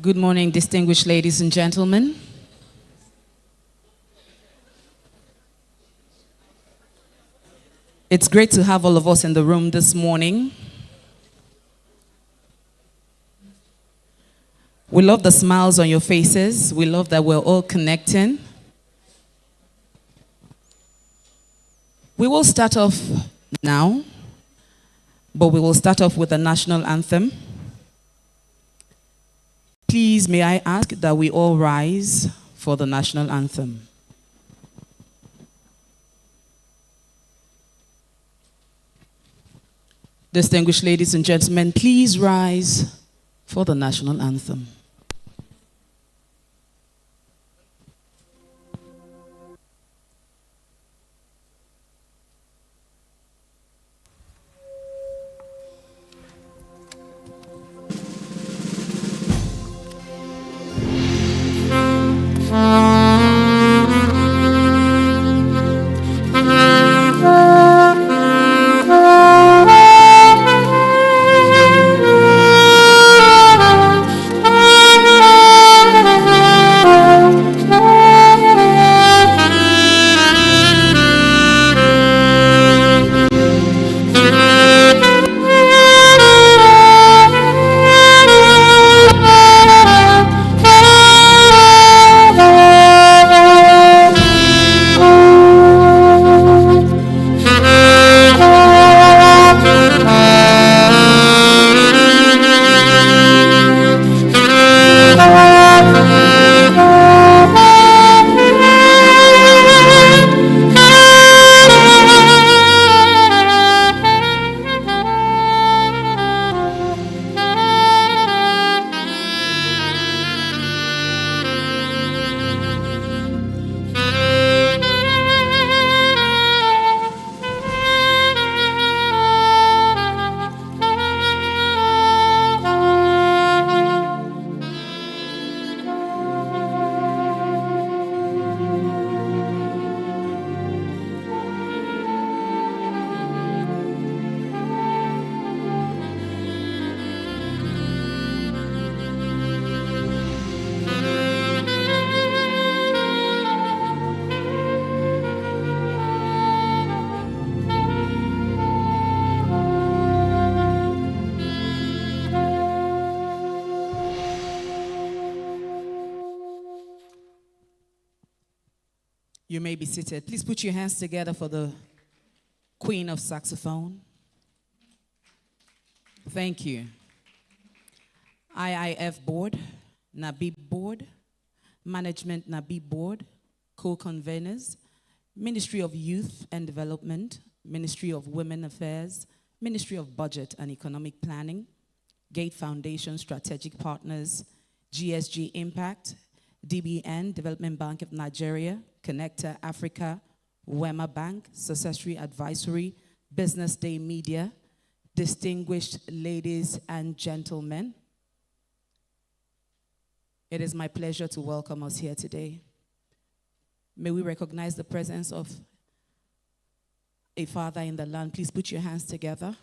Good morning, distinguished ladies and gentlemen. It's great to have all of us in the room this morning. We love the smiles on your faces. We love that we're all connecting. We will start off now, but we will start off with the national anthem. Please, may I ask that we all rise for the national anthem. Distinguished ladies and gentlemen, please rise for the national anthem. You may be seated. Please put your hands together for the Queen of Saxophone. Thank you. IIF Board, NABIB Board, Management NABIB Board, co-conveners, Ministry of Youth and Development, Ministry of Women Affairs, Ministry of Budget and Economic Planning, Gate Foundation Strategic Partners, GSG Impact, DBN, Development Bank of Nigeria, Connector Africa, Wema Bank, Successory Advisory, Business Day Media, distinguished ladies and gentlemen. It is my pleasure to welcome us here today. May we recognize the presence of a father in the land. Please put your hands together.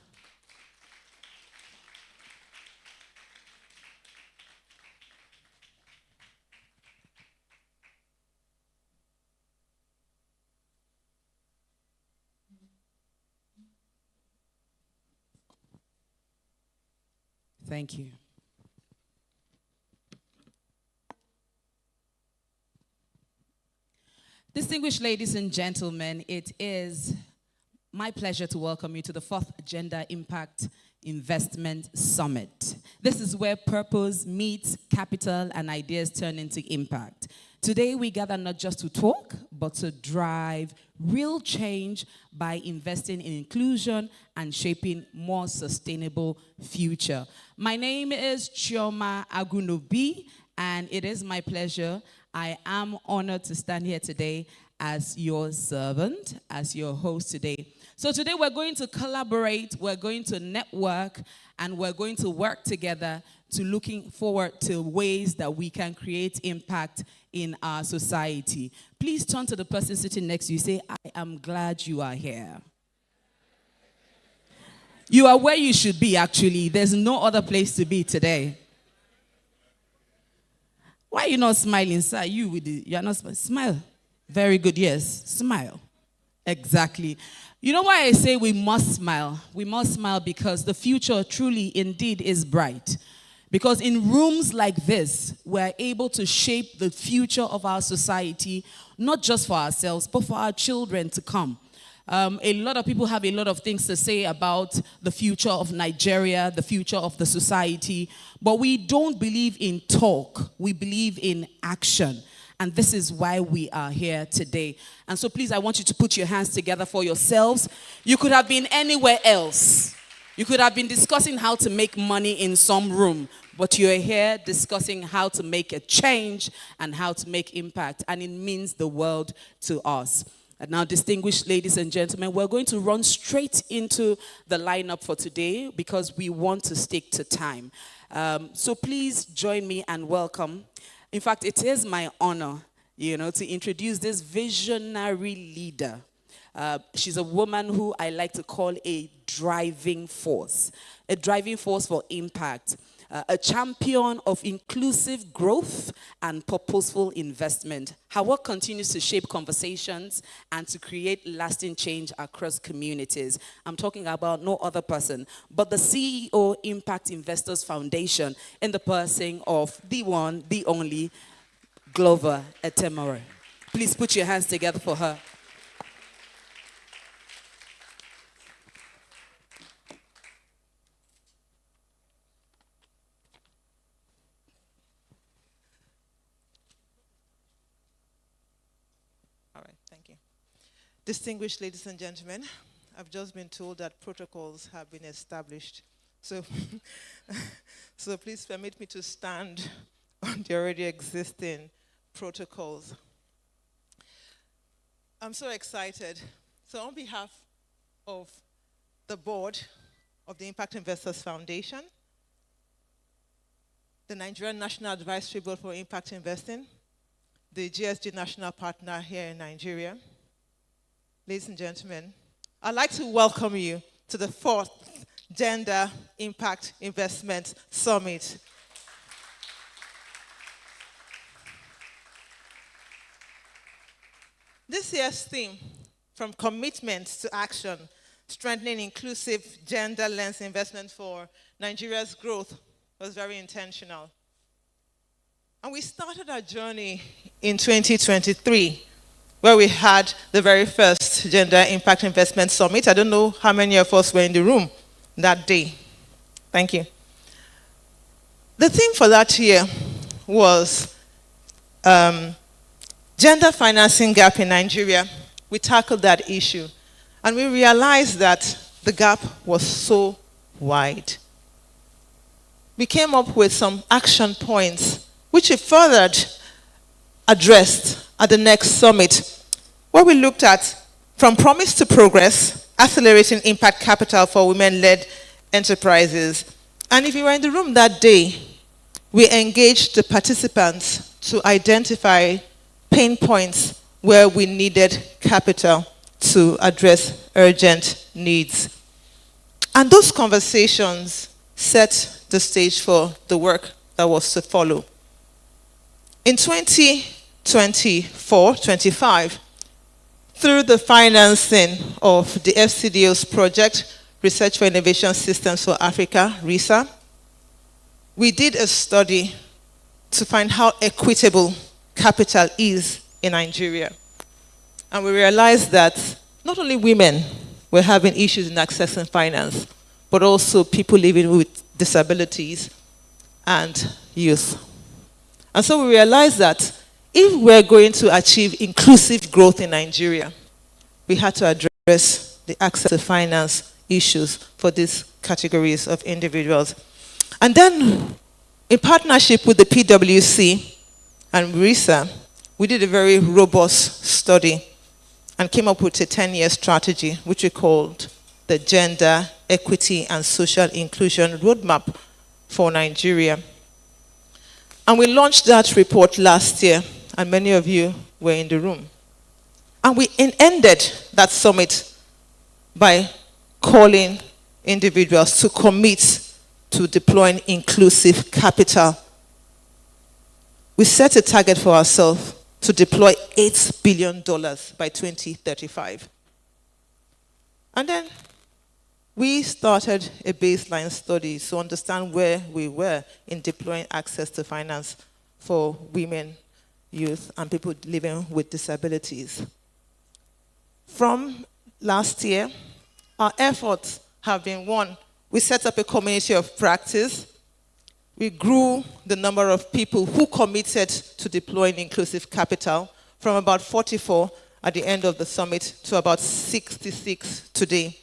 Thank you. Distinguished ladies and gentlemen, it is my pleasure to welcome you to the 4th Gender Impact Investment Summit. This is where purpose meets capital and ideas turn into impact. Today we gather not just to talk, but to drive real change by investing in inclusion and shaping more sustainable future. My name is Chioma Agunobi, and it is my pleasure. I am honored to stand here today as your servant, as your host today. So today we're going to collaborate, we're going to network, and we're going to work together to looking forward to ways that we can create impact in our society. Please turn to the person sitting next to you. Say, I am glad you are here. You are where you should be, actually. There's no other place to be today. Why are you not smiling, sir? You are not smiling. Smile. Very good, yes. Smile. Exactly. You know why I say we must smile? We must smile because the future truly indeed is bright. Because in rooms like this, we're able to shape the future of our society, not just for ourselves, but for our children to come. A lot of people have a lot of things to say about the future of Nigeria, the future of the society, but we don't believe in talk. We believe in action. And this is why we are here today. And so please, I want you to put your hands together for yourselves. You could have been anywhere else. You could have been discussing how to make money in some room, but you're here discussing how to make a change and how to make impact. And it means the world to us. And now, distinguished ladies and gentlemen, we're going to run straight into the lineup for today because we want to stick to time. So please join me and welcome. In fact, it is my honor, to introduce this visionary leader. She's a woman who I like to call a driving force for impact. A champion of inclusive growth and purposeful investment. Her work continues to shape conversations and to create lasting change across communities. I'm talking about no other person but the CEO Impact Investors Foundation in the person of the one, the only, Glover Etemore. Please put your hands together for her. Distinguished ladies and gentlemen, I've just been told that protocols have been established. So, so please permit me to stand on the already existing protocols. I'm so excited. So on behalf of the board of the Impact Investors Foundation, the Nigerian National Advisory Board for Impact Investing, the GSG National Partner here in Nigeria, ladies and gentlemen, I'd like to welcome you to the 4th Gender Impact Investment Summit. This year's theme, from commitment to action, strengthening inclusive gender lens investment for Nigeria's growth, was very intentional. And we started our journey in 2023, where we had the very first Gender Impact Investment Summit. I don't know how many of us were in the room that day. Thank you. The theme for that year was gender financing gap in Nigeria. We tackled that issue, and we realized that the gap was so wide. We came up with some action points, which we further addressed at the next summit, where we looked at from promise to progress, accelerating impact capital for women-led enterprises. And if you were in the room that day, we engaged the participants to identify pain points where we needed capital to address urgent needs. And those conversations set the stage for the work that was to follow. In 2024-25, through the financing of the FCDO's project, Research for Innovation Systems for Africa, RISA, we did a study to find how equitable capital is in Nigeria. And we realized that not only women were having issues in accessing finance, but also people living with disabilities and youth. And so we realized that if we're going to achieve inclusive growth in Nigeria, we had to address the access to finance issues for these categories of individuals. And then, in partnership with the PwC and RISA, we did a very robust study and came up with a 10-year strategy, which we called the Gender Equity and Social Inclusion Roadmap for Nigeria. And we launched that report last year, and many of you were in the room. And we ended that summit by calling individuals to commit to deploying inclusive capital we set a target for ourselves to deploy $8 billion by 2035. And then we started a baseline study to understand where we were in deploying access to finance for women, youth, and people living with disabilities. From last year, our efforts have been, one, we set up a community of practice. We grew the number of people who committed to deploying inclusive capital from about 44 at the end of the summit to about 66 today.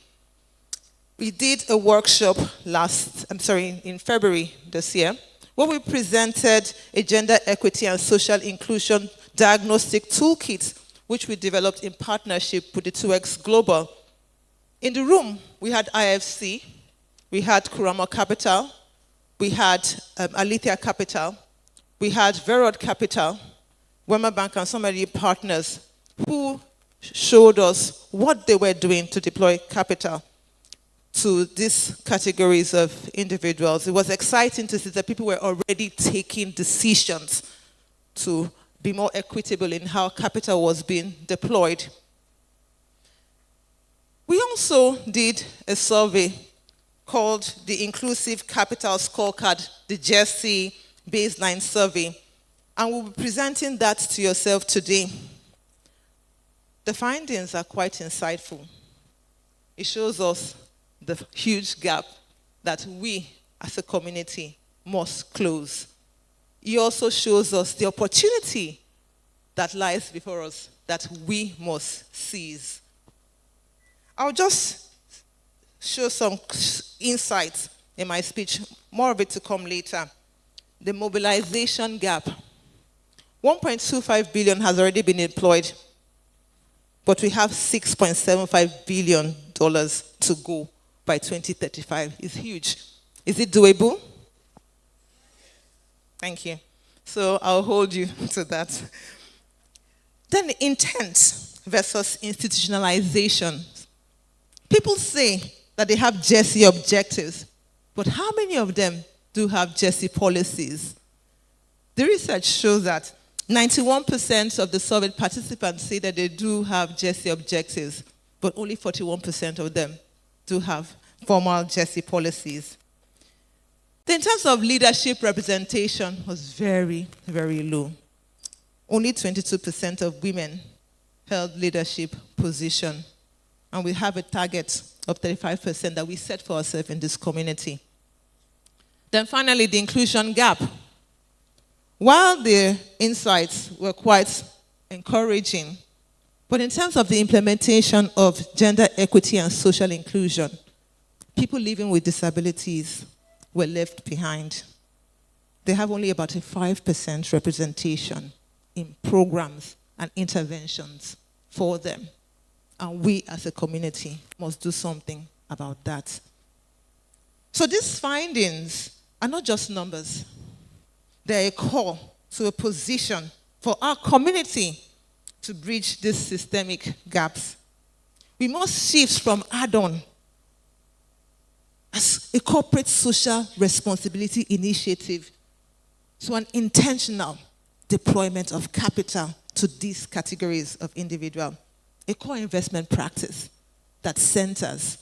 We did a workshop in February this year, where we presented a gender equity and social inclusion diagnostic toolkit, which we developed in partnership with the 2X Global. In the room, we had IFC, we had Kurama Capital, we had Alethea Capital, we had Verod Capital, Wema Bank, and some of the partners who showed us what they were doing to deploy capital to these categories of individuals. It was exciting to see that people were already taking decisions to be more equitable in how capital was being deployed. We also did a survey called the Inclusive Capital Scorecard, the GESI Baseline Survey, and we'll be presenting that to yourself today. The findings are quite insightful. It shows us the huge gap that we as a community must close. It also shows us the opportunity that lies before us that we must seize. I'll just show some insights in my speech, more of it to come later. The mobilization gap. 1.25 billion has already been deployed, but we have $6.75 billion to go by 2035. It's huge. Is it doable? Thank you. So I'll hold you to that. Then intent versus institutionalization. People say that they have GESI objectives, but how many of them do have GESI policies? The research shows that 91% of the survey participants say that they do have GESI objectives, but only 41% of them do have formal GESI policies. In terms of leadership representation, was very, very low. Only 22% of women held leadership position, and we have a target of 35% that we set for ourselves in this community. Then finally, the inclusion gap. While the insights were quite encouraging, but in terms of the implementation of gender equity and social inclusion, people living with disabilities were left behind. They have only about a 5% representation in programs and interventions for them. And we as a community must do something about that. So these findings are not just numbers. They're a call to a position for our community to bridge these systemic gaps. We must shift from add-on as a corporate social responsibility initiative to an intentional deployment of capital to these categories of individual. A core investment practice that centers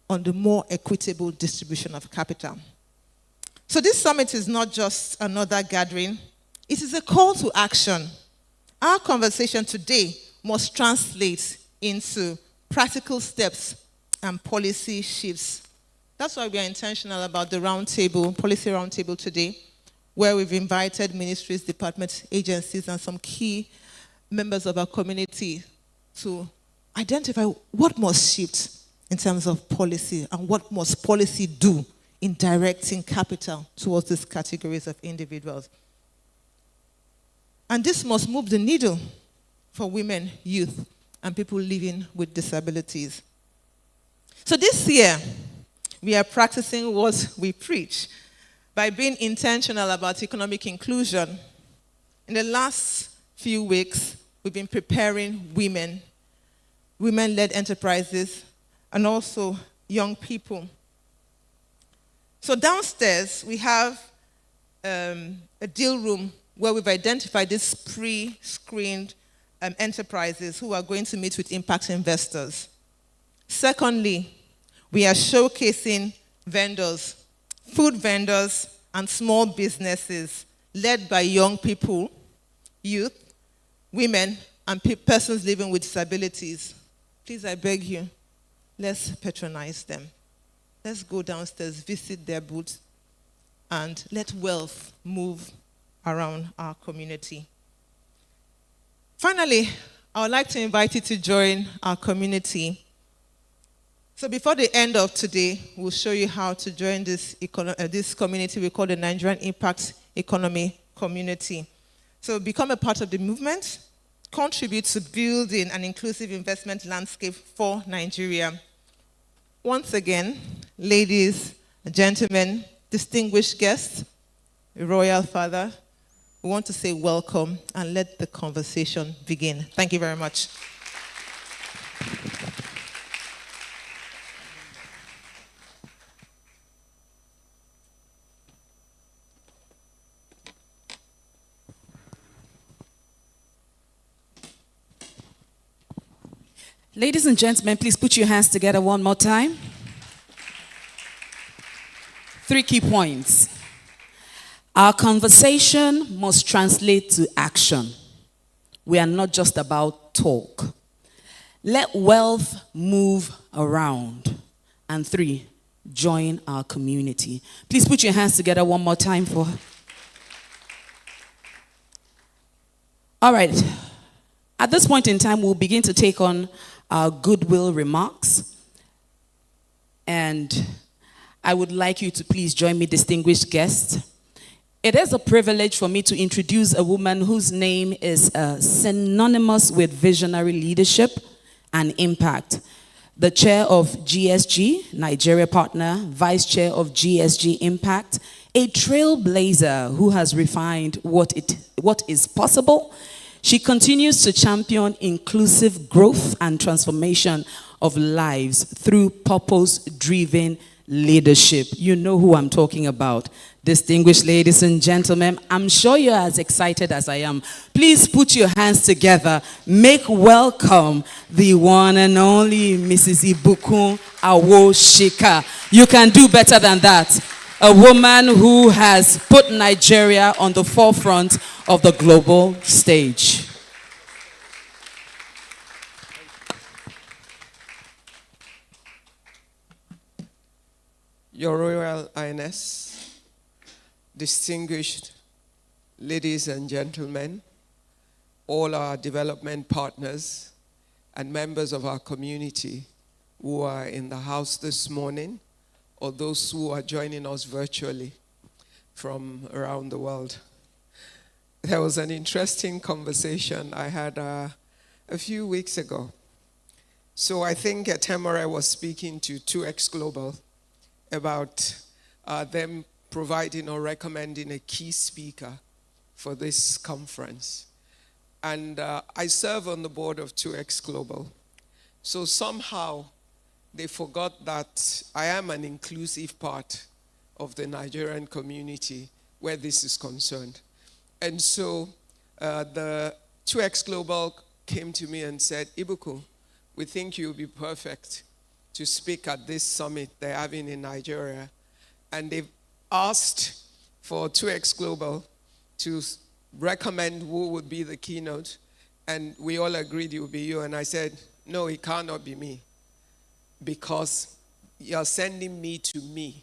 on the more equitable distribution of capital. So this summit is not just another gathering, it is a call to action. Our conversation today must translate into practical steps and policy shifts. That's why we are intentional about the roundtable, policy roundtable today, where we've invited ministries, departments, agencies, and some key members of our community to identify what must shift in terms of policy and what must policy do in directing capital towards these categories of individuals. And this must move the needle for women, youth, and people living with disabilities. So this year, we are practicing what we preach by being intentional about economic inclusion. In the last few weeks, we've been preparing women-led enterprises, and also young people. So downstairs, we have a deal room where we've identified these pre-screened enterprises who are going to meet with impact investors. Secondly, we are showcasing vendors, food vendors, and small businesses led by young people, youth, women, and persons living with disabilities. Please, I beg you, let's patronize them. Let's go downstairs, visit their booths, and let wealth move around our community. Finally, I would like to invite you to join our community. So before the end of today, we'll show you how to join this community we call the Nigerian Impact Economy Community. So become a part of the movement, contribute to building an inclusive investment landscape for Nigeria. Once again, ladies, gentlemen, distinguished guests, Royal Father, we want to say welcome and let the conversation begin. Thank you very much. Ladies and gentlemen, please put your hands together one more time. 3 key points. Our conversation must translate to action. We are not just about talk. Let wealth move around. And 3, join our community. Please put your hands together one more time for her. All right. At this point in time, we'll begin to take on our goodwill remarks. And I would like you to please join me, distinguished guests. It is a privilege for me to introduce a woman whose name is synonymous with visionary leadership and impact. The chair of GSG, Nigeria partner, vice chair of GSG Impact, a trailblazer who has refined what is possible. She continues to champion inclusive growth and transformation of lives through purpose-driven leadership. You know who I'm talking about. Distinguished ladies and gentlemen, I'm sure you're as excited as I am. Please put your hands together. Make welcome the one and only Mrs. Ibukun Awoshika. You can do better than that. A woman who has put Nigeria on the forefront of the global stage. Your Royal Highness, distinguished ladies and gentlemen, all our development partners and members of our community who are in the house this morning, or those who are joining us virtually from around the world. There was an interesting conversation I had a few weeks ago. So I think Temore was speaking to 2X Global about them providing or recommending a key speaker for this conference. And I serve on the board of 2X Global. So somehow they forgot that I am an inclusive part of the Nigerian community where this is concerned. And so the 2X Global came to me and said, Ibuku, we think you'll be perfect to speak at this summit they're having in Nigeria. And they've asked for 2X Global to recommend who would be the keynote. And we all agreed it would be you. And I said, no, it cannot be me, because you're sending me to me.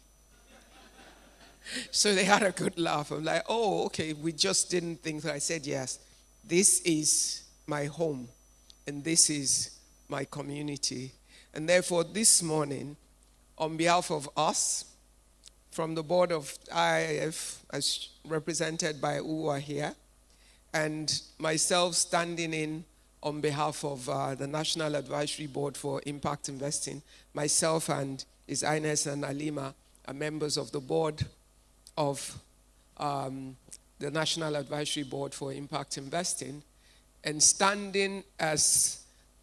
So they had a good laugh. I'm like, oh, okay, we just didn't think that. I said, yes, this is my home, and this is my community. And therefore, this morning, on behalf of us, from the board of IIF, as represented by Uwa here, and myself standing in on behalf of the National Advisory Board for Impact Investing, myself and His Highness and Alima are members of the board of the National Advisory Board for Impact Investing, and standing as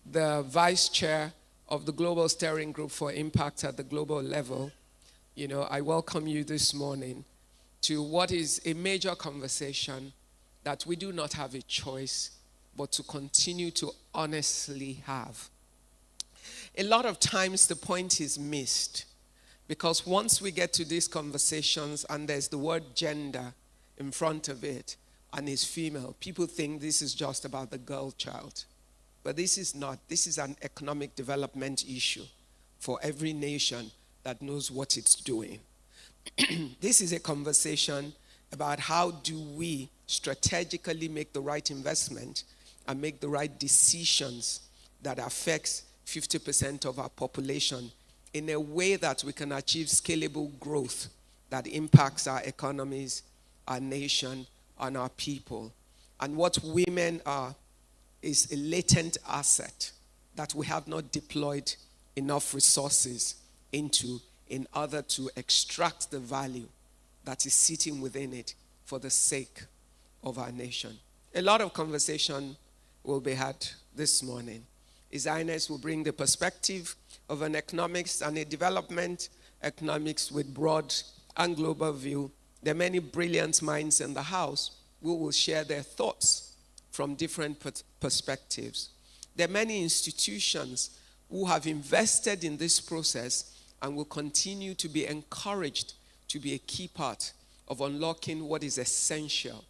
the vice chair of the Global Steering Group for Impact at the global level, I welcome you this morning to what is a major conversation that we do not have a choice but to continue to honestly have. A lot of times the point is missed, because once we get to these conversations and there's the word gender in front of it and it's female, people think this is just about the girl child. But this is not. This is an economic development issue for every nation that knows what it's doing. This is a conversation about how do we strategically make the right investment and make the right decisions that affects 50% of our population in a way that we can achieve scalable growth that impacts our economies, our nation, and our people. And what women are is a latent asset that we have not deployed enough resources into in order to extract the value that is sitting within it for the sake of our nation. A lot of conversation will be had this morning. His Highness will bring the perspective of an economics and a development economics with broad and global view. There are many brilliant minds in the house who will share their thoughts from different perspectives. There are many institutions who have invested in this process and will continue to be encouraged to be a key part of unlocking what is essential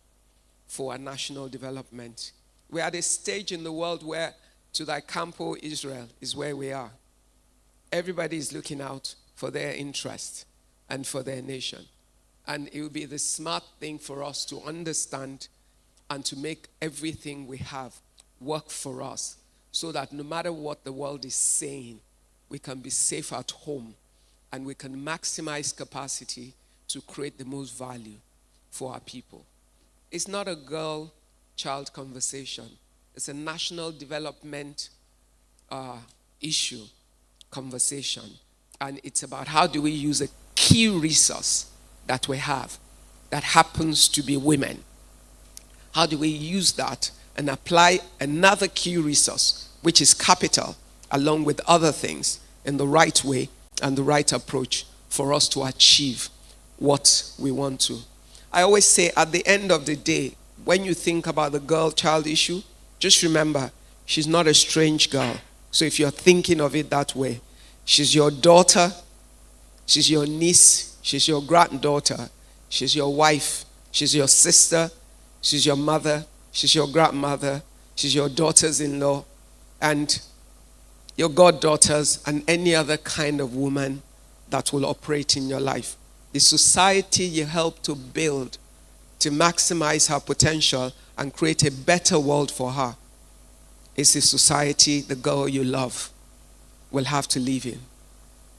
for our national development. We're at a stage in the world where to thy camp, O Israel, is where we are. Everybody is looking out for their interest and for their nation. And it will be the smart thing for us to understand and to make everything we have work for us, so that no matter what the world is saying, we can be safe at home and we can maximize capacity to create the most value for our people. It's not a girl-child conversation. It's a national development issue, conversation. And it's about how do we use a key resource that we have that happens to be women. How do we use that and apply another key resource, which is capital, along with other things, in the right way and the right approach for us to achieve what we want to. I always say at the end of the day, when you think about the girl-child issue, just remember, she's not a strange girl. So if you're thinking of it that way, she's your daughter, she's your niece, she's your granddaughter, she's your wife, she's your sister, she's your mother, she's your grandmother, she's your daughters-in-law, and your goddaughters, and any other kind of woman that will operate in your life. The society you help to build to maximize her potential and create a better world for her is a society the girl you love will have to live in.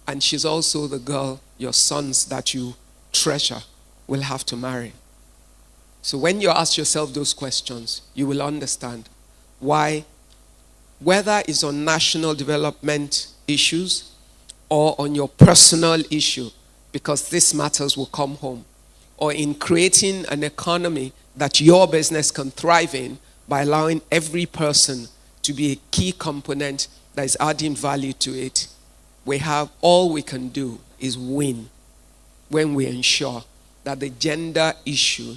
And she's also the girl your sons that you treasure will have to marry. So when you ask yourself those questions, you will understand why, whether it's on national development issues or on your personal issue, because these matters will come home, or in creating an economy that your business can thrive in by allowing every person to be a key component that is adding value to it. All we can do is win when we ensure that the gender issue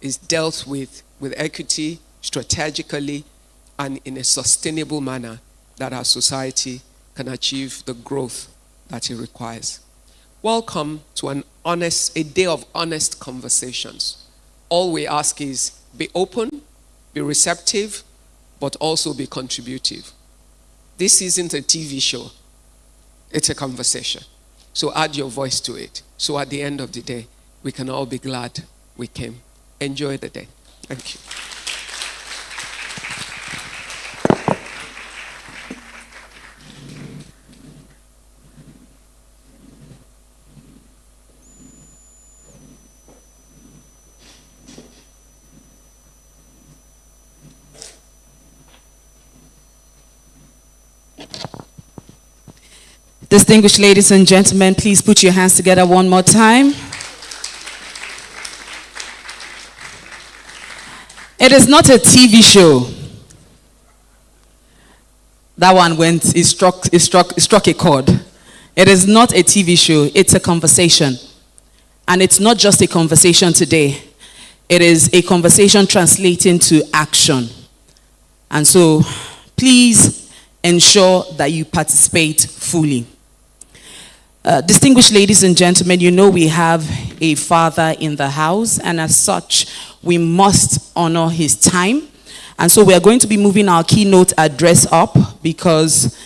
is dealt with equity, strategically, and in a sustainable manner that our society can achieve the growth that it requires. Welcome to a day of honest conversations. All we ask is be open, be receptive, but also be contributive. This isn't a TV show. It's a conversation. So add your voice to it. So at the end of the day, we can all be glad we came. Enjoy the day. Thank you. Distinguished ladies and gentlemen, please put your hands together one more time. It is not a TV show. That one it struck a chord. It is not a TV show, it's a conversation. And it's not just a conversation today. It is a conversation translating to action. And so please ensure that you participate fully. Distinguished ladies and gentlemen, you know we have a father in the house, and as such, we must honor his time. And so we are going to be moving our keynote address up because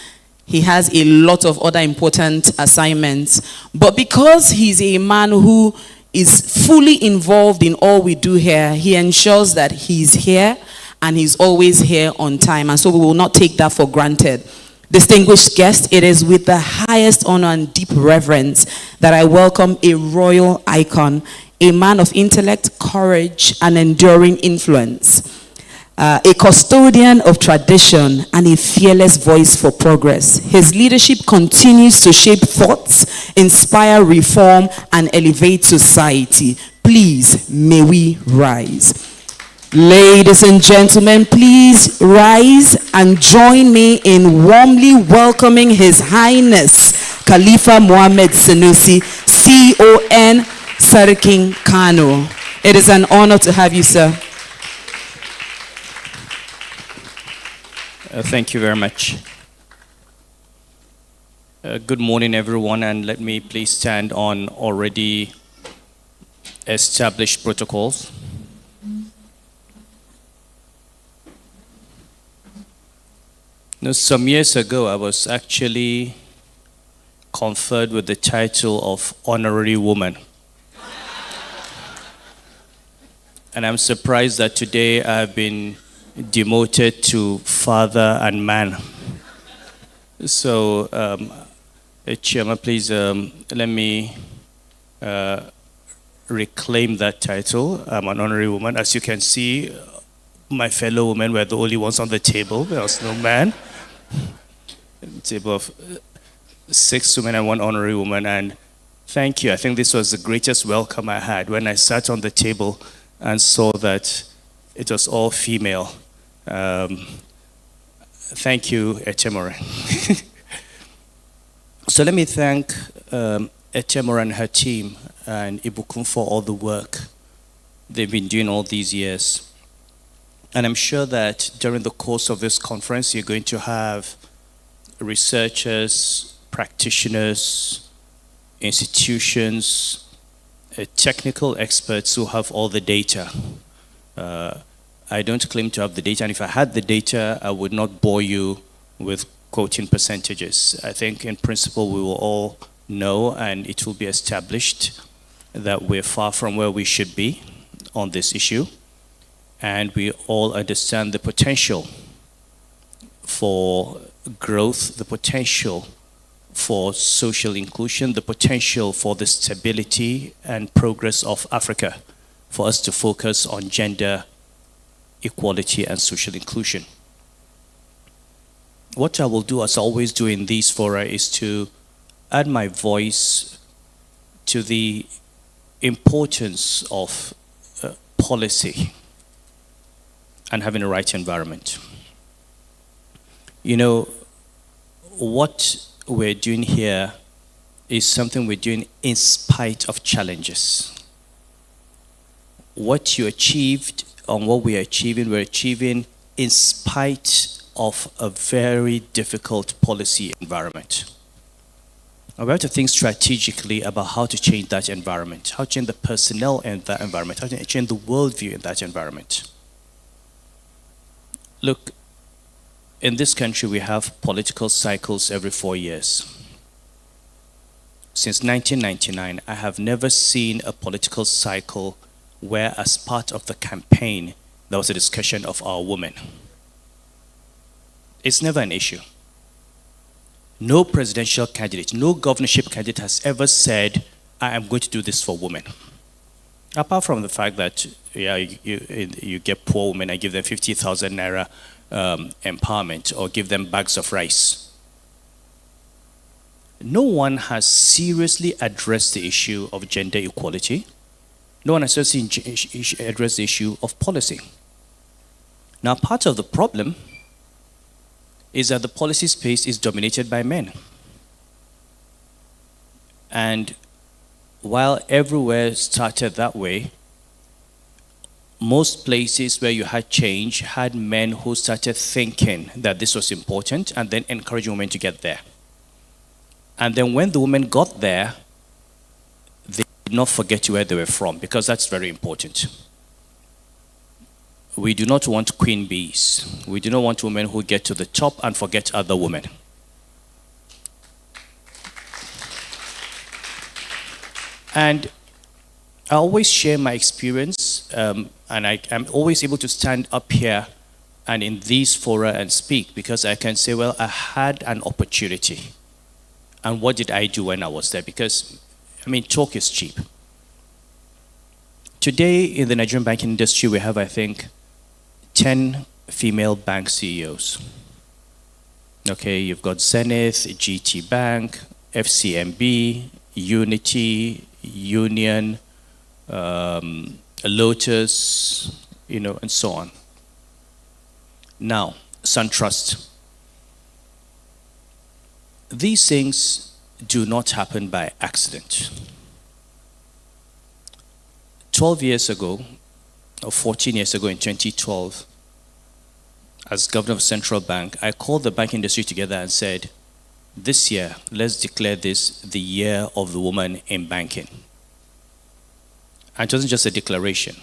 he has a lot of other important assignments. But because he's a man who is fully involved in all we do here, he ensures that he's here and he's always here on time. And so we will not take that for granted. Distinguished guests, it is with the highest honor and deep reverence that I welcome a royal icon, a man of intellect, courage, and enduring influence, a custodian of tradition, and a fearless voice for progress. His leadership continues to shape thoughts, inspire reform, and elevate society. Please, may we rise. Ladies and gentlemen, please rise and join me in warmly welcoming His Highness Khalifa Mohammed Sanusi, CON Sarkin Kano. It is an honor to have you, sir. Thank you very much. Good morning, everyone, and let me please stand on already established protocols. Now, some years ago, I was actually conferred with the title of Honorary Woman. And I'm surprised that today I've been demoted to father and man. So, Chairman, please let me reclaim that title. I'm an honorary woman. As you can see, my fellow women were the only ones on the table. There was no man. A table of 6 women and 1 honorary woman. And thank you. I think this was the greatest welcome I had when I sat on the table and saw that it was all female. Thank you, Etemore. So let me thank Etemore and her team and Ibukun for all the work they've been doing all these years. And I'm sure that during the course of this conference, you're going to have researchers, practitioners, institutions, technical experts who have all the data. I don't claim to have the data, and if I had the data, I would not bore you with quoting percentages. I think in principle we will all know, and it will be established, that we're far from where we should be on this issue. And we all understand the potential for growth, the potential for social inclusion, the potential for the stability and progress of Africa, for us to focus on gender equality and social inclusion. What I will do, as I always do in these fora, is to add my voice to the importance of policy and having the right environment. You know, what we're doing here is something we're doing in spite of challenges. What you achieved and what we're achieving in spite of a very difficult policy environment. We have to think strategically about how to change that environment, how to change the personnel in that environment, how to change the worldview in that environment. Look, in this country, we have political cycles every 4 years. Since 1999, I have never seen a political cycle where, as part of the campaign, there was a discussion of our women. It's never an issue. No presidential candidate, no governorship candidate has ever said, I am going to do this for women. Apart from the fact that, yeah, you get poor women and give them 50,000 naira empowerment, or give them bags of rice. No one has seriously addressed the issue of gender equality. No one has seriously addressed the issue of policy. Now, part of the problem is that the policy space is dominated by men. And while everywhere started that way, most places where you had change had men who started thinking that this was important and then encouraging women to get there. And then when the women got there, they did not forget where they were from, because that's very important. We do not want queen bees. We do not want women who get to the top and forget other women. And I always share my experience, and I'm always able to stand up here and in these fora and speak, because I can say, well, I had an opportunity. And what did I do when I was there? Because, I mean, talk is cheap. Today, in the Nigerian banking industry, we have, I think, 10 female bank CEOs. Okay, you've got Zenith, GT Bank, FCMB, Unity, Union, Lotus, and so on. Now, SunTrust. These things do not happen by accident. 12 years ago, or 14 years ago in 2012, as governor of Central Bank, I called the banking industry together and said, this year, let's declare this the year of the woman in banking. And it wasn't just a declaration.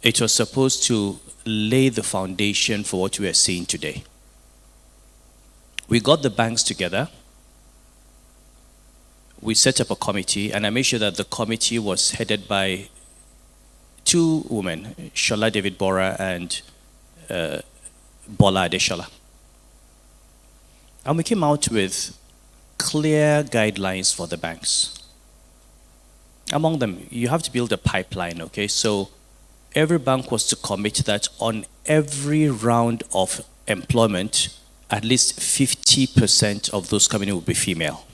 It was supposed to lay the foundation for what we are seeing today. We got the banks together. We set up a committee, and I made sure that the committee was headed by two women, Shola David Bora and Bola Adeshola. And we came out with clear guidelines for the banks. Among them, you have to build a pipeline, okay? So every bank was to commit that on every round of employment, at least 50% of those coming in would be female.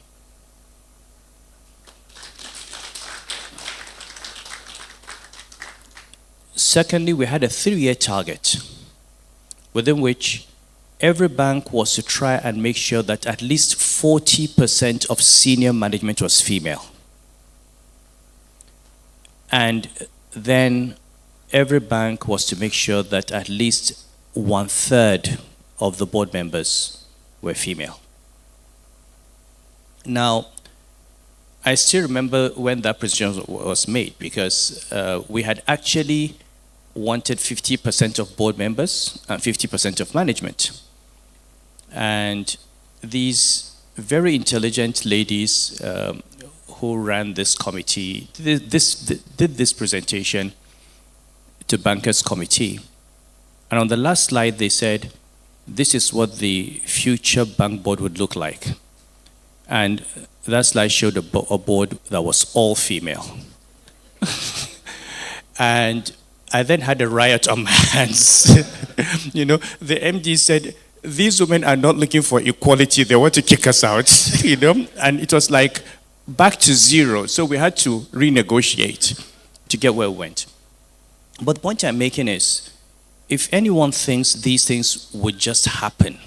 Secondly, we had a 3-year target within which every bank was to try and make sure that at least 40% of senior management was female. And then every bank was to make sure that at least 1/3 of the board members were female. Now, I still remember when that presentation was made, because we had actually wanted 50% of board members and 50% of management. And these very intelligent ladies who ran this committee did this presentation to Bankers Committee. And on the last slide, they said, this is what the future bank board would look like. And that slide showed a board that was all female. And I then had a riot on my hands. The MD said, these women are not looking for equality, they want to kick us out, and it was like back to zero. So we had to renegotiate to get where we went. But the point I'm making is, if anyone thinks these things would just happen,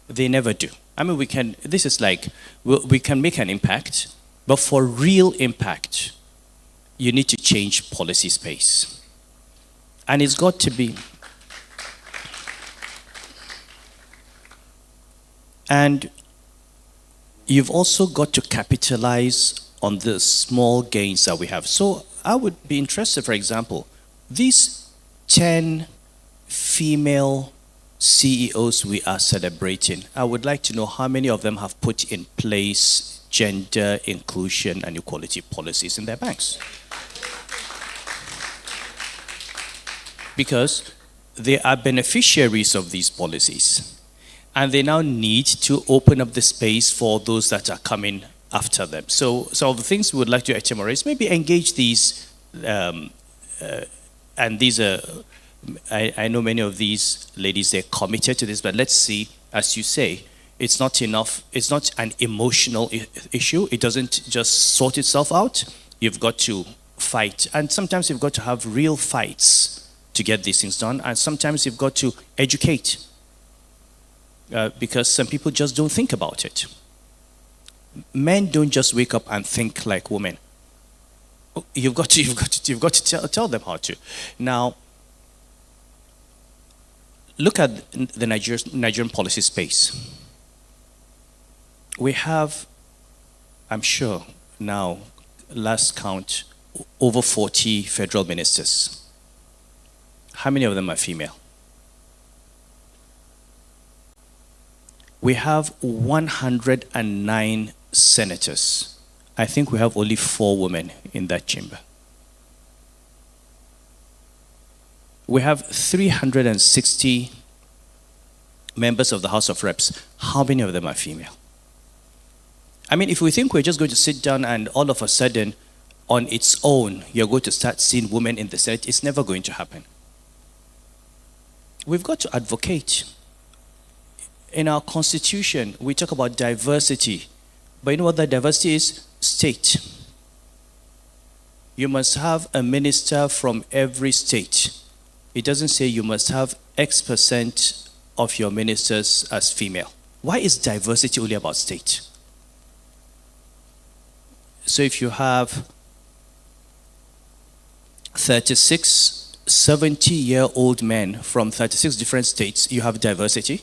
they never do. I mean, we can make an impact, but for real impact, you need to change policy space. And it's got to be. And you've also got to capitalize on the small gains that we have. So I would be interested, for example, these 10 female CEOs we are celebrating, I would like to know how many of them have put in place gender inclusion and equality policies in their banks. Because they are beneficiaries of these policies. And they now need to open up the space for those that are coming after them. So some of the things we would like to HMRA is maybe engage these, and these are, I know many of these ladies, they're committed to this, but let's see, as you say, it's not enough, it's not an emotional issue. It doesn't just sort itself out. You've got to fight. And sometimes you've got to have real fights to get these things done. And sometimes you've got to educate. Because some people just don't think about it. Men don't just wake up and think like women. You've got to tell them how to. Now, look at the Nigerian policy space. We have, I'm sure now, last count, over 40 federal ministers. How many of them are female? We have 109 senators. I think we have only 4 women in that chamber. We have 360 members of the House of Reps. How many of them are female? I mean, if we think we're just going to sit down and all of a sudden, on its own, you're going to start seeing women in the Senate, it's never going to happen. We've got to advocate. In our Constitution, we talk about diversity. But you know what that diversity is? State. You must have a minister from every state. It doesn't say you must have X% of your ministers as female. Why is diversity only about state? So if you have 36 70-year-old men from 36 different states, you have diversity.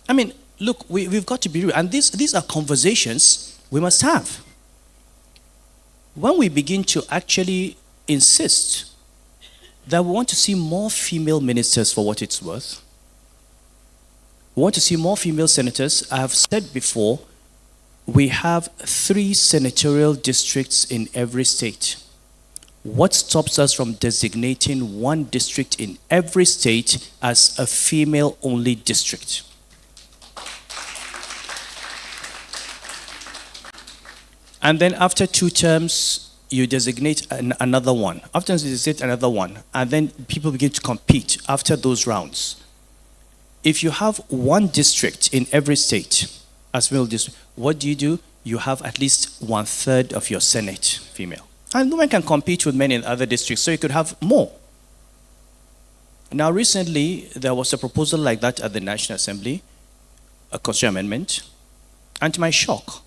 I mean, look, we've got to be real. And these are conversations we must have. When we begin to actually insist that we want to see more female ministers for what it's worth, we want to see more female senators. I have said before, we have 3 senatorial districts in every state. What stops us from designating 1 district in every state as a female-only district? And then after 2 terms, you designate another one. After you designate another one, and then people begin to compete after those rounds. If you have 1 district in every state, as female district, what do? You have at least 1/3 of your Senate female. And women can compete with men in other districts, so you could have more. Now, recently, there was a proposal like that at the National Assembly, a constitutional amendment, and to my shock,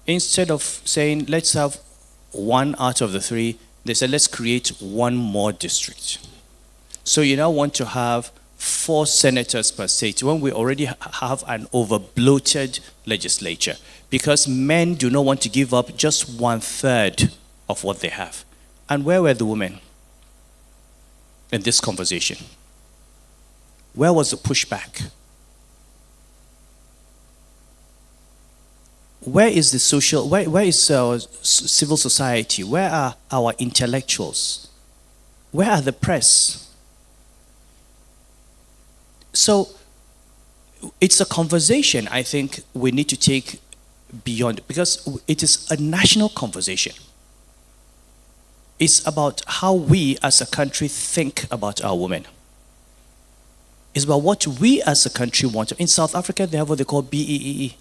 instead of saying, let's have 1 out of the 3, they said, let's create 1 more district. So you now want to have 4 senators per state when we already have an over-bloated legislature, because men do not want to give up just 1/3 of what they have. And where were the women in this conversation? Where was the pushback? Where is the social, where is civil society? Where are our intellectuals? Where are the press? So it's a conversation I think we need to take beyond, because it is a national conversation. It's about how we as a country think about our women. It's about what we as a country want. In South Africa, they have what they call BEEE.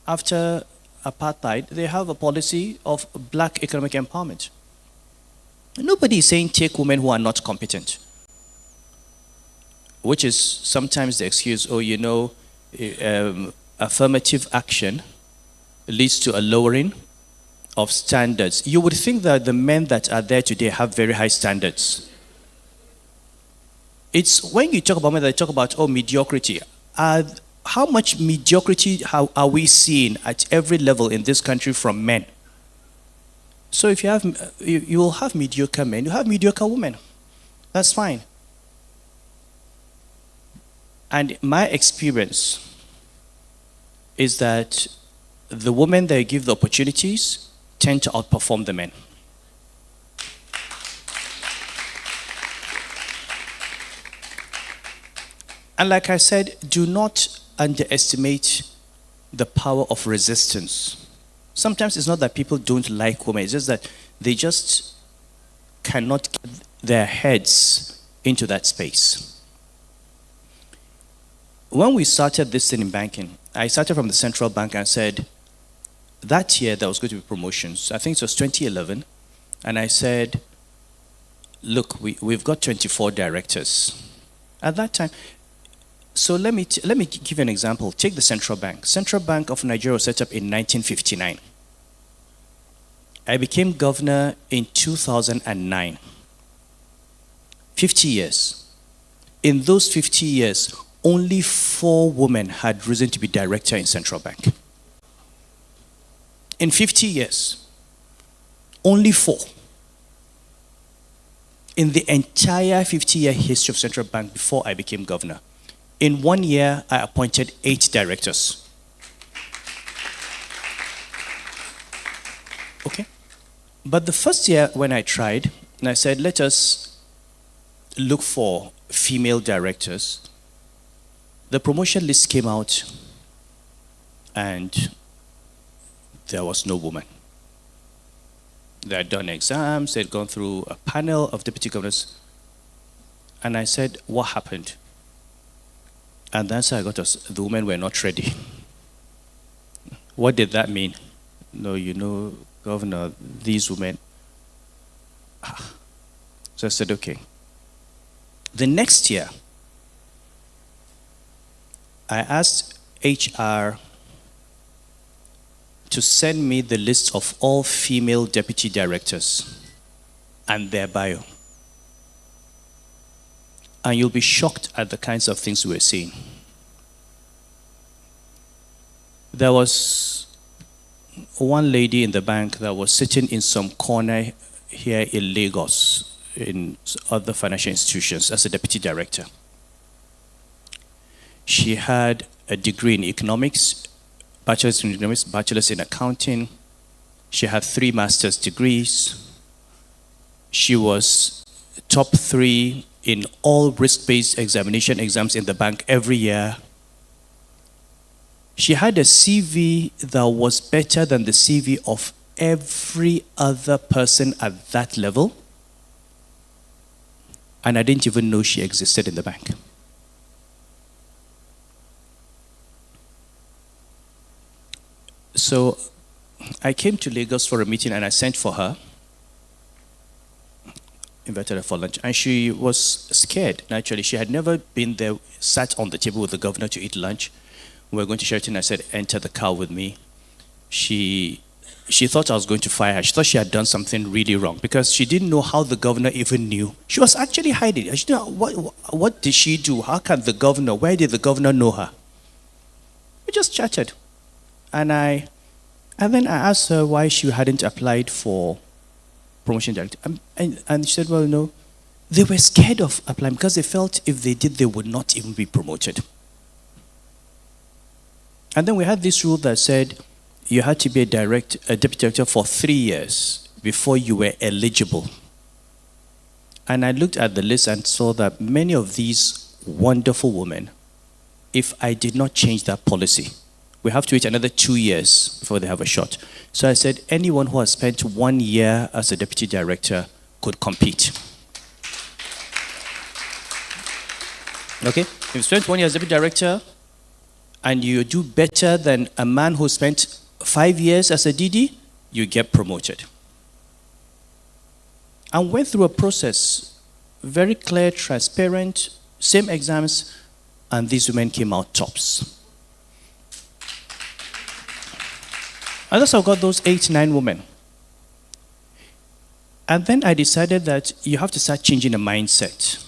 After apartheid, they have a policy of black economic empowerment. Nobody is saying take women who are not competent, which is sometimes the excuse, affirmative action leads to a lowering of standards. You would think that the men that are there today have very high standards. It's when you talk about men that talk about, mediocrity. How much mediocrity are we seeing at every level in this country from men? So if you will have mediocre men, you have mediocre women. That's fine. And my experience is that the women that give the opportunities tend to outperform the men. And like I said, do not underestimate the power of resistance. Sometimes it's not that people don't like women, it's just that they just cannot get their heads into that space. When we started this thing in banking, I started from the central bank and said, that year there was going to be promotions. I think it was 2011. And I said, look, we've got 24 directors. At that time, so let me give you an example. Take the central bank. Central Bank of Nigeria was set up in 1959. I became governor in 2009. 50 years. In those 50 years, only 4 women had risen to be director in Central Bank. In 50 years, only 4. In the entire 50-year history of Central Bank before I became governor, in 1 year, I appointed 8 directors. Okay? But the first year when I tried, and I said, let us look for female directors, the promotion list came out and there was no woman. They had done exams, they'd gone through a panel of deputy governors. And I said, what happened? And the answer I got was, the women were not ready. What did that mean? No, you know, Governor, these women. So I said, okay. The next year, I asked HR to send me the list of all female deputy directors and their bio. And you'll be shocked at the kinds of things we were seeing. There was one lady in the bank that was sitting in some corner here in Lagos, in other financial institutions, as a deputy director. She had a degree in economics, bachelor's in economics, bachelor's in accounting. She had 3 master's degrees. She was top 3 in all risk-based examination exams in the bank every year. She had a CV that was better than the CV of every other person at that level. And I didn't even know she existed in the bank. So I came to Lagos for a meeting and I sent for her, invited her for lunch, and she was scared, naturally. She had never been there, sat on the table with the governor to eat lunch. We were going to Sheraton. I said, enter the car with me. She thought I was going to fire her. She thought she had done something really wrong because she didn't know how the governor even knew. She was actually hiding. She didn't know, what did she do? How can the governor, where did the governor know her? We just chatted. And then I asked her why she hadn't applied for promotion director. And she said, well, no, they were scared of applying because they felt if they did, they would not even be promoted. And then we had this rule that said you had to be a deputy director for 3 years before you were eligible. And I looked at the list and saw that many of these wonderful women, if I did not change that policy, we have to wait another 2 years before they have a shot. So I said, anyone who has spent 1 year as a deputy director could compete. Okay? If you spent 1 year as deputy director and you do better than a man who spent 5 years as a DD, you get promoted. And went through a process, very clear, transparent, same exams, and these women came out tops. And that's how I got those 8, 9 women. And then I decided that you have to start changing the mindset.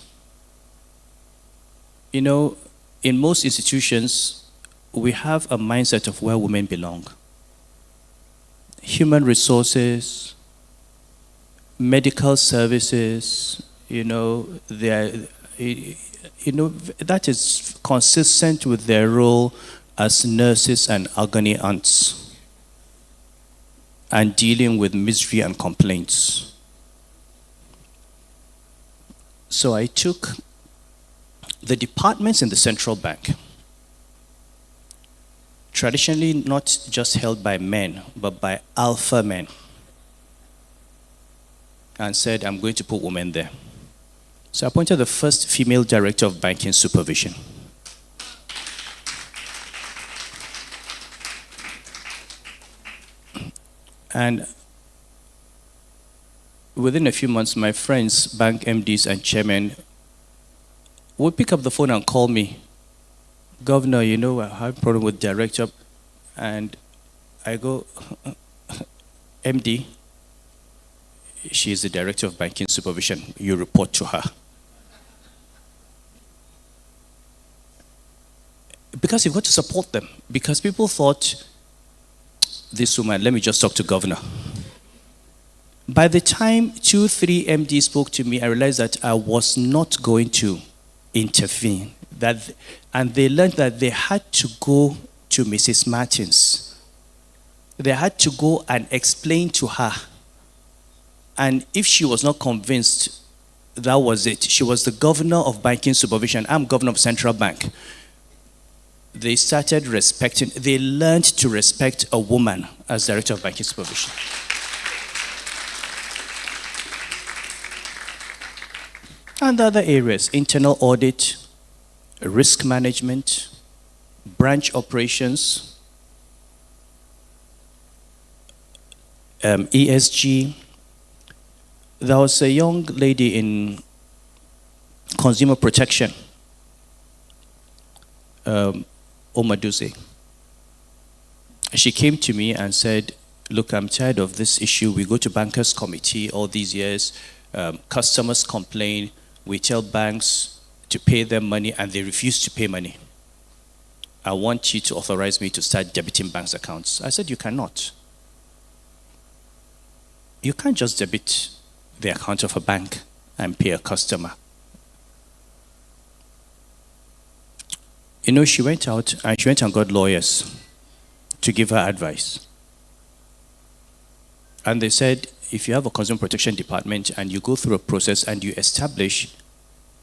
You know, in most institutions, we have a mindset of where women belong. Human resources, medical services, that is consistent with their role as nurses and agony aunts, and dealing with misery and complaints. So I took the departments in the central bank, traditionally not just held by men, but by alpha men, and said, I'm going to put women there. So I appointed the first female director of banking supervision. And within a few months, my friends, bank MDs and chairmen, would pick up the phone and call me. Governor, I have a problem with director. And I go, MD, she is the director of banking supervision. You report to her. Because you've got to support them. Because people thought, this woman, let me just talk to governor. By the time 2-3 MDs spoke to me, I realized that I was not going to intervene. And they learned that they had to go to Mrs. Martins. They had to go and explain to her. And if she was not convinced, that was it. She was the governor of banking supervision. I'm governor of Central Bank. They started respecting, they learned to respect a woman as director of banking supervision. And other areas, internal audit, risk management, branch operations, ESG. There was a young lady in consumer protection, Omaduse. She came to me and said, look, I'm tired of this issue. We go to bankers committee all these years. Customers complain. We tell banks to pay them money and they refuse to pay money. I want you to authorize me to start debiting banks' accounts. I said, you cannot. You can't just debit the account of a bank and pay a customer. You know, she went out and she went and got lawyers to give her advice. And they said, if you have a consumer protection department and you go through a process and you establish,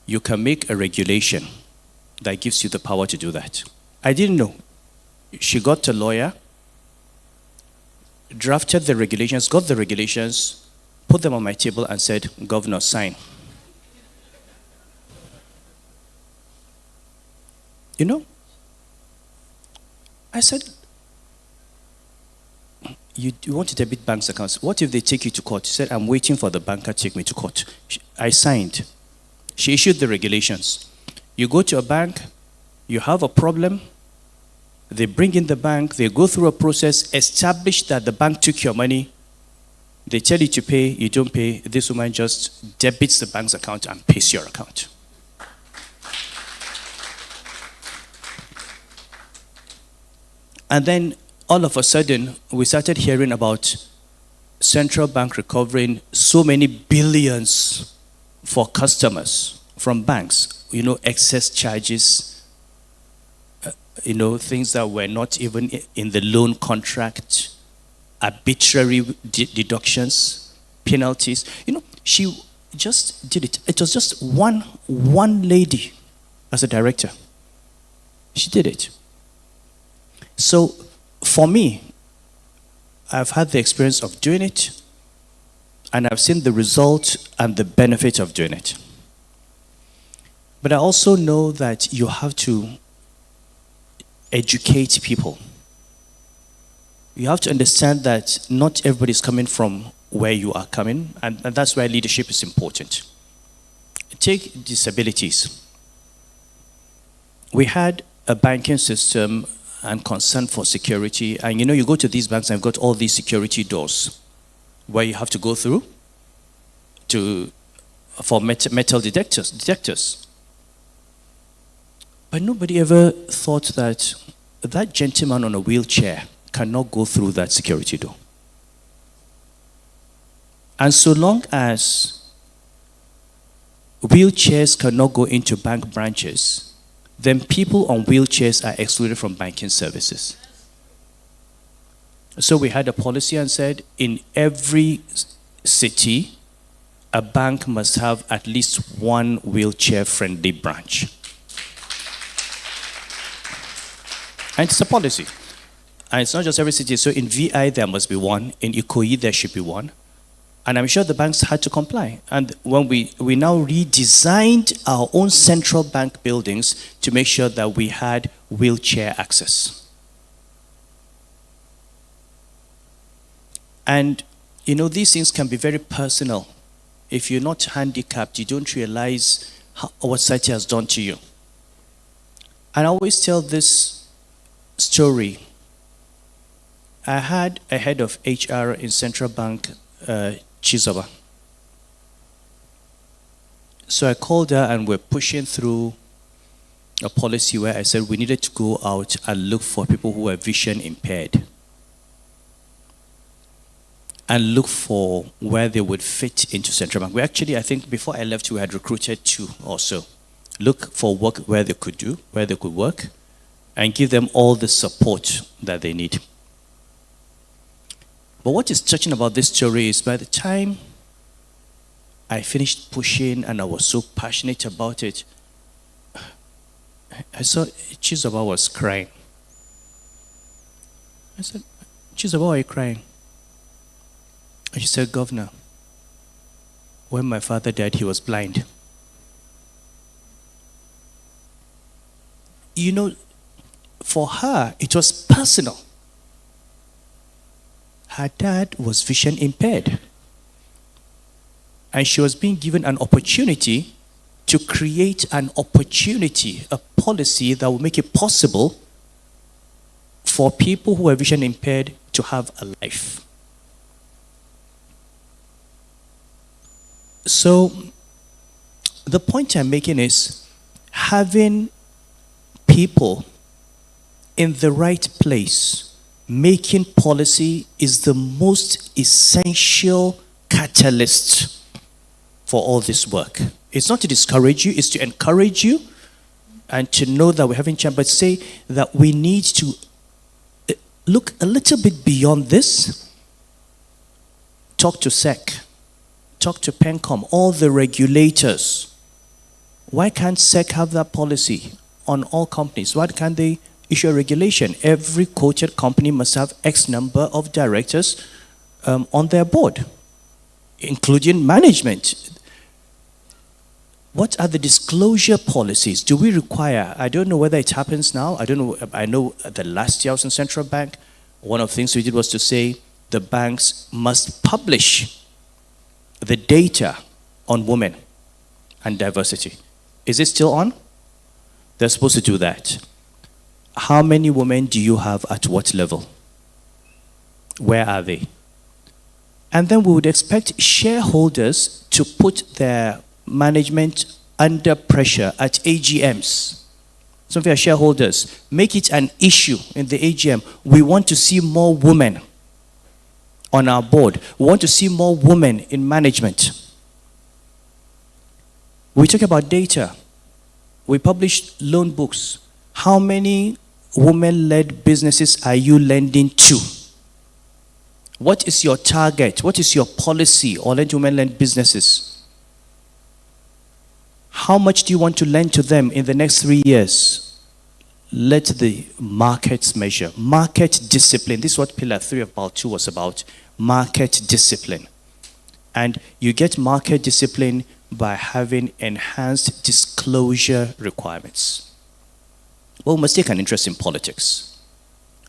you can make a regulation that gives you the power to do that. I didn't know. She got a lawyer, drafted the regulations, got the regulations, put them on my table and said, Governor, sign. You know? I said, you want to debit banks' accounts. What if they take you to court? She said, I'm waiting for the banker to take me to court. I signed. She issued the regulations. You go to a bank, you have a problem, they bring in the bank, they go through a process, establish that the bank took your money, they tell you to pay, you don't pay, this woman just debits the bank's account and pays your account. And then all of a sudden, we started hearing about central bank recovering so many billions for customers from banks. You know, excess charges, you know, things that were not even in the loan contract, arbitrary deductions, penalties. You know, she just did it. It was just one lady as a director. She did it. So for me, I've had the experience of doing it, and I've seen the result and the benefit of doing it. But I also know that you have to educate people. You have to understand that not everybody is coming from where you are coming, and that's why leadership is important. Take disabilities. We had a banking system and concern for security. And you know, you go to these banks and you've got all these security doors where you have to go through for metal detectors. But nobody ever thought that that gentleman on a wheelchair cannot go through that security door. And so long as wheelchairs cannot go into bank branches, then people on wheelchairs are excluded from banking services. So we had a policy and said, in every city, a bank must have at least one wheelchair-friendly branch. And it's a policy. And it's not just every city. So in VI, there must be one. In Ikoyi, there should be one. And I'm sure the banks had to comply. And when we now redesigned our own central bank buildings to make sure that we had wheelchair access. And, you know, these things can be very personal. If you're not handicapped, you don't realize what society has done to you. And I always tell this story. I had a head of HR in Central Bank, Chizoba. So I called her and we're pushing through a policy where I said we needed to go out and look for people who are vision impaired and look for where they would fit into Central Bank. We actually, I think before I left, we had recruited 2 or so. Look for work where they could do, where they could work, and give them all the support that they need. But what is touching about this story is by the time I finished pushing and I was so passionate about it, I saw Chizoba was crying. I said, Chizoba, why are you crying? And she said, Governor, when my father died, he was blind. You know, for her, it was personal. Her dad was vision impaired. And she was being given an opportunity to create an opportunity, a policy that will make it possible for people who are vision impaired to have a life. So, the point I'm making is having people in the right place making policy is the most essential catalyst for all this work. It's not to discourage you, it's to encourage you and to know that we're having chance, but say that we need to look a little bit beyond this. Talk to SEC, talk to PENCOM, all the regulators. Why can't SEC have that policy on all companies? Why can't they issue a regulation? Every quoted company must have X number of directors on their board, including management. What are the disclosure policies? Do we require, I don't know whether it happens now, I don't know, I know the last year I was in Central Bank, one of the things we did was to say the banks must publish the data on women and diversity. Is it still on? They're supposed to do that. How many women do you have at what level? Where are they? And then we would expect shareholders to put their management under pressure at AGMs. Some of your shareholders, make it an issue in the AGM. We want to see more women on our board. We want to see more women in management. We talk about data. We publish loan books. How many women-led businesses are you lending to? What is your target? What is your policy on women-led businesses? How much do you want to lend to them in the next 3 years? Let the markets measure. Market discipline. This is what Pillar 3 of Part 2 was about. Market discipline. And you get market discipline by having enhanced disclosure requirements. Well, we must take an interest in politics.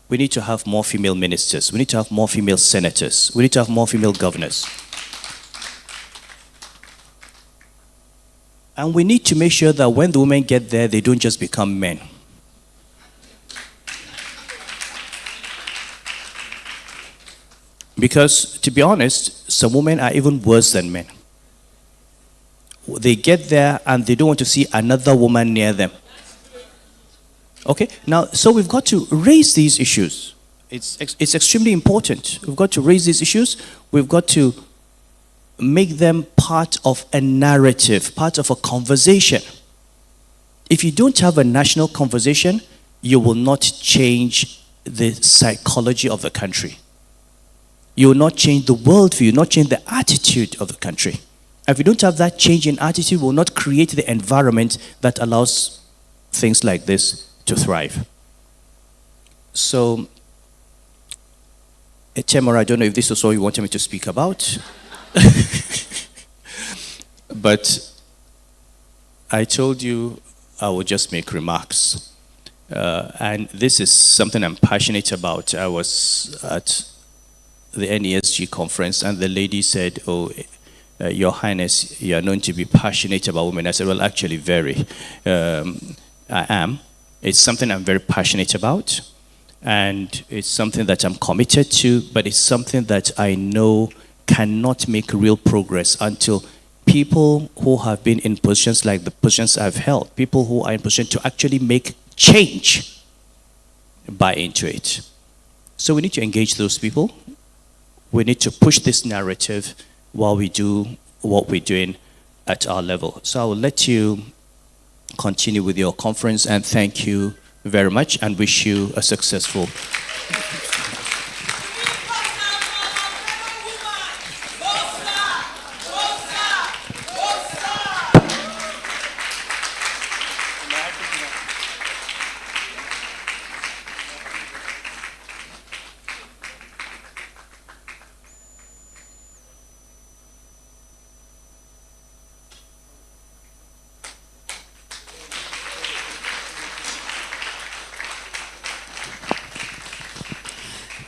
We need to have more female ministers. We need to have more female senators. We need to have more female governors. And we need to make sure that when the women get there, they don't just become men. Because, to be honest, some women are even worse than men. They get there and they don't want to see another woman near them. Okay? Now, so we've got to raise these issues. It's extremely important. We've got to raise these issues. We've got to make them part of a narrative, part of a conversation. If you don't have a national conversation, you will not change the psychology of the country. You will not change the worldview, you will not change the attitude of the country. If you don't have that change in attitude, we will not create the environment that allows things like this to thrive. So, Temora, I don't know if this is all you wanted me to speak about. But I told you I would just make remarks. And this is something I'm passionate about. I was at the NESG conference and the lady said, oh, Your Highness, you are known to be passionate about women. I said, well, actually, very. I am. It's something I'm very passionate about. And it's something that I'm committed to, but it's something that I know cannot make real progress until people who have been in positions like the positions I've held, people who are in position to actually make change, buy into it. So we need to engage those people. We need to push this narrative while we do what we're doing at our level. So I will let you continue with your conference, and thank you very much and wish you a successful.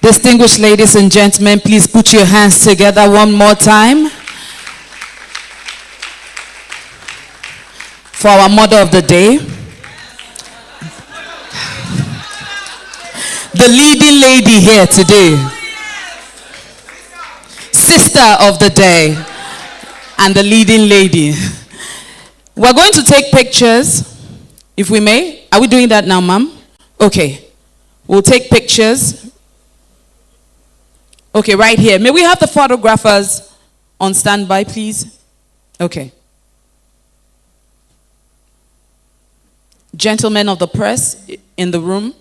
Distinguished ladies and gentlemen, please put your hands together one more time for our mother of the day, the leading lady here today, sister of the day, and the leading lady. We're going to take pictures, if we may. Are we doing that now, ma'am? Okay. We'll take pictures. Okay, right here. May we have the photographers on standby, please? Okay. Gentlemen of the press in the room.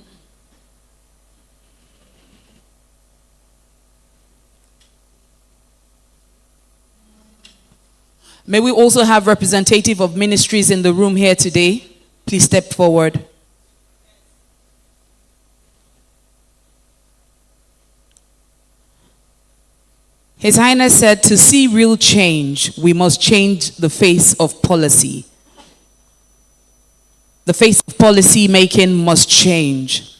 May we also have representative of ministries in the room here today? Please step forward. His Highness said, to see real change, we must change the face of policy. The face of policy making must change.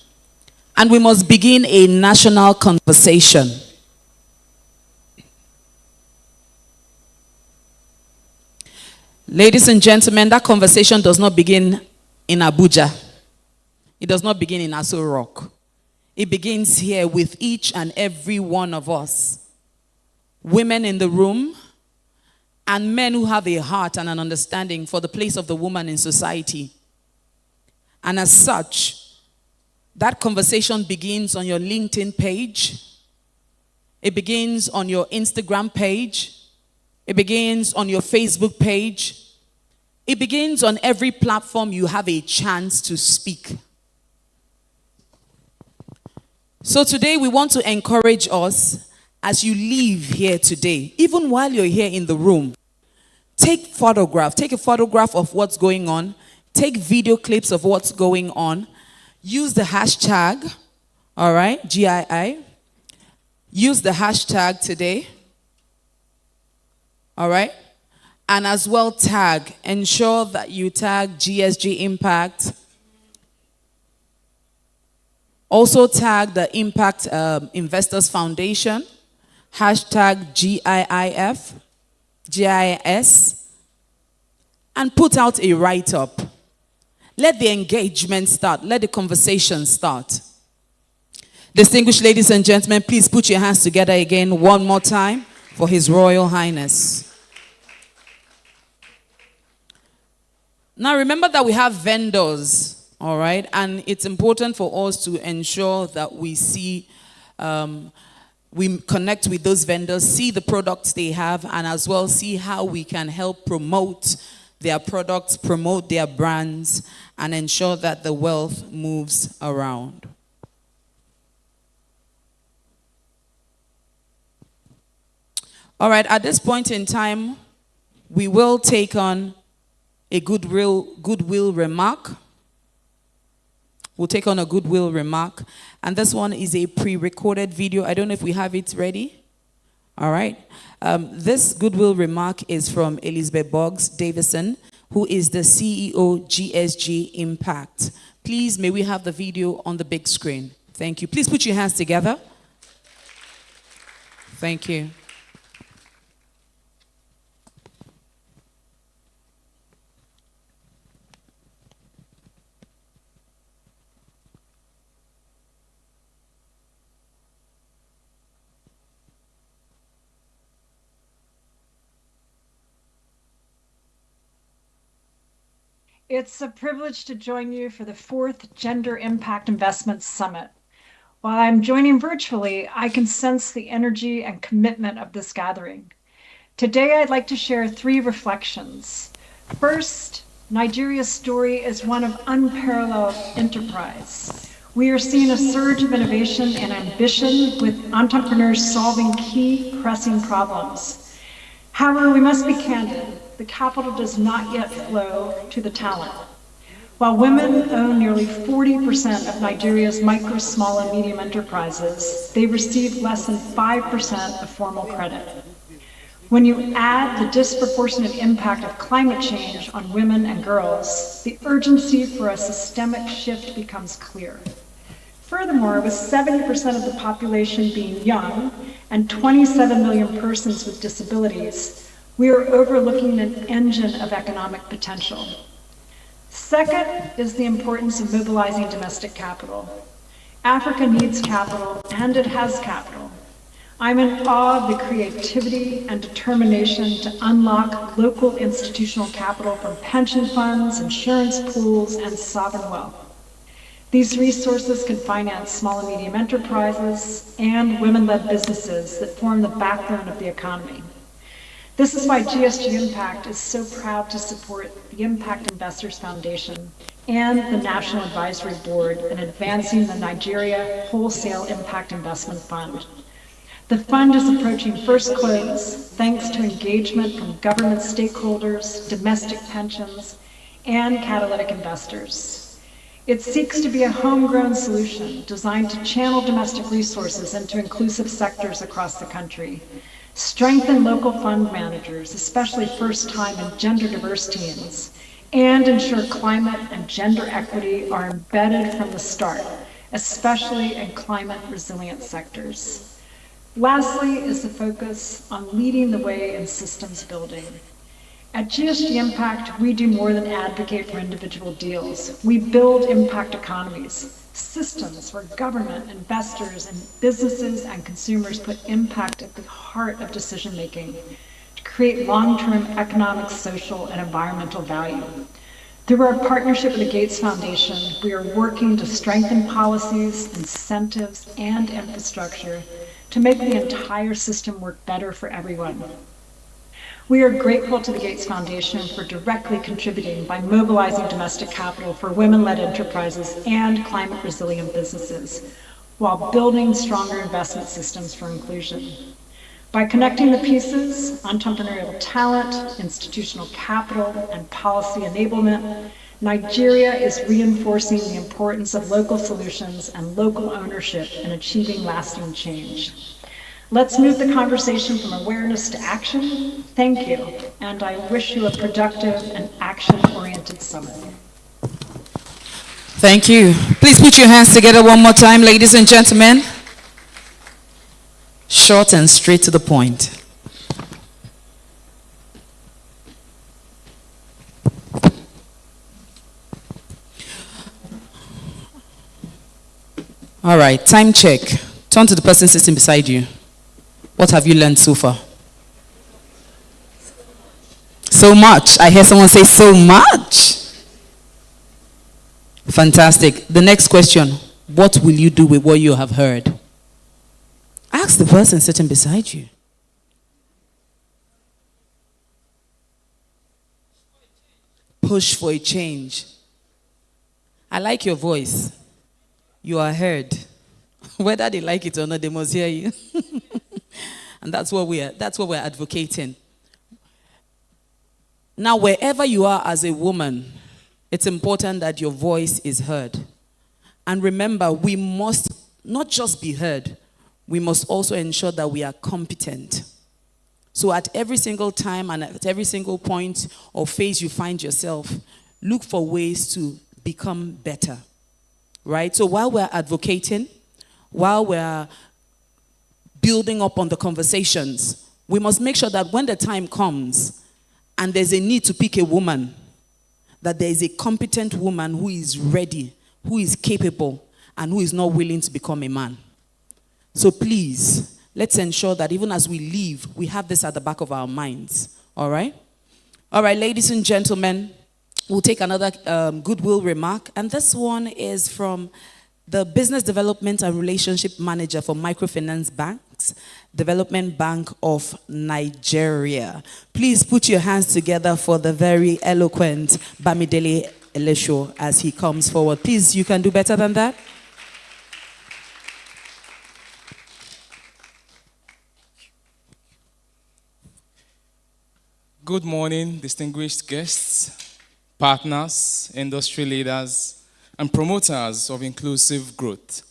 And we must begin a national conversation. Ladies and gentlemen, that conversation does not begin in Abuja. It does not begin in Aso Rock. It begins here with each and every one of us. Women in the room, and men who have a heart and an understanding for the place of the woman in society. And as such, that conversation begins on your LinkedIn page. It begins on your Instagram page. It begins on your Facebook page. It begins on every platform you have a chance to speak. So today we want to encourage us, as you leave here today, even while you're here in the room, take a photograph of what's going on, take video clips of what's going on, use the hashtag, all right, GII, use the hashtag today, all right, and as well tag, ensure that you tag GSG Impact. Also tag the Impact Investors Foundation, hashtag GIIF, GIS, and put out a write-up. Let the engagement start. Let the conversation start. Distinguished ladies and gentlemen, please put your hands together again one more time for His Royal Highness. Now remember that we have vendors, all right? And it's important for us to ensure that we see we connect with those vendors, see the products they have, and as well see how we can help promote their products, promote their brands, and ensure that the wealth moves around. All right, at this point in time, we will take on a goodwill remark. We'll take on a goodwill remark. And this one is a pre-recorded video. I don't know if we have it ready. All right. This goodwill remark is from Elizabeth Boggs Davison, who is the CEO GSG Impact. Please, may we have the video on the big screen. Thank you. Please put your hands together. Thank you. It's a privilege to join you for the 4th Gender Impact Investment Summit. While I'm joining virtually, I can sense the energy and commitment of this gathering. Today, I'd like to share 3 reflections. First, Nigeria's story is one of unparalleled enterprise. We are seeing a surge of innovation and ambition with entrepreneurs solving key pressing problems. However, we must be candid. The capital does not yet flow to the talent. While women own nearly 40% of Nigeria's micro, small, and medium enterprises, they receive less than 5% of formal credit. When you add the disproportionate impact of climate change on women and girls, the urgency for a systemic shift becomes clear. Furthermore, with 70% of the population being young and 27 million persons with disabilities, we are overlooking an engine of economic potential. Second is the importance of mobilizing domestic capital. Africa needs capital, and it has capital. I'm in awe of the creativity and determination to unlock local institutional capital from pension funds, insurance pools, and sovereign wealth. These resources can finance small and medium enterprises and women-led businesses that form the backbone of the economy. This is why GSG Impact is so proud to support the Impact Investors Foundation and the National Advisory Board in advancing the Nigeria Wholesale Impact Investment Fund. The fund is approaching first close thanks to engagement from government stakeholders, domestic pensions, and catalytic investors. It seeks to be a homegrown solution designed to channel domestic resources into inclusive sectors across the country, strengthen local fund managers, especially first-time and gender-diverse teams, and ensure climate and gender equity are embedded from the start, especially in climate-resilient sectors. Lastly is the focus on leading the way in systems building. At GSG Impact, we do more than advocate for individual deals. We build impact economies, systems where government, investors, and businesses and consumers put impact at the heart of decision-making to create long-term economic, social, and environmental value. Through our partnership with the Gates Foundation, we are working to strengthen policies, incentives, and infrastructure to make the entire system work better for everyone. We are grateful to the Gates Foundation for directly contributing by mobilizing domestic capital for women-led enterprises and climate-resilient businesses, while building stronger investment systems for inclusion. By connecting the pieces, entrepreneurial talent, institutional capital, and policy enablement, Nigeria is reinforcing the importance of local solutions and local ownership in achieving lasting change. Let's move the conversation from awareness to action. Thank you, and I wish you a productive and action-oriented summit. Thank you. Please put your hands together one more time, ladies and gentlemen. Short and straight to the point. All right, time check. Turn to the person sitting beside you. What have you learned so far? So much. I hear someone say so much. Fantastic. The next question. What will you do with what you have heard? Ask the person sitting beside you. Push for a change. I like your voice. You are heard. Whether they like it or not, they must hear you. And that's what we're advocating. Now, wherever you are as a woman, it's important that your voice is heard. And remember, we must not just be heard, we must also ensure that we are competent. So at every single time and at every single point or phase you find yourself, look for ways to become better. Right? So while we're advocating, while we're building up on the conversations, we must make sure that when the time comes and there's a need to pick a woman, that there is a competent woman who is ready, who is capable, and who is not willing to become a man. So please, let's ensure that even as we leave, we have this at the back of our minds. All right? All right, ladies and gentlemen, We'll take another goodwill remark, and this one is from the Business Development and Relationship Manager for Microfinance Banks, Development Bank of Nigeria. Please put your hands together for the very eloquent Bamidele Elesho as he comes forward. Please, you can do better than that. Good morning, distinguished guests, partners, industry leaders, and promoters of inclusive growth.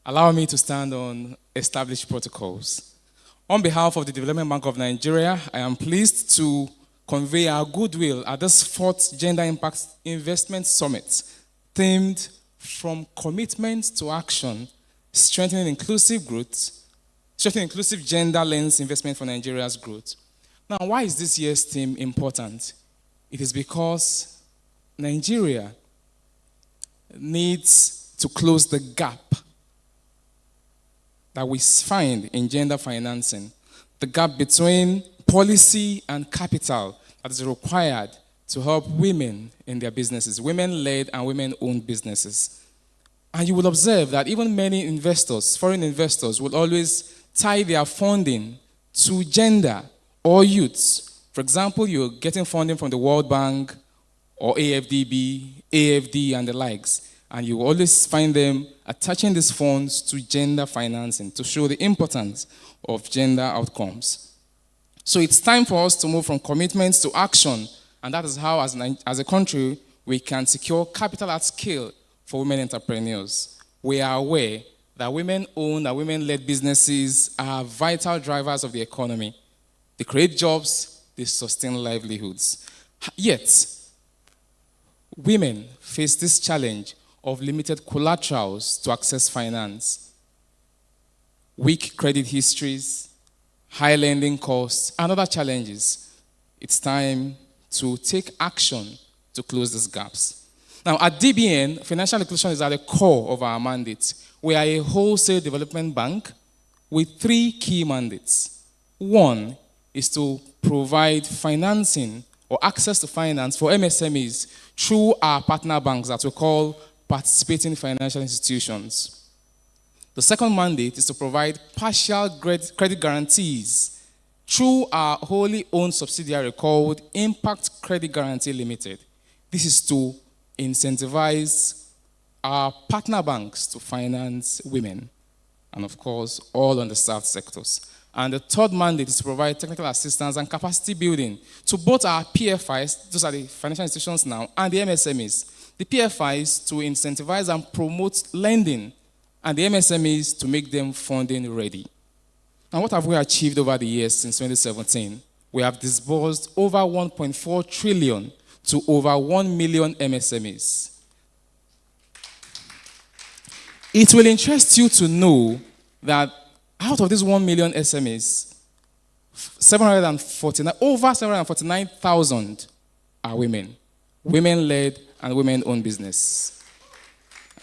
Allow me to stand on established protocols. On behalf of the Development Bank of Nigeria, I am pleased to convey our goodwill at this 4th Gender Impact Investment Summit, themed From Commitment to Action, Strengthening Inclusive Growth, Strengthening Inclusive Gender Lens Investment for Nigeria's Growth. Now, why is this year's theme important? It is because Nigeria needs to close the gap that we find in gender financing, the gap between policy and capital that is required to help women in their businesses, women-led and women-owned businesses. And you will observe that even many investors, foreign investors, will always tie their funding to gender or youths. For example, you're getting funding from the World Bank or AFDB, AFD, and the likes. And you always find them attaching these funds to gender financing to show the importance of gender outcomes. So it's time for us to move from commitments to action. And that is how, as a country, we can secure capital at scale for women entrepreneurs. We are aware that women-owned and women-led businesses are vital drivers of the economy. They create jobs, they sustain livelihoods. Yet, women face this challenge of limited collaterals to access finance, weak credit histories, high lending costs, and other challenges. It's time to take action to close these gaps. Now, at DBN, financial inclusion is at the core of our mandate. We are a wholesale development bank with 3 key mandates. One is to provide financing or access to finance for MSMEs through our partner banks that we call participating financial institutions. The second mandate is to provide partial credit guarantees through our wholly owned subsidiary called Impact Credit Guarantee Limited. This is to incentivize our partner banks to finance women and, of course, all underserved sectors. And the third mandate is to provide technical assistance and capacity building to both our PFIs, those are the financial institutions now, and the MSMEs. The PFIs to incentivize and promote lending, and the MSMEs to make them funding ready. And what have we achieved over the years since 2017? We have disbursed over 1.4 trillion to over 1 million MSMEs. It will interest you to know that out of these 1 million SMEs, over 749,000 are women, women-led and women-owned business.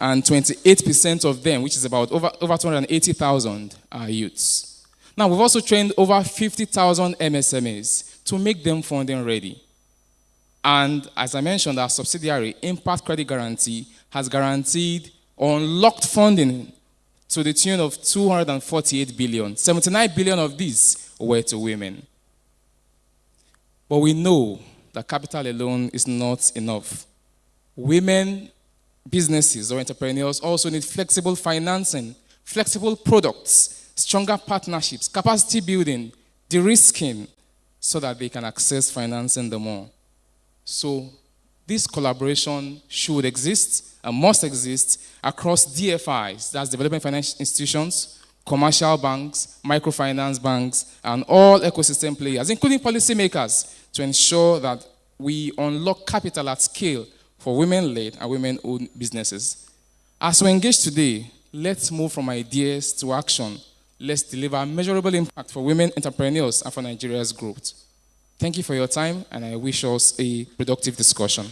And 28% of them, which is about over 280,000, are youths. Now, we've also trained over 50,000 MSMEs to make them funding ready. And as I mentioned, our subsidiary, Impact Credit Guarantee, has guaranteed unlocked funding to the tune of 248 billion. 79 billion of these were to women. But we know that capital alone is not enough. Women, businesses or entrepreneurs also need flexible financing, flexible products, stronger partnerships, capacity building, de-risking, so that they can access financing the more. So this collaboration should exist and must exist across DFIs, that's Development Financial Institutions, commercial banks, microfinance banks, and all ecosystem players, including policymakers, to ensure that we unlock capital at scale for women-led and women-owned businesses. As we engage today, let's move from ideas to action. Let's deliver measurable impact for women entrepreneurs and for Nigeria's growth. Thank you for your time, and I wish us a productive discussion.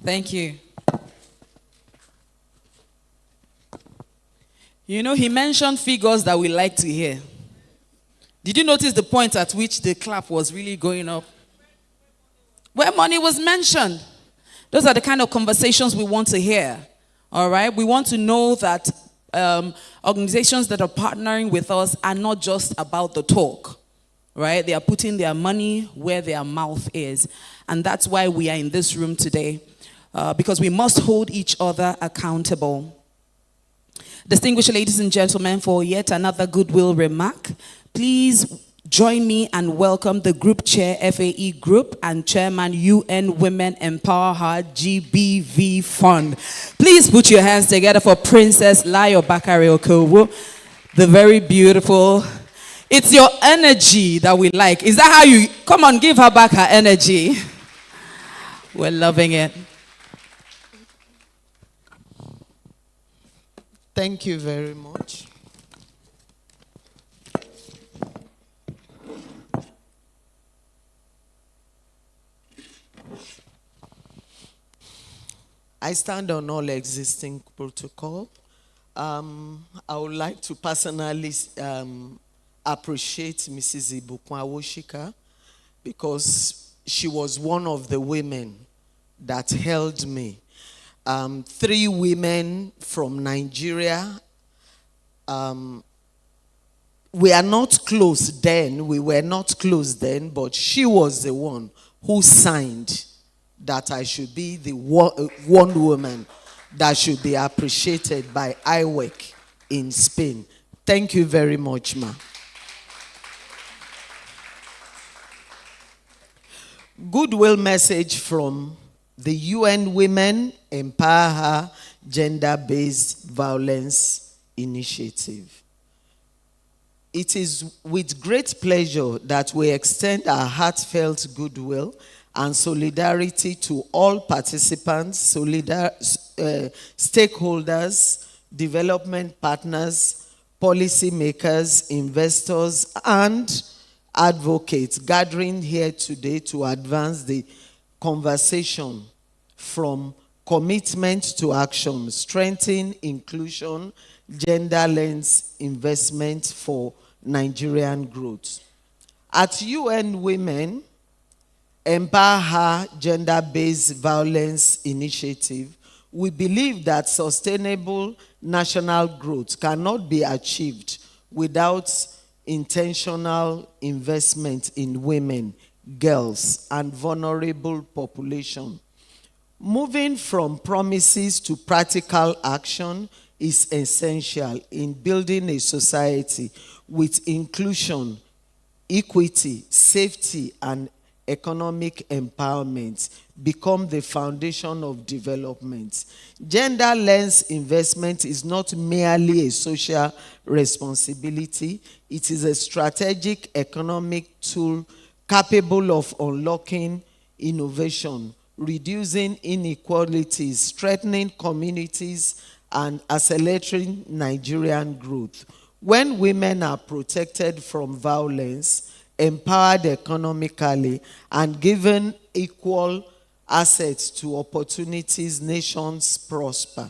Thank you. You know, he mentioned figures that we like to hear. Did you notice the point at which the clap was really going up? Where money was mentioned. Those are the kind of conversations we want to hear. All right? We want to know that organizations that are partnering with us are not just about the talk. Right? They are putting their money where their mouth is. And that's why we are in this room today. Because we must hold each other accountable. Distinguished ladies and gentlemen, for yet another goodwill remark, please join me and welcome the Group Chair, FAE Group, and Chairman, UN Women Empower Her GBV Fund. Please put your hands together for Princess Layo Bakare Okowo, the very beautiful. It's your energy that we like. Is that how you, come on, give her back her energy. We're loving it. Thank you very much. I stand on all existing protocol. I would like to personally appreciate Mrs. Ibukun Awoshika because she was one of the women that held me. 3 women from Nigeria. We are not close then. We were not close then, but she was the one who signed that I should be the one woman that should be appreciated by IWEC in Spain. Thank you very much, ma. Goodwill message from the UN Women Empower Her Gender-Based Violence Initiative. It is with great pleasure that we extend our heartfelt goodwill and solidarity to all participants, stakeholders, development partners, policymakers, investors, and advocates gathering here today to advance the conversation from commitment to action, strengthen inclusion, gender lens investment for Nigerian growth. At UN Women Empower Her Gender-Based Violence Initiative, we believe that sustainable national growth cannot be achieved without intentional investment in women, girls, and vulnerable population. Moving from promises to practical action is essential in building a society with inclusion, equity, safety, and economic empowerment become the foundation of development. Gender lens investment is not merely a social responsibility, it is a strategic economic tool capable of unlocking innovation, reducing inequalities, strengthening communities, and accelerating Nigerian growth. When women are protected from violence, empowered economically, and given equal access to opportunities, nations prosper.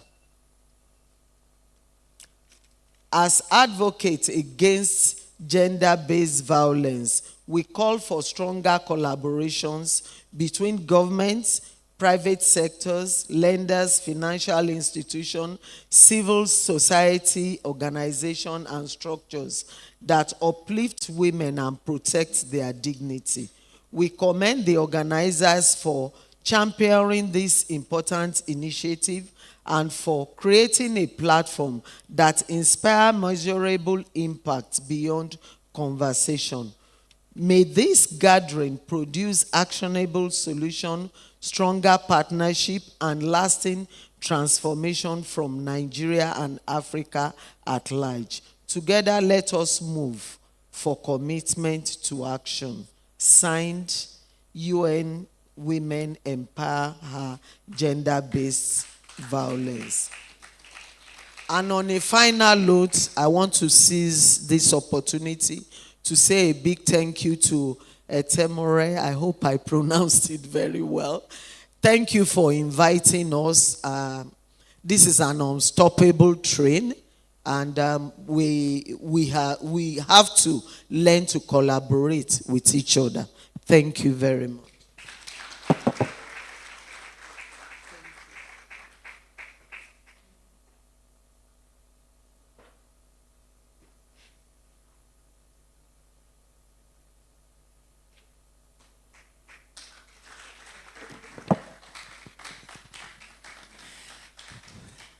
As advocates against gender-based violence, we call for stronger collaborations between governments, private sectors, lenders, financial institutions, civil society organizations, and structures that uplift women and protect their dignity. We commend the organizers for championing this important initiative and for creating a platform that inspires measurable impact beyond conversation. May this gathering produce actionable solutions, stronger partnership, and lasting transformation from Nigeria and Africa at large. Together, let us move for commitment to action. Signed, UN Women Empower Her Gender-Based Violence. And on a final note, I want to seize this opportunity to say a big thank you to Temore. I hope I pronounced it very well. Thank you for inviting us. This is an unstoppable train. and we have to learn to collaborate with each other. Thank you very much.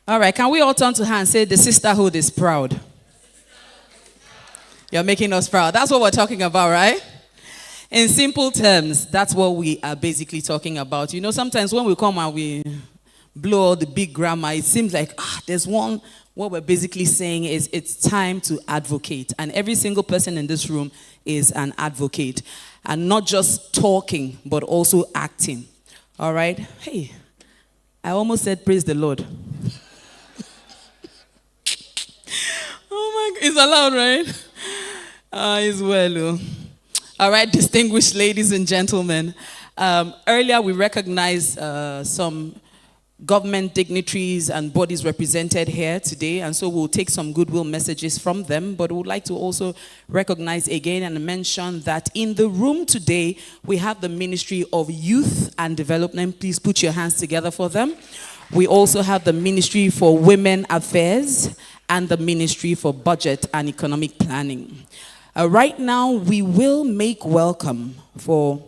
All right, can we all turn to her and say, the sisterhood is proud? You're making us proud. That's what we're talking about, right? In simple terms, that's what we are basically talking about. You know, sometimes when we come and we blow all the big grammar, it seems like, there's one, what we're basically saying is it's time to advocate. And every single person in this room is an advocate. And not just talking, but also acting. All right? Hey, I almost said praise the Lord. Oh my God, it's allowed, right? It's well. All right, distinguished ladies and gentlemen. Earlier we recognized some government dignitaries and bodies represented here today, and so we'll take some goodwill messages from them, but we would like to also recognize again and mention that in the room today, we have the Ministry of Youth and Development. Please put your hands together for them. We also have the Ministry for Women Affairs and the Ministry for Budget and Economic Planning. Right now, we will make welcome for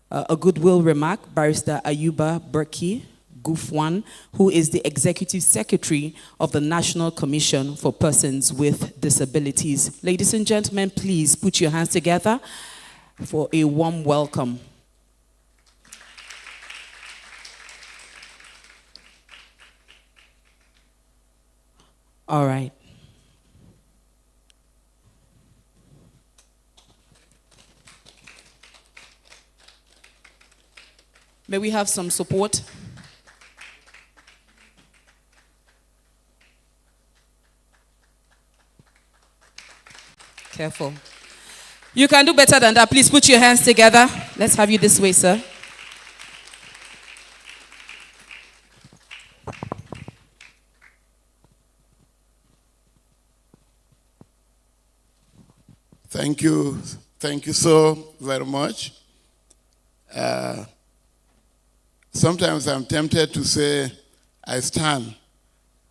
a goodwill remark, Barrister Ayuba Burki Gufwan, who is the Executive Secretary of the National Commission for Persons with Disabilities. Ladies and gentlemen, please put your hands together for a warm welcome. All right. May we have some support? Careful. You can do better than that. Please put your hands together. Let's have you this way, sir. Thank you. Thank you so very much. Sometimes I'm tempted to say I stand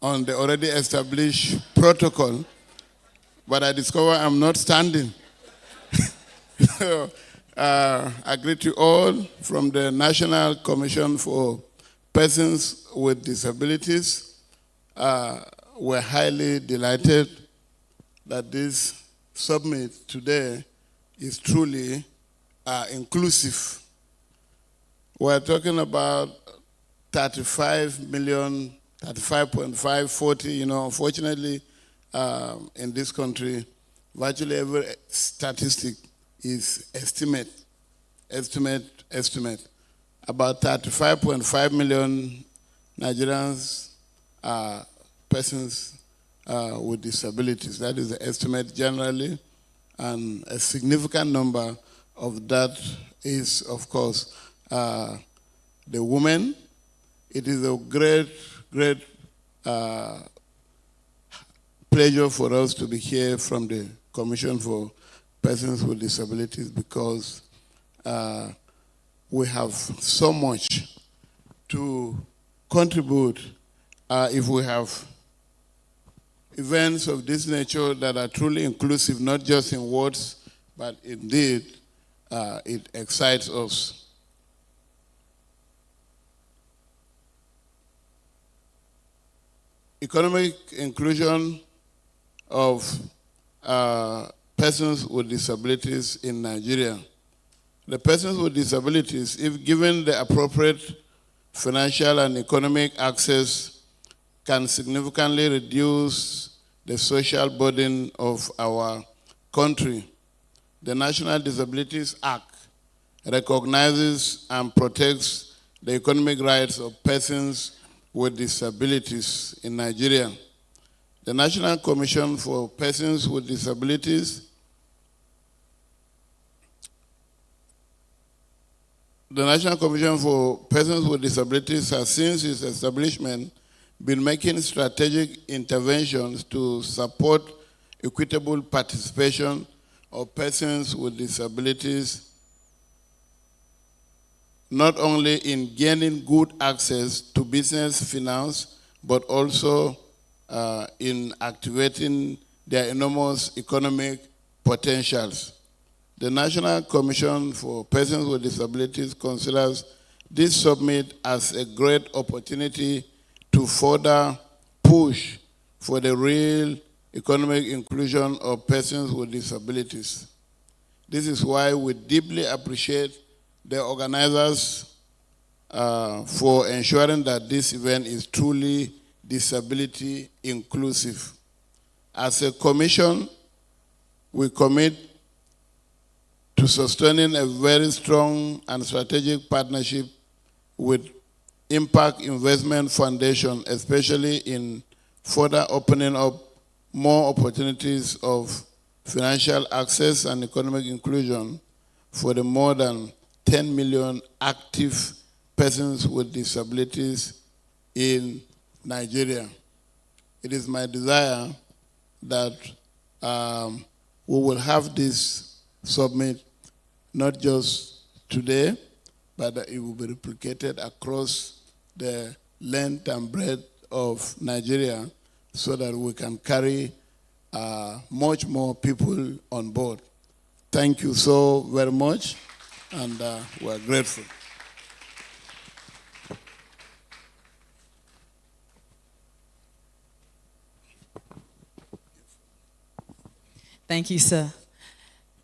on the already established protocol, but I discover I'm not standing. So, I greet you all from the National Commission for Persons with Disabilities. We're highly delighted that this summit today is truly inclusive. We're talking about 35 million, 35.5, 40, unfortunately, in this country, virtually every statistic is estimate. About 35.5 million Nigerians are persons with disabilities. That is the estimate generally, and a significant number of that is, of course, the women. It is a great pleasure for us to be here from the Commission for Persons with Disabilities, because we have so much to contribute if we have events of this nature that are truly inclusive, not just in words, but indeed it excites us. Economic inclusion of persons with disabilities in Nigeria. The persons with disabilities, if given the appropriate financial and economic access, can significantly reduce the social burden of our country. The National Disabilities Act recognizes and protects the economic rights of persons with disabilities in Nigeria. The National Commission for Persons with Disabilities The National Commission for Persons with Disabilities has, since its establishment, been making strategic interventions to support equitable participation of persons with disabilities, not only in gaining good access to business finance, but also in activating their enormous economic potentials. The National Commission for Persons with Disabilities considers this summit as a great opportunity to further push for the real economic inclusion of persons with disabilities. This is why we deeply appreciate the organizers for ensuring that this event is truly disability inclusive. As a commission, we commit to sustaining a very strong and strategic partnership with Impact Investment Foundation, especially in further opening up more opportunities of financial access and economic inclusion for the more than 10 million active persons with disabilities in Nigeria. It is my desire that we will have this summit not just today, but that it will be replicated across the length and breadth of Nigeria so that we can carry much more people on board. Thank you so very much, and we're grateful. Thank you, sir.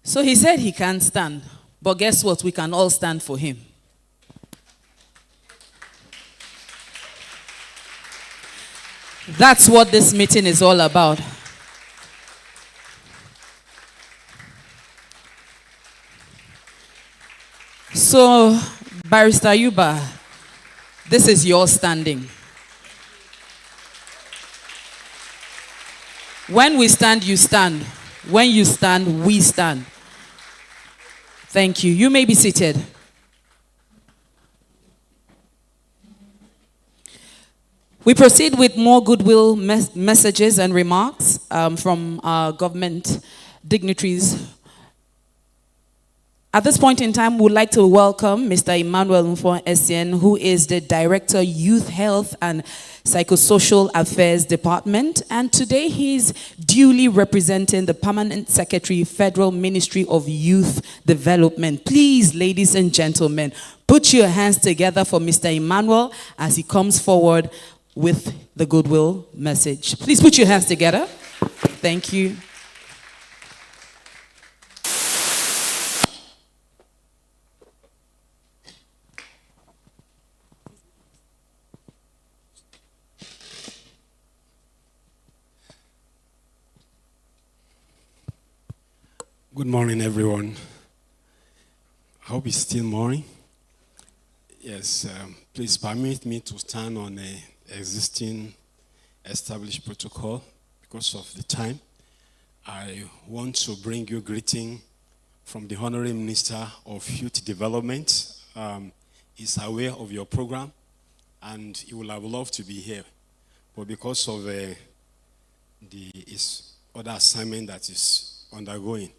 So he said he can't stand, but guess what? We can all stand for him. That's what this meeting is all about. So, Barrister Yuba, this is your standing. When we stand, you stand. When you stand, we stand. Thank you. You may be seated. We proceed with more goodwill messages and remarks from our government dignitaries. At this point in time, we would like to welcome Mr. Emmanuel Mfon-Essien, who is the Director, Youth Health and Psychosocial Affairs Department. And today he's duly representing the Permanent Secretary, Federal Ministry of Youth Development. Please, ladies and gentlemen, put your hands together for Mr. Emmanuel as he comes forward with the goodwill message. Please put your hands together. Thank you. Good morning, everyone. I hope it's still morning. Yes, please permit me to stand on an existing established protocol because of the time. I want to bring you greeting from the Honorary Minister of Youth Development. He's aware of your program and he would have loved to be here. But because of his other assignment that is undergoing,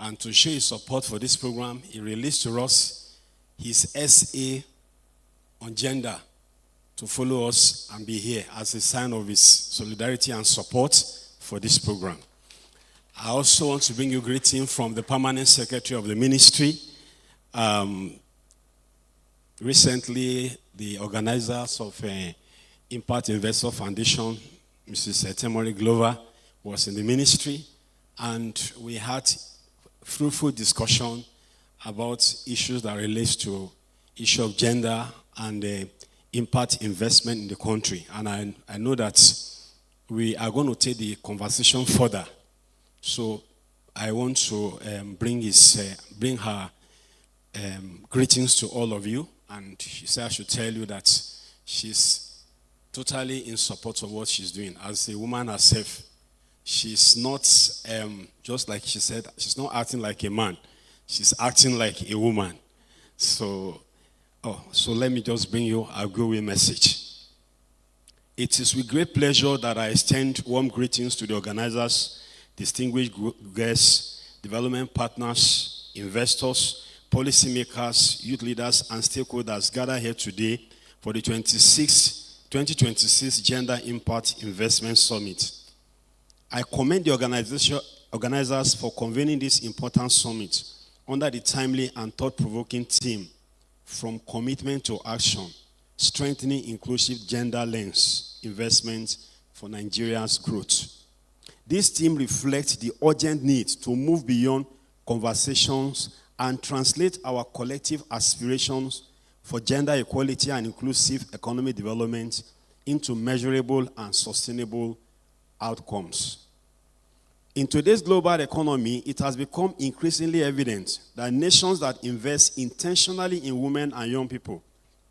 and to show his support for this program, he released to us his SA on gender to follow us and be here as a sign of his solidarity and support for this program. I also want to bring you greeting from the Permanent Secretary of the Ministry. Recently, the organizers of Impact Investor Foundation, Mrs. Temori Glover, was in the ministry, and we had fruitful discussion about issues that relates to issue of gender and impact investment in the country. And I know that we are going to take the conversation further. So I want to bring her greetings to all of you. And she said I should tell you that she's totally in support of what she's doing. As a woman herself, she's not, just like she said, she's not acting like a man. She's acting like a woman. So let me just bring you a goodwill message. It is with great pleasure that I extend warm greetings to the organizers, distinguished guests, development partners, investors, policymakers, youth leaders, and stakeholders gathered here today for the 2026 Gender Impact Investment Summit. I commend the organizers for convening this important summit under the timely and thought-provoking theme, From Commitment to Action, Strengthening Inclusive Gender Lens Investment for Nigeria's Growth. This theme reflects the urgent need to move beyond conversations and translate our collective aspirations for gender equality and inclusive economic development into measurable and sustainable outcomes. In today's global economy, it has become increasingly evident that nations that invest intentionally in women and young people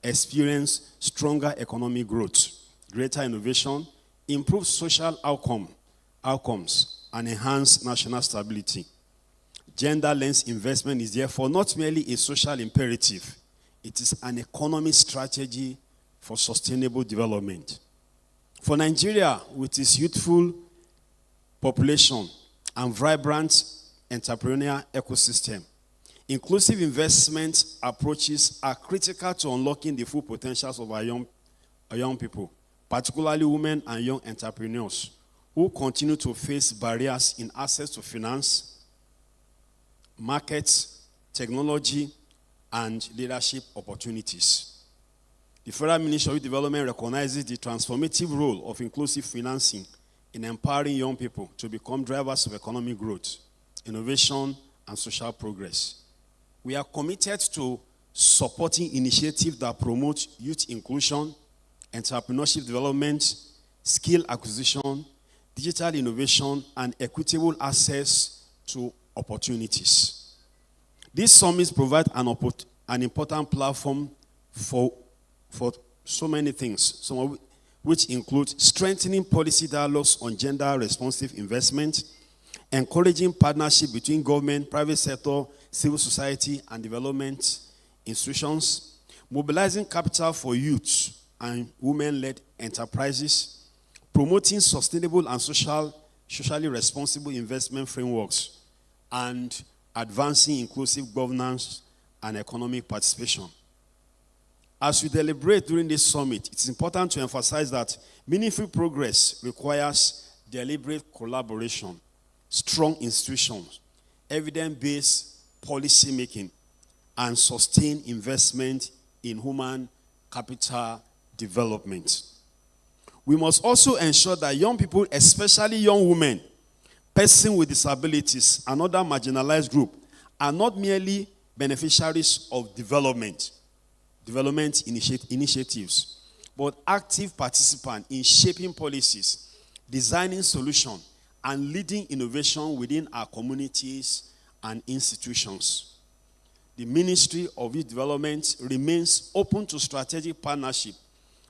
experience stronger economic growth, greater innovation, improved social outcomes, and enhanced national stability. Gender lens investment is therefore not merely a social imperative, it is an economic strategy for sustainable development. For Nigeria, with its youthful population and vibrant entrepreneurial ecosystem, inclusive investment approaches are critical to unlocking the full potentials of our young people, particularly women and young entrepreneurs who continue to face barriers in access to finance, markets, technology, and leadership opportunities. The Federal Ministry of Youth Development recognizes the transformative role of inclusive financing in empowering young people to become drivers of economic growth, innovation, and social progress. We are committed to supporting initiatives that promote youth inclusion, entrepreneurship development, skill acquisition, digital innovation, and equitable access to opportunities. These summits provide an important platform for so many things, some of which include strengthening policy dialogues on gender-responsive investment, encouraging partnership between government, private sector, civil society, and development institutions, mobilizing capital for youth and women-led enterprises, promoting sustainable and socially responsible investment frameworks, and advancing inclusive governance and economic participation. As we deliberate during this summit, it's important to emphasize that meaningful progress requires deliberate collaboration, strong institutions, evidence-based policy making, and sustained investment in human capital development. We must also ensure that young people, especially young women, persons with disabilities, and other marginalized groups, are not merely beneficiaries of development initiatives, but active participants in shaping policies, designing solutions, and leading innovation within our communities and institutions. The Ministry of Youth Development remains open to strategic partnership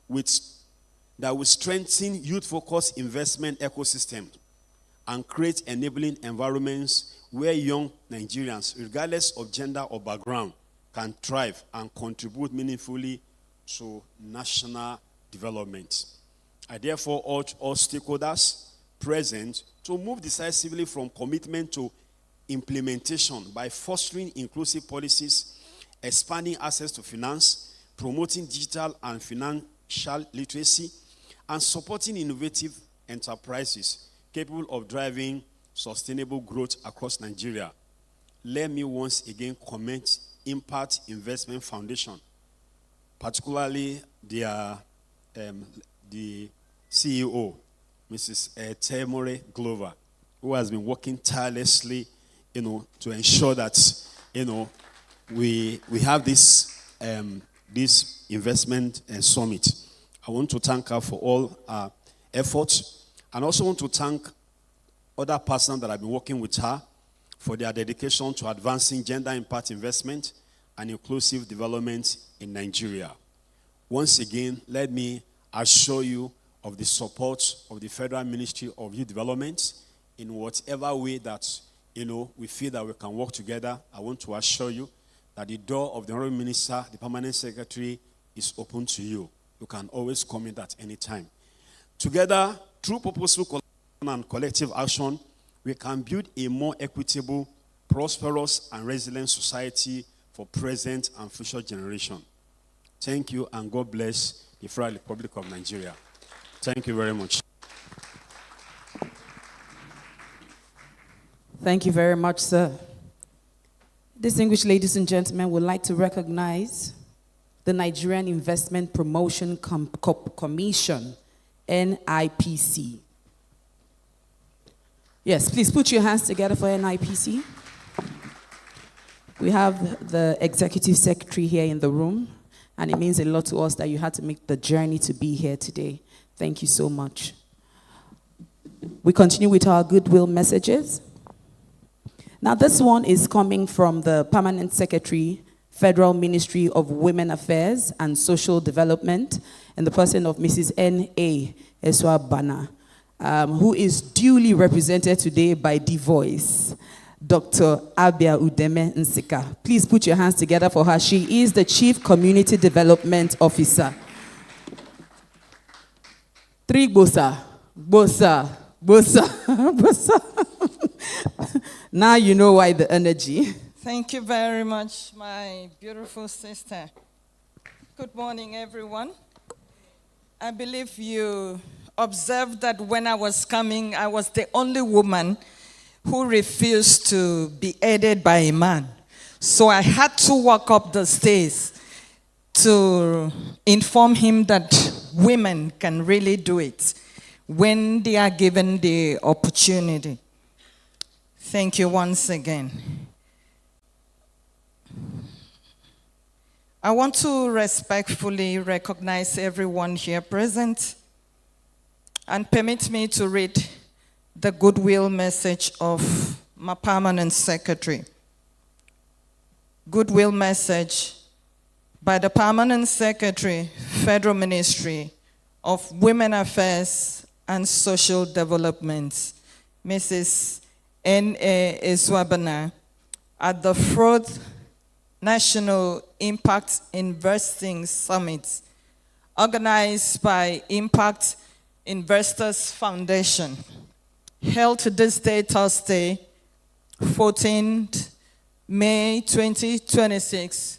that will strengthen youth-focused investment ecosystems and create enabling environments where young Nigerians, regardless of gender or background, can thrive and contribute meaningfully to national development. I therefore urge all stakeholders present to move decisively from commitment to implementation by fostering inclusive policies, expanding access to finance, promoting digital and financial literacy, and supporting innovative enterprises capable of driving sustainable growth across Nigeria. Let me once again commend Impact Investment Foundation, particularly the CEO, Mrs. Temore Glover, who has been working tirelessly, to ensure that, we have this investment summit. I want to thank her for all her efforts, and also want to thank other persons that have been working with her for their dedication to advancing gender impact investment and inclusive development in Nigeria. Once again, let me assure you of the support of the Federal Ministry of Youth Development in whatever way that, we feel that we can work together. I want to assure you that the door of the Honorable Minister, the Permanent Secretary, is open to you. You can always comment at any time. Together, through purposeful collaboration and collective action, we can build a more equitable, prosperous, and resilient society for present and future generations. Thank you, and God bless the Federal Republic of Nigeria. Thank you very much. Thank you very much, sir. Distinguished ladies and gentlemen, we'd like to recognize the Nigerian Investment Promotion Commission, NIPC. Yes, please put your hands together for NIPC. We have the executive secretary here in the room, and it means a lot to us that you had to make the journey to be here today. Thank you so much. We continue with our goodwill messages. Now, this one is coming from the Permanent Secretary, Federal Ministry of Women Affairs and Social Development, in the person of Mrs. N.A. Eswa-Bana, who is duly represented today by the voice, Dr. Abia Udeme Nsika. Please put your hands together for her. She is the Chief Community Development Officer. Three bosa, bosa, bosa, bosa. Now you know why the energy. Thank you very much, my beautiful sister. Good morning, everyone. I believe you observed that when I was coming, I was the only woman who refused to be aided by a man. So I had to walk up the stairs to inform him that women can really do it when they are given the opportunity. Thank you once again. I want to respectfully recognize everyone here present and permit me to read the goodwill message of my Permanent Secretary. Goodwill message by the Permanent Secretary, Federal Ministry of Women Affairs and Social Development, Mrs. N.A. Eswa-Bana, at the 4th National Impact Investing Summit, organized by Impact Investors Foundation, held this day, Thursday, 14th May 2026,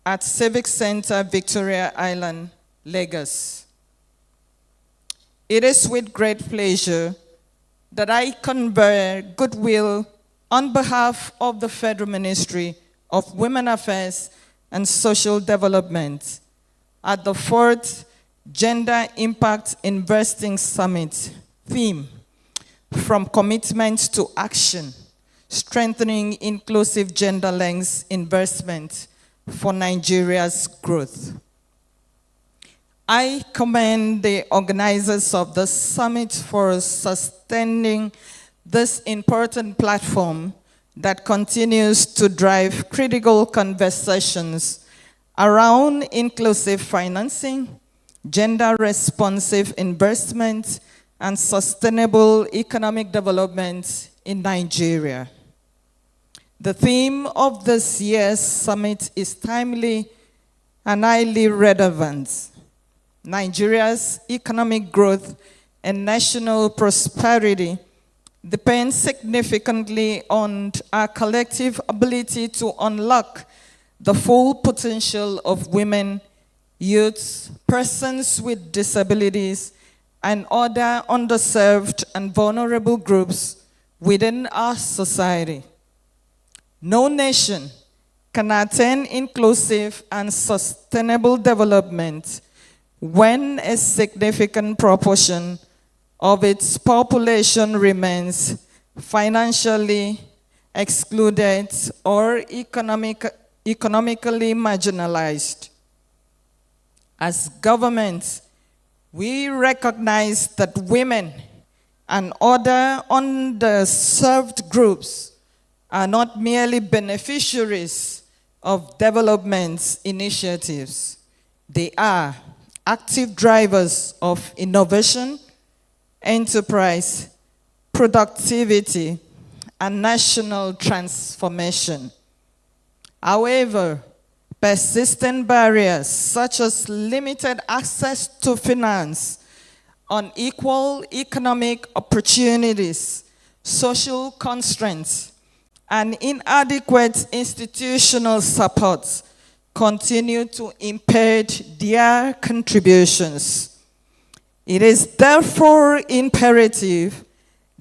at Civic Center, Victoria Island, Lagos. It is with great pleasure that I convey goodwill on behalf of the Federal Ministry of Women Affairs and Social Development at the 4th Gender Impact Investing Summit. Theme: From Commitment to Action, Strengthening Inclusive Gender-Lens Investment for Nigeria's Growth. I commend the organizers of the summit for sustaining this important platform that continues to drive critical conversations around inclusive financing, gender-responsive investment, and sustainable economic development in Nigeria. The theme of this year's summit is timely and highly relevant. Nigeria's economic growth and national prosperity depend significantly on our collective ability to unlock the full potential of women, youths, persons with disabilities, and other underserved and vulnerable groups within our society. No nation can attain inclusive and sustainable development when a significant proportion of its population remains financially excluded or economically marginalized. As governments, we recognize that women and other underserved groups are not merely beneficiaries of development initiatives. They are active drivers of innovation, enterprise, productivity, and national transformation. However, persistent barriers such as limited access to finance, unequal economic opportunities, social constraints, and inadequate institutional support continue to impede their contributions. It is therefore imperative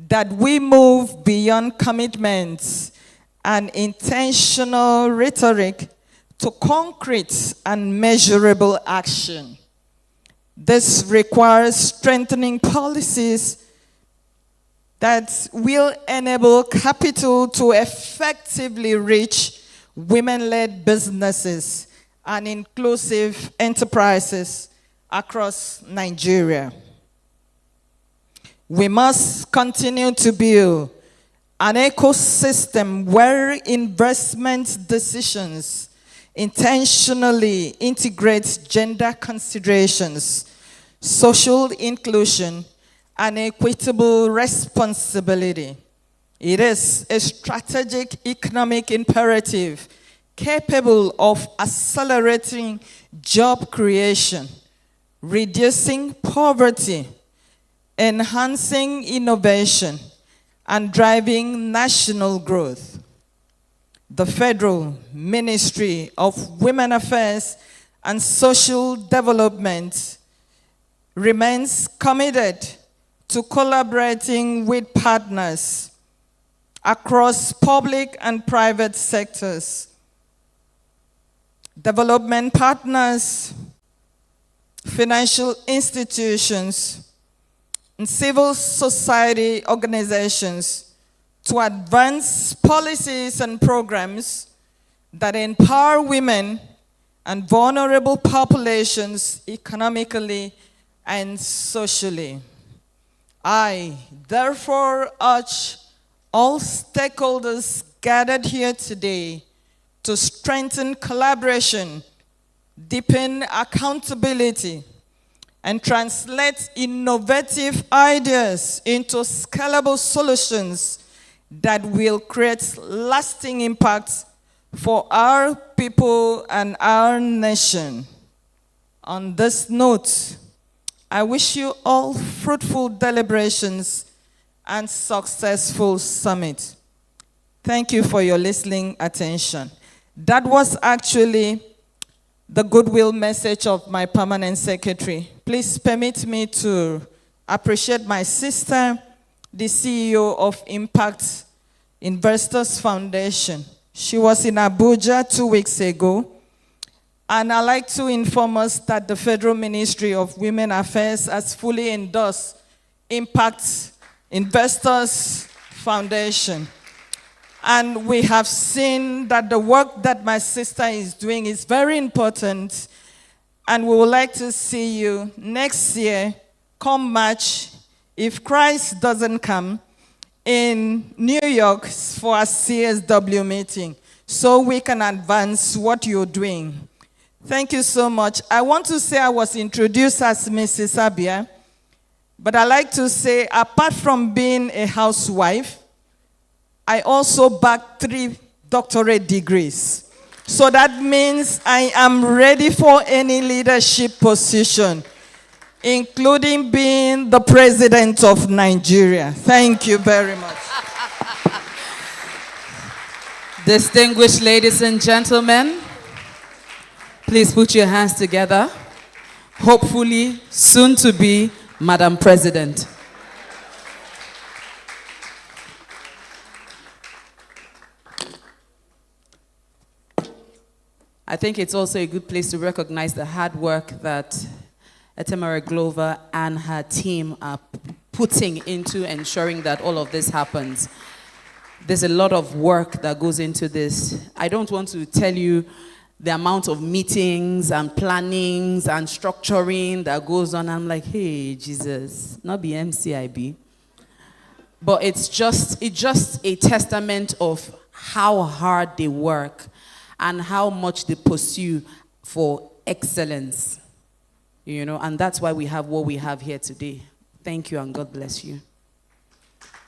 that we move beyond commitments and intentional rhetoric to concrete and measurable action. This requires strengthening policies that will enable capital to effectively reach women-led businesses and inclusive enterprises across Nigeria. We must continue to build an ecosystem where investment decisions intentionally integrate gender considerations, social inclusion, and equitable responsibility. It is a strategic economic imperative capable of accelerating job creation, reducing poverty, enhancing innovation, and driving national growth. The Federal Ministry of Women Affairs and Social Development remains committed to collaborating with partners across public and private sectors, development partners, financial institutions, and civil society organizations to advance policies and programs that empower women and vulnerable populations economically and socially. I therefore urge all stakeholders gathered here today to strengthen collaboration, deepen accountability, and translate innovative ideas into scalable solutions that will create lasting impact for our people and our nation. On this note, I wish you all fruitful deliberations and successful summit. Thank you for your listening attention. That was actually the goodwill message of my permanent secretary. Please permit me to appreciate my sister, the CEO of Impact Investors Foundation. She was in Abuja 2 weeks ago, and I'd like to inform us that the Federal Ministry of Women Affairs has fully endorsed Impact Investors Foundation. And we have seen that the work that my sister is doing is very important, and we would like to see you next year, come March, if Christ doesn't come, in New York for a CSW meeting, so we can advance what you're doing. Thank you so much. I want to say I was introduced as Mrs. Abia, but I like to say, apart from being a housewife, I also back 3 doctorate degrees. So that means I am ready for any leadership position, including being the president of Nigeria. Thank you very much. Distinguished ladies and gentlemen, please put your hands together. Hopefully, soon to be Madam President. I think it's also a good place to recognize the hard work that Etemere Glover and her team are putting into ensuring that all of this happens. There's a lot of work that goes into this. I don't want to tell you the amount of meetings and plannings and structuring that goes on. I'm like, hey, Jesus, not be MCIB. But it's just a testament of how hard they work and how much they pursue for excellence. You know, and that's why we have what we have here today. Thank you and God bless you.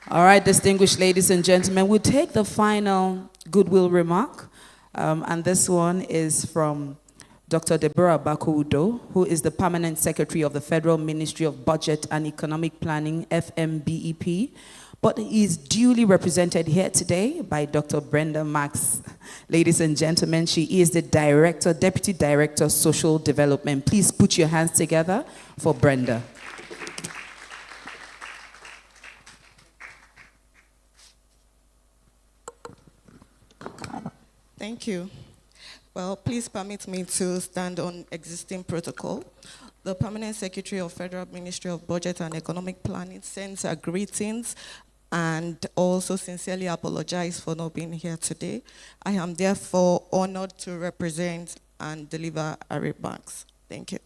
All right, distinguished ladies and gentlemen, we'll take the final goodwill remark. And this one is from Dr. Deborah Bakudo, who is the Permanent Secretary of the Federal Ministry of Budget and Economic Planning, FMBEP, but he is duly represented here today by Dr. Brenda Max. Ladies and gentlemen, she is the Deputy Director, Social Development. Please put your hands together for Brenda. Thank you. Well, please permit me to stand on existing protocol. The Permanent Secretary of Federal Ministry of Budget and Economic Planning sends her greetings and also sincerely apologize for not being here today. I am therefore honored to represent and deliver her remarks. Thank you.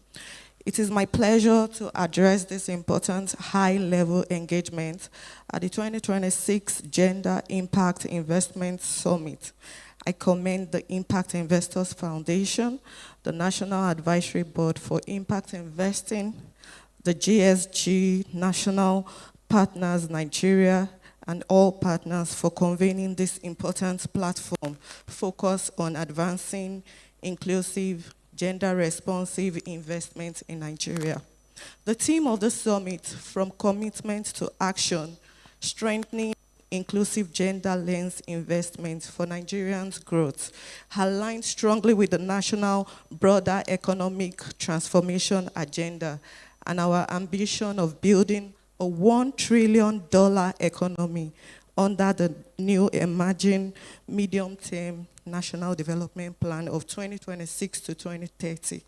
It is my pleasure to address this important high-level engagement at the 2026 Gender Impact Investment Summit. I commend the Impact Investors Foundation, the National Advisory Board for Impact Investing, the GSG, National Partners Nigeria, and all partners for convening this important platform focused on advancing inclusive, gender-responsive investment in Nigeria. The theme of the summit, from commitment to action, strengthening inclusive gender lens investment for Nigerians' growth, aligns strongly with the national broader economic transformation agenda and our ambition of building a $1 trillion economy under the new emerging medium-term National Development Plan of 2026 to 2030.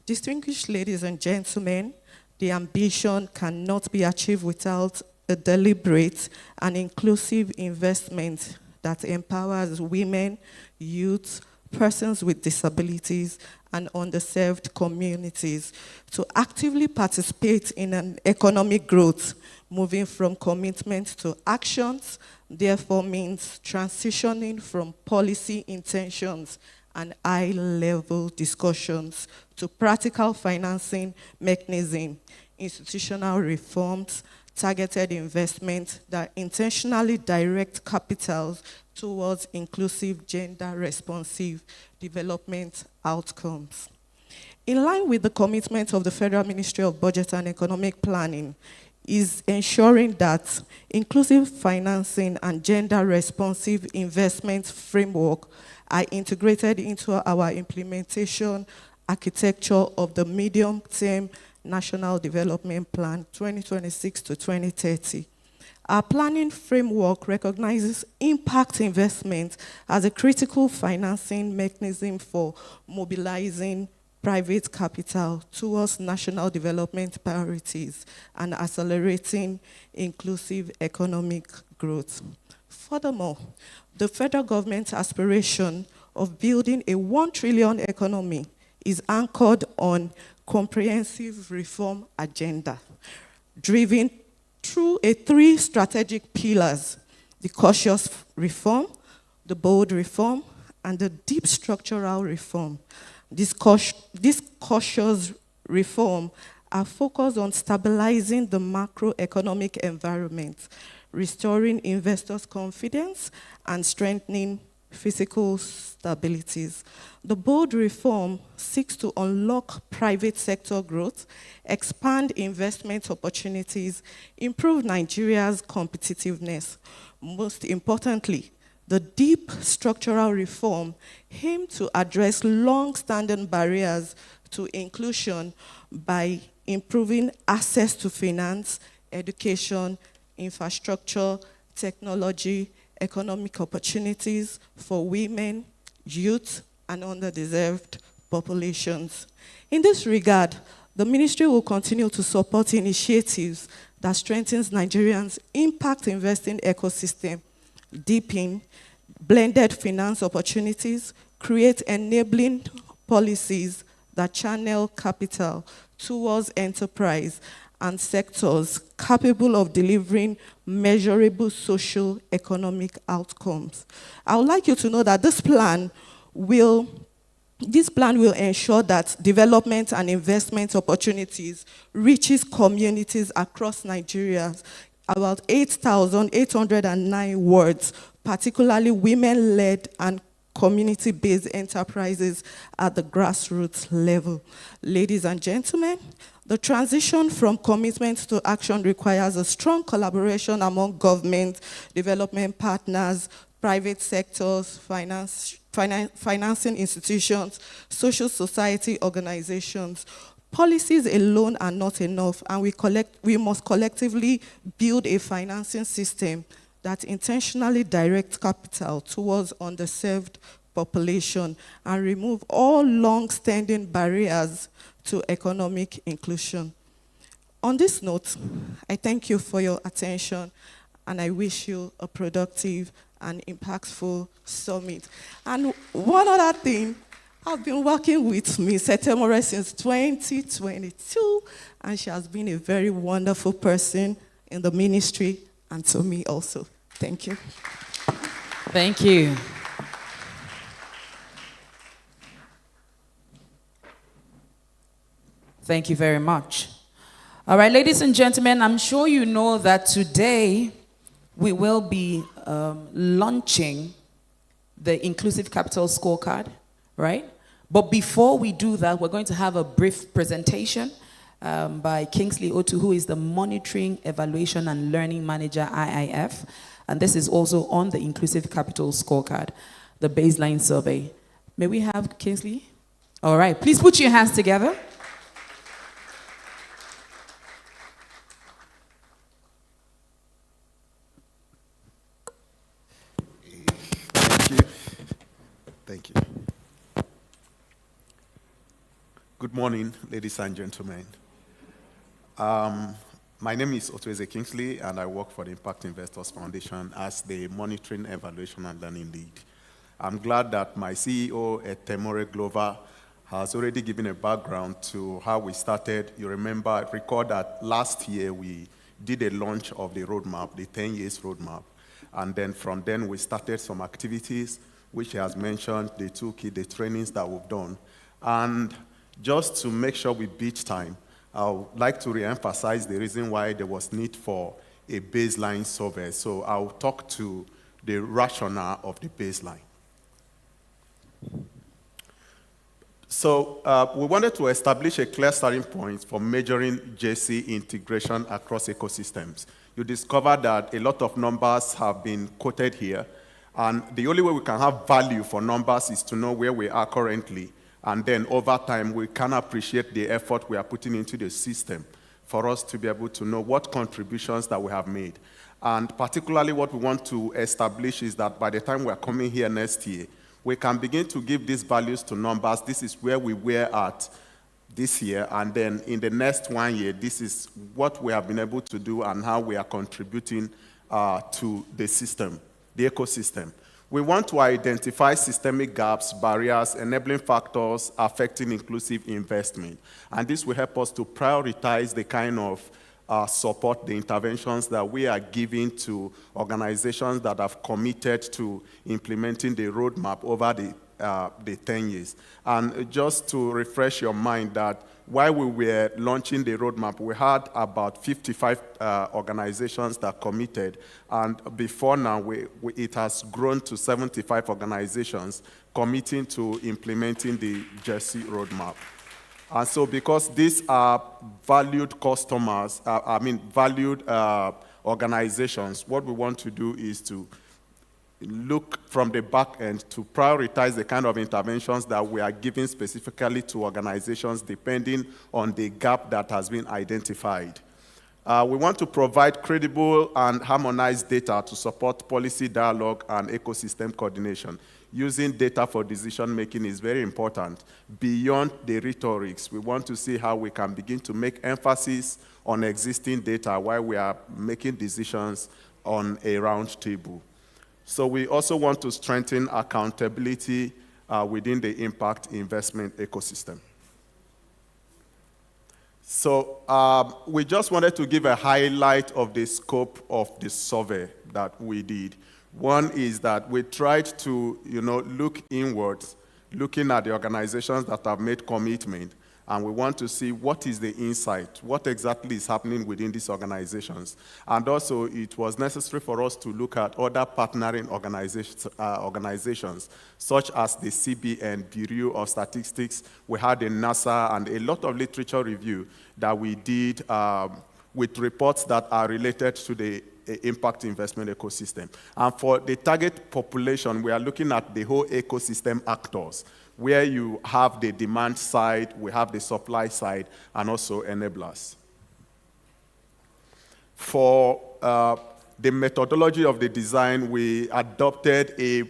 Distinguished ladies and gentlemen, the ambition cannot be achieved without a deliberate and inclusive investment that empowers women, youth, persons with disabilities, and underserved communities to actively participate in an economic growth. Moving from commitment to actions, therefore, means transitioning from policy intentions and high-level discussions to practical financing mechanism, institutional reforms, targeted investment that intentionally direct capitals towards inclusive, gender-responsive development outcomes. In line with the commitment of the Federal Ministry of Budget and Economic Planning is ensuring that inclusive financing and gender-responsive investment framework are integrated into our implementation architecture of the medium-term National Development Plan 2026 to 2030. Our planning framework recognizes impact investment as a critical financing mechanism for mobilizing private capital towards national development priorities and accelerating inclusive economic growth. Furthermore, the federal government's aspiration of building a $1 trillion economy is anchored on comprehensive reform agenda, driven through three strategic pillars: the cautious reform, the bold reform, and the deep structural reform. This cautious reform are focused on stabilizing the macroeconomic environment, restoring investors' confidence, and strengthening fiscal stabilities. The bold reform seeks to unlock private sector growth, expand investment opportunities, improve Nigeria's competitiveness. Most importantly, the deep structural reform aims to address long-standing barriers to inclusion by improving access to finance, education, infrastructure, technology, economic opportunities for women, youth, and underdeserved populations. In this regard, the ministry will continue to support initiatives that strengthens Nigerians' impact investing ecosystem, deepen blended finance opportunities, create enabling policies that channel capital towards enterprise and sectors capable of delivering measurable social economic outcomes. I would like you to know that this plan will ensure that development and investment opportunities reaches communities across Nigeria, about 8,809 wards, particularly women-led and community-based enterprises at the grassroots level. Ladies and gentlemen, the transition from commitment to action requires a strong collaboration among government, development partners, private sectors, financing institutions, social society organizations. Policies alone are not enough, and we must collectively build a financing system that intentionally directs capital towards underserved population and remove all long-standing barriers to economic inclusion. On this note, I thank you for your attention, and I wish you a productive and impactful summit. And one other thing, I've been working with Ms. Etemore since 2022, and she has been a very wonderful person in the ministry and to me also. Thank you. Thank you. Thank you very much. All right, ladies and gentlemen, I'm sure you know that today we will be launching the Inclusive Capital Scorecard, right? But before we do that, we're going to have a brief presentation by Kingsley Otu, who is the Monitoring, Evaluation and Learning Manager, IIF. And this is also on the Inclusive Capital Scorecard, the baseline survey. May we have Kingsley? All right, please put your hands together. Thank you. Good morning, ladies and gentlemen. My name is Otueze Kingsley, and I work for the Impact Investors Foundation as the Monitoring, Evaluation and Learning Lead. I'm glad that my CEO, Etemore Glover, has already given a background to how we started. You recall that last year we did a launch of the roadmap, the 10 years roadmap. And then from then we started some activities, which he has mentioned, the toolkit, the trainings that we've done. And just to make sure we beat time, I would like to reemphasize the reason why there was need for a baseline survey. So I'll talk to the rationale of the baseline. So we wanted to establish a clear starting point for measuring JC integration across ecosystems. You discover that a lot of numbers have been quoted here, and the only way we can have value for numbers is to know where we are currently. And then over time, we can appreciate the effort we are putting into the system for us to be able to know what contributions that we have made. And particularly what we want to establish is that by the time we are coming here next year, we can begin to give these values to numbers. This is where we were at this year, and then in the next 1 year, this is what we have been able to do and how we are contributing to the system, the ecosystem. We want to identify systemic gaps, barriers, enabling factors affecting inclusive investment. And this will help us to prioritize the kind of support, the interventions that we are giving to organizations that have committed to implementing the roadmap over the 10 years. And just to refresh your mind that while we were launching the roadmap, we had about 55 organizations that committed. And before now, it has grown to 75 organizations committing to implementing the JC roadmap. And so because these are valued customers, valued organizations, what we want to do is to look from the back end to prioritize the kind of interventions that we are giving specifically to organizations depending on the gap that has been identified. We want to provide credible and harmonized data to support policy dialogue and ecosystem coordination. Using data for decision making is very important. Beyond the rhetorics, we want to see how we can begin to make emphasis on existing data while we are making decisions on a round table. So we also want to strengthen accountability within the impact investment ecosystem. So we just wanted to give a highlight of the scope of the survey that we did. One is that we tried to look inwards, looking at the organizations that have made commitment, And we want to see what is the insight, what exactly is happening within these organizations. And also, it was necessary for us to look at other partnering organizations, such as the CBN, Bureau of Statistics. We had the NASA and a lot of literature review that we did with reports that are related to the impact investment ecosystem. And for the target population, we are looking at the whole ecosystem actors, where you have the demand side, we have the supply side, and also enablers. For the methodology of the design, we adopted a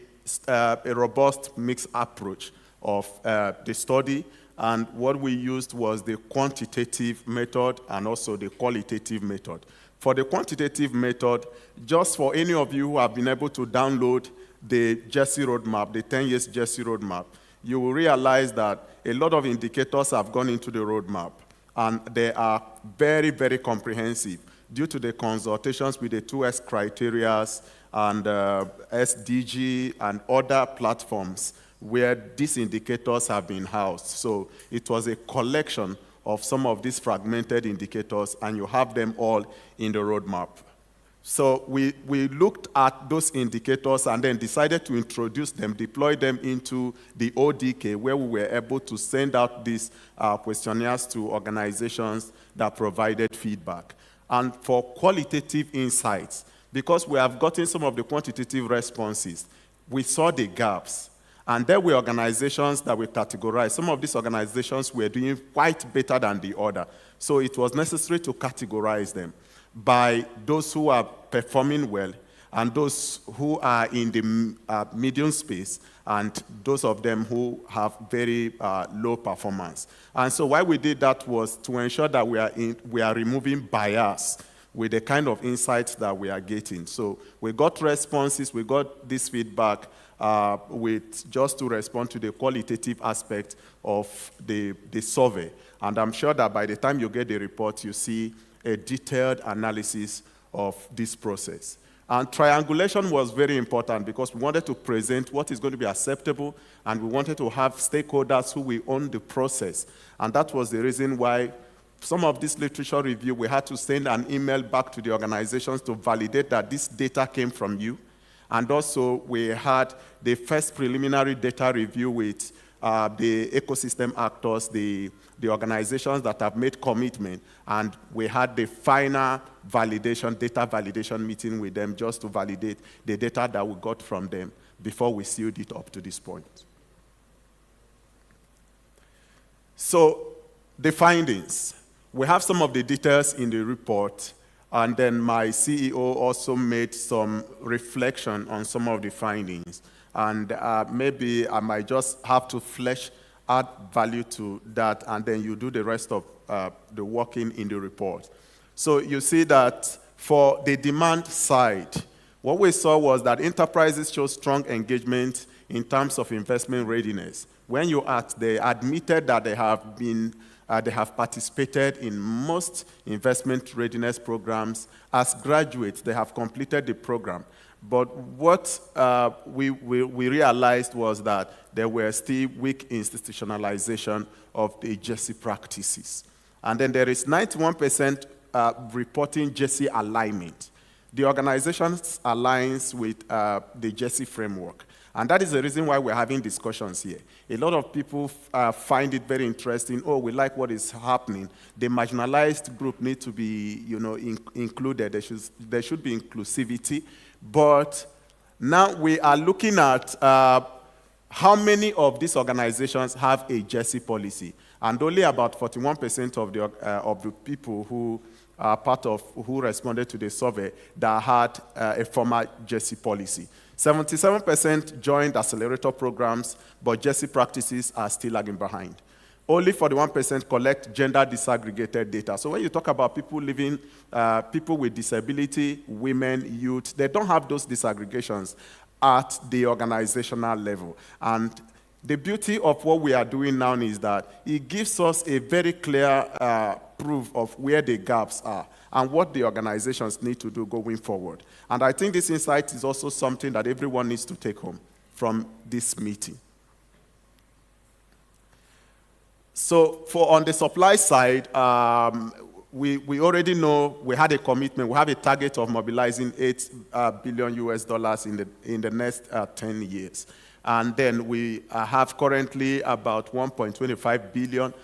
robust mixed approach of the study, and what we used was the quantitative method and also the qualitative method. For the quantitative method, just for any of you who have been able to download the JESI roadmap, the 10 years JESI roadmap, you will realize that a lot of indicators have gone into the roadmap, and they are very, very comprehensive due to the consultations with the 2S criteria and SDG and other platforms where these indicators have been housed. So it was a collection of some of these fragmented indicators, and you have them all in the roadmap. So we looked at those indicators and then decided to introduce them, deploy them into the ODK, where we were able to send out these questionnaires to organizations that provided feedback. And for qualitative insights, because we have gotten some of the quantitative responses, we saw the gaps. And there were organizations that were categorized. Some of these organizations were doing quite better than the other. So it was necessary to categorize them by those who are performing well and those who are in the medium space and those of them who have very low performance. And so why we did that was to ensure that we are removing bias with the kind of insights that we are getting. So we got responses, we got this feedback with just to respond to the qualitative aspect of the survey. And I'm sure that by the time you get the report, you see a detailed analysis of this process. And triangulation was very important because we wanted to present what is going to be acceptable, and we wanted to have stakeholders who will own the process. And that was the reason why some of this literature review, we had to send an email back to the organizations to validate that this data came from you. And also, we had the first preliminary data review with the ecosystem actors, the organizations that have made commitment, and we had the final validation, data validation meeting with them just to validate the data that we got from them before we sealed it up to this point. So, the findings. We have some of the details in the report, and then my CEO also made some reflection on some of the findings. And maybe I might just have to add value to that, and then you do the rest of the working in the report. So you see that for the demand side, what we saw was that enterprises show strong engagement in terms of investment readiness. When you asked, they admitted that they have participated in most investment readiness programs. As graduates, they have completed the program. But what we realized was that there were still weak institutionalization of the JESI practices. And then there is 91% reporting JESI alignment. The organizations aligns with the JESI framework. And that is the reason why we're having discussions here. A lot of people find it very interesting. Oh, we like what is happening. The marginalized group need to be, included. There should be inclusivity. But now we are looking at how many of these organizations have a JESI policy. And only about 41% of the people who are who responded to the survey that had a formal JESI policy. 77% joined accelerator programs, but JESI practices are still lagging behind. Only 41% collect gender disaggregated data. So when you talk about people living, people with disability, women, youth, they don't have those disaggregations at the organizational level. And the beauty of what we are doing now is that it gives us a very clear proof of where the gaps are and what the organizations need to do going forward. And I think this insight is also something that everyone needs to take home from this meeting. So on the supply side, we already know we had a commitment. We have a target of mobilizing $8 billion in the next 10 years. And then we have currently about $1.25 billion,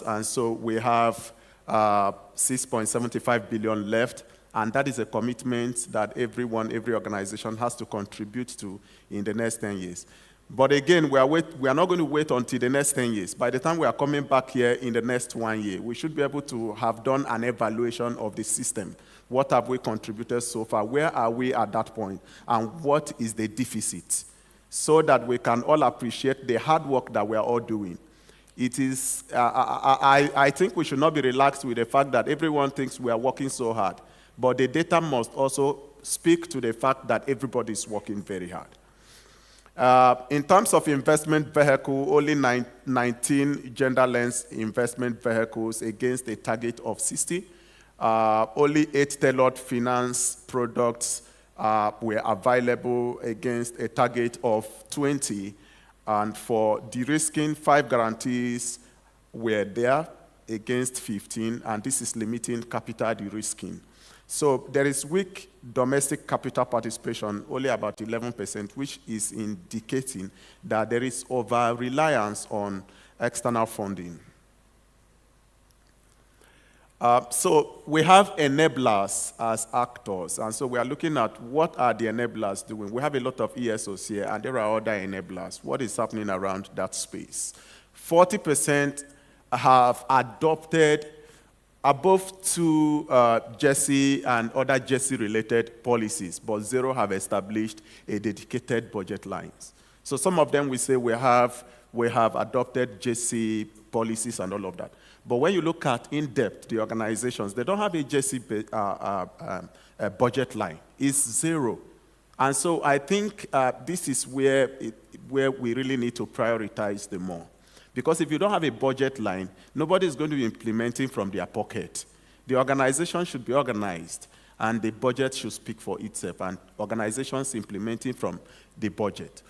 and so we have $6.75 billion left, and that is a commitment that every organization has to contribute to in the next 10 years. But again, we are not going to wait until the next 10 years. By the time we are coming back here in the next 1 year, we should be able to have done an evaluation of the system. What have we contributed so far? Where are we at that point? And what is the deficit? So that we can all appreciate the hard work that we are all doing. It is, I think we should not be relaxed with the fact that everyone thinks we are working so hard. But the data must also speak to the fact that everybody is working very hard. In terms of investment vehicle, only 19 gender-lensed investment vehicles against a target of 60. Only 8 tailored finance products were available against a target of 20. And for de-risking, 5 guarantees were there against 15, and this is limiting capital de-risking. So there is weak domestic capital participation, only about 11%, which is indicating that there is over-reliance on external funding. So we have enablers as actors, and so we are looking at what are the enablers doing. We have a lot of ESOs here, and there are other enablers. What is happening around that space? 40% have adopted above 2 GESI and other GESI-related policies, but 0 have established a dedicated budget lines. So some of them we say we have adopted GESI policies and all of that. But when you look at in depth the organizations, they don't have a GESI budget line. It's 0. And so I think this is where we really need to prioritize the more. Because if you don't have a budget line, nobody is going to be implementing from their pocket. The organization should be organized, and the budget should speak for itself, and organizations implementing from the budget.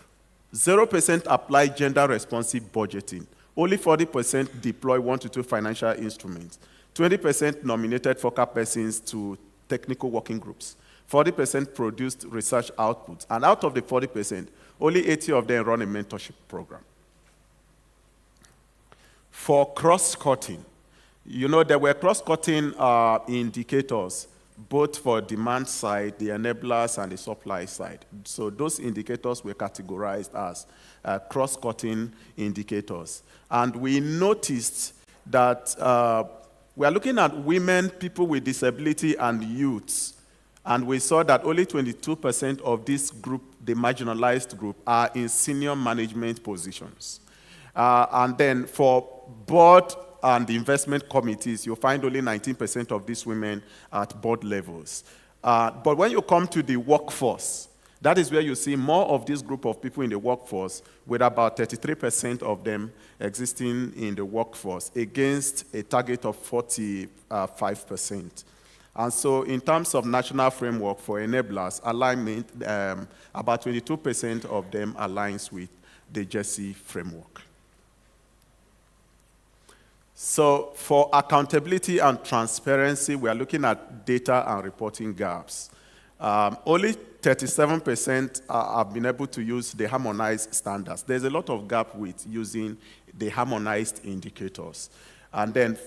0% apply gender-responsive budgeting. Only 40% deploy 1 to 2 financial instruments. 20% nominated focal persons to technical working groups. 40% produced research outputs. And out of the 40%, only 80 of them run a mentorship program. For cross-cutting, there were cross-cutting indicators, both for demand side, the enablers, and the supply side. So those indicators were categorized as cross-cutting indicators. And we noticed that we are looking at women, people with disability, and youths. And we saw that only 22% of this group, the marginalized group, are in senior management positions. And then for board and investment committees, you'll find only 19% of these women at board levels. But when you come to the workforce, that is where you see more of this group of people in the workforce, with about 33% of them existing in the workforce against a target of 45%. And so in terms of national framework for enablers, alignment, about 22% of them aligns with the GESI framework. So for accountability and transparency, we are looking at data and reporting gaps. Only 37% have been able to use the harmonized standards. There's a lot of gap with using the harmonized indicators. And then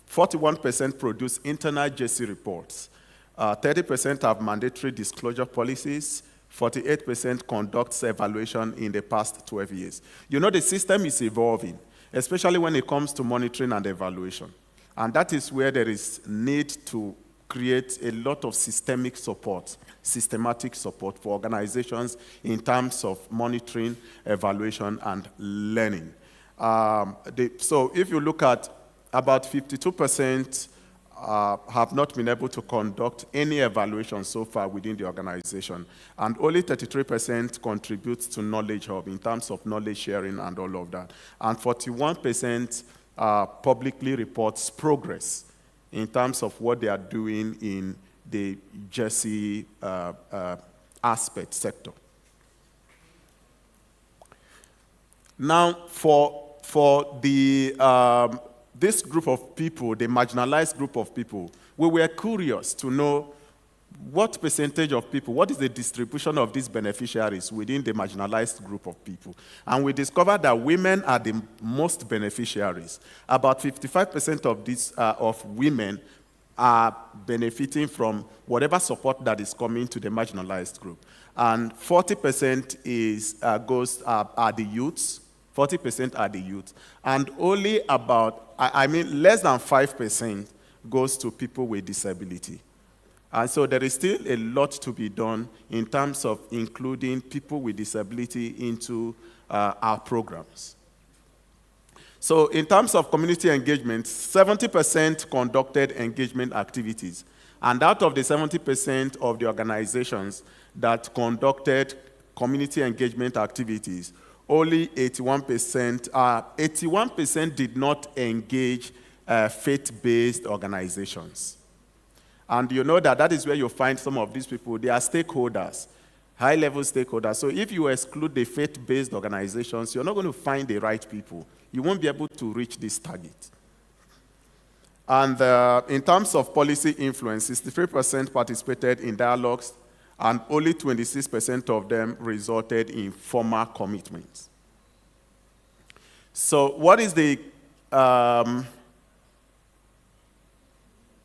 41% produce internal GESI reports. 30% have mandatory disclosure policies. 48% conducts evaluation in the past 12 years. The system is evolving, especially when it comes to monitoring and evaluation. And that is where there is need to create a lot of systematic support for organizations in terms of monitoring, evaluation, and learning. So if you look at about 52% have not been able to conduct any evaluation so far within the organization. And only 33% contributes to Knowledge Hub in terms of knowledge sharing and all of that. And 41% publicly reports progress in terms of what they are doing in the GESI aspect sector. Now, for for the, this group of people, the marginalized group of people, we were curious to know what percentage of people, what is the distribution of these beneficiaries within the marginalized group of people? And we discovered that women are the most beneficiaries. About 55% of these of women are benefiting from whatever support that is coming to the marginalized group. And 40% is are the youths. 40% are the youths. And only about, less than 5% goes to people with disability. And so there is still a lot to be done in terms of including people with disability into our programs. So in terms of community engagement, 70% conducted engagement activities. And out of the 70% of the organizations that conducted community engagement activities, only 81% did not engage faith-based organizations. And you know that is where you find some of these people. They are stakeholders, high-level stakeholders. So if you exclude the faith-based organizations, you're not going to find the right people. You won't be able to reach this target. And in terms of policy influence, 63% participated in dialogues, and only 26% of them resulted in formal commitments. So what is the...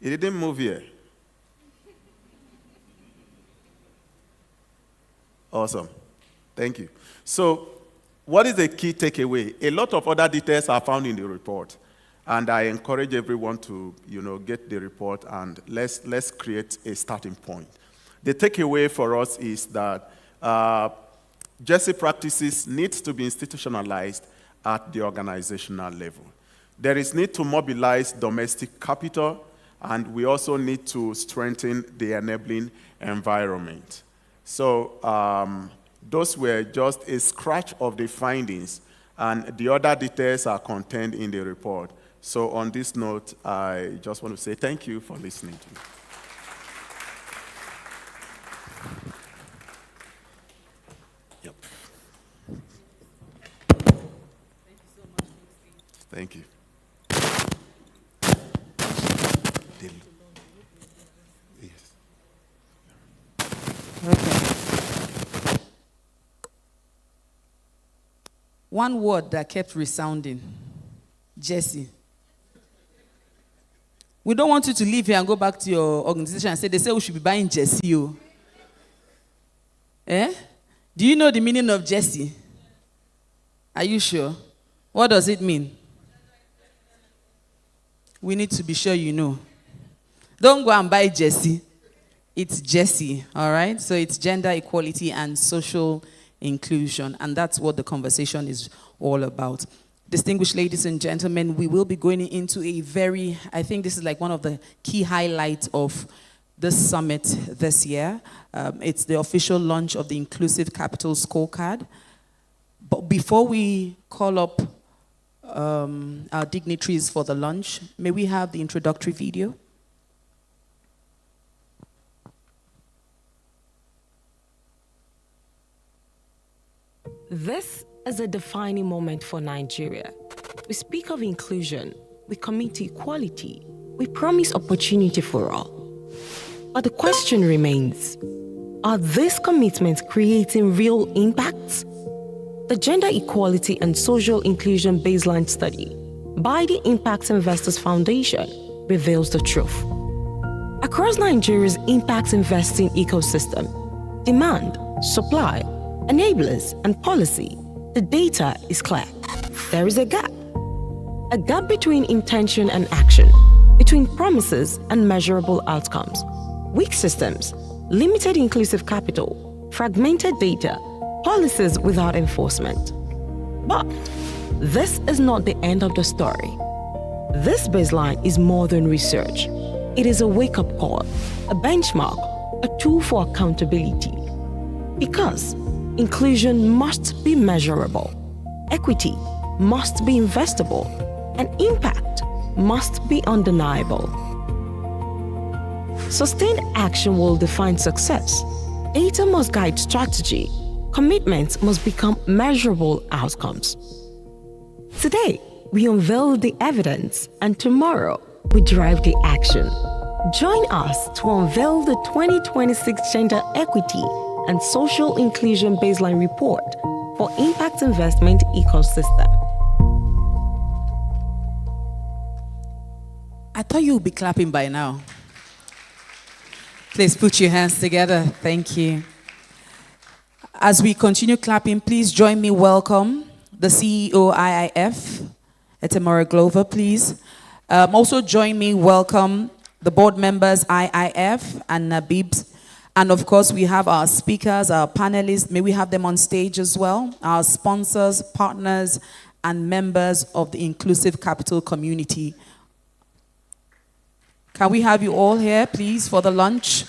it didn't move here. Awesome. Thank you. So what is the key takeaway? A lot of other details are found in the report. And I encourage everyone to, get the report and let's create a starting point. The takeaway for us is that JESI practices need to be institutionalized at the organizational level. There is need to mobilize domestic capital, and we also need to strengthen the enabling environment. So those were just a scratch of the findings, and the other details are contained in the report. So on this note, I just want to say thank you for listening to me. Yep. Thank you. Yes. One word that kept resounding, JESI. We don't want you to leave here and go back to your organization and say, they say we should be buying JESI. Eh? Do you know the meaning of JESI? Are you sure? What does it mean? We need to be sure you know. Don't go and buy JESI. It's JESI, all right? So it's gender equality and social inclusion, and that's what the conversation is all about. Distinguished ladies and gentlemen, we will be going into I think this is like one of the key highlights of this summit this year. It's the official launch of the Inclusive Capital Scorecard. But before we call up our dignitaries for the launch, may we have the introductory video? This is a defining moment for Nigeria. We speak of inclusion, we commit to equality, we promise opportunity for all. But the question remains, are these commitments creating real impacts? The Gender Equality and Social Inclusion Baseline Study by the Impact Investors Foundation reveals the truth. Across Nigeria's impact investing ecosystem, demand, supply, enablers, and policy, the data is clear. There is a gap between intention and action, between promises and measurable outcomes, weak systems, limited inclusive capital, fragmented data, policies without enforcement. But this is not the end of the story. This baseline is more than research. It is a wake-up call, a benchmark, a tool for accountability. Because inclusion must be measurable, equity must be investable, and impact must be undeniable. Sustained action will define success. Data must guide strategy. Commitments must become measurable outcomes. Today, we unveil the evidence, and tomorrow, we drive the action. Join us to unveil the 2026 Gender Equity and Social Inclusion Baseline Report for Impact Investment Ecosystem. I thought you would be clapping by now. Please put your hands together. Thank you. As we continue clapping, please join me welcome the CEO IIF, Etemore Glover, please. Also join me welcome the board members IIF and NABIBS. And of course, we have our speakers, our panelists. May we have them on stage as well. Our sponsors, partners, and members of the Inclusive Capital community. Can we have you all here, please, for the lunch?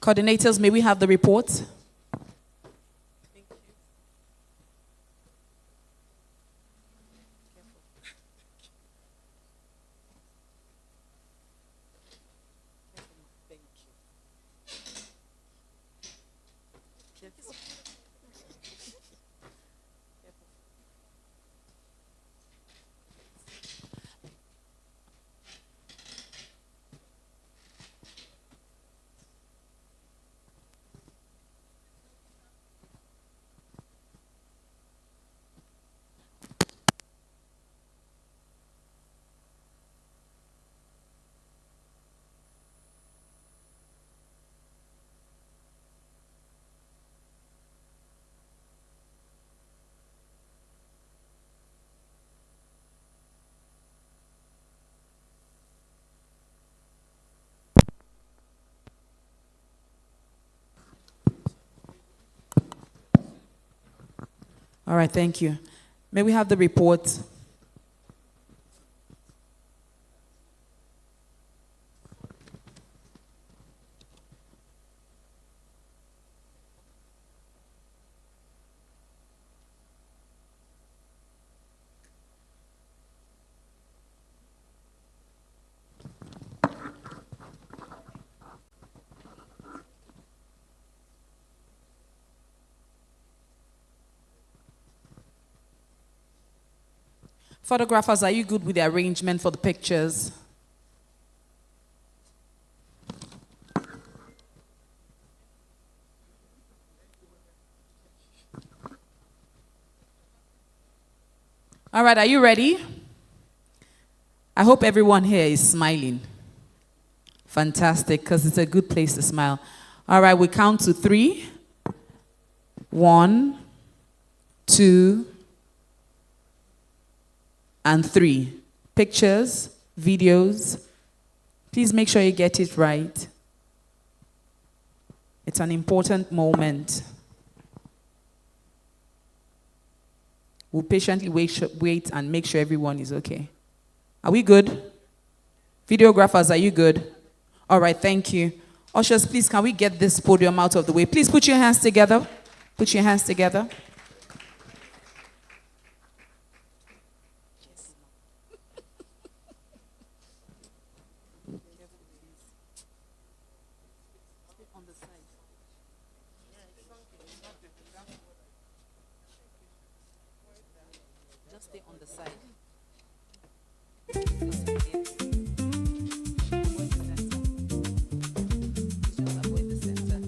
Coordinators, may we have the report? All right, thank you. May we have the report? Photographers, are you good with the arrangement for the pictures? All right, are you ready? I hope everyone here is smiling. Fantastic, because it's a good place to smile. All right, we count to 3. 1, 2, and 3. Pictures, videos. Please make sure you get it right. It's an important moment. We'll patiently wait and make sure everyone is okay. Are we good? Videographers, are you good? All right, thank you. Ushers, please, can we get this podium out of the way? Please put your hands together. Put your hands together. Just stay on the side. Just avoid the center.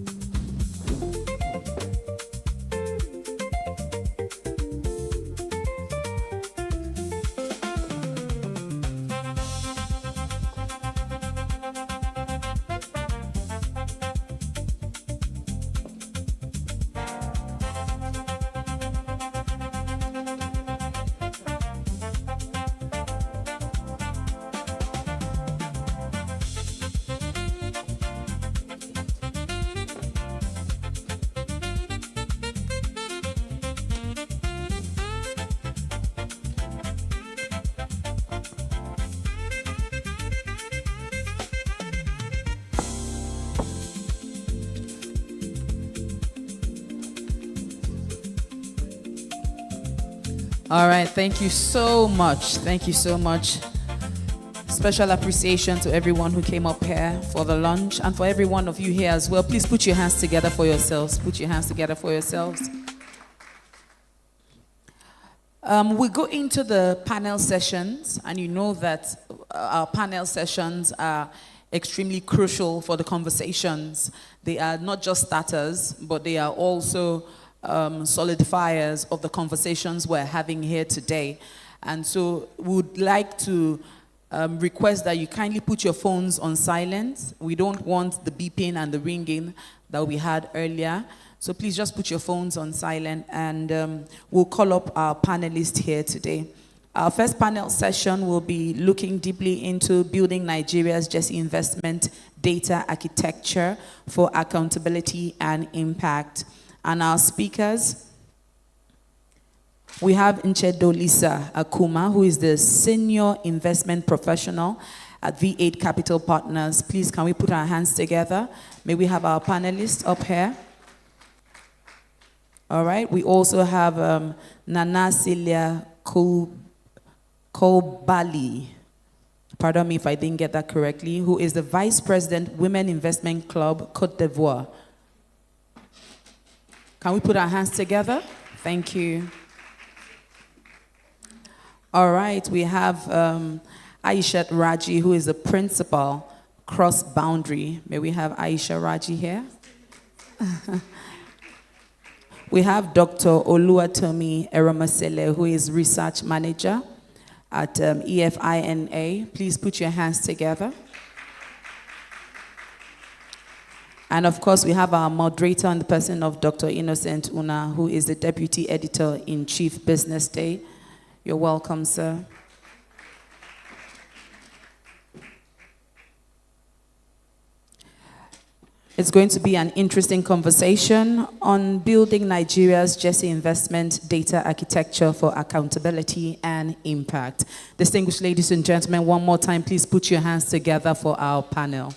All right, thank you so much. Thank you so much. Special appreciation to everyone who came up here for the lunch and for every one of you here as well. Please put your hands together for yourselves. Put your hands together for yourselves. We go into the panel sessions, and you know that our panel sessions are extremely crucial for the conversations. They are not just starters, but they are also solidifiers of the conversations we're having here today. And so we would like to request that you kindly put your phones on silent. We don't want the beeping and the ringing that we had earlier. So please just put your phones on silent, and we'll call up our panelists here today. Our first panel session will be looking deeply into building Nigeria's JESI investment data architecture for accountability and impact. And our speakers, we have Nchedo Lisa Akuma, who is the Senior Investment Professional at V8 Capital Partners. Please, can we put our hands together? May we have our panelists up here? All right. We also have Nana Celia Kobali, pardon me if I didn't get that correctly, who is the Vice President, Women Investment Club, Côte d'Ivoire. Can we put our hands together? Thank you. All right, we have Aisha Raji, who is the Principal, Cross Boundary. May we have Aisha Raji here? We have Dr. Oluwatomi Eramasele, who is Research Manager at EFINA. Please put your hands together. And of course, we have our moderator in the person of Dr. Innocent Una, who is the Deputy Editor-in-Chief Business Day. You're welcome, sir. It's going to be an interesting conversation on building Nigeria's JESI investment data architecture for accountability and impact. Distinguished ladies and gentlemen, one more time, please put your hands together for our panel.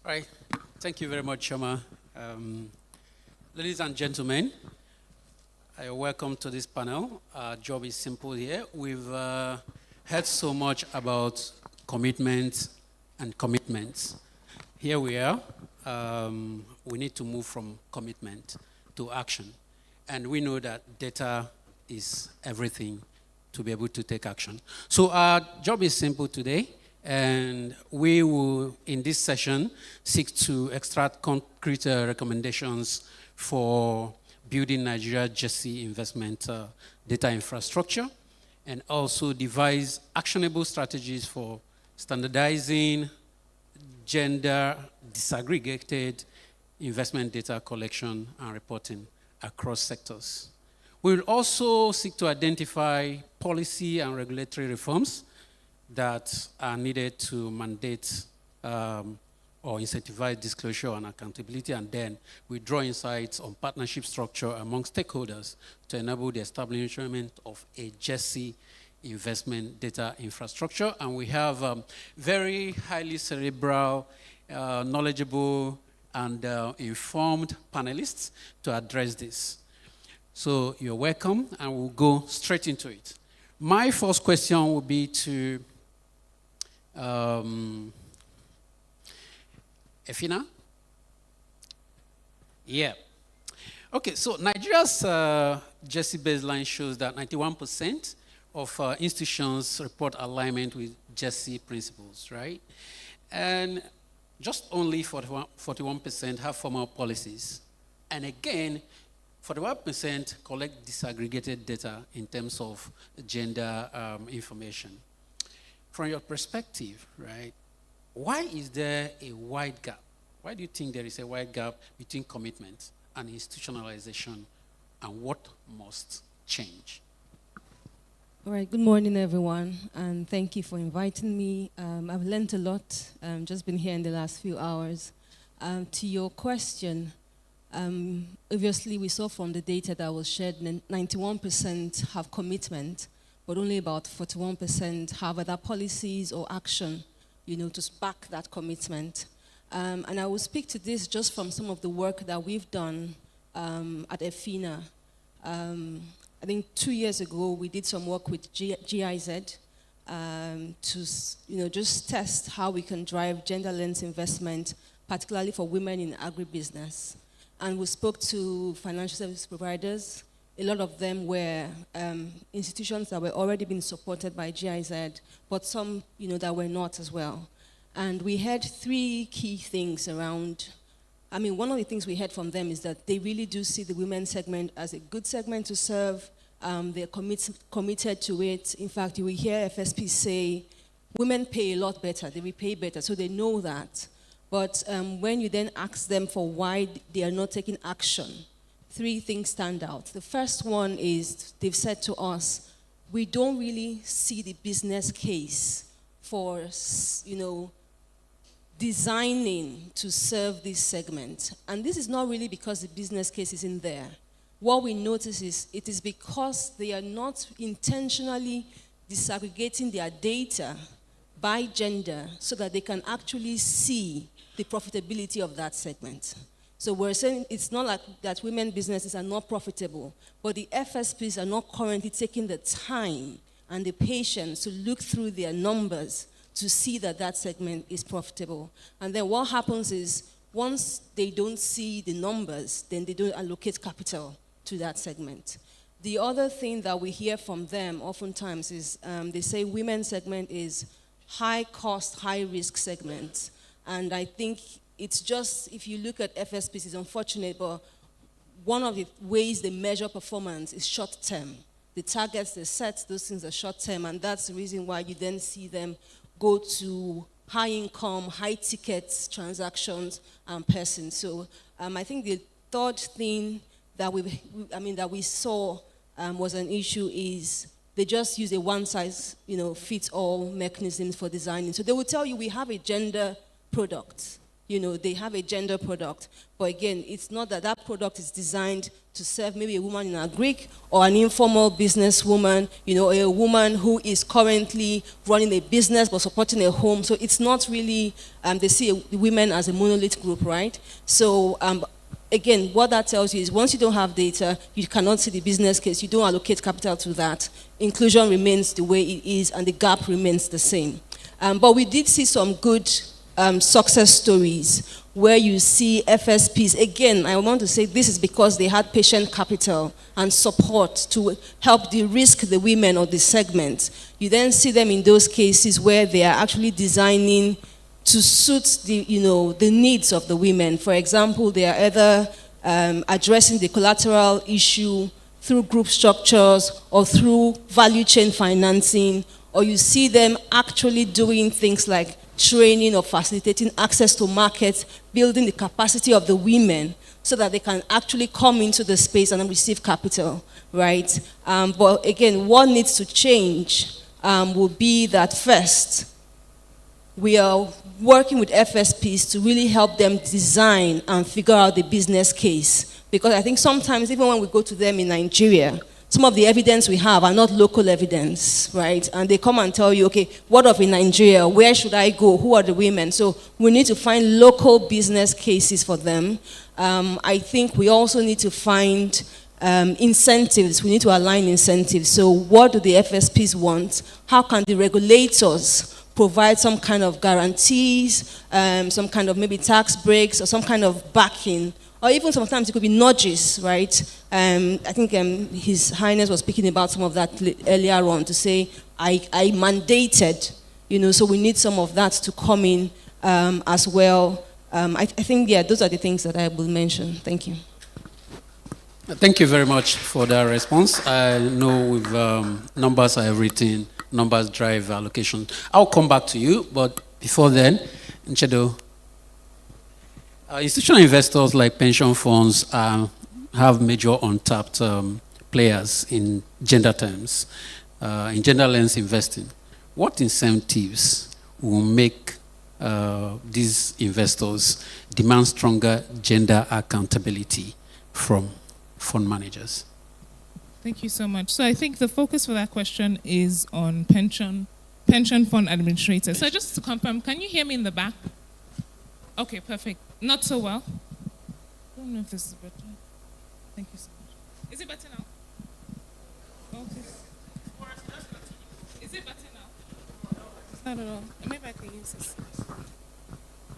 Right. Thank you very much, Shoma. Ladies and gentlemen, welcome to this panel. Our job is simple here. We've heard so much about commitment and commitments. Here we are. We need to move from commitment to action. And we know that data is everything to be able to take action. So our job is simple today. And we will, in this session, seek to extract concrete recommendations for building Nigeria's JESI investment data infrastructure, and also devise actionable strategies for standardizing gender disaggregated investment data collection and reporting across sectors. We will also seek to identify policy and regulatory reforms that are needed to mandate or incentivize disclosure and accountability, and then we draw insights on partnership structure among stakeholders to enable the establishment of a JESI investment data infrastructure. And we have very highly cerebral, knowledgeable, and informed panelists to address this. So you're welcome, and we'll go straight into it. My first question will be to Efina? Yeah. Okay, so Nigeria's JESI baseline shows that 91% of institutions report alignment with JESI principles, right? And just only 41% have formal policies. And again, 41% collect disaggregated data in terms of gender information. From your perspective, right, why is there a wide gap? Why do you think there is a wide gap between commitment and institutionalization, and what must change? All right, good morning, everyone, and thank you for inviting me. I've learned a lot, just been here in the last few hours. To your question, obviously we saw from the data that was shared, 91% have commitment, but only about 41% have other policies or action, to back that commitment. And I will speak to this just from some of the work that we've done at EFINA. I think 2 years ago, we did some work with GIZ to just test how we can drive gender lens investment, particularly for women in agribusiness. And we spoke to financial service providers. A lot of them were institutions that were already being supported by GIZ, but some that were not as well. And we had 3 key things around. I mean, one of the things we heard from them is that they really do see the women's segment as a good segment to serve. They're committed to it. In fact, you will hear FSP say, women pay a lot better, they repay better, so they know that. But when you then ask them for why they are not taking action, 3 things stand out. The first one is, they've said to us, we don't really see the business case for, designing to serve this segment. And this is not really because the business case is in there. What we notice is it is because they are not intentionally disaggregating their data by gender so that they can actually see the profitability of that segment. So we're saying it's not like that women businesses are not profitable, but the FSPs are not currently taking the time and the patience to look through their numbers to see that that segment is profitable. And then what happens is, once they don't see the numbers, then they don't allocate capital to that segment. The other thing that we hear from them oftentimes is they say women's segment is high cost, high risk segment. And I think it's just, if you look at FSPs, it's unfortunate, but one of the ways they measure performance is short term. The targets they set, those things are short term, and that's the reason why you then see them go to high income, high ticket transactions and persons. So I think the third thing that we saw was an issue is they just use a one-size-fits-all mechanism for designing. So they will tell you we have a gender product. They have a gender product. But again, it's not that that product is designed to serve maybe a woman in a Greek or an informal businesswoman, a woman who is currently running a business but supporting a home. So it's not really, they see women as a monolith group, right? So again, what that tells you is once you don't have data, you cannot see the business case, you don't allocate capital to that. Inclusion remains the way it is and the gap remains the same. But we did see some good success stories where you see FSPs. Again, I want to say this is because they had patient capital and support to help de-risk the women or the segment. You then see them in those cases where they are actually designing to suit the needs of the women. For example, they are either addressing the collateral issue through group structures or through value chain financing, or you see them actually doing things like training or facilitating access to markets, building the capacity of the women so that they can actually come into the space and receive capital, right? But again, what needs to change will be that first, we are working with FSPs to really help them design and figure out the business case. Because I think sometimes, even when we go to them in Nigeria, some of the evidence we have are not local evidence, right? And they come and tell you, okay, what of in Nigeria? Where should I go? Who are the women? So we need to find local business cases for them. I think we also need to find incentives. We need to align incentives. So what do the FSPs want? How can the regulators provide some kind of guarantees, some kind of maybe tax breaks or some kind of backing? Or even sometimes it could be nudges, right? I think His Highness was speaking about some of that earlier on to say, I mandated, so we need some of that to come in as well. I think, those are the things that I will mention. Thank you. Thank you very much for that response. I know with numbers are everything, numbers drive allocation. I'll come back to you, but before then, Nchedo, institutional investors like pension funds have major untapped players in gender terms, in gender lens investing. What incentives will make these investors demand stronger gender accountability from fund managers? Thank you so much. So I think the focus for that question is on pension fund administrators. So just to confirm, can you hear me in the back? Okay, perfect. Not so well. I don't know if this is better. Thank you so much. Is it better now? Okay. Is it better now? Not at all. Maybe I could use this.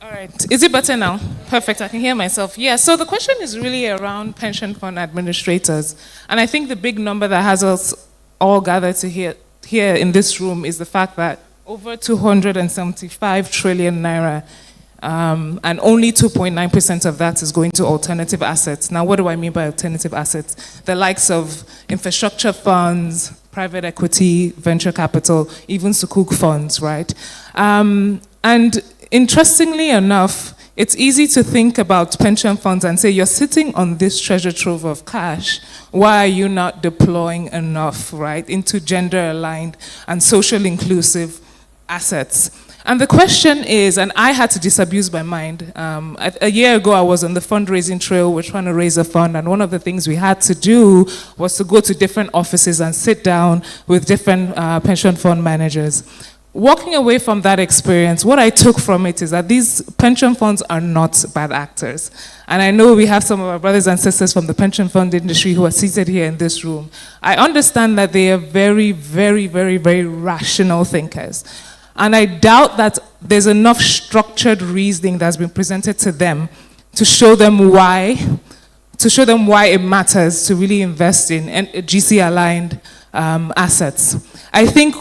All right. Is it better now? Perfect. I can hear myself. Yeah. So the question is really around pension fund administrators, and I think the big number that has us all gathered to here in this room is the fact that over 275 trillion naira, and only 2.9% of that is going to alternative assets. Now, what do I mean by alternative assets? The likes of infrastructure funds, private equity, venture capital, even sukuk funds, right? And interestingly enough, it's easy to think about pension funds and say, you're sitting on this treasure trove of cash. Why are you not deploying enough, right, into gender-aligned and social inclusive assets? And the question is, and I had to disabuse my mind. A year ago, I was on the fundraising trail. We're trying to raise a fund, and one of the things we had to do was to go to different offices and sit down with different pension fund managers. Walking away from that experience, what I took from it is that these pension funds are not bad actors. And I know we have some of our brothers and sisters from the pension fund industry who are seated here in this room. I understand that they are very, very, very, very rational thinkers. And I doubt that there's enough structured reasoning that's been presented to them to show them why it matters to really invest in GC-aligned assets. I think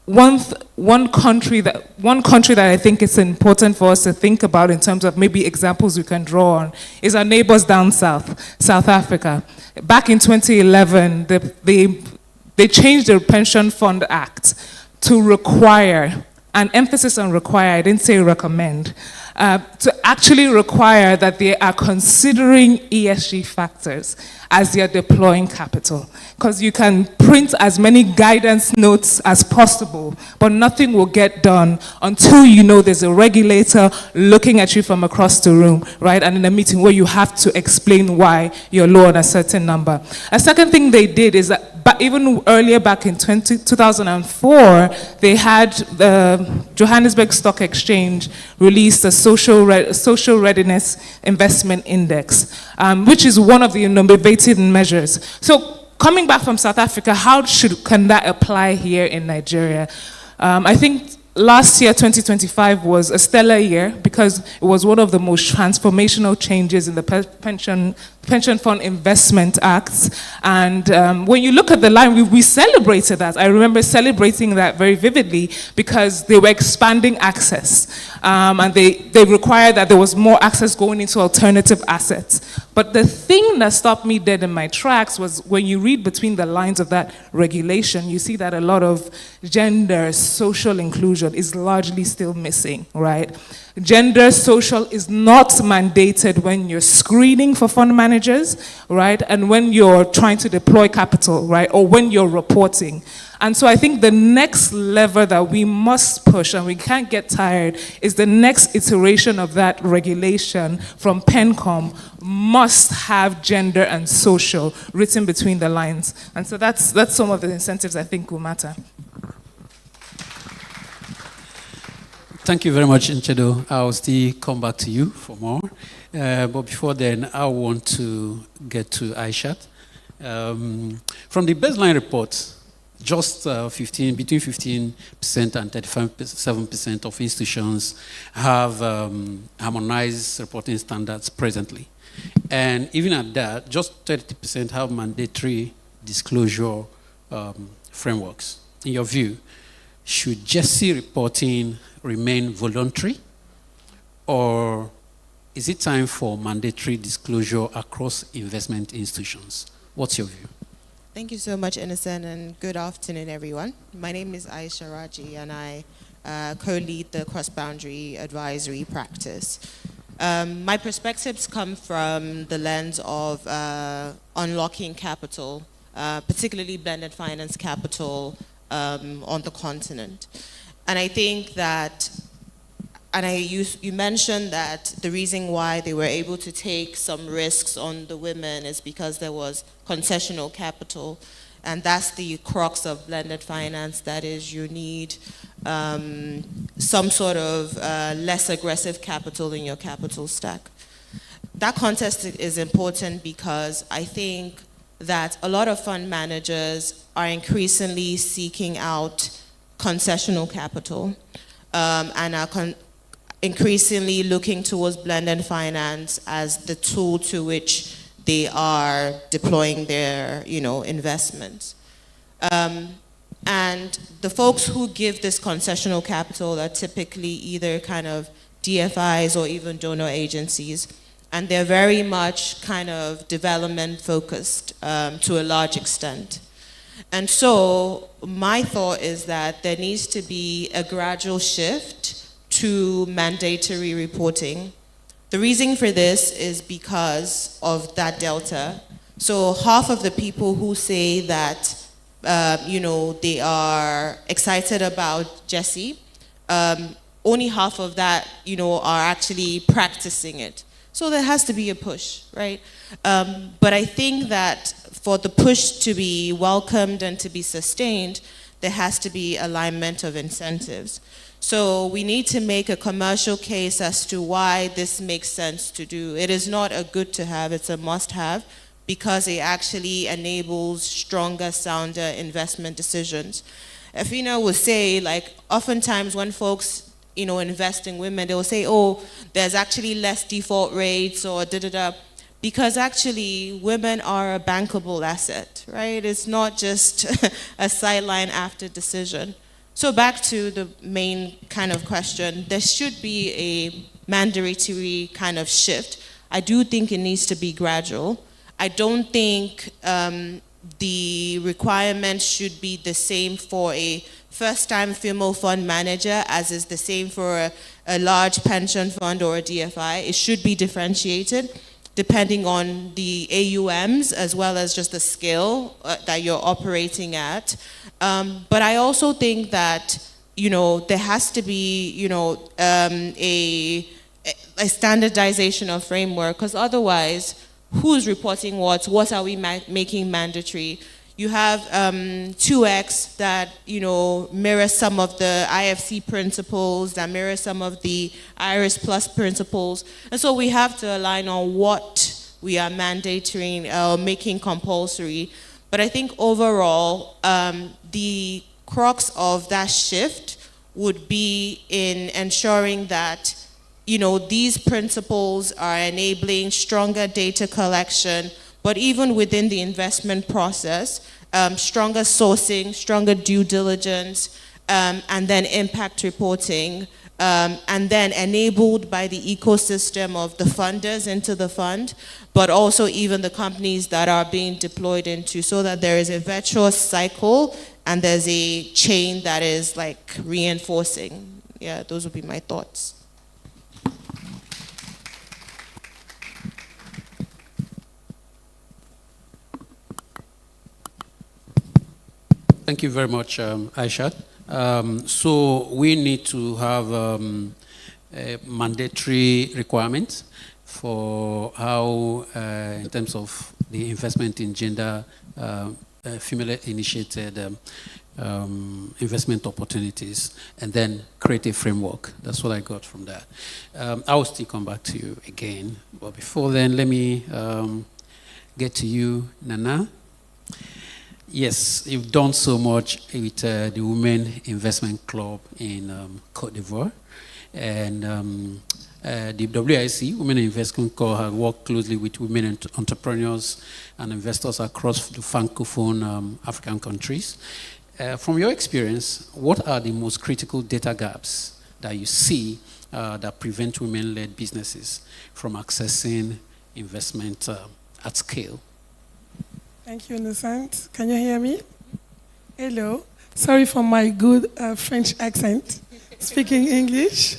one country that I think it's important for us to think about in terms of maybe examples we can draw on is our neighbors down south, South Africa. Back in 2011, they changed the Pension Fund Act to require, an emphasis on require, I didn't say recommend, to actually require that they are considering ESG factors as they are deploying capital. Because you can print as many guidance notes as possible, but nothing will get done until you know there's a regulator looking at you from across the room, right? And in a meeting where you have to explain why you're low on a certain number. A second thing they did is that even earlier back in 2004, they had the Johannesburg Stock Exchange released a social readiness investment index, which is one of the innovative measures. So coming back from South Africa, how can that apply here in Nigeria? I think last year, 2025, was a stellar year because it was one of the most transformational changes in the Pension Fund Investment Acts. And when you look at the line, we celebrated that. I remember celebrating that very vividly because they were expanding access. And they required that there was more access going into alternative assets. But the thing that stopped me dead in my tracks was when you read between the lines of that regulation, you see that a lot of gender, social inclusion is largely still missing, right? Gender social is not mandated when you're screening for fund managers, right? And when you're trying to deploy capital, right? Or when you're reporting. And so I think the next lever that we must push, and we can't get tired, is the next iteration of that regulation from PENCOM must have gender and social written between the lines. And so that's some of the incentives I think will matter. Thank you very much, Nchedo. I'll still come back to you for more. But before then, I want to get to Aishat. From the baseline report, just between 15% and 37% of institutions have harmonized reporting standards presently. And even at that, just 30% have mandatory disclosure frameworks. In your view, should GESI reporting remain voluntary, or is it time for mandatory disclosure across investment institutions? What's your view? Thank you so much, Innocent, and good afternoon, everyone. My name is Aisha Raji, and I co-lead the cross-boundary advisory practice. My perspectives come from the lens of unlocking capital, particularly blended finance capital on the continent. And I think that, you mentioned that the reason why they were able to take some risks on the women is because there was concessional capital. And that's the crux of blended finance. That is, you need some sort of less aggressive capital in your capital stack. That context is important because I think that a lot of fund managers are increasingly seeking out concessional capital and are increasingly looking towards blended finance as the tool to which they are deploying their, investments. And the folks who give this concessional capital are typically either kind of DFIs or even donor agencies, and they're very much kind of development focused to a large extent. And so my thought is that there needs to be a gradual shift to mandatory reporting. The reason for this is because of that delta. So half of the people who say that, they are excited about GESI, only half of that, are actually practicing it. So there has to be a push, right? But I think that for the push to be welcomed and to be sustained, there has to be alignment of incentives. So we need to make a commercial case as to why this makes sense to do. It is not a good to have, it's a must have, because it actually enables stronger, sounder investment decisions. Afina will say, oftentimes when folks, invest in women, they will say, oh, there's actually less default rates or da-da-da, because actually women are a bankable asset, right? It's not just a sideline after decision. So back to the main kind of question, there should be a mandatory kind of shift. I do think it needs to be gradual. I don't think the requirements should be the same for a first-time female fund manager as is the same for a large pension fund or a DFI. It should be differentiated depending on the AUMs as well as just the scale that you're operating at. But I also think that, there has to be, a standardization of framework, because otherwise, who's reporting what are we making mandatory? You have 2X that, mirror some of the IFC principles, that mirror some of the IRIS Plus principles. And so we have to align on what we are mandating, making compulsory. But I think overall, the crux of that shift would be in ensuring that, these principles are enabling stronger data collection, but even within the investment process, stronger sourcing, stronger due diligence, and then impact reporting, and then enabled by the ecosystem of the funders into the fund, but also even the companies that are being deployed into, so that there is a virtuous cycle and there's a chain that is reinforcing. Yeah, those would be my thoughts. Thank you very much, Aisha. So we need to have a mandatory requirement for how, in terms of the investment in gender, female-initiated investment opportunities, and then create a framework. That's what I got from that. I will still come back to you again. But before then, let me get to you, Nana. Yes, you've done so much with the Women Investment Club in Cote d'Ivoire. And the WIC, Women Investment Club, has worked closely with women entrepreneurs and investors across the Francophone African countries. From your experience, what are the most critical data gaps that you see that prevent women-led businesses from accessing investment at scale? Thank you, Innocent. Can you hear me? Hello. Sorry for my good French accent, speaking English.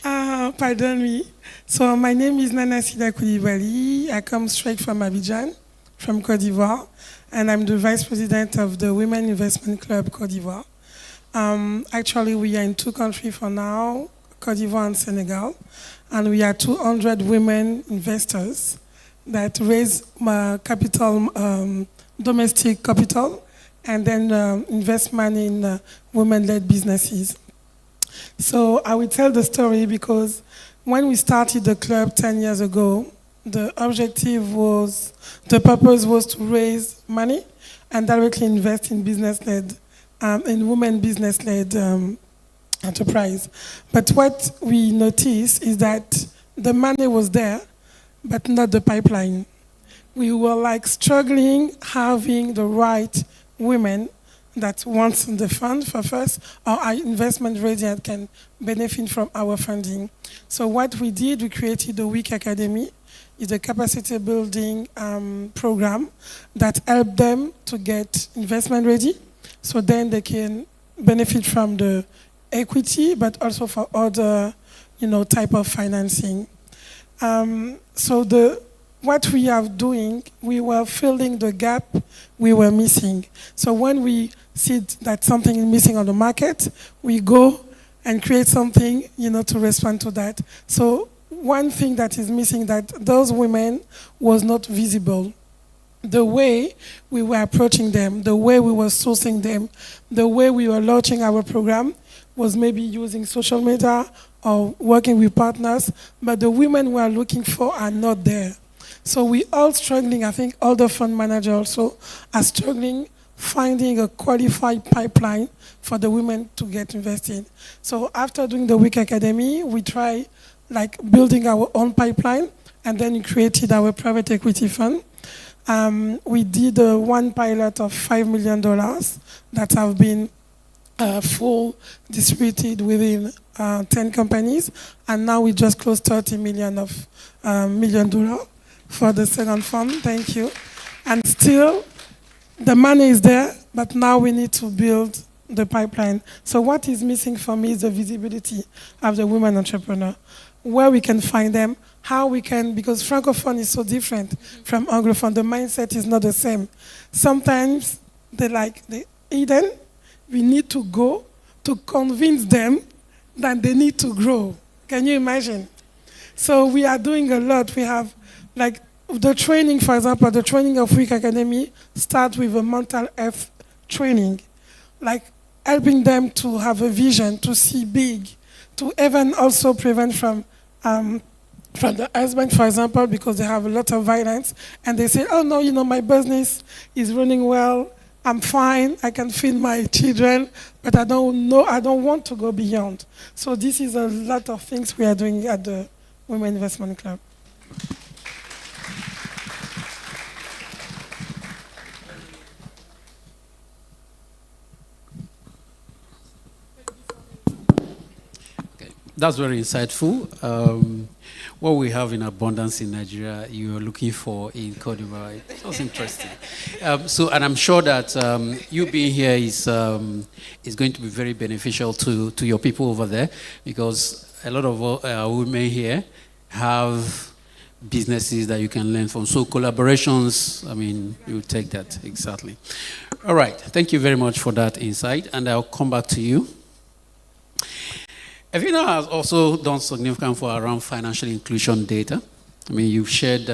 Pardon me. So my name is Nana Sida Koulibaly. I come straight from Abidjan, from Cote d'Ivoire, and I'm the Vice President of the Women Investment Club Cote d'Ivoire. Actually, we are in 2 countries for now, Cote d'Ivoire and Senegal, and we are 200 women investors that raise capital domestic capital, and then investment in women-led businesses. So I will tell the story because when we started the club 10 years ago, the purpose was to raise money and directly invest in business-led, in women business-led enterprise. But what we noticed is that the money was there, but not the pipeline. We were like struggling having the right women that wants the fund for first, or our investment ready and can benefit from our funding. So what we did, we created the WIC Academy. It's a capacity building program that helped them to get investment ready, so then they can benefit from the equity, but also for other, type of financing. What we are doing, we were filling the gap we were missing. So when we see that something is missing on the market, we go and create something, to respond to that. So one thing that is missing, that those women was not visible. The way we were approaching them, the way we were sourcing them, the way we were launching our program was maybe using social media or working with partners, but the women we are looking for are not there. So we all struggling, I think all the fund managers also are struggling finding a qualified pipeline for the women to get invested. So after doing the WIC Academy, we try building our own pipeline, and then we created our private equity fund. We did one pilot of $5 million that have been full distributed within 10 companies, and now we just closed $30 million for the second fund. Thank you. And still, the money is there, but now we need to build the pipeline. So what is missing for me is the visibility of the women entrepreneur, where we can find them, how we can, because Francophone is so different from Anglophone. The mindset is not the same. Sometimes they like the Eden. We need to go to convince them that they need to grow. Can you imagine? So we are doing a lot. We have the training, for example, the training of WIC Academy starts with a mental health training, helping them to have a vision, to see big, to even also prevent from the husband, for example, because they have a lot of violence, and they say, oh no, my business is running well, I'm fine, I can feed my children, but I don't want to go beyond. So this is a lot of things we are doing at the Women Investment Club. That's very insightful. What we have in abundance in Nigeria, you're looking for in Cote d'Ivoire. That's interesting. And I'm sure that you being here is going to be very beneficial to your people over there, because a lot of women here have businesses that you can learn from. So collaborations, you take that, exactly. All right, thank you very much for that insight, and I'll come back to you. Evina has also done significant for around financial inclusion data. You've shared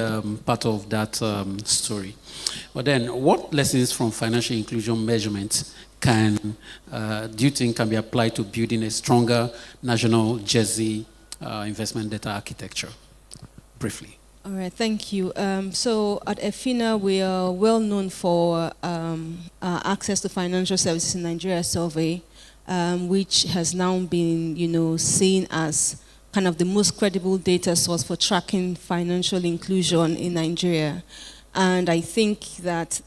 part of that story. But then, what lessons from financial inclusion measurements do you think can be applied to building a stronger national Jersey investment data architecture? Briefly. All right, thank you. So at EFINA, we are well known for access to financial services in Nigeria survey, which has now been, seen as kind of the most credible data source for tracking financial inclusion in Nigeria. And I think that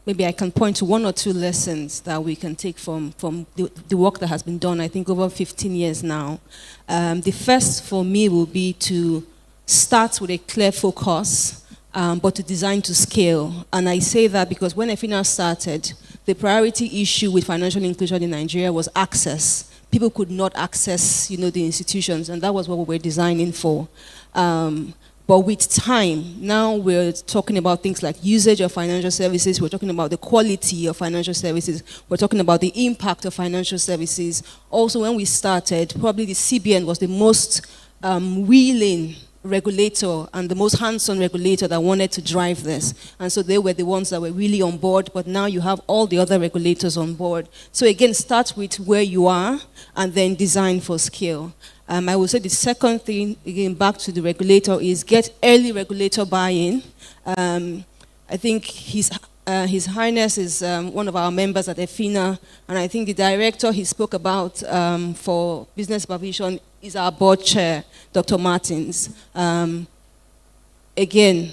maybe I can point to one or two lessons that we can take from the work that has been done, I think, over 15 years now. The first for me will be to start with a clear focus, but to design to scale. And I say that because when EFINA started, the priority issue with financial inclusion in Nigeria was access. People could not access, the institutions, and that was what we were designing for. But with time, now we're talking about things like usage of financial services, we're talking about the quality of financial services, we're talking about the impact of financial services. Also, when we started, probably the CBN was the most willing regulator and the most hands-on regulator that wanted to drive this. And so they were the ones that were really on board, but now you have all the other regulators on board. So again, start with where you are and then design for scale. I would say the second thing, again, back to the regulator, is get early regulator buy-in. I think His Highness is one of our members at EFINA, and I think the director he spoke about for business supervision is our board chair, Dr. Martins. Again,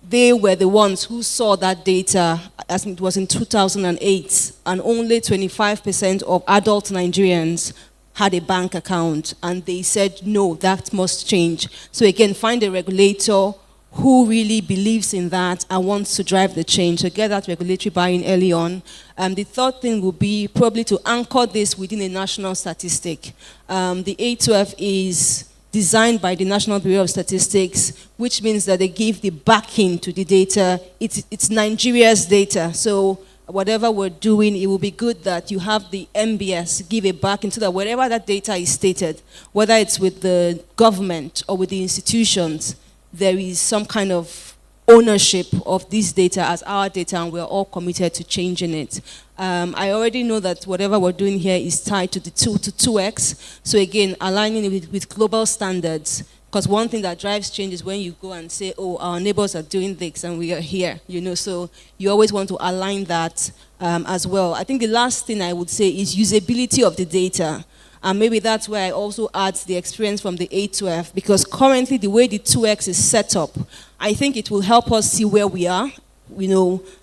they were the ones who saw that data, I think it was in 2008, and only 25% of adult Nigerians had a bank account, and they said, no, that must change. So again, find a regulator who really believes in that and wants to drive the change. So get that regulatory buy-in early on. The third thing would be probably to anchor this within a national statistic. The A12 is designed by the National Bureau of Statistics, which means that they give the backing to the data. It's Nigeria's data. So whatever we're doing, it will be good that you have the MBS give a backing so that wherever that data is stated, whether it's with the government or with the institutions, there is some kind of ownership of this data as our data, and we're all committed to changing it. I already know that whatever we're doing here is tied to the 2x. So again, aligning it with global standards, because one thing that drives change is when you go and say, oh, our neighbors are doing this and we are here, so you always want to align that as well. I think the last thing I would say is usability of the data. And maybe that's where I also add the experience from the A12, because currently the way the 2x is set up, I think it will help us see where we are,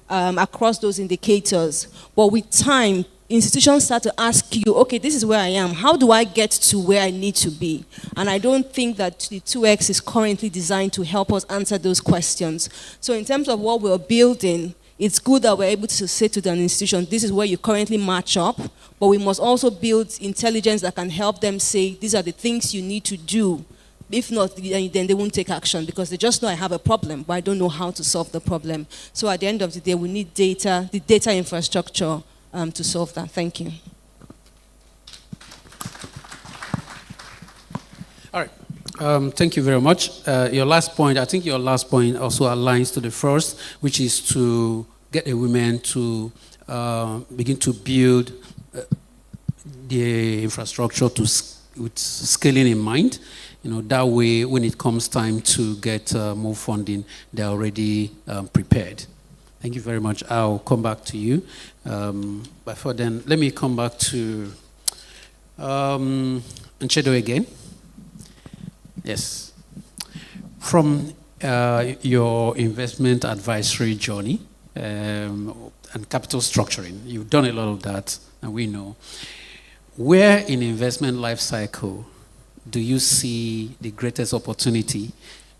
across those indicators. But with time, institutions start to ask you, okay, this is where I am. How do I get to where I need to be? And I don't think that the 2x is currently designed to help us answer those questions. So in terms of what we're building, it's good that we're able to say to the institution, this is where you currently match up, but we must also build intelligence that can help them say, these are the things you need to do. If not, then they won't take action because they just know I have a problem, but I don't know how to solve the problem. So at the end of the day, we need data, the data infrastructure to solve that. Thank you. All right. Thank you very much. Your last point also aligns to the first, which is to get the women to begin to build the infrastructure with scaling in mind. That way, when it comes time to get more funding, they're already prepared. Thank you very much. I'll come back to you. Before then, let me come back to Nchedo again. Yes. From your investment advisory journey and capital structuring, you've done a lot of that, and we know. Where in investment life cycle do you see the greatest opportunity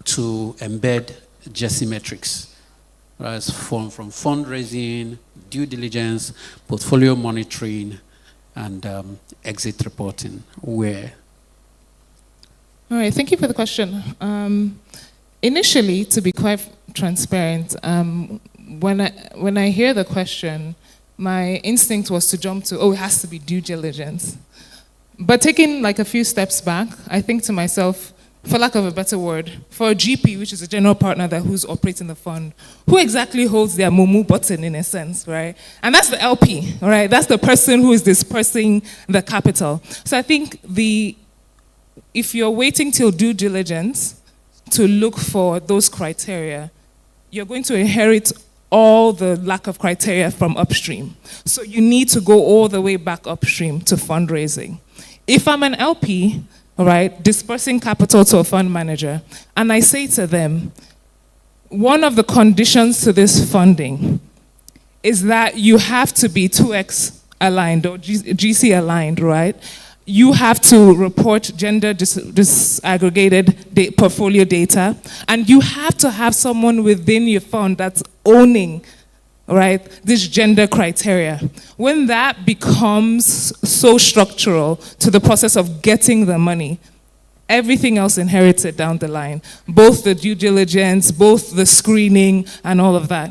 to embed GESI metrics? Right, from fundraising, due diligence, portfolio monitoring, and exit reporting. Where? All right, thank you for the question. Initially, to be quite transparent, when I hear the question, my instinct was to jump to, it has to be due diligence. But taking like a few steps back, I think to myself, for lack of a better word, for a GP, which is a general partner who's operating the fund, who exactly holds their mumu button in a sense, right? And that's the LP, right? That's the person who is dispersing the capital. So I think if you're waiting till due diligence to look for those criteria, you're going to inherit all the lack of criteria from upstream. So you need to go all the way back upstream to fundraising. If I'm an LP, right, dispersing capital to a fund manager, and I say to them, one of the conditions to this funding is that you have to be 2x aligned or GC aligned, right? You have to report gender disaggregated portfolio data, and you have to have someone within your fund that's owning, right, this gender criteria. When that becomes so structural to the process of getting the money, everything else inherits it down the line. Both the due diligence, both the screening, and all of that.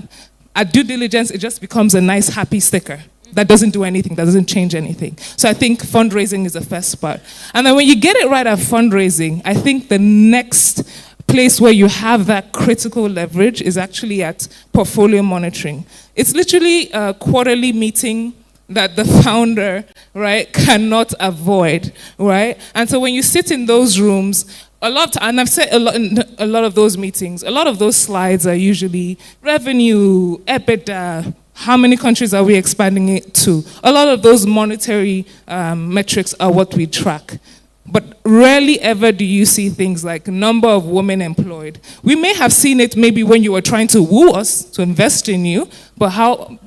At due diligence, it just becomes a nice, happy sticker that doesn't do anything, that doesn't change anything. So I think fundraising is the first part. And then when you get it right at fundraising, I think the next place where you have that critical leverage is actually at portfolio monitoring. It's literally a quarterly meeting that the founder, right, cannot avoid, right? And so when you sit in those rooms, and I've said a lot of those meetings, a lot of those slides are usually revenue, EBITDA, how many countries are we expanding it to? A lot of those monetary metrics are what we track. But rarely ever do you see things like number of women employed. We may have seen it maybe when you were trying to woo us to invest in you, but how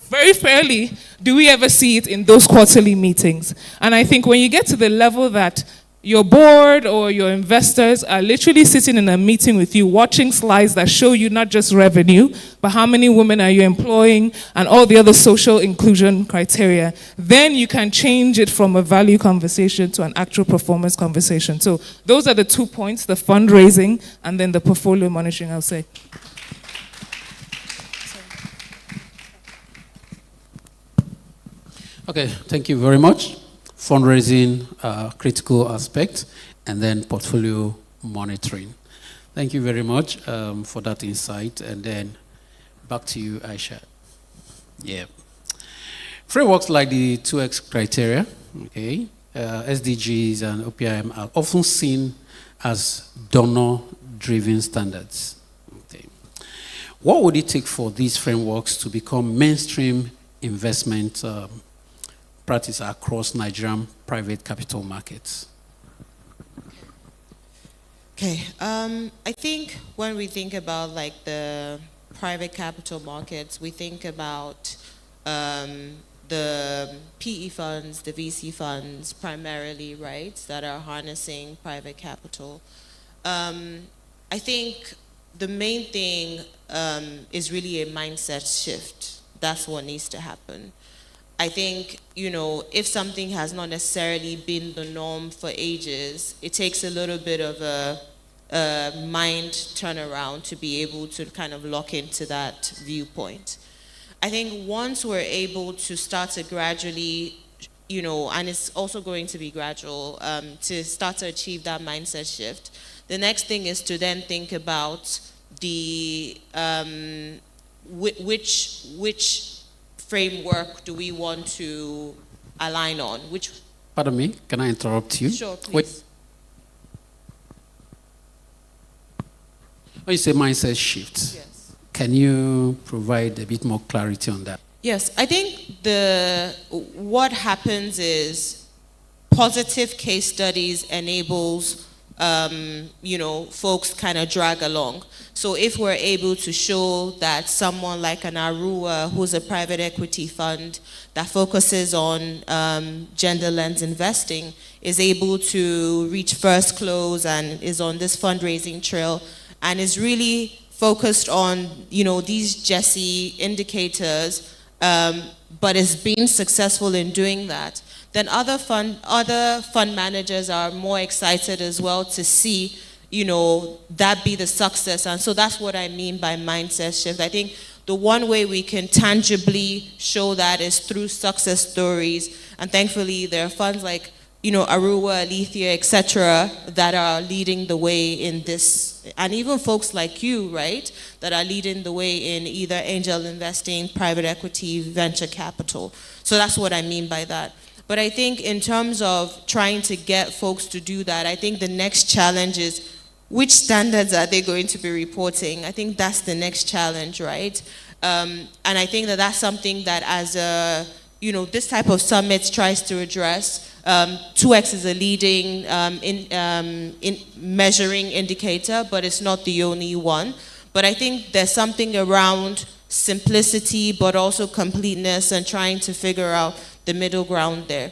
very rarely do we ever see it in those quarterly meetings. And I think when you get to the level that your board or your investors are literally sitting in a meeting with you, watching slides that show you not just revenue, but how many women are you employing and all the other social inclusion criteria, then you can change it from a value conversation to an actual performance conversation. So those are the 2 points, the fundraising and then the portfolio monitoring, I'll say. Okay, thank you very much. Fundraising, critical aspect, and then portfolio monitoring. Thank you very much for that insight. And then back to you, Aisha. Yeah. Frameworks like the 2X criteria, okay, SDGs and OPIM are often seen as donor-driven standards. Okay. What would it take for these frameworks to become mainstream investment practice across Nigerian private capital markets? Okay, I think when we think about like the private capital markets, we think about the PE funds, the VC funds primarily, right, that are harnessing private capital. I think the main thing is really a mindset shift. That's what needs to happen. I think, you know, if something has not necessarily been the norm for ages, it takes a little bit of a mind turnaround to be able to kind of lock into that viewpoint. I think once we're able to start to gradually, you know, and it's also going to be gradual, to start to achieve that mindset shift, the next thing is to then think about the which framework do we want to align on? Pardon me, can I interrupt you? Sure, please. Wait. When you say mindset shift, yes, can you provide a bit more clarity on that? Yes, I think what happens is positive case studies enables you know, folks kind of drag along. So if we're able to show that someone like an Arua, who's a private equity fund that focuses on gender lens investing, is able to reach first close and is on this fundraising trail and is really focused on, you know, these GESI indicators, but is being successful in doing that, then other fund managers are more excited as well to see, you know, that be the success. And so that's what I mean by mindset shift. I think the one way we can tangibly show that is through success stories. And thankfully, there are funds like, you know, Arua, Alethea, etc., that are leading the way in this. And even folks like you, right, that are leading the way in either angel investing, private equity, venture capital. So that's what I mean by that. But I think in terms of trying to get folks to do that, I think the next challenge is which standards are they going to be reporting? I think that's the next challenge, right? And I think that that's something that as a, you know, this type of summit tries to address. 2X is a leading in measuring indicator, but it's not the only one. But I think there's something around simplicity, but also completeness and trying to figure out the middle ground there.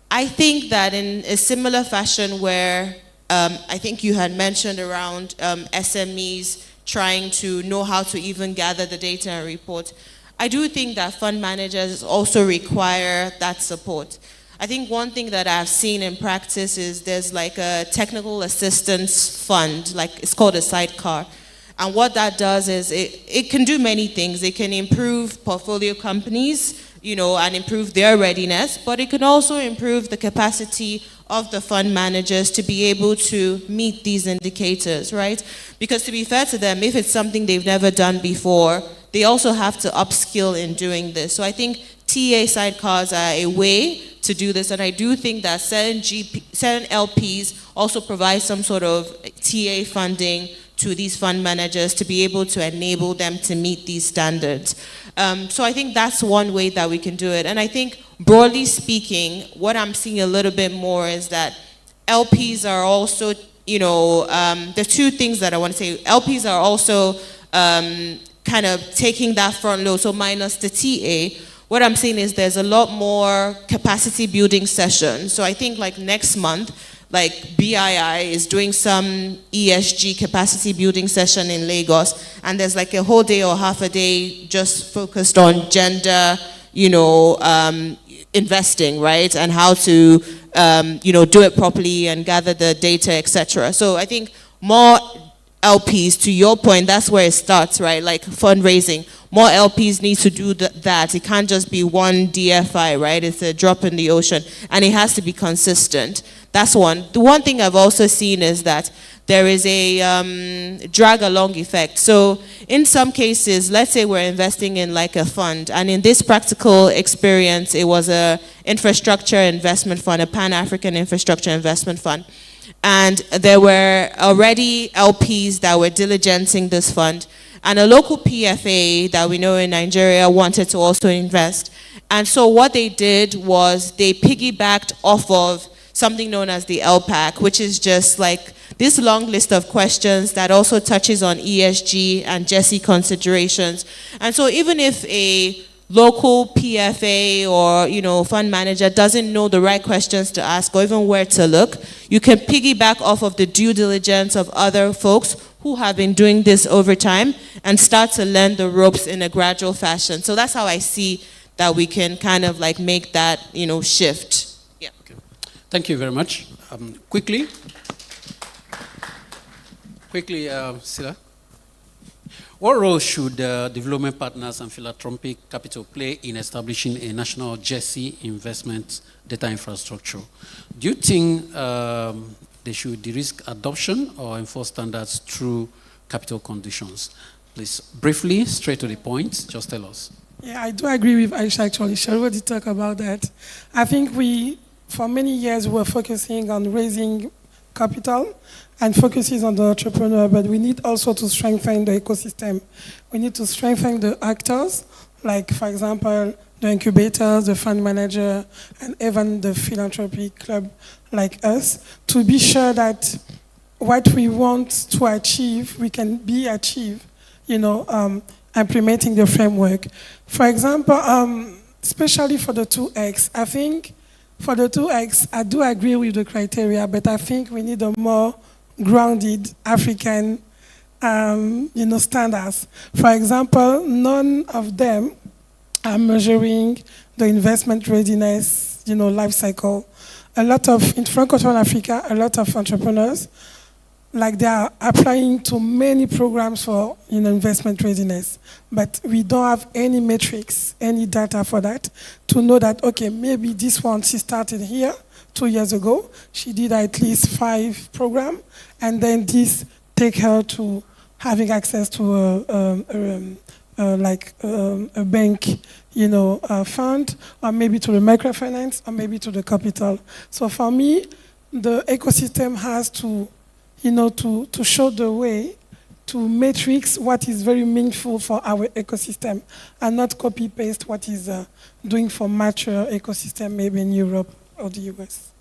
I think that in a similar fashion where I think you had mentioned around SMEs trying to know how to even gather the data and report, I do think that fund managers also require that support. I think one thing that I've seen in practice is there's like a technical assistance fund, like it's called a sidecar. And what that does is it can do many things. It can improve portfolio companies, you know, and improve their readiness, but it can also improve the capacity of the fund managers to be able to meet these indicators, right? Because to be fair to them, if it's something they've never done before, they also have to upskill in doing this. So I think TA sidecars are a way to do this, and I do think that certain LPs also provide some sort of TA funding to these fund managers to be able to enable them to meet these standards. So I think that's one way that we can do it. And I think broadly speaking, what I'm seeing a little bit more is that LPs are also, the two things that I want to say. LPs are also kind of taking that front load, so minus the TA. What I'm saying is there's a lot more capacity building sessions. So I think like next month, like BII is doing some ESG capacity building session in Lagos, and there's like a whole day or half a day just focused on gender, investing, right? And how to, do it properly and gather the data, etc. So I think more LPs, to your point, that's where it starts, right? Like fundraising. More LPs need to do that. It can't just be one DFI, right? It's a drop in the ocean, and it has to be consistent. That's one. The one thing I've also seen is that there is a drag-along effect. So in some cases, let's say we're investing in like a fund, and in this practical experience, it was a infrastructure investment fund, a Pan-African infrastructure investment fund. And there were already LPs that were diligencing this fund, and a local PFA that we know in Nigeria wanted to also invest. And so what they did was they piggybacked off of something known as the LPAC, which is just like this long list of questions that also touches on ESG and GESI considerations. And so even if a local PFA or fund manager doesn't know the right questions to ask or even where to look, you can piggyback off of the due diligence of other folks who have been doing this over time and start to learn the ropes in a gradual fashion. So that's how I see that we can kind of like make that shift. Yeah. Okay. Thank you very much. Quickly, Sila. What role should development partners and philanthropic capital play in establishing a national GESI investment data infrastructure? Do you think they should de-risk adoption or enforce standards through capital conditions? Please, briefly, straight to the point, just tell us. Yeah, I do agree with Aisha actually. Shall we talk about that? I think for many years, we were focusing on raising capital and focuses on the entrepreneur, but we need also to strengthen the ecosystem. We need to strengthen the actors, like, for example, the incubators, the fund manager, and even the philanthropy club like us, to be sure that what we want to achieve, we can be achieved, implementing the framework. For example, especially for the 2X, I think for the 2X, I do agree with the criteria, but I think we need a more grounded African, standards. For example, none of them are measuring the investment readiness, life cycle. A lot of, in Francophone Africa, a lot of entrepreneurs, like they are applying to many programs for investment readiness, but we don't have any metrics, any data for that to know that, okay, maybe this one, she started here 2 years ago, she did at least 5 programs, and then this take her to having access to a bank, fund, or maybe to the microfinance, or maybe to the capital. So for me, the ecosystem has to, to show the way to matrix what is very meaningful for our ecosystem, and not copy-paste what is doing for mature ecosystem, maybe in Europe or the US.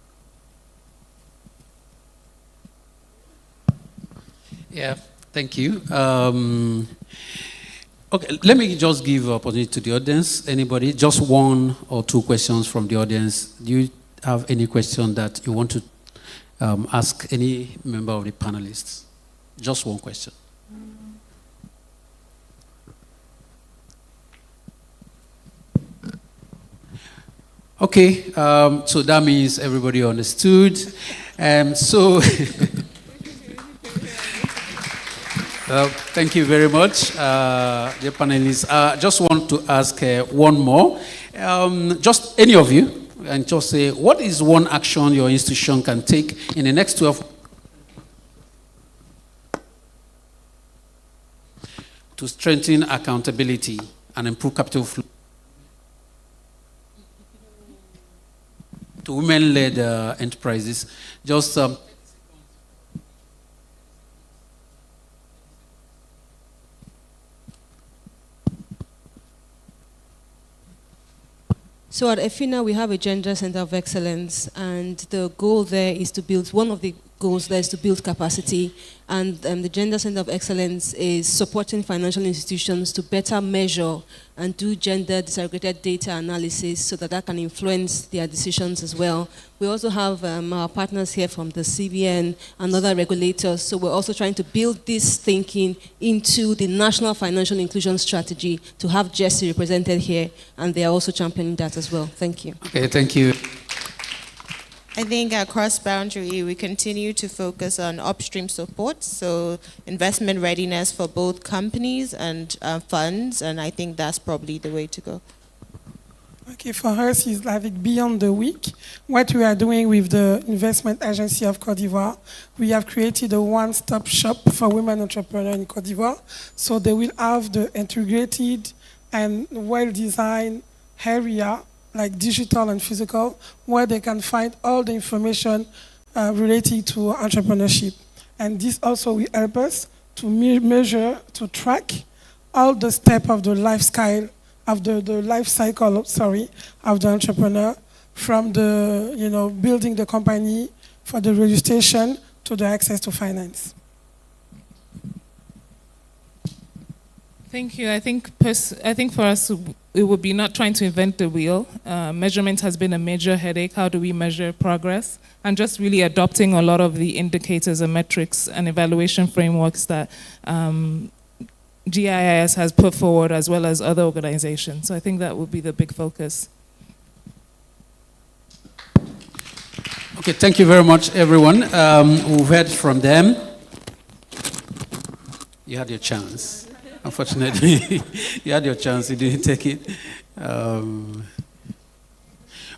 Yeah, thank you. Okay, let me just give opportunity to the audience. Anybody? Just 1 or 2 questions from the audience. Do you have any question that you want to ask any member of the panelists? Just 1 question. Okay, so that means everybody understood. Thank you very much, dear panelists. Just want to ask one more. Just any of you, and just say, what is one action your institution can take in the next 12 to strengthen accountability and improve capital flow to women-led enterprises? Just So at EFINA, we have a Gender Center of Excellence, and the goal there is to build, one of the goals there is to build capacity, and the Gender Center of Excellence is supporting financial institutions to better measure and do gender disaggregated data analysis so that can influence their decisions as well. We also have our partners here from the CBN and other regulators, so we're also trying to build this thinking into the National Financial Inclusion Strategy to have Jesse represented here, and they are also championing that as well. Thank you. Okay, thank you. I think across Boundary, we continue to focus on upstream support, so investment readiness for both companies and funds, and I think that's probably the way to go. Okay, for us, it's like beyond the week. What we are doing with the Investment Agency of Côte d'Ivoire, we have created a one-stop shop for women entrepreneurs in Côte d'Ivoire, so they will have the integrated and well-designed area, like digital and physical, where they can find all the information related to entrepreneurship. And this also will help us to measure, to track all the steps of the life cycle of the entrepreneur, from the building the company, for the registration, to the access to finance. Thank you. I think for us, it would be not trying to invent the wheel. Measurement has been a major headache. How do we measure progress? And just really adopting a lot of the indicators and metrics and evaluation frameworks that GIIS has put forward, as well as other organizations. So I think that would be the big focus. Okay, thank you very much, everyone. We've heard from them. You had your chance. Unfortunately, you had your chance, you didn't take it.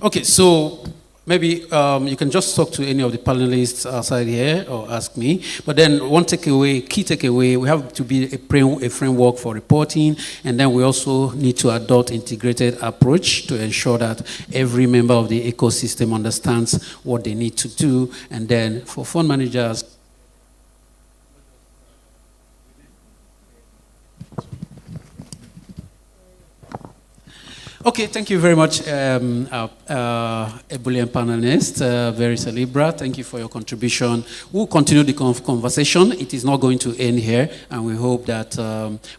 Okay, so maybe you can just talk to any of the panelists outside here or ask me. But then key takeaway, we have to be a framework for reporting, and then we also need to adopt integrated approach to ensure that every member of the ecosystem understands what they need to do. And then for fund managers, okay, thank you very much, our ebullient panelist, very Celebra. Thank you for your contribution. We'll continue the conversation. It is not going to end here, and we hope that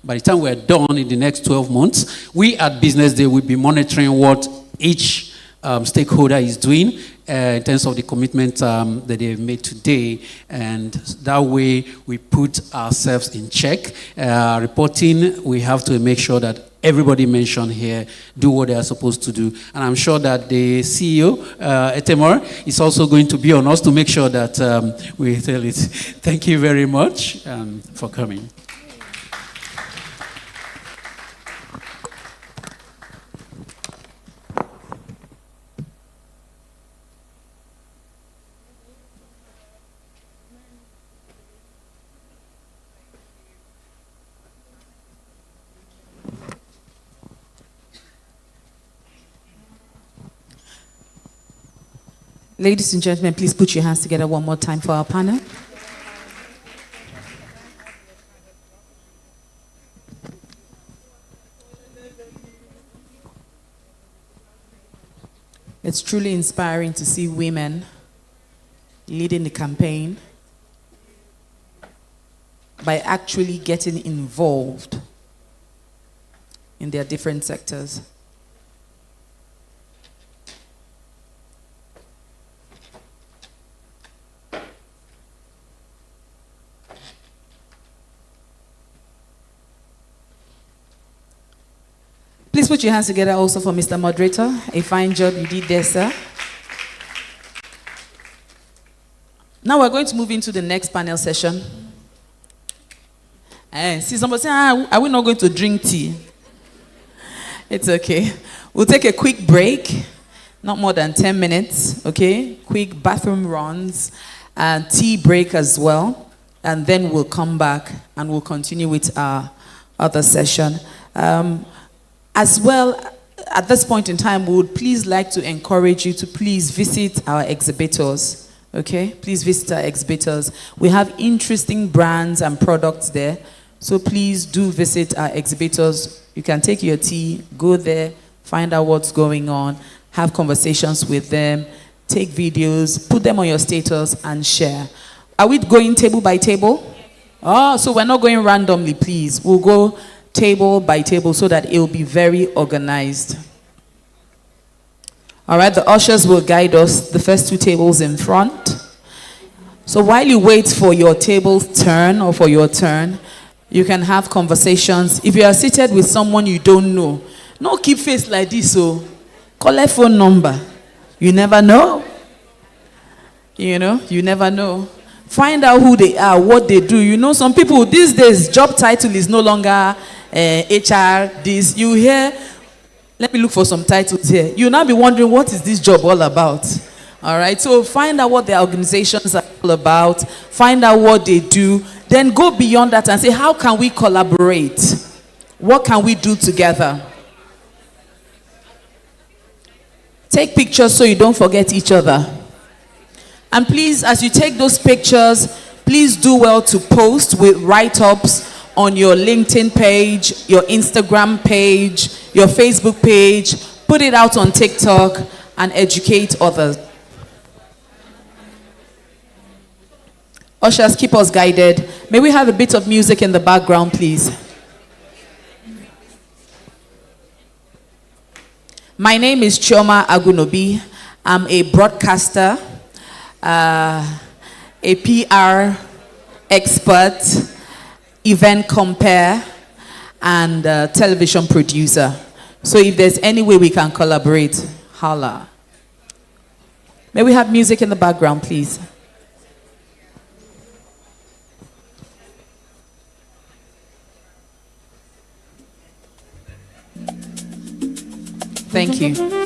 by the time we're done in the next 12 months, we at Business Day will be monitoring what each stakeholder is doing in terms of the commitment that they've made today, and that way we put ourselves in check. Reporting, we have to make sure that everybody mentioned here do what they are supposed to do. And I'm sure that the CEO, Etemor, is also going to be on us to make sure that we tell it. Thank you very much for coming. Ladies and gentlemen, please put your hands together one more time for our panel. It's truly inspiring to see women leading the campaign by actually getting involved in their different sectors. Please put your hands together also for Mr. Moderator. A fine job you did there, sir. Now we're going to move into the next panel session. See somebody saying, are we not going to drink tea? It's okay. We'll take a quick break. not more than 10 minutes, okay? Quick bathroom runs and tea break as well. And then we'll come back and we'll continue with our other session. As well, at this point in time, we would please like to encourage you to please visit our exhibitors, okay? Please visit our exhibitors. We have interesting brands and products there, so please do visit our exhibitors. You can take your tea, go there, find out what's going on, have conversations with them, take videos, put them on your status, and share. Are we going table by table? Oh, so we're not going randomly, please. We'll go table by table so that it will be very organized. All right, the ushers will guide us, the first two tables in front. So while you wait for your table's turn or for your turn, you can have conversations. If you are seated with someone you don't know, no keep face like this, so call a phone number. You never know. You know, you never know. Find out who they are, what they do. You know, some people these days, job title is no longer HR, this. You hear, let me look for some titles here. You'll now be wondering, what is this job all about? All right, so find out what their organizations are all about. Find out what they do. Then go beyond that and say, how can we collaborate? What can we do together? Take pictures so you don't forget each other. And please, as you take those pictures, please do well to post with write-ups on your LinkedIn page, your Instagram page, your Facebook page. Put it out on TikTok and educate others. Ushers, keep us guided. May we have a bit of music in the background, please? My name is Chioma Agunobi. I'm a broadcaster, a PR expert, event compare, and television producer. So if there's any way we can collaborate, holla. May we have music in the background, please? Thank you.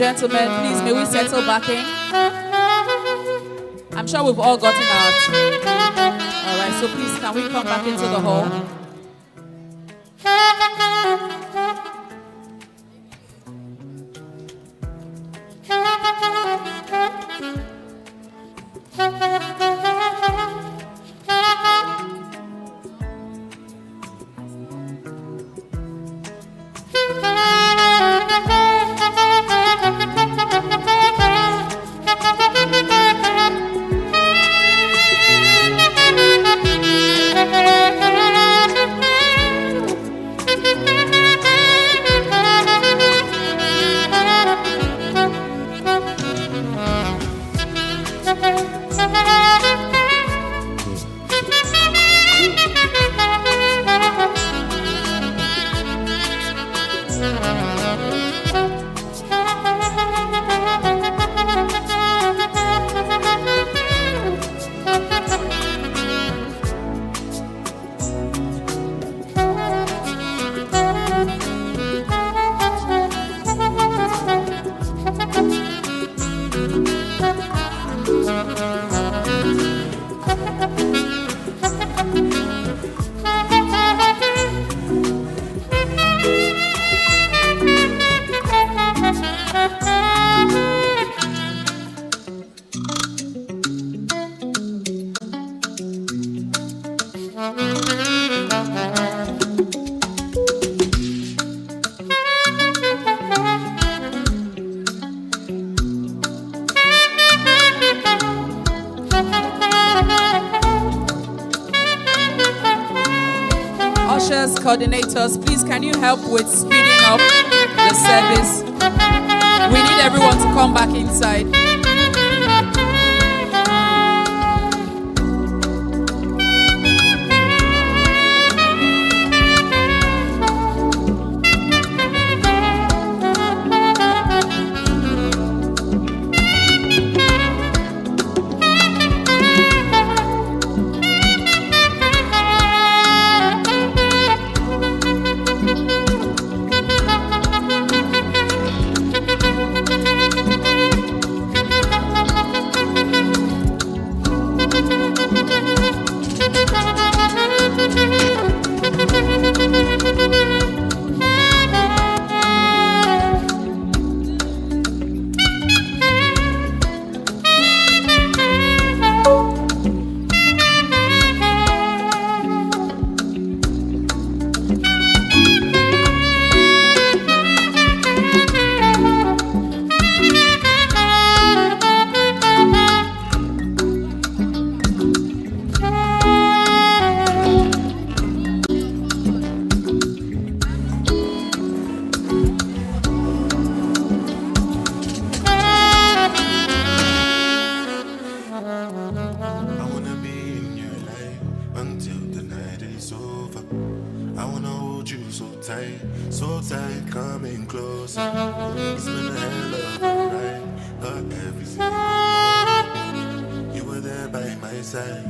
Gentlemen, please, may we settle back in? I'm sure we've all gotten out. All right, so please, can we come back into the hall? Ushers, coordinators, please can you help with speeding up the service? need everyone to come back inside. Coming closer. It's been a hell of a ride, but everything. You were there by my side.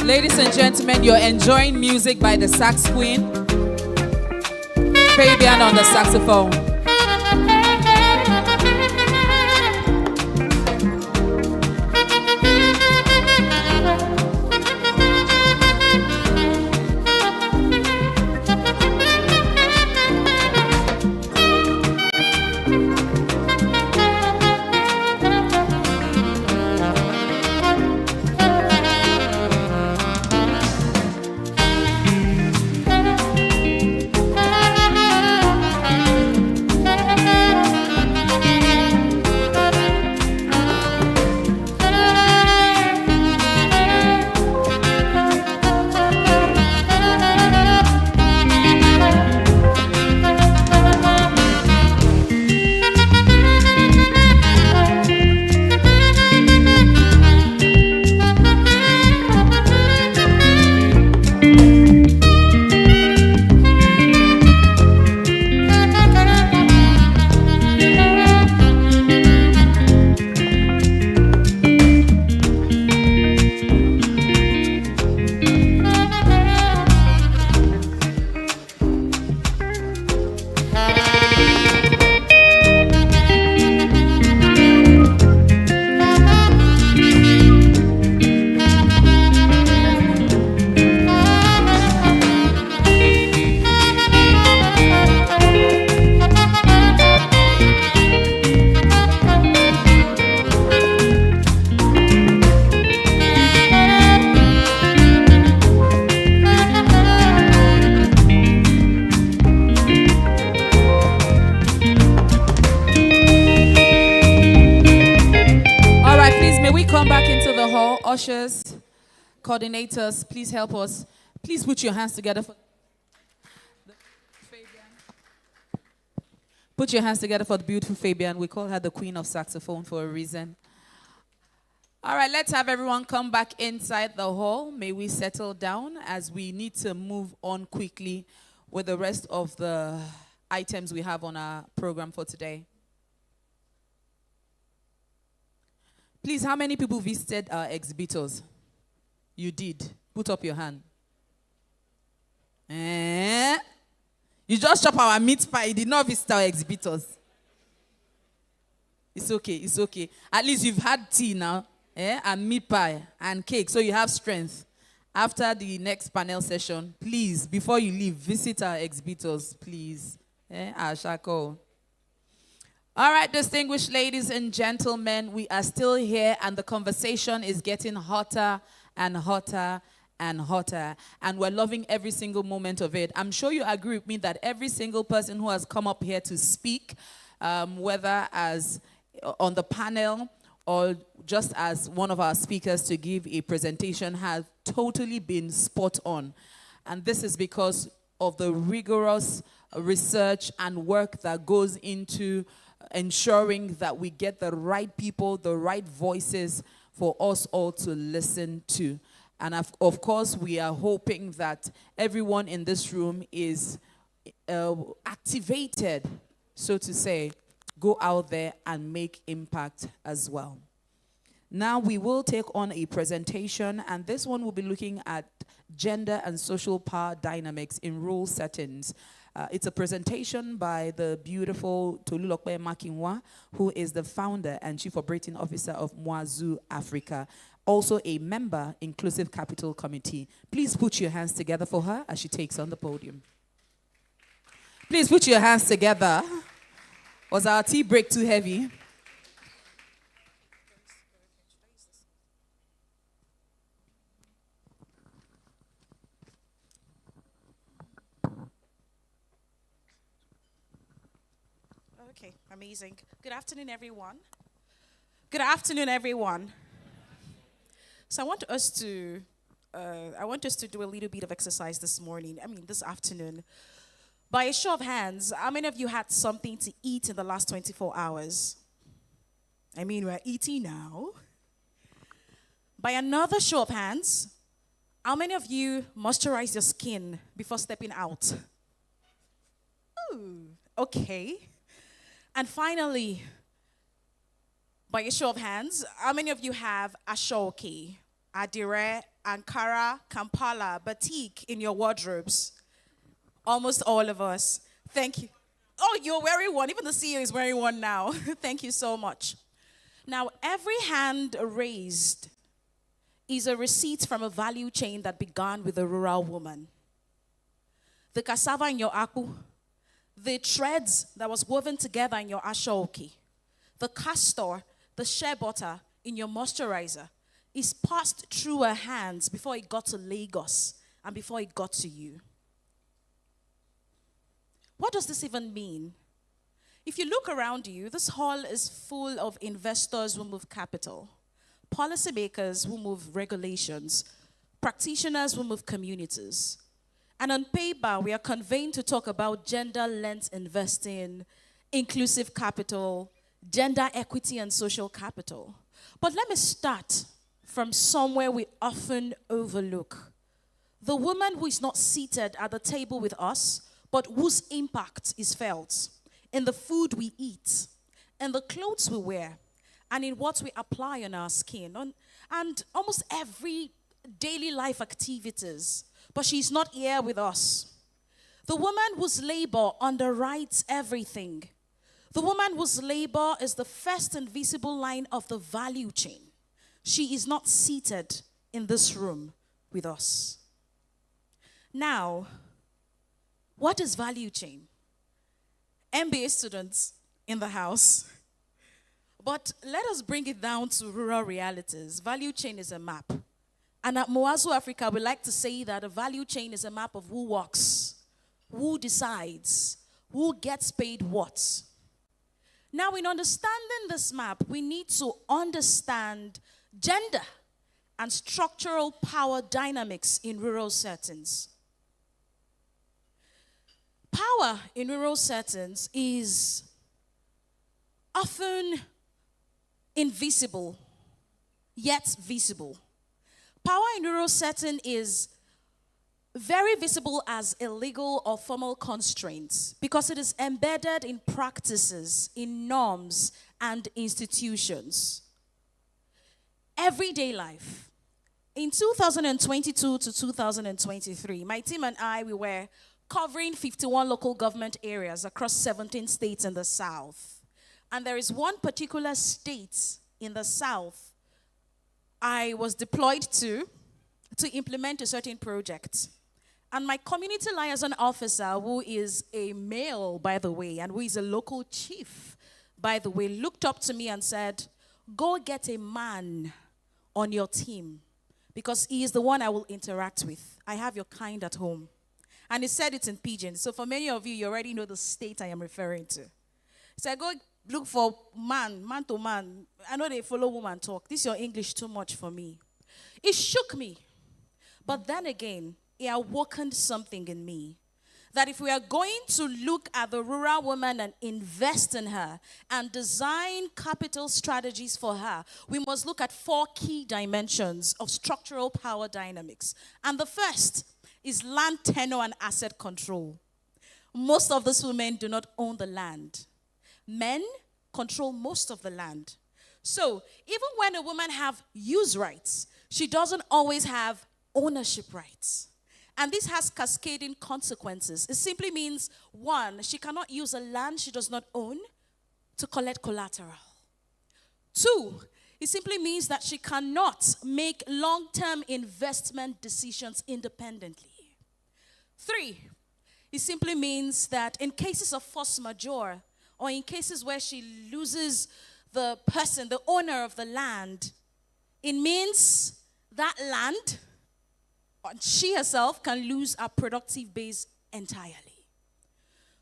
Ladies and gentlemen, you're enjoying music by the Sax Queen, Fabian on the saxophone. Coordinators, please help us. Please put your hands together for Put your hands together for the beautiful Fabian. We call her the queen of saxophone for a reason. All right, let's have everyone come back inside the hall. May we settle down as we need to move on quickly with the rest of the items we have on our program for today. Please, how many people visited our exhibitors? You did. Put up your hand. You just chop our meat pie. You did not visit our exhibitors. It's okay. It's okay. At least you've had tea now, and meat pie and cake, so you have strength. After the next panel session, please, before you leave, visit our exhibitors, please. Ashako. All right, distinguished ladies and gentlemen, we are still here, and the conversation is getting hotter and hotter and hotter, and we're loving every single moment of it. I'm sure you agree with me that every single person who has come up here to speak, whether as on the panel or just as one of our speakers to give a presentation, has totally been spot on. And this is because of the rigorous research and work that goes into ensuring that we get the right people, the right voices for us all to listen to. And of course, we are hoping that everyone in this room is activated, so to say, go out there and make impact as well. Now we will take on a presentation, and this one will be looking at gender and social power dynamics in rural settings. It's a presentation by the beautiful Tolulokpe Makinwa, who is the founder and chief operating officer of Mwazu Africa, also a member, Inclusive Capital Committee. Please put your hands together for her as she takes on the podium. Please put your hands together. Was our tea break too heavy? Okay, amazing. Good afternoon, everyone. Good afternoon, everyone. So I want us to do a little bit of exercise this afternoon. By a show of hands, how many of you had something to eat in the last 24 hours? We're eating now. By another show of hands, how many of you moisturized your skin before stepping out? Ooh, okay. And finally, by a show of hands, how many of you have Ashoke, Adire, Ankara, Kampala, Batik in your wardrobes? Almost all of us. Thank you. Oh, you're wearing one. Even the CEO is wearing one now. Thank you so much. Now, every hand raised is a receipt from a value chain that began with a rural woman. The cassava in your aku, the threads that was woven together in your ashoke, the castor, the shea butter in your moisturizer is passed through her hands before it got to Lagos and before it got to you. What does this even mean? If you look around you, this hall is full of investors who move capital, policymakers who move regulations, practitioners who move communities. And on paper, we are convened to talk about gender-lent investing, inclusive capital, gender equity, and social capital. But let me start from somewhere we often overlook. The woman who is not seated at the table with us, but whose impact is felt in the food we eat, in the clothes we wear, and in what we apply on our skin, and almost every daily life activities. But she's not here with us. The woman whose labor underwrites everything. The woman whose labor is the first and visible line of the value chain. She is not seated in this room with us. Now, what is value chain? MBA students in the house. But let us bring it down to rural realities. Value chain is a map. And at Mwazu Africa, we like to say that a value chain is a map of who works, who decides, who gets paid what. Now, in understanding this map, we need to understand gender and structural power dynamics in rural settings. Power in rural settings is often invisible, yet visible. Power in rural setting is very visible as illegal or formal constraints because it is embedded in practices, in norms, and institutions. Everyday life. In 2022 to 2023, my team and I, we were covering 51 local government areas across 17 states in the South. And there is one particular state in the South I was deployed to implement a certain project. And my community liaison officer, who is a male, by the way, and who is a local chief, by the way, looked up to me and said, "Go get a man on your team because he is the one I will interact with. I have your kind at home." And he said it in Pidgin. So for many of you, you already know the state I am referring to. So I go look for man to man. I know they follow woman talk. This is your English too much for me. It shook me. But then again, it awakened something in me. That if we are going to look at the rural woman and invest in her and design capital strategies for her, we must look at 4 key dimensions of structural power dynamics. And the first is land tenure and asset control. Most of these women do not own the land. Men control most of the land. So even when a woman has use rights, she doesn't always have ownership rights. And this has cascading consequences. It simply means, 1, she cannot use a land she does not own to collect collateral. 2, it simply means that she cannot make long-term investment decisions independently. 3, it simply means that in cases of force majeure, or in cases where she loses the person, the owner of the land, it means that land, she herself can lose a productive base entirely.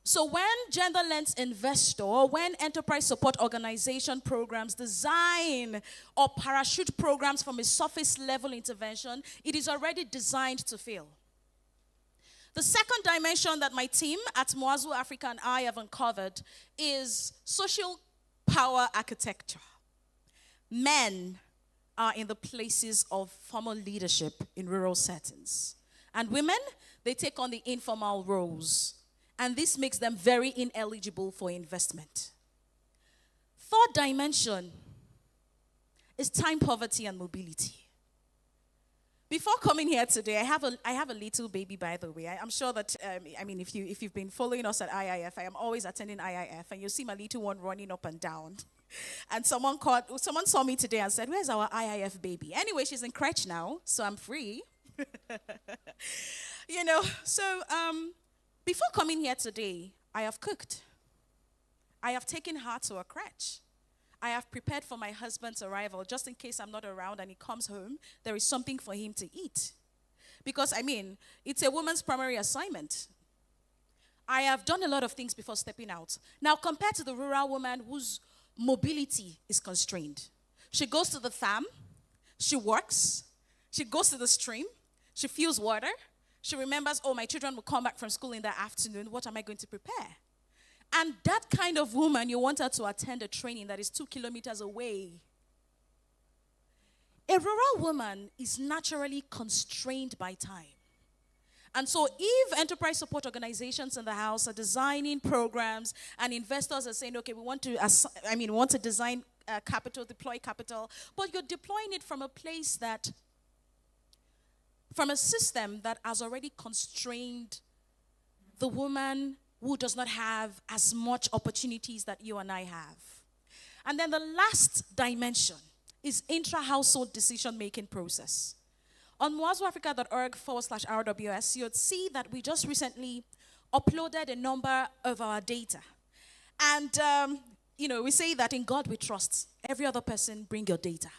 So when gender-lens investor or when enterprise support organization programs design or parachute programs from a surface level intervention, it is already designed to fail. The second dimension that my team at Mwazu Africa and I have uncovered is social power architecture. Men are in the places of formal leadership in rural settings. And women, they take on the informal roles. And this makes them very ineligible for investment. Third dimension is time poverty and mobility. Before coming here today, I have a little baby, by the way. I'm sure that, if you've been following us at IIF, I am always attending IIF, and you'll see my little one running up and down. And someone saw me today and said, "Where's our IIF baby?" Anyway, she's in crèche now, so I'm free. Before coming here today, I have cooked. I have taken her to a crèche. I have prepared for my husband's arrival just in case I'm not around and he comes home, there is something for him to eat. Because, it's a woman's primary assignment. I have done a lot of things before stepping out. Now, compared to the rural woman whose mobility is constrained. She goes to the farm, she works, she goes to the stream, she fills water, she remembers, oh, my children will come back from school in the afternoon, what am I going to prepare? And that kind of woman, you want her to attend a training that is 2 kilometers away. A rural woman is naturally constrained by time. And so if enterprise support organizations in the house are designing programs and investors are saying, okay, we want to design capital, deploy capital, but you're deploying it from a place that, from a system that has already constrained the woman who does not have as much opportunities that you and I have. And then the last dimension is intra-household decision-making process. On mwazuafrica.org/RWS, you'd see that we just recently uploaded a number of our data. And, we say that in God we trust. Every other person, bring your data.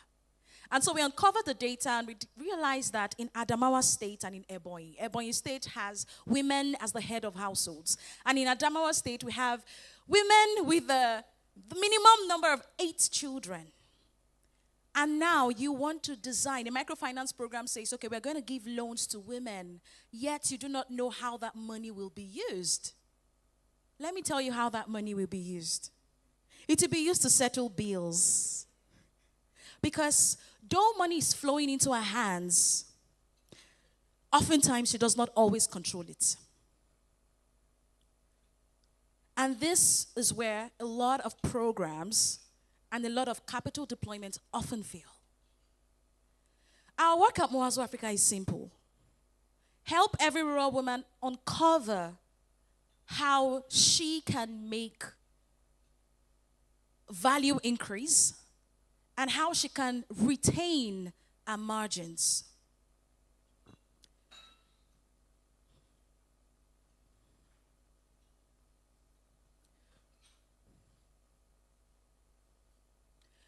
And so we uncovered the data and we realized that in Adamawa State and in Ebonyi State has women as the head of households. And in Adamawa State, we have women with the minimum number of 8 children. And now you want to design, a microfinance program says, okay, we're going to give loans to women, yet you do not know how that money will be used. Let me tell you how that money will be used. It will be used to settle bills. Because though money is flowing into her hands, oftentimes she does not always control it. And this is where a lot of programs and a lot of capital deployment often fail. Our work at Moazo Africa is simple. Help every rural woman uncover how she can make value increase and how she can retain her margins.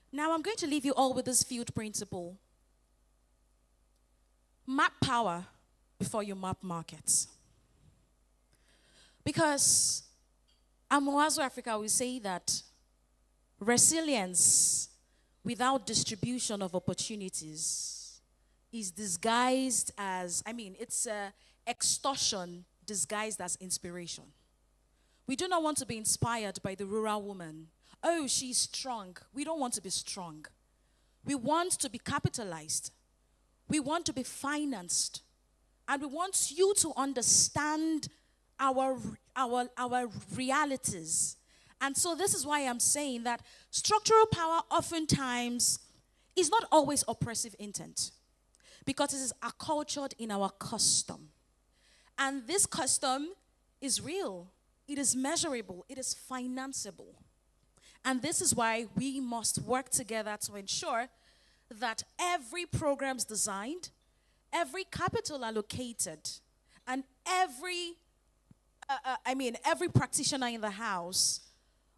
Now I'm going to leave you all with this field principle. Map power before you map markets. Because at Moazo Africa, we say that resilience without distribution of opportunities is disguised as, it's extortion disguised as inspiration. We do not want to be inspired by the rural woman. Oh, she's strong. We don't want to be strong. We want to be capitalized. We want to be financed. And we want you to understand our realities. And so this is why I'm saying that structural power oftentimes is not always oppressive intent, because it is acculturated in our custom. And this custom is real. It is measurable. It is financeable. And this is why we must work together to ensure that every program's designed, every capital allocated, and every practitioner in the house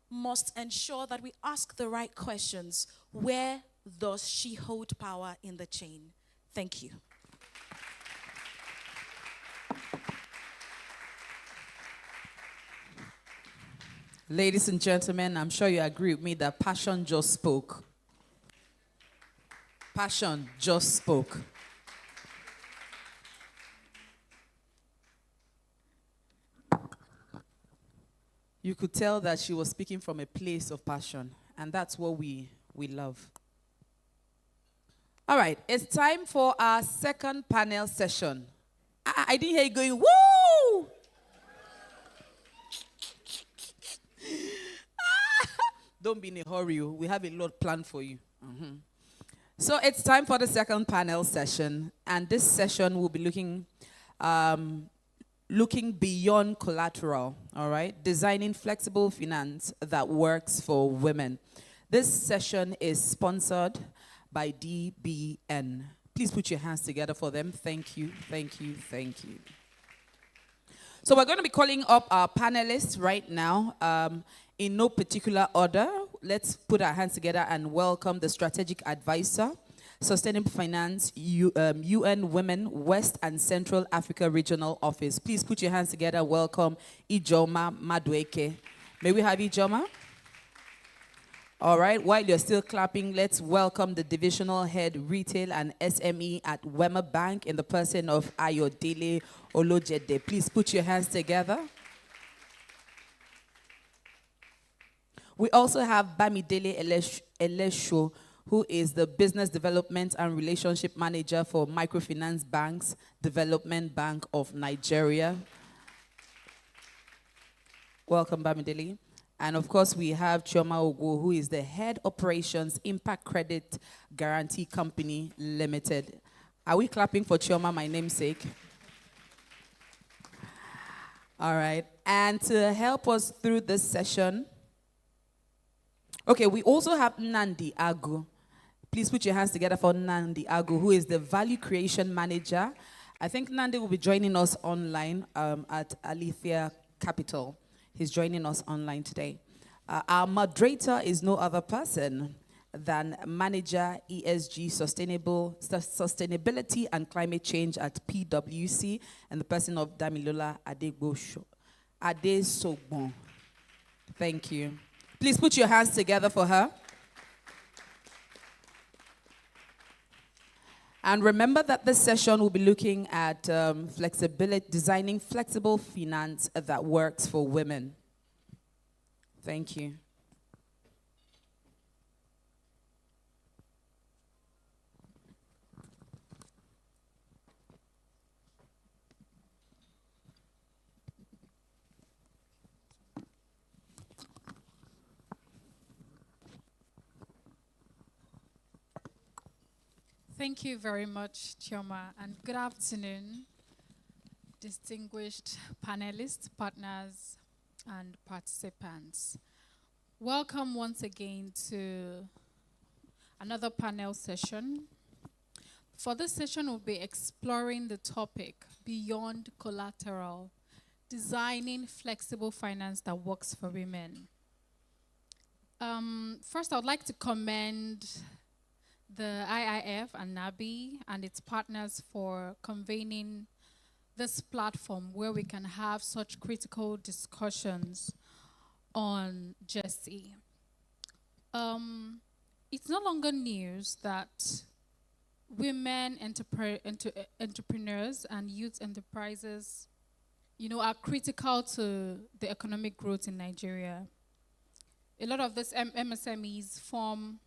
must ensure that we ask the right questions. Where does she hold power in the chain? Thank you. Ladies and gentlemen, I'm sure you agree with me that passion just spoke. Passion just spoke. You could tell that she was speaking from a place of passion, and that's what we love. All right, it's time for our second panel session. I didn't hear you going, woo! Don't be in a hurry. We have a lot planned for you. So it's time for the second panel session. And this session will be looking beyond collateral, all right? Designing flexible finance that works for women. This session is sponsored by DBN. Please put your hands together for them. Thank you, thank you, thank you. So we're going to be calling up our panelists right now. In no particular order, let's put our hands together and welcome the Strategic Advisor, Sustainable Finance, UN Women, West and Central Africa Regional Office. Please put your hands together. Welcome Ijoma Madueke. May we have Ijoma? All right, while you're still clapping, let's welcome the Divisional Head Retail and SME at Wema Bank in the person of Ayodele Olojede. Please put your hands together. We also have Bamidele Elesho, who is the Business Development and Relationship Manager for Microfinance Banks, Development Bank of Nigeria. Welcome, Bamidele. And of course, we have Chioma Ogo, who is the Head Operations Impact Credit Guarantee Company Limited. Are we clapping for Chioma, my namesake? All right. And to help us through this session, okay, we also have Nandi Agu. Please put your hands together for Nandi Agu, who is the Value Creation Manager. I think Nandi will be joining us online at Alethea Capital. He's joining us online today. Our moderator is no other person than Manager ESG Sustainability and Climate Change at PwC, and the person of Damilola Adesogbon. Thank you. Please put your hands together for her. And remember that this session will be looking at designing flexible finance that works for women. Thank you. Thank you very much, Chioma, and good afternoon, distinguished panelists, partners, and participants. Welcome once again to another panel session. For this session, we'll be exploring the topic, Beyond Collateral, Designing Flexible Finance That Works for Women. First, I would like to commend the IIF and NABI and its partners for convening this platform where we can have such critical discussions on GESI. It's no longer news that women entrepreneurs and youth enterprises, are critical to the economic growth in Nigeria. A lot of these MSMEs form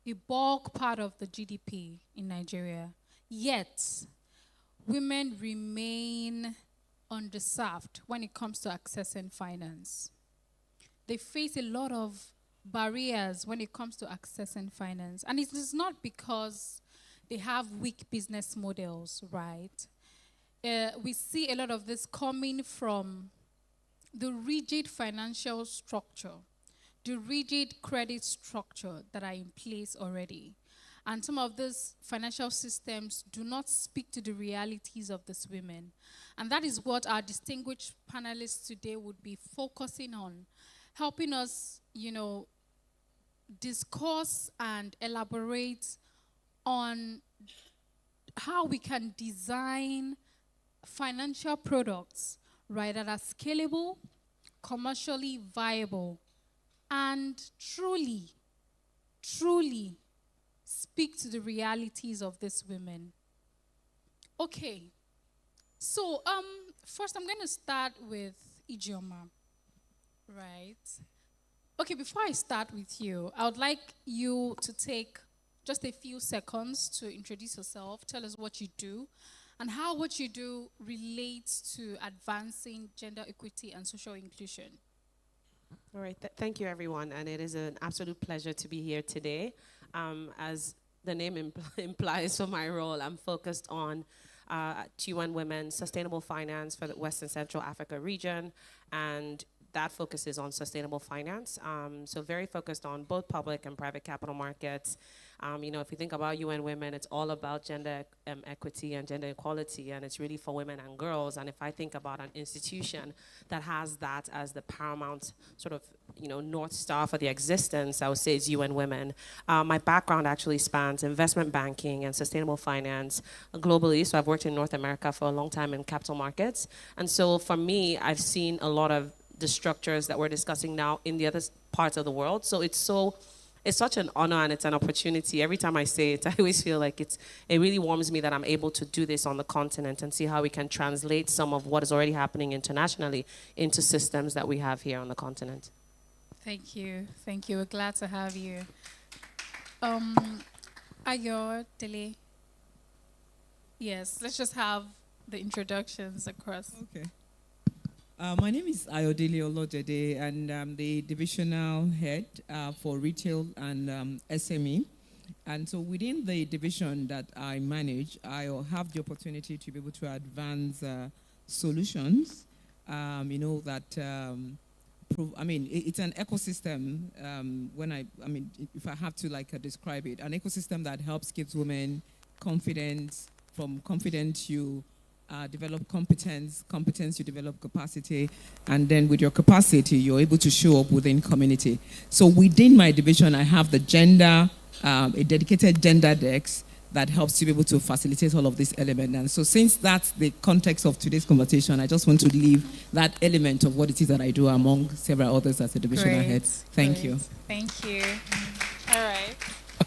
a bulk part of the GDP in Nigeria. Yet, women remain underserved when it comes to accessing finance. They face a lot of barriers when it comes to accessing finance. And it is not because they have weak business models, right? We see a lot of this coming from the rigid financial structure, the rigid credit structure that are in place already. And some of these financial systems do not speak to the realities of these women. And that is what our distinguished panelists today would be focusing on, helping us, discuss and elaborate on how we can design financial products, right, that are scalable, commercially viable, and truly speak to the realities of these women. Okay, so first I'm going to start with Ijeoma, right? Okay, before I start with you, I would like you to take just a few seconds to introduce yourself, tell us what you do, and how what you do relates to advancing gender equity and social inclusion. All right, thank you, everyone, and it is an absolute pleasure to be here today. As the name implies for my role, I'm focused on UN Women Sustainable Finance for the West and Central Africa region, and that focuses on sustainable finance. So very focused on both public and private capital markets. If you think about UN Women, it's all about gender equity and gender equality, and it's really for women and girls. And if I think about an institution that has that as the paramount sort of, North Star for the existence, I would say it's UN Women. My background actually spans investment banking and sustainable finance globally. So I've worked in North America for a long time in capital markets. And so for me, I've seen a lot of the structures that we're discussing now in the other parts of the world. So it's such an honor and it's an opportunity. Every time I say it, I always feel like it really warms me that I'm able to do this on the continent and see how we can translate some of what is already happening internationally into systems that we have here on the continent. Thank you. We're glad to have you. Ayo Dele. Yes, let's just have the introductions across. Okay. My name is Ayodele Olojede, and I'm the divisional head for retail and SME. And so within the division that I manage, I have the opportunity to be able to advance solutions, it's an ecosystem. If I have to describe it, an ecosystem that helps gives women confidence. From confidence, you develop competence you develop capacity, and then with your capacity you're able to show up within community. So within my division I have the gender, a dedicated gender desk that helps to be able to facilitate all of these elements. And so since that's the context of today's conversation, I just want to leave that element of what it is that I do among several others as a divisional head. Thank you. Thank you. All right.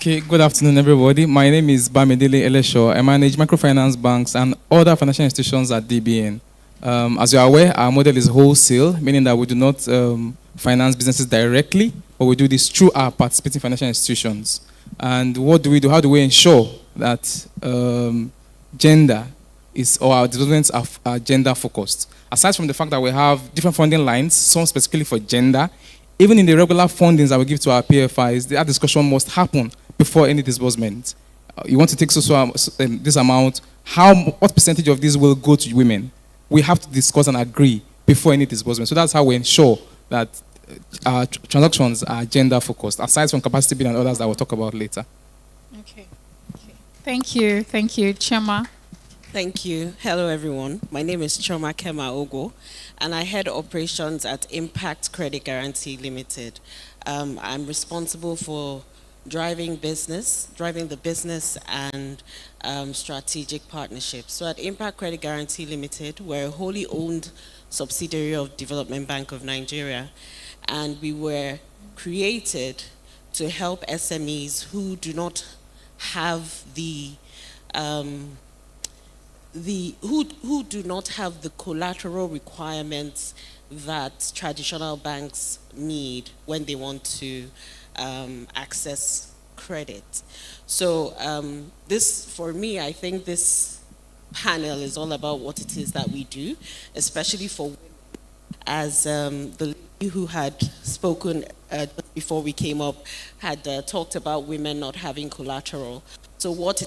Okay, good afternoon, everybody. My name is Bamidele Elesho. I manage microfinance banks and other financial institutions at DBN. As you are aware, our model is wholesale, meaning that we do not finance businesses directly, but we do this through our participating financial institutions. And what do we do? How do we ensure that gender is, or our developments are gender focused? Aside from the fact that we have different funding lines, some specifically for gender, even in the regular fundings that we give to our PFIs, that discussion must happen before any disbursement. You want to take this amount, what percentage of this will go to women? We have to discuss and agree before any disbursement. So that's how we ensure that our transactions are gender focused, aside from capacity building and others that we'll talk about later. Okay. Thank you. Thank you, Chema. Thank you. Hello, everyone. My name is Choma Kema Ogo, and I head operations at Impact Credit Guarantee Limited. I'm responsible for driving the business and strategic partnerships. So at Impact Credit Guarantee Limited, we're a wholly owned subsidiary of Development Bank of Nigeria, and we were created to help SMEs who do not have who do not have the collateral requirements that traditional banks need when they want to access credit. So this, for me, I think this panel is all about what it is that we do, especially for women. As the lady who had spoken before we came up had talked about women not having collateral. So what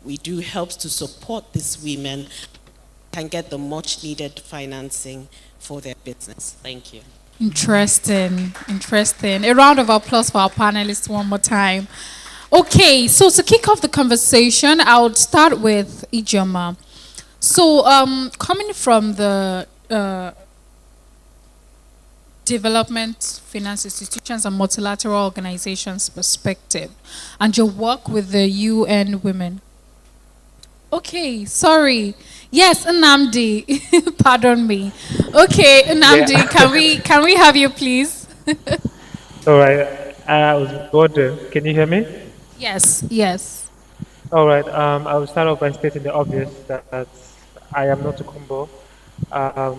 we do helps to support these women can get the much needed financing for their business. Thank you. Interesting. A round of applause for our panelists one more time. Okay, so to kick off the conversation, I would start with Ijeoma. So coming from the development finance institutions and multilateral organizations perspective and your work with the UN Women. Okay, sorry. Yes, Nnamdi. Pardon me. Okay, Nnamdi, Yeah. can we have you please? All right. I was wondering, can you hear me? Yes. All right. I will start off by stating the obvious that I am not a combo. I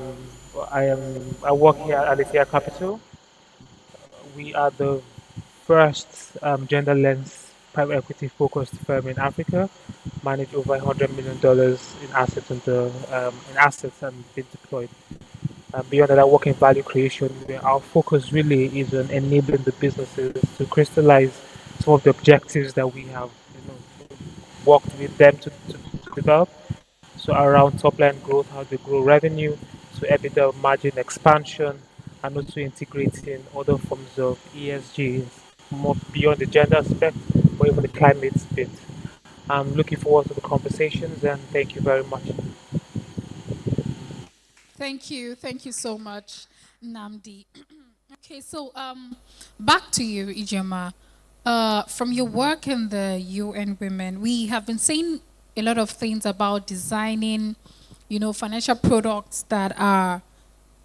work here at Alethea Capital. We are the first gender lens private equity focused firm in Africa. Manage over $100 million in assets in assets and been deployed. Beyond that, I work in value creation, where our focus really is on enabling the businesses to crystallize some of the objectives that we have worked with them to develop. So around top line growth, how they grow revenue, so EBITDA margin expansion, and also integrating other forms of ESG, more beyond the gender aspect, or even the climate bit. I'm looking forward to the conversations, and thank you very much. Thank you so much, Nnamdi. Okay, so back to you, Ijeoma. From your work in the UN Women, we have been saying a lot of things about designing, financial products that are,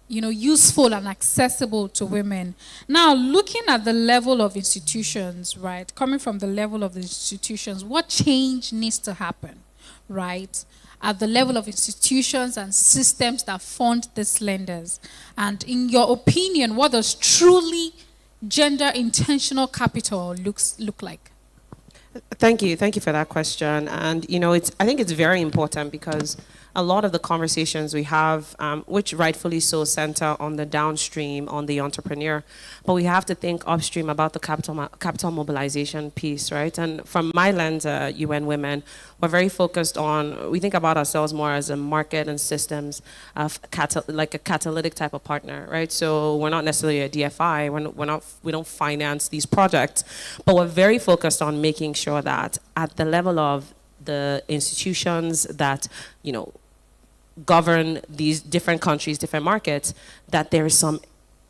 useful and accessible to women. Now, looking at the level of institutions, right, coming from the level of the institutions, what change needs to happen, right, at the level of institutions and systems that fund these lenders? And in your opinion, what does truly gender intentional capital look like? Thank you for that question. And I think it's very important because a lot of the conversations we have, which rightfully so center on the downstream, on the entrepreneur, but we have to think upstream about the capital mobilization piece, right? And from my lens, UN Women, we're very focused on, we think about ourselves more as a market and systems, like a catalytic type of partner, right? So we're not necessarily a DFI, we don't finance these projects, but we're very focused on making sure that at the level of the institutions that, govern these different countries, different markets, that there is some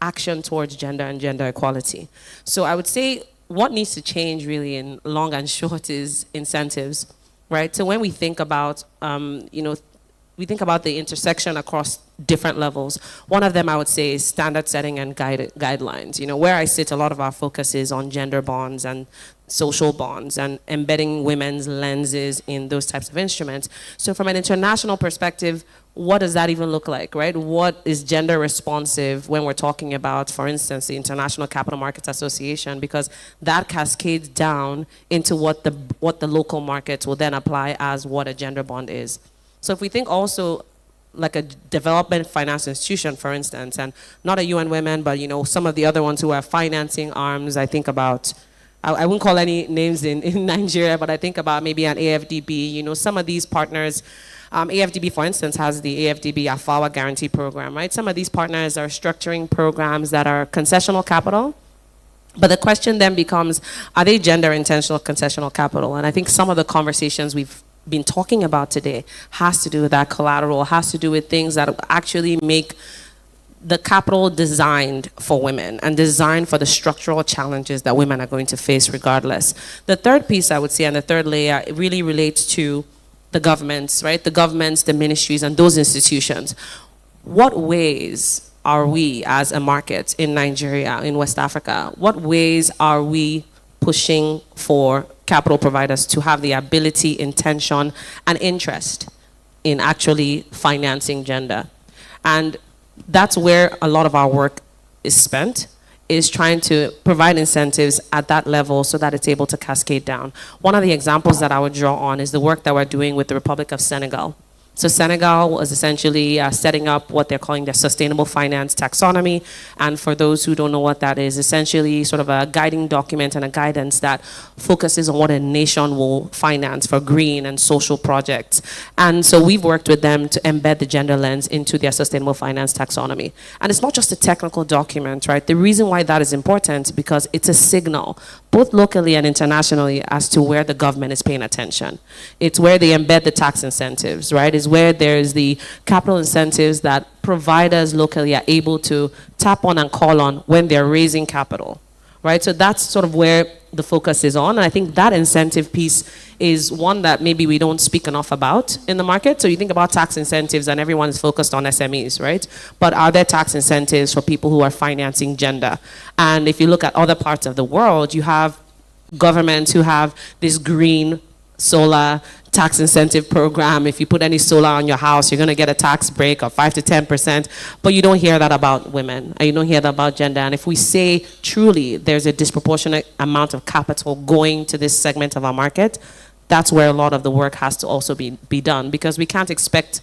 action towards gender and gender equality. So I would say what needs to change really in long and short is incentives, right? So when we think about, we think about the intersection across different levels. One of them I would say is standard setting and guidelines. You know, where I sit, a lot of our focus is on gender bonds and social bonds and embedding women's lenses in those types of instruments. So from an international perspective, what does that even look like, right? What is gender responsive when we're talking about, for instance, the International Capital Markets Association, because that cascades down into what the local markets will then apply as what a gender bond is. So if we think also like a development finance institution, for instance, and not a UN Women, but you know, some of the other ones who are financing arms, I think about, I wouldn't call any names in Nigeria, but I think about maybe an AFDB, you know, some of these partners. AFDB, for instance, has the AFDB AFAWA Guarantee Program, right? Some of these partners are structuring programs that are concessional capital. But the question then becomes, are they gender intentional concessional capital? And I think some of the conversations we've been talking about today has to do with that collateral, has to do with things that actually make the capital designed for women and designed for the structural challenges that women are going to face regardless. The third piece I would say, and the third layer, it really relates to the governments, right? The governments, the ministries, and those institutions. What ways are we as a market in Nigeria, in West Africa, what ways are we pushing for capital providers to have the ability, intention, and interest in actually financing gender? And that's where a lot of our work is spent, is trying to provide incentives at that level so that it's able to cascade down. One of the examples that I would draw on is the work that we're doing with the Republic of Senegal. So Senegal was essentially setting up what they're calling their sustainable finance taxonomy. And for those who don't know what that is, essentially sort of a guiding document and a guidance that focuses on what a nation will finance for green and social projects. And so we've worked with them to embed the gender lens into their sustainable finance taxonomy. And it's not just a technical document, right? The reason why that is important is because it's a signal, both locally and internationally, as to where the government is paying attention. It's where they embed the tax incentives, right? It's where there's the capital incentives that providers locally are able to tap on and call on when they're raising capital, right? So that's sort of where the focus is on. And I think that incentive piece is one that maybe we don't speak enough about in the market. So you think about tax incentives and everyone's focused on SMEs, right? But are there tax incentives for people who are financing gender? And if you look at other parts of the world, you have governments who have this green solar tax incentive program. If you put any solar on your house, you're going to get a tax break of 5 to 10%, but you don't hear that about women, and you don't hear that about gender. And if we say truly there's a disproportionate amount of capital going to this segment of our market, that's where a lot of the work has to also be done, because we can't expect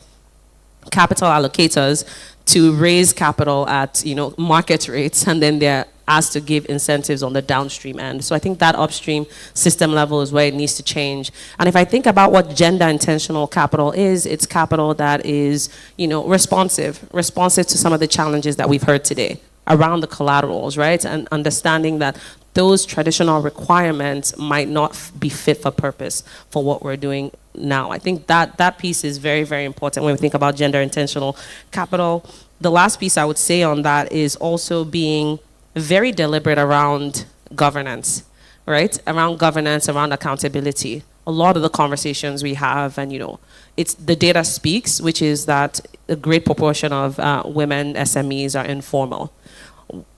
capital allocators to raise capital at, you know, market rates and then they're asked to give incentives on the downstream end. So I think that upstream system level is where it needs to change. And if I think about what gender intentional capital is, it's capital that is, you know, responsive to some of the challenges that we've heard today around the collaterals, right? And understanding that those traditional requirements might not be fit for purpose for what we're doing now. I think that piece is very, very important when we think about gender intentional capital. The last piece I would say on that is also being very deliberate around governance, right? Around governance, around accountability. A lot of the conversations we have, and you know, it's the data speaks, which is that a great proportion of women SMEs are informal.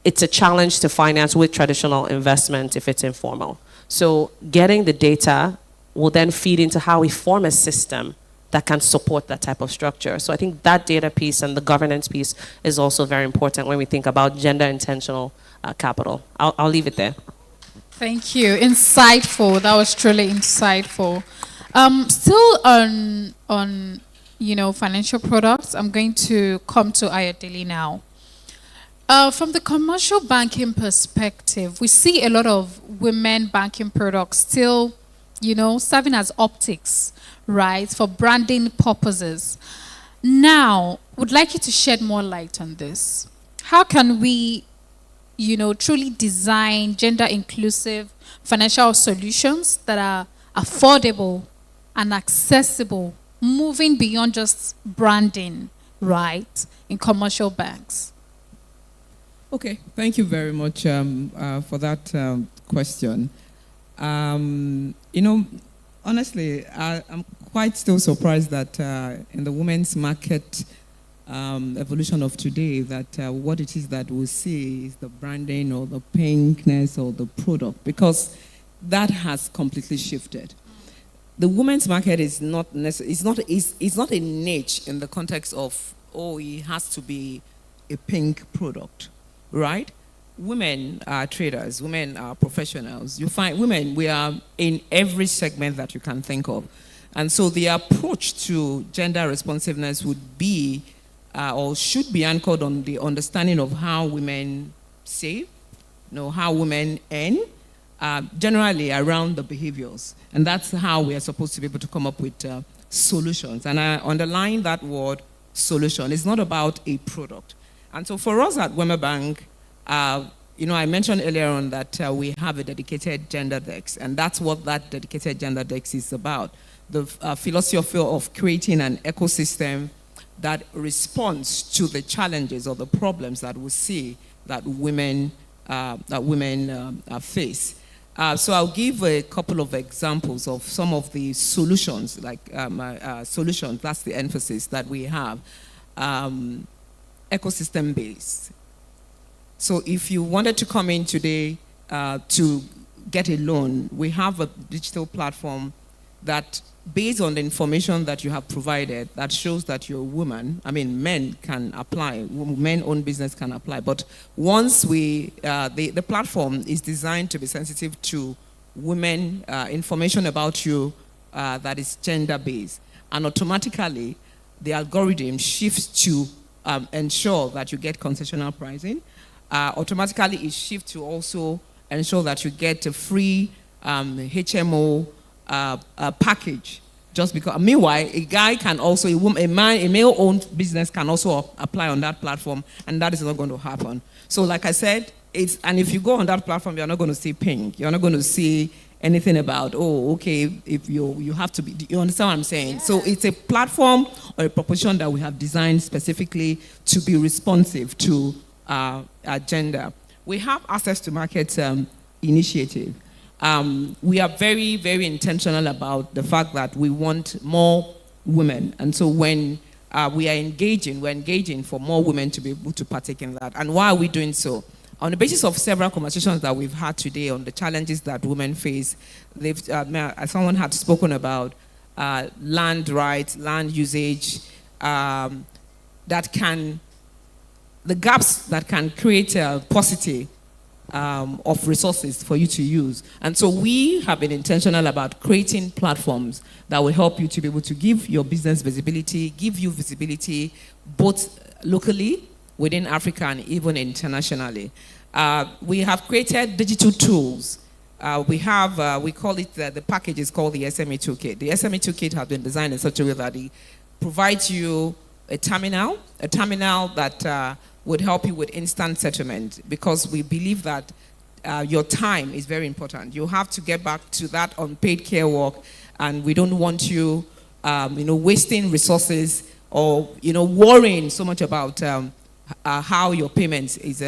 It's a challenge to finance with traditional investment if it's informal. So getting the data will then feed into how we form a system that can support that type of structure. So I think that data piece and the governance piece is also very important when we think about gender intentional capital. I'll leave it there. Thank you. Insightful. That was truly insightful. Still on you know, financial products, I'm going to come to Ayodele now. From the commercial banking perspective, we see a lot of women banking products still, you know, serving as optics, right, for branding purposes. Now, would like you to shed more light on this. How can we, you know, truly design gender inclusive financial solutions that are affordable and accessible, moving beyond just branding, right, in commercial banks? Okay, thank you very much for that question. You know, honestly, I'm quite still surprised that in the women's market evolution of today, that what it is that we see is the branding or the pinkness or the product, because that has completely shifted. The women's market is not it's not a niche in the context of, oh, it has to be a pink product, right? Women are traders, women are professionals. You find women, we are in every segment that you can think of. And so the approach to gender responsiveness would be, or should be anchored on the understanding of how women save, how women earn, generally around the behaviors. And that's how we are supposed to be able to come up with solutions. And I underline that word, solution. It's not about a product. And so for us at Wema Bank, I mentioned earlier on that we have a dedicated gender desk, and that's what that dedicated gender desk is about. The philosophy of creating an ecosystem that responds to the challenges or the problems that we see that women face. So I'll give a couple of examples of some of the solutions, solutions, that's the emphasis that we have, ecosystem-based. So if you wanted to come in today to get a loan, we have a digital platform that, based on the information that you have provided, that shows that you're a woman. I mean, men can apply, men-owned business can apply. But once the platform is designed to be sensitive to women, information about you that is gender-based. And automatically, the algorithm shifts to ensure that you get concessional pricing. Automatically, it shifts to also ensure that you get a free HMO package. Just because, meanwhile, a guy can also, a male-owned business can also apply on that platform, and that is not going to happen. So, like I said, and if you go on that platform, you're not going to see pink. You're not going to see anything about, oh, okay, if you have to be, you understand what I'm saying? Yeah. So it's a platform or a proposition that we have designed specifically to be responsive to gender. We have access to market initiative. We are very, very intentional about the fact that we want more women. And so when we're engaging for more women to be able to partake in that. And why are we doing so? On the basis of several conversations that we've had today on the challenges that women face, someone had spoken about land rights, land usage, the gaps that can create a paucity of resources for you to use. And so we have been intentional about creating platforms that will help you to be able to give your business visibility, give you visibility both locally, within Africa, and even internationally. We have created digital tools. We call it, the package is called the SME Toolkit. The SME Toolkit has been designed in such a way that it provides you a terminal that would help you with instant settlement, because we believe that your time is very important. You have to get back to that unpaid care work, and we don't want you, wasting resources or, worrying so much about how your payments is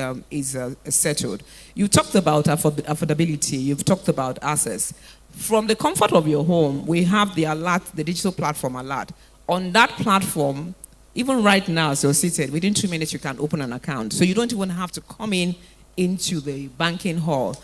settled. You talked about affordability. You've talked about access. From the comfort of your home, we have the Alert, the digital platform Alert. On that platform, even right now, as you're seated, within 2 minutes you can open an account. So you don't even have to come into the banking hall.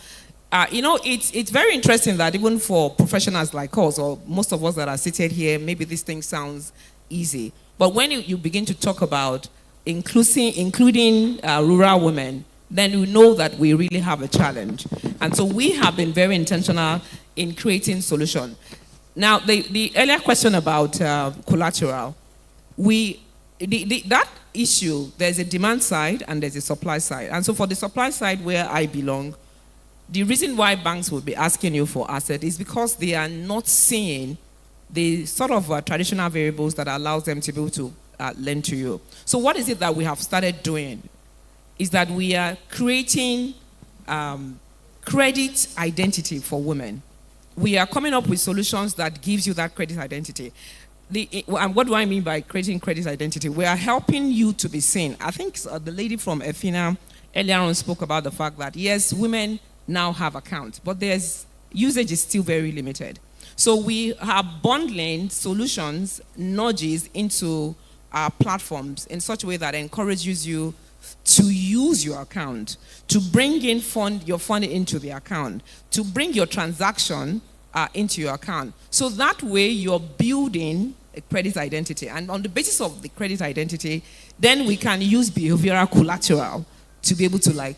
It's very interesting that even for professionals like us, or most of us that are seated here, maybe this thing sounds easy. But when you begin to talk about including rural women, then you know that we really have a challenge. And so we have been very intentional in creating solutions. Now, the earlier question about collateral, that issue, there's a demand side and there's a supply side. And so for the supply side, where I belong, the reason why banks will be asking you for asset is because they are not seeing the sort of traditional variables that allows them to be able to lend to you. So what is it that we have started doing? Is that we are creating credit identity for women. We are coming up with solutions that gives you that credit identity. And what do I mean by creating credit identity? We are helping you to be seen. I think the lady from EFINA earlier on spoke about the fact that, yes, women now have accounts, but usage is still very limited. So we are bundling solutions, nudges into our platforms in such a way that encourages you to use your account, to bring in your funding into the account, to bring your transaction into your account. So that way you're building a credit identity. And on the basis of the credit identity, then we can use behavioral collateral to be able to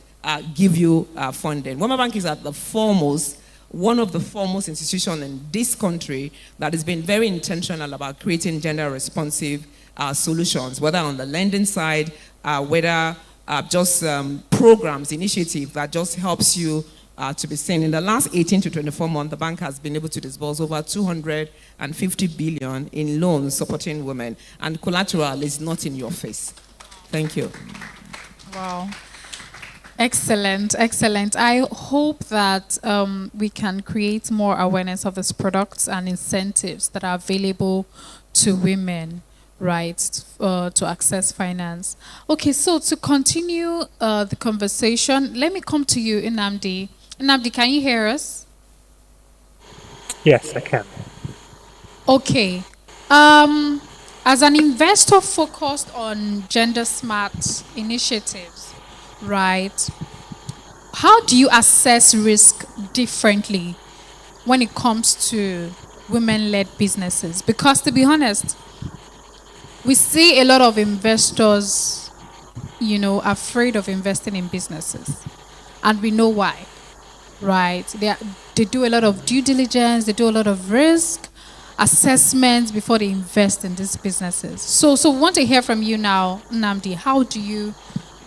give you funding. Wema Bank is at the foremost, one of the foremost institutions in this country that has been very intentional about creating gender responsive solutions, whether on the lending side, whether just programs, initiatives that just helps you to be seen. In the last 18 to 24 months, the bank has been able to disburse over 250 billion in loans supporting women, and collateral is not in your face. Thank you. Wow. Excellent, excellent. I hope that we can create more awareness of these products and incentives that are available to women, right, to access finance. Okay, so to continue the conversation, let me come to you, Nnamdi. Nnamdi, can you hear us? Yes, I can. Okay. As an investor focused on gender smart initiatives, right, how do you assess risk differently when it comes to women-led businesses? Because to be honest, we see a lot of investors, afraid of investing in businesses. And we know why, right? They do a lot of due diligence, they do a lot of risk assessments before they invest in these businesses. So we want to hear from you now, Nnamdi. How do you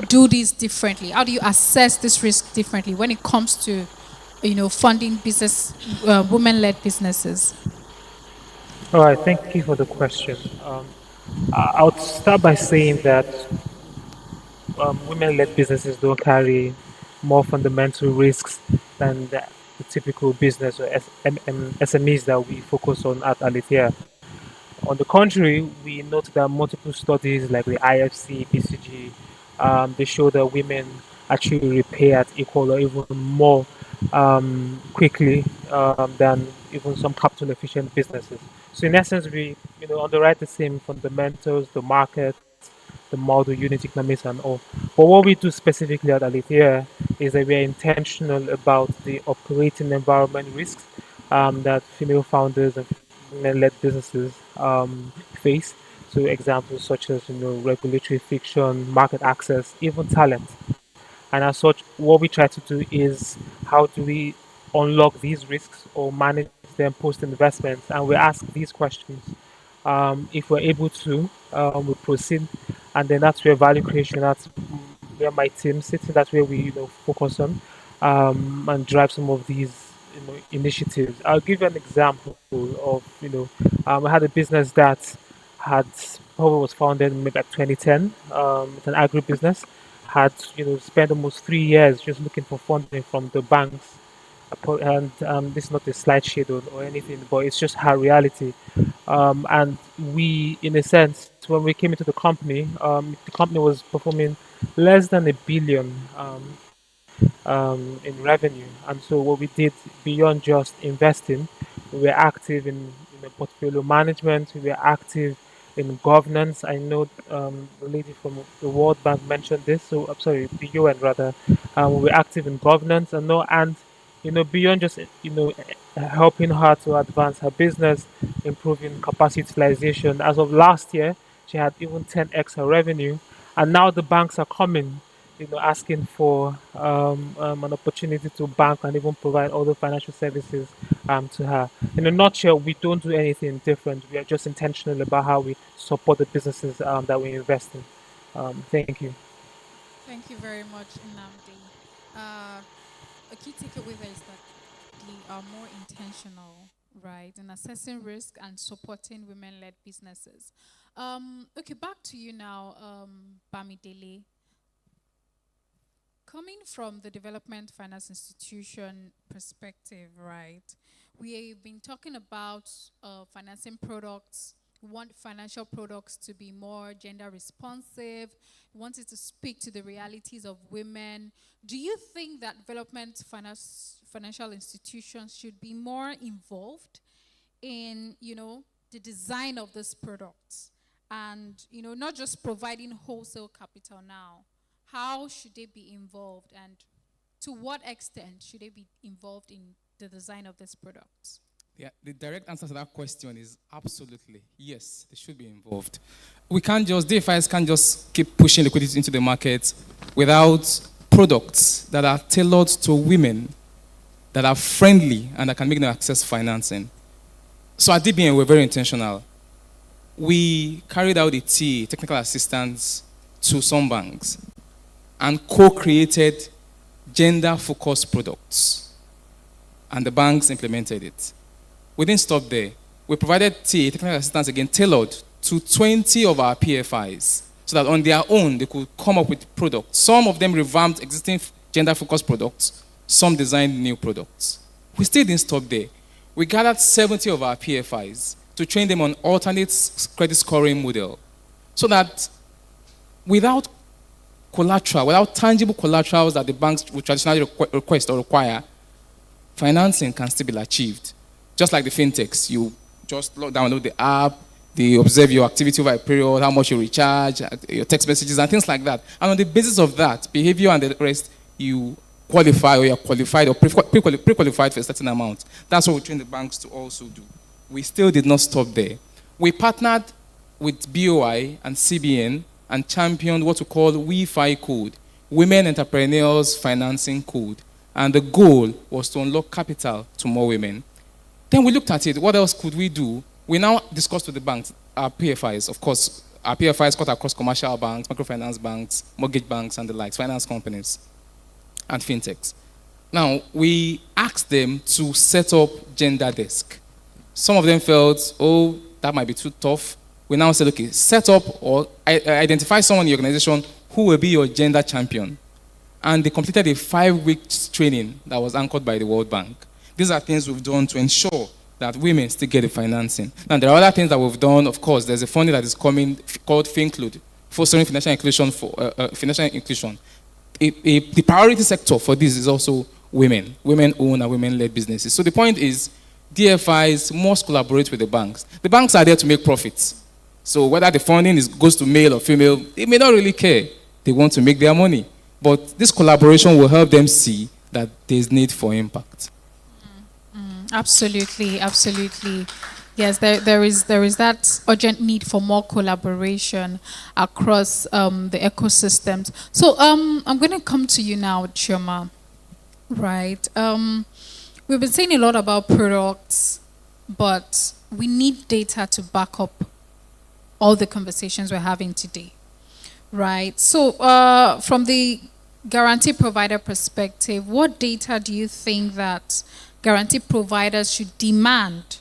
do this differently? How do you assess this risk differently when it comes to, funding business, women-led businesses? All right, thank you for the question. I'll start by saying that women-led businesses don't carry more fundamental risks than the typical business or SMEs that we focus on at Alithea. On the contrary, we note that multiple studies like the IFC, BCG, they show that women actually repay at equal or even more quickly than even some capital efficient businesses. So in essence, we underwrite the same fundamentals, the market, the model, unit economics, and all. But what we do specifically at Alithea is that we are intentional about the operating environment risks that female founders and female-led businesses face. So examples such as regulatory friction, market access, even talent. And as such, what we try to do is how do we unlock these risks or manage them post-investment? And we ask these questions. If we're able to, we proceed, and then that's where value creation, that's where my team sits, and that's where we focus on and drive some of these initiatives. I'll give you an example of I had a business that had probably was founded in maybe like 2010. It's an agribusiness. Had spent almost 3 years just looking for funding from the banks, and this is not a slideshow or anything, but it's just her reality. And we, in a sense, when we came into the company was performing less than a billion in revenue. And so what we did beyond just investing, we were active in portfolio management, we were active in governance. I know the lady from the World Bank mentioned this, so I'm sorry, the UN rather. We were active in governance and beyond just helping her to advance her business, improving capacity utilization. As of last year, she had even 10x her revenue, and now the banks are coming, asking for an opportunity to bank and even provide other financial services to her. In a nutshell, we don't do anything different. We are just intentional about how we support the businesses that we invest in. Thank you. Thank you very much, Nnamdi. A key takeaway there is that we are more intentional, right, in assessing risk and supporting women-led businesses. Okay, back to you now, Bamidele. Coming from the development finance institution perspective, right, we've been talking about financing products. We want financial products to be more gender responsive. We want it to speak to the realities of women. Do you think that development financial institutions should be more involved in, the design of this product? And, not just providing wholesale capital now. How should they be involved, and to what extent should they be involved in the design of this product? Yeah, the direct answer to that question is absolutely yes, they should be involved. DFIs can't just keep pushing liquidity into the market without products that are tailored to women, that are friendly, and that can make them access financing. So at DBN, we're very intentional. We carried out a TA, technical assistance, to some banks and co-created gender-focused products. And the banks implemented it. We didn't stop there. We provided TA, technical assistance, again, tailored to 20 of our PFIs so that on their own, they could come up with products. Some of them revamped existing gender-focused products. Some designed new products. We still didn't stop there. We gathered 70 of our PFIs to train them on alternate credit scoring model so that without collateral, without tangible collaterals that the banks would traditionally request or require, financing can still be achieved. Just like the fintechs, you just download the app, they observe your activity over a period, how much you recharge, your text messages, and things like that. And on the basis of that, behavior and the rest, you qualify, or you're qualified or pre-qualified for a certain amount. That's what we train the banks to also do. We still did not stop there. We partnered with BOI and CBN and championed what we call WeFi Code, Women Entrepreneurs Financing Code. And the goal was to unlock capital to more women. Then we looked at it. What else could we do? We now discussed with the banks, our PFIs, of course. Our PFIs cut across commercial banks, microfinance banks, mortgage banks, and the likes, finance companies, and fintechs. Now, we asked them to set up gender desk. Some of them felt, oh, that might be too tough. We now said, okay, set up or identify someone in your organization who will be your gender champion. And they completed a 5-week training that was anchored by the World Bank. These are things we've done to ensure that women still get the financing. Now, there are other things that we've done. Of course, there's a funding that is coming called FinClude, Fostering Financial Inclusion Financial Inclusion. The priority sector for this is also women, women-owned and women-led businesses. So the point is, DFIs must collaborate with the banks. The banks are there to make profits. So whether the funding goes to male or female, they may not really care. They want to make their money. But this collaboration will help them see that there's need for impact. Absolutely, absolutely. Yes, there is that urgent need for more collaboration across the ecosystems. So I'm going to come to you now, Chioma. Right. We've been saying a lot about products, but we need data to back up all the conversations we're having today. Right. So from the guarantee provider perspective, what data do you think that guarantee providers should demand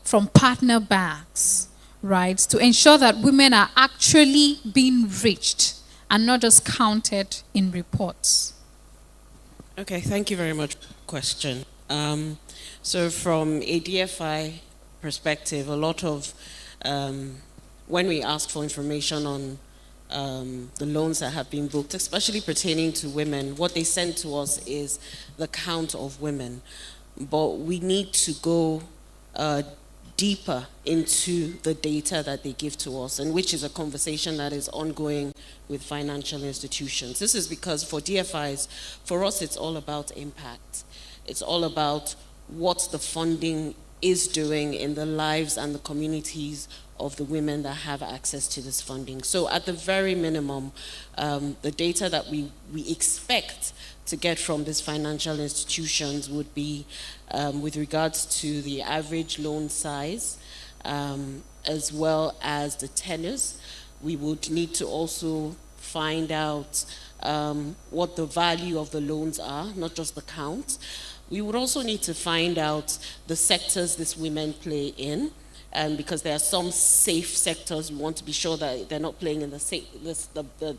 from partner banks, right, to ensure that women are actually being reached and not just counted in reports? Okay, thank you very much for the question. So from a DFI perspective, a lot of, when we ask for information on the loans that have been booked, especially pertaining to women, what they send to us is the count of women. But we need to go deeper into the data that they give to us, and which is a conversation that is ongoing with financial institutions. This is because for DFIs, for us, it's all about impact. It's all about what the funding is doing in the lives and the communities of the women that have access to this funding. So at the very minimum, the data that we expect to get from these financial institutions would be with regards to the average loan size, as well as the tenors. We would need to also find out what the value of the loans are, not just the count. We would also need to find out the sectors these women play in, because there are some safe sectors. We want to be sure that they're not playing in the safe, the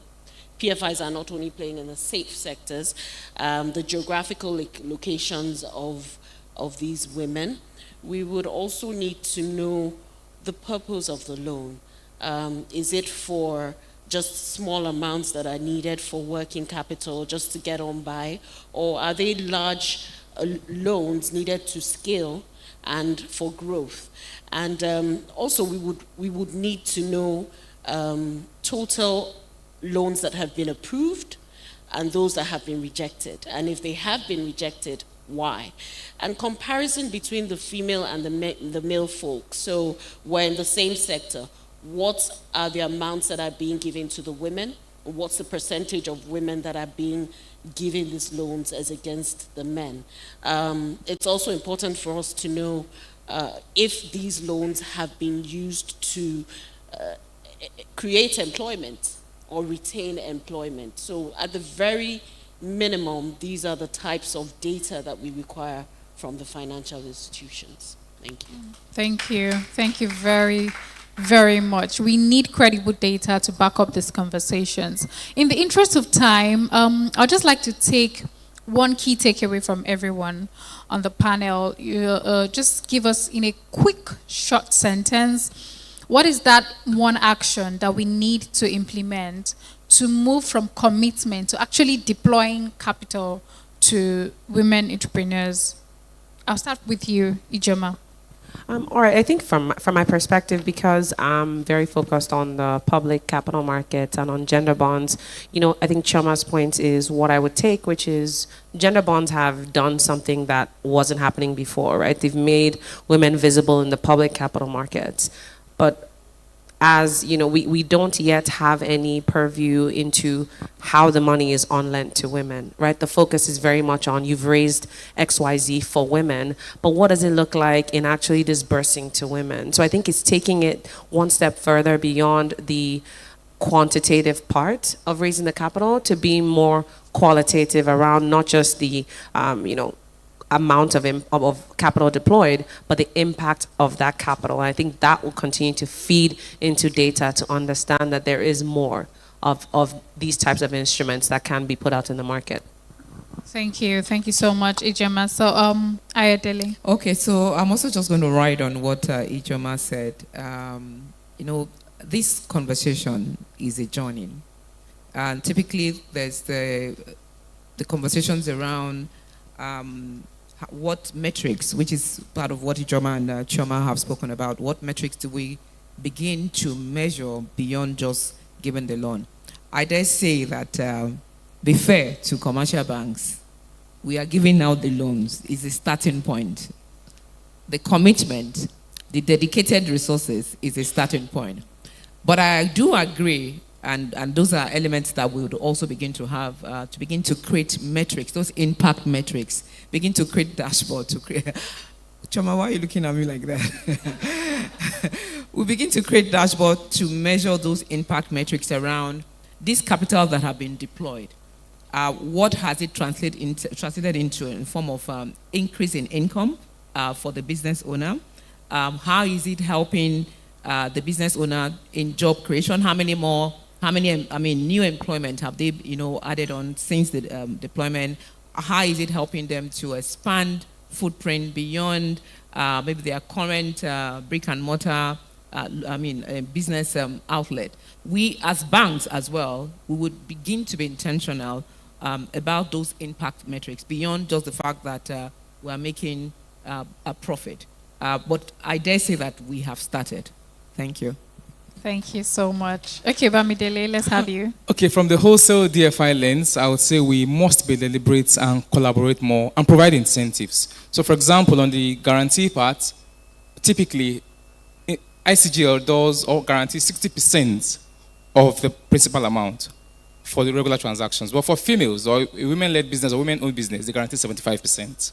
PFIs are not only playing in the safe sectors, the geographical locations of these women. We would also need to know the purpose of the loan. Is it for just small amounts that are needed for working capital just to get on by, or are they large loans needed to scale and for growth. And also we would need to know total loans that have been approved and those that have been rejected. And if they have been rejected, why? And comparison between the female and the male folk. So we're in the same sector. What are the amounts that are being given to the women? What's the percentage of women that are being given these loans as against the men? It's also important for us to know if these loans have been used to create employment or retain employment. So at the very minimum, these are the types of data that we require from the financial institutions. Thank you. Thank you. Thank you very, very much. We need credible data to back up these conversations. In the interest of time, I'd just like to take one key takeaway from everyone on the panel. Just give us in a quick, short sentence, what is that one action that we need to implement to move from commitment to actually deploying capital to women entrepreneurs? I'll start with you, Ijoma. All right, I think from my perspective, because I'm very focused on the public capital markets and on gender bonds, I think Chioma's point is what I would take, which is gender bonds have done something that wasn't happening before, right? They've made women visible in the public capital markets. But as we don't yet have any purview into how the money is on lent to women, right? The focus is very much on you've raised XYZ for women, but what does it look like in actually disbursing to women? So I think it's taking it one step further beyond the quantitative part of raising the capital to being more qualitative around not just the amount of capital deployed, but the impact of that capital. And I think that will continue to feed into data to understand that there is more of these types of instruments that can be put out in the market. Thank you. Thank you so much, Ijoma. So, Ayodele. Okay, so I'm also just going to ride on what Ijoma said. This conversation is a journey. And typically, there's the conversations around what metrics, which is part of what Ijoma and Chioma have spoken about, what metrics do we begin to measure beyond just giving the loan? I dare say that be fair to commercial banks. We are giving out the loans is a starting point. The commitment, the dedicated resources is a starting point. But I do agree, and those are elements that we would also begin to have, to begin to create metrics, those impact metrics, begin to create dashboard, to create... Choma, why are you looking at me like that? We begin to create dashboard to measure those impact metrics around these capital that have been deployed. What has it translated into in form of increase in income for the business owner? How is it helping the business owner in job creation? How many new employment have they, added on since the deployment? How is it helping them to expand footprint beyond maybe their current brick and mortar, business outlet? We, as banks as well, we would begin to be intentional about those impact metrics beyond just the fact that we are making a profit. But I dare say that we have started. Thank you. Thank you so much. Okay, Bamidele, let's have you. Okay, from the wholesale DFI lens, I would say we must be deliberate and collaborate more and provide incentives. So, for example, on the guarantee part, typically, ICGL does or guarantees 60% of the principal amount for the regular transactions. But for females or women-led business or women-owned business, they guarantee 75%.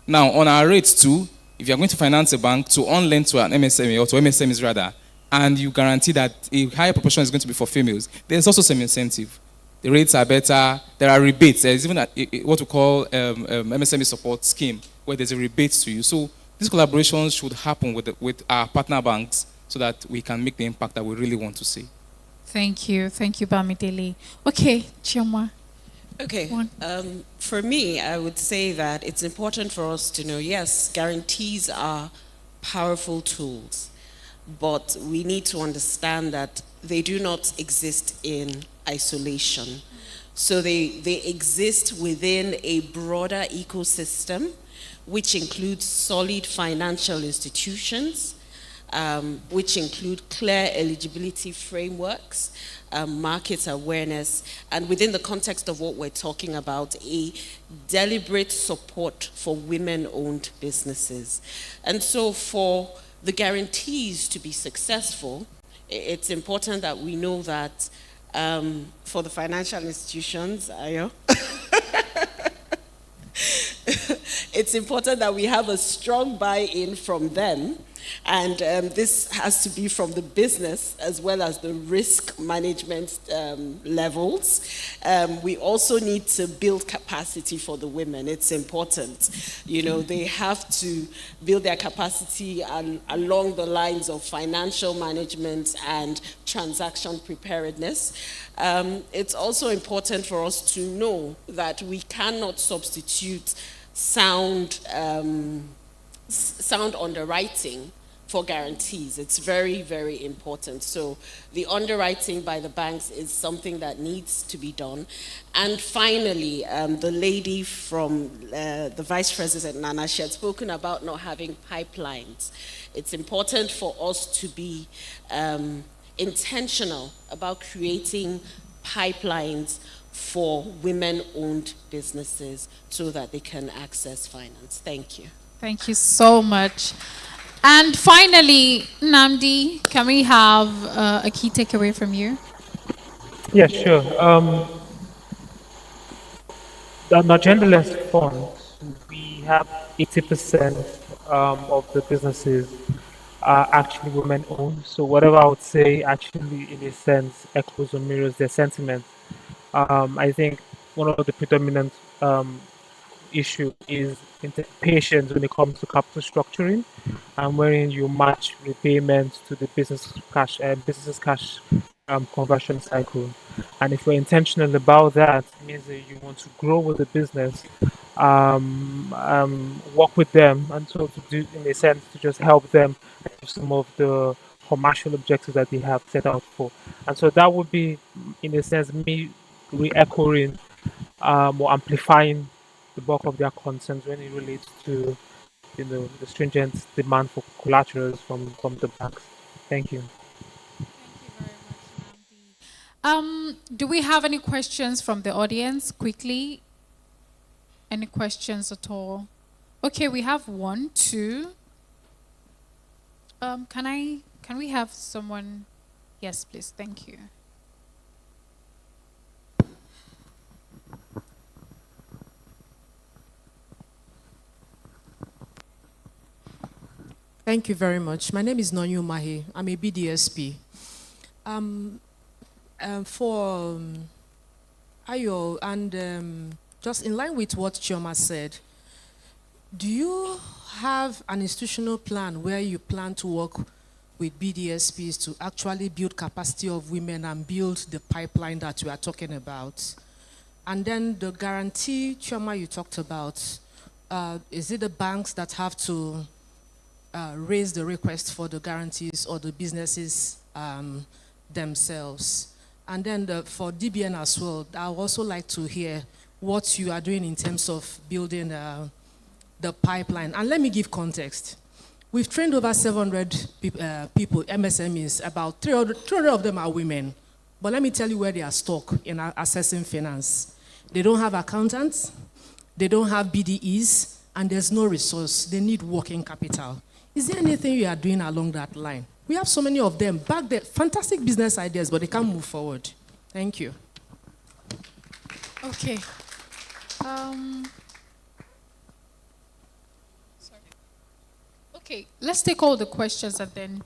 Now, on our rates too, if you're going to finance a bank to on-lend to an MSME or to MSMEs rather, and you guarantee that a higher proportion is going to be for females, there's also some incentive. The rates are better. There are rebates. There's even what we call MSME support scheme, where there's a rebate to you. So these collaborations should happen with our partner banks so that we can make the impact that we really want to see. Thank you. Thank you, Bamidele. Okay, Chioma. Okay. For me, I would say that it's important for us to know, yes, guarantees are powerful tools, but we need to understand that they do not exist in isolation. So they exist within a broader ecosystem which includes solid financial institutions, which include clear eligibility frameworks, market awareness, and within the context of what we're talking about, a deliberate support for women-owned businesses. And so for the guarantees to be successful, it's important that we know that for the financial institutions, it's important that we have a strong buy-in from them. And this has to be from the business as well as the risk management levels. We also need to build capacity for the women. It's important. You know, they have to build their capacity along the lines of financial management and transaction preparedness. It's also important for us to know that we cannot substitute sound underwriting for guarantees. It's very, very important. So the underwriting by the banks is something that needs to be done. And finally, the lady from the Vice President, Nana, she had spoken about not having pipelines. It's important for us to be intentional about creating pipelines for women-owned businesses so that they can access finance. Thank you. Thank you so much. And finally, Nnamdi, can we have a key takeaway from you? Yeah, sure. The genderless funds, we have 80% of the businesses are actually women-owned. So whatever I would say actually, in a sense, echoes or mirrors their sentiment. I think one of the predominant issue is patience when it comes to capital structuring, and wherein you match repayments to the business's cash conversion cycle. And if we're intentional about that, it means that you want to grow with the business, work with them, and so to do, in a sense, to just help them achieve some of the commercial objectives that they have set out for. And so that would be, in a sense, me re-echoing or amplifying the bulk of their concerns when it relates to, you know, the stringent demand for collaterals from the banks. Thank you. Do we have any questions from the audience quickly? Any questions at all? Okay, we have 1, 2. Can we have someone? Yes, please. Thank you. Thank you very much. My name is Nonyu Mahe. I'm a BDSP. For Ayo, and just in line with what Chioma said, do you have an institutional plan where you plan to work with BDSPs to actually build capacity of women and build the pipeline that we are talking about? And then the guarantee, Chioma, you talked about, is it the banks that have to raise the request for the guarantees, or the businesses themselves? And then for DBN as well, I would also like to hear what you are doing in terms of building the pipeline. And let me give context. We've trained over 700 people, MSMEs, about 300 of them are women. But let me tell you where they are stuck in assessing finance. They don't have accountants, they don't have BDEs, and there's no resource. They need working capital. Is there anything you are doing along that line? We have so many of them back there, fantastic business ideas, but they can't move forward. Thank you. Okay. Okay, let's take all the questions and then.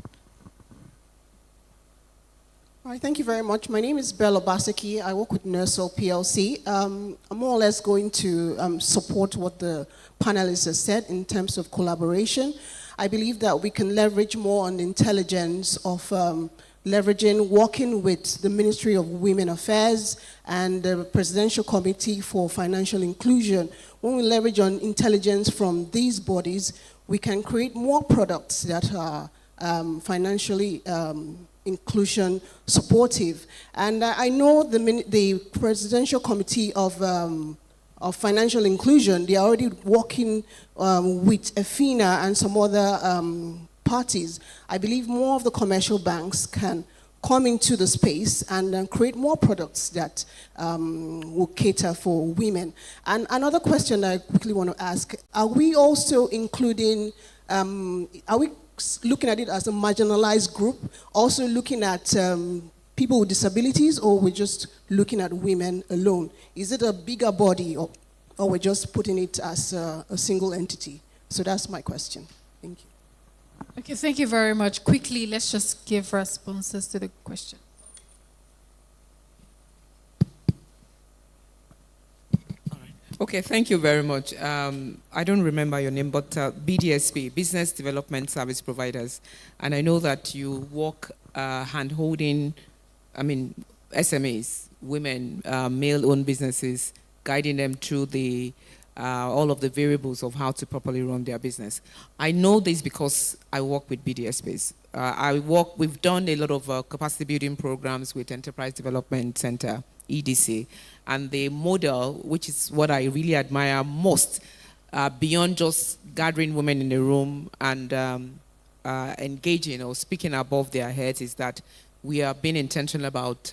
All right, thank you very much. My name is Bella Basiki. I work with Nursel PLC. I'm more or less going to support what the panelists have said in terms of collaboration. I believe that we can leverage more on the intelligence of working with the Ministry of Women Affairs and the Presidential Committee for Financial Inclusion. When we leverage on intelligence from these bodies, we can create more products that are financially inclusion supportive. And I know the Presidential Committee of of financial inclusion, they are already working with EFINA and some other parties. I believe more of the commercial banks can come into the space and create more products that will cater for women. And another question I quickly want to ask, are we also including, are we looking at it as a marginalized group, also looking at people with disabilities, or we're just looking at women alone? Is it a bigger body, or we're just putting it as a single entity? So that's my question. Thank you. Okay, thank you very much. Quickly, let's just give responses to the question. Okay, thank you very much. I don't remember your name, but BDSP, Business Development Service Providers. And I know that you work hand-holding, SMEs, women, male-owned businesses, guiding them through the all of the variables of how to properly run their business. I know this because I work with BDSPs. We've done a lot of capacity building programs with Enterprise Development Center, EDC, and the model, which is what I really admire most, beyond just gathering women in a room and engaging or speaking above their heads, is that we are being intentional about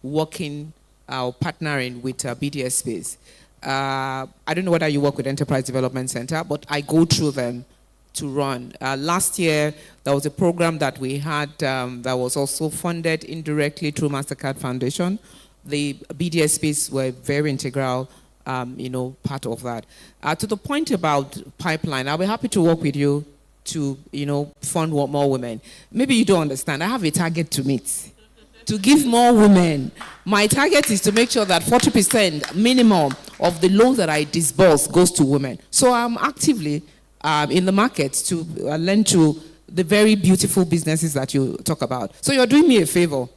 working or partnering with BDSPs. I don't know whether you work with Enterprise Development Center, but I go through them to run. Last year, there was a program that we had that was also funded indirectly through MasterCard Foundation. The BDSPs were very integral, part of that. To the point about pipeline, I'll be happy to work with you to, fund more women. Maybe you don't understand. I have a target to meet. To give more women. My target is to make sure that 40% minimum of the loans that I disburse goes to women. So I'm actively in the market to lend to the very beautiful businesses that you talk about. So you're doing me a favor,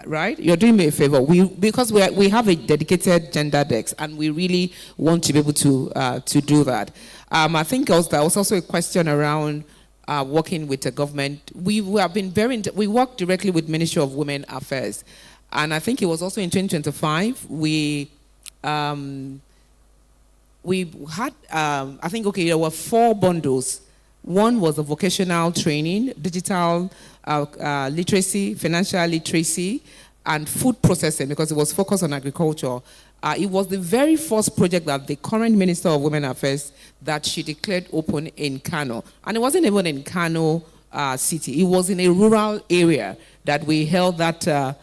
right? You're doing me a favor. Because we have a dedicated gender desk, and we really want to be able to do that. I think there was also a question around working with the government. We work directly with Ministry of Women Affairs, and I think it was also in 2025 we had there were 4 bundles. One was a vocational training, digital literacy, financial literacy, and food processing, because it was focused on agriculture. It was the very first project that the current Minister of Women Affairs that she declared open in Kano. And it wasn't even in Kano city. It was in a rural area that we held that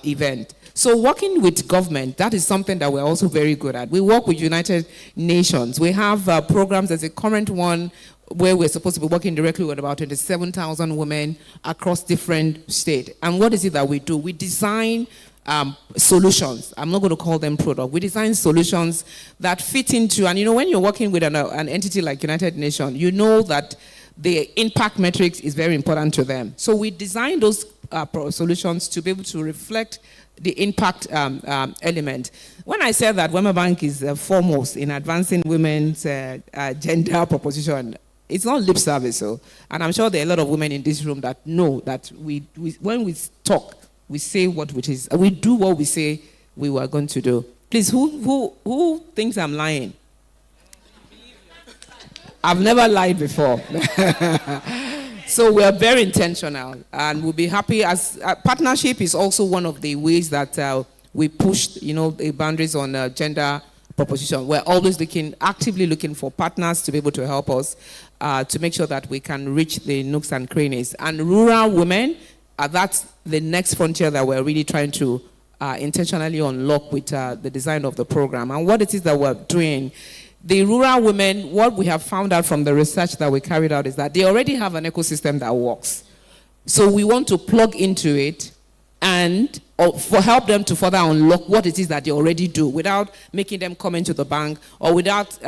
event. So working with government, that is something that we're also very good at. We work with United Nations. We have programs. There's a current one where we're supposed to be working directly with about 27,000 women across different states. And what is it that we do? We design solutions. I'm not going to call them product. We design solutions that fit into, and when you're working with an entity like United Nations, you know that the impact metrics is very important to them. So we design those solutions to be able to reflect the impact element. When I said that Wema Bank is foremost in advancing women's gender proposition, it's not lip service. And I'm sure there are a lot of women in this room that know that when we talk, we say we do what we say we were going to do. Please, who thinks I'm lying? I've never lied before. So we are very intentional, and we'll be happy. As partnership is also one of the ways that we push, the boundaries on gender proposition. We're always actively looking for partners to be able to help us to make sure that we can reach the nooks and crannies. And rural women, that's the next frontier that we're really trying to intentionally unlock with the design of the program. And what it is that we're doing, the rural women, what we have found out from the research that we carried out is that they already have an ecosystem that works. So we want to plug into it and help them to further unlock what it is that they already do without making them come into the bank or without,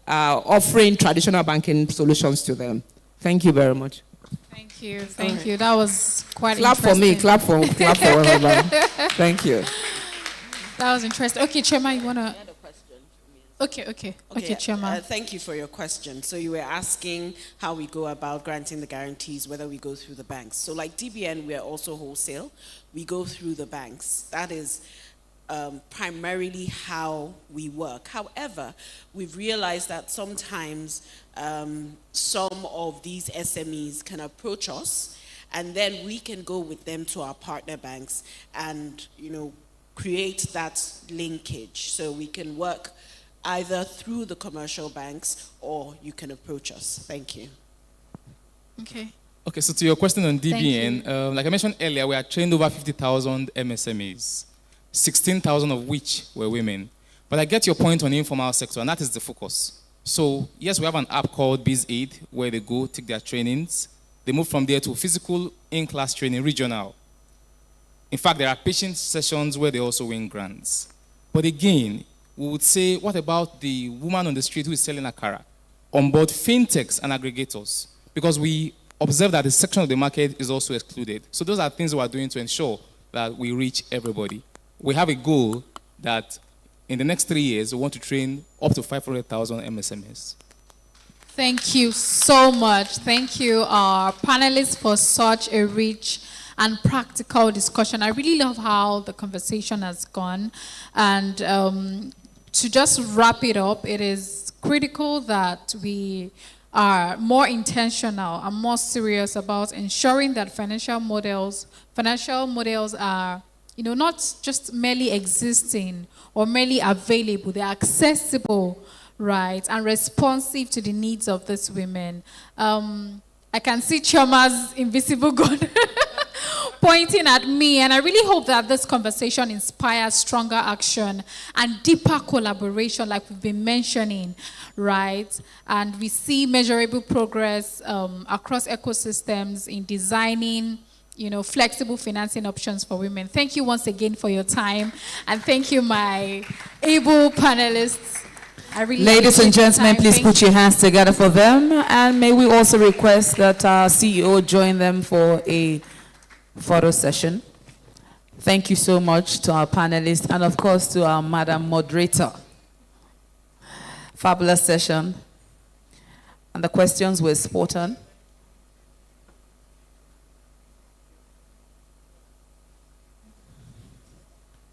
offering traditional banking solutions to them. Thank you very much. Thank you. Thank you. That was quite Clap interesting. for me. Clap for everybody. Thank you. That was interesting. Okay, Chema, you want to... Okay, Chairman. Thank you for your question. So you were asking how we go about granting the guarantees, whether we go through the banks. So like DBN, we are also wholesale. We go through the banks. That is primarily how we work. However, we've realized that sometimes some of these SMEs can approach us, and then we can go with them to our partner banks and, create that linkage. So we can work either through the commercial banks or you can approach us. Thank you. Okay. Okay, so to your question on Thank DBN, like I mentioned earlier, we are trained over 50,000 MSMEs, 16,000 of which were women. But I get your point on the informal sector, and that is the focus. So yes, we have an app called BizAid, where they go take their trainings. They move from there to physical in-class training, regional. In fact, there are patient sessions where they also win grants. But again, we would say, what about the woman on the street who is selling akara? On board fintechs and aggregators, because we observe that the section of the market is also excluded. So those are things we are doing to ensure that we reach everybody. We have a goal that in the next 3 years, we want to train up to 500,000 MSMEs. Thank you so much. Thank you, our panelists, for such a rich and practical discussion. I really love how the conversation has gone. And to just wrap it up, it is critical that we are more intentional and more serious about ensuring that financial models are, not just merely existing or merely available, they're accessible, right, and responsive to the needs of these women. I can see Chioma's invisible gun pointing at me, and I really hope that this conversation inspires stronger action and deeper collaboration, like we've been mentioning, right? And we see measurable progress across ecosystems in designing, flexible financing options for women. Thank you once again for your time, and thank you, my able panelists. I really Ladies and appreciate your gentlemen, time. please Thank put your hands together for them. And may we also request that our CEO join them for a photo session. Thank you so much to our panelists and, of course, to our Madam Moderator. Fabulous session. And the questions were spot on.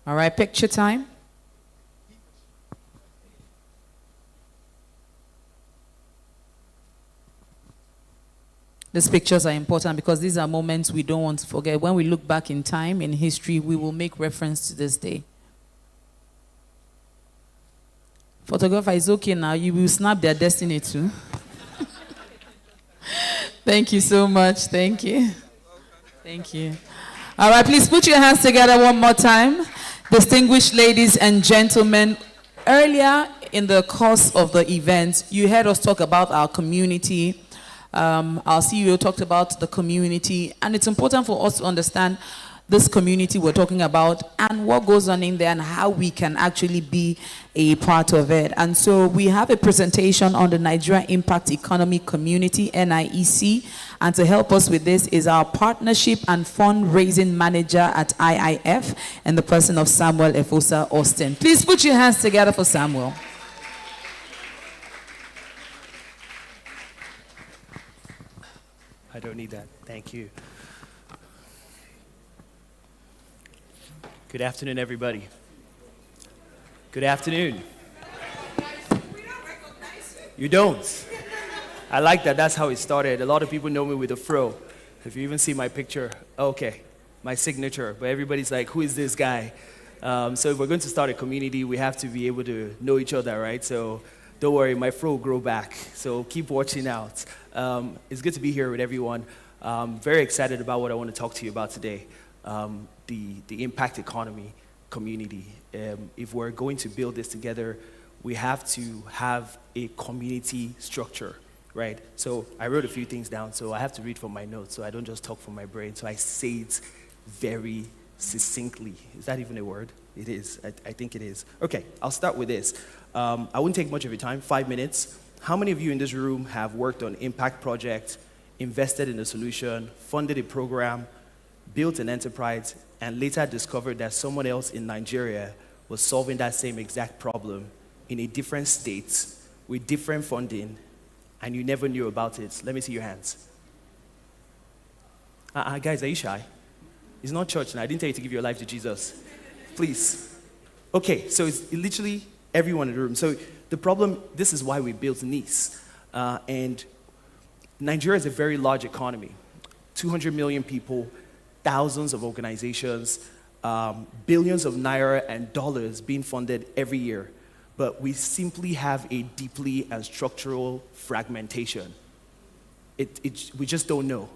All right, picture time. These pictures are important because these are moments we don't want to forget. When we look back in time, in history, we will make reference to this day. Photographer is okay now. You will snap their destiny too. Thank you so much. Thank you. Thank you. All right, please put your hands together one more time. Distinguished ladies and gentlemen, earlier in the course of the event, you heard us talk about our community. Our CEO talked about the community, and it's important for us to understand this community we're talking about and what goes on in there and how we can actually be a part of it. And so we have a presentation on the Nigeria Impact Economy Community, NIEC, and to help us with this is our partnership and fundraising manager at IIF and the person of Samuel Efosa Austin. Please put your hands together for Samuel. I don't need that. Thank you. Good afternoon, everybody. Good afternoon. You don't? I like that. That's how it started. A lot of people know me with a fro. If you even see my picture, okay, my signature. But everybody's like, who is this guy? So if we're going to start a community, we have to be able to know each other, right? So don't worry, my fro will grow back. So keep watching out. It's good to be here with everyone. Very excited about what I want to talk to you about today. The impact economy community. If we're going to build this together, we have to have a community structure, right? So I wrote a few things down, so I have to read from my notes, so I don't just talk from my brain. So I say it very succinctly. Is that even a word? It is. I think it is. Okay, I'll start with this. I wouldn't take much of your time, 5 minutes. How many of you in this room have worked on impact project, invested in a solution, funded a program, built an enterprise, and later discovered that someone else in Nigeria was solving that same exact problem in a different state with different funding, and you never knew about it? Let me see your hands. Guys, are you shy? It's not church now. I didn't tell you to give your life to Jesus. Please. Okay, so it's literally everyone in the room. So the problem, this is why we built NIS. And Nigeria is a very large economy. 200 million people, thousands of organizations, billions of naira and dollars being funded every year. But we simply have a deeply and structural fragmentation. We just don't know.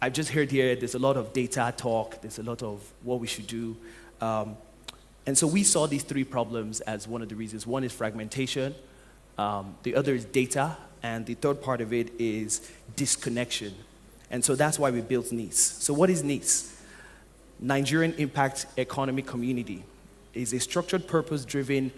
I've just heard here, there's a lot of data talk, there's a lot of what we should do. And so we saw these three problems as one of the reasons. One is fragmentation, the other is data, and the third part of it is disconnection. And so that's why we built NIS. So what is NIS? Nigerian Impact Economic Community is a structured, purpose-driven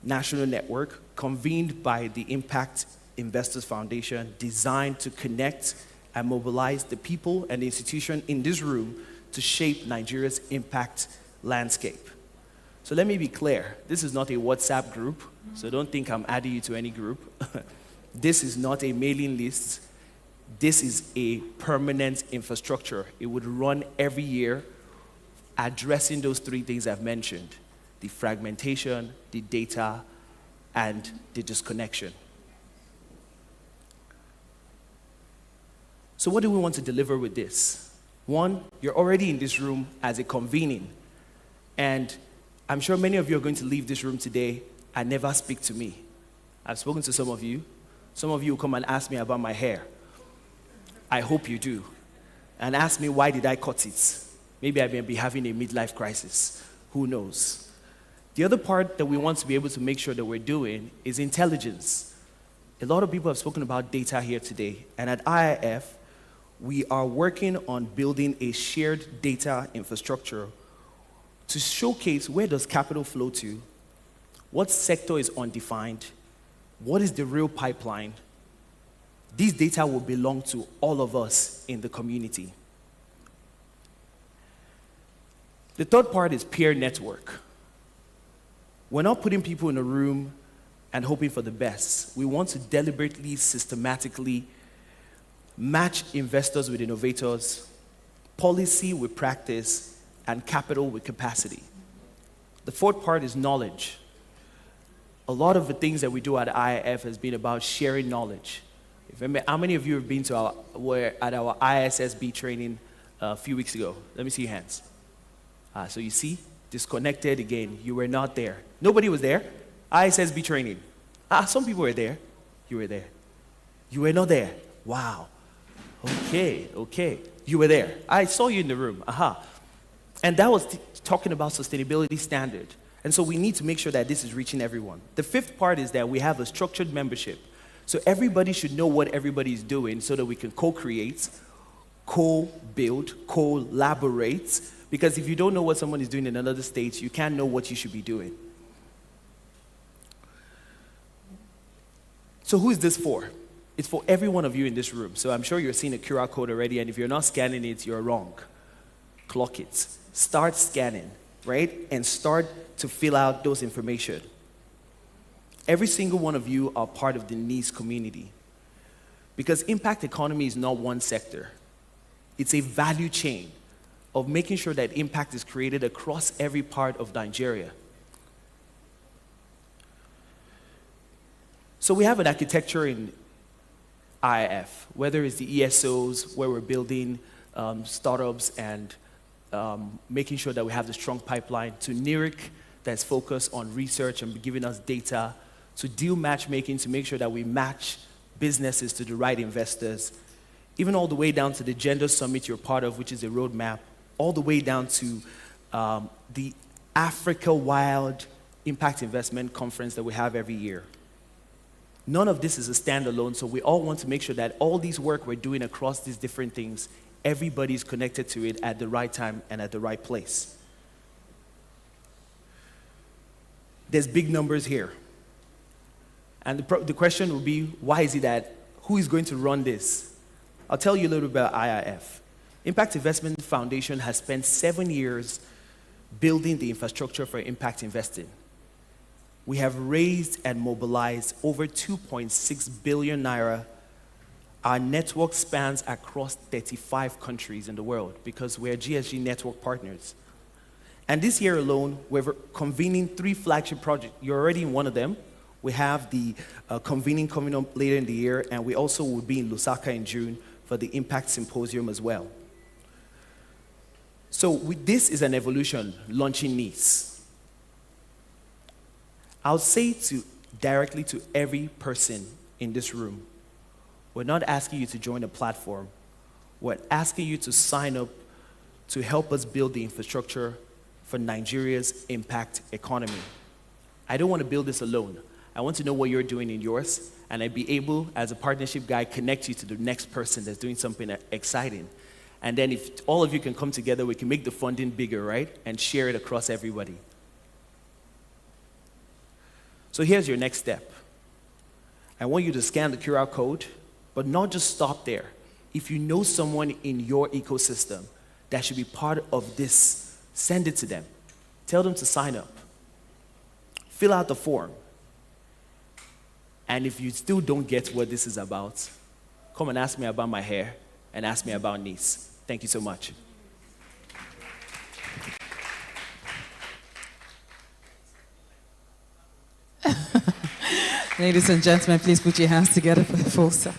national network convened by the Impact Investors Foundation, designed to connect and mobilize the people and the institution in this room to shape Nigeria's impact landscape. So let me be clear, this is not a WhatsApp group, so don't think I'm adding you to any group. This is not a mailing list. This is a permanent infrastructure. It would run every year, addressing those three things I've mentioned: the fragmentation, the data, and the disconnection. So what do we want to deliver with this? One, you're already in this room as a convening, and I'm sure many of you are going to leave this room today and never speak to me. I've spoken to some of you. Some of you will come and ask me about my hair. I hope you do. And ask me, why did I cut it? Maybe I may be having a midlife crisis. Who knows? The other part that we want to be able to make sure that we're doing is intelligence. A lot of people have spoken about data here today. And at IIF, we are working on building a shared data infrastructure to showcase where does capital flow to, what sector is undefined, what is the real pipeline. These data will belong to all of us in the community. The third part is peer network. We're not putting people in a room and hoping for the best. We want to deliberately, systematically match investors with innovators, policy with practice, and capital with capacity. The fourth part is knowledge. A lot of the things that we do at IIF has been about sharing knowledge. How many of you have been to were at our ISSB training a few weeks ago? Let me see your hands. So you see, disconnected again. You were not there. Nobody was there. ISSB training. Some people were there. You were there. You were not there. Wow. Okay. You were there. I saw you in the room. And that was talking about sustainability standard. And so we need to make sure that this is reaching everyone. The fifth part is that we have a structured membership. So everybody should know what everybody is doing so that we can co-create, co-build, collaborate. Because if you don't know what someone is doing in another state, you can't know what you should be doing. So who is this for? It's for every one of you in this room. So I'm sure you're seeing a QR code already, and if you're not scanning it, you're wrong. Clock it. Start scanning, right? And start to fill out those information. Every single one of you are part of the NIS community. Because impact economy is not one sector. It's a value chain of making sure that impact is created across every part of Nigeria. So we have an architecture in IIF, whether it's the ESOs, where we're building startups and making sure that we have the strong pipeline, to NIRIC, that's focused on research and giving us data, to deal matchmaking to make sure that we match businesses to the right investors, even all the way down to the Gender Summit you're part of, which is a roadmap, all the way down to the Africa Wild Impact Investment Conference that we have every year. None of this is a standalone, so we all want to make sure that all these work we're doing across these different things, everybody's connected to it at the right time and at the right place. There's big numbers here. And the question will be, why is it that, who is going to run this? I'll tell you a little bit about IIF. Impact Investment Foundation has spent 7 years building the infrastructure for impact investing. We have raised and mobilized over 2.6 billion naira. Our network spans across 35 countries in the world because we're GSG network partners. And this year alone, we're convening 3 flagship projects. You're already in one of them. We have the convening coming up later in the year, and we also will be in Lusaka in June for the Impact Symposium as well. So this is an evolution, launching NIS. I'll say directly to every person in this room, we're not asking you to join a platform. We're asking you to sign up to help us build the infrastructure for Nigeria's impact economy. I don't want to build this alone. I want to know what you're doing in yours, and I'd be able, as a partnership guy, connect you to the next person that's doing something exciting. And then if all of you can come together, we can make the funding bigger, right? And share it across everybody. So here's your next step. I want you to scan the QR code, but not just stop there. If you know someone in your ecosystem that should be part of this, send it to them. Tell them to sign up. Fill out the form. And if you still don't get what this is about, come and ask me about my hair and ask me about NIS. Thank you so much. Ladies and gentlemen, please put your hands together for the full set.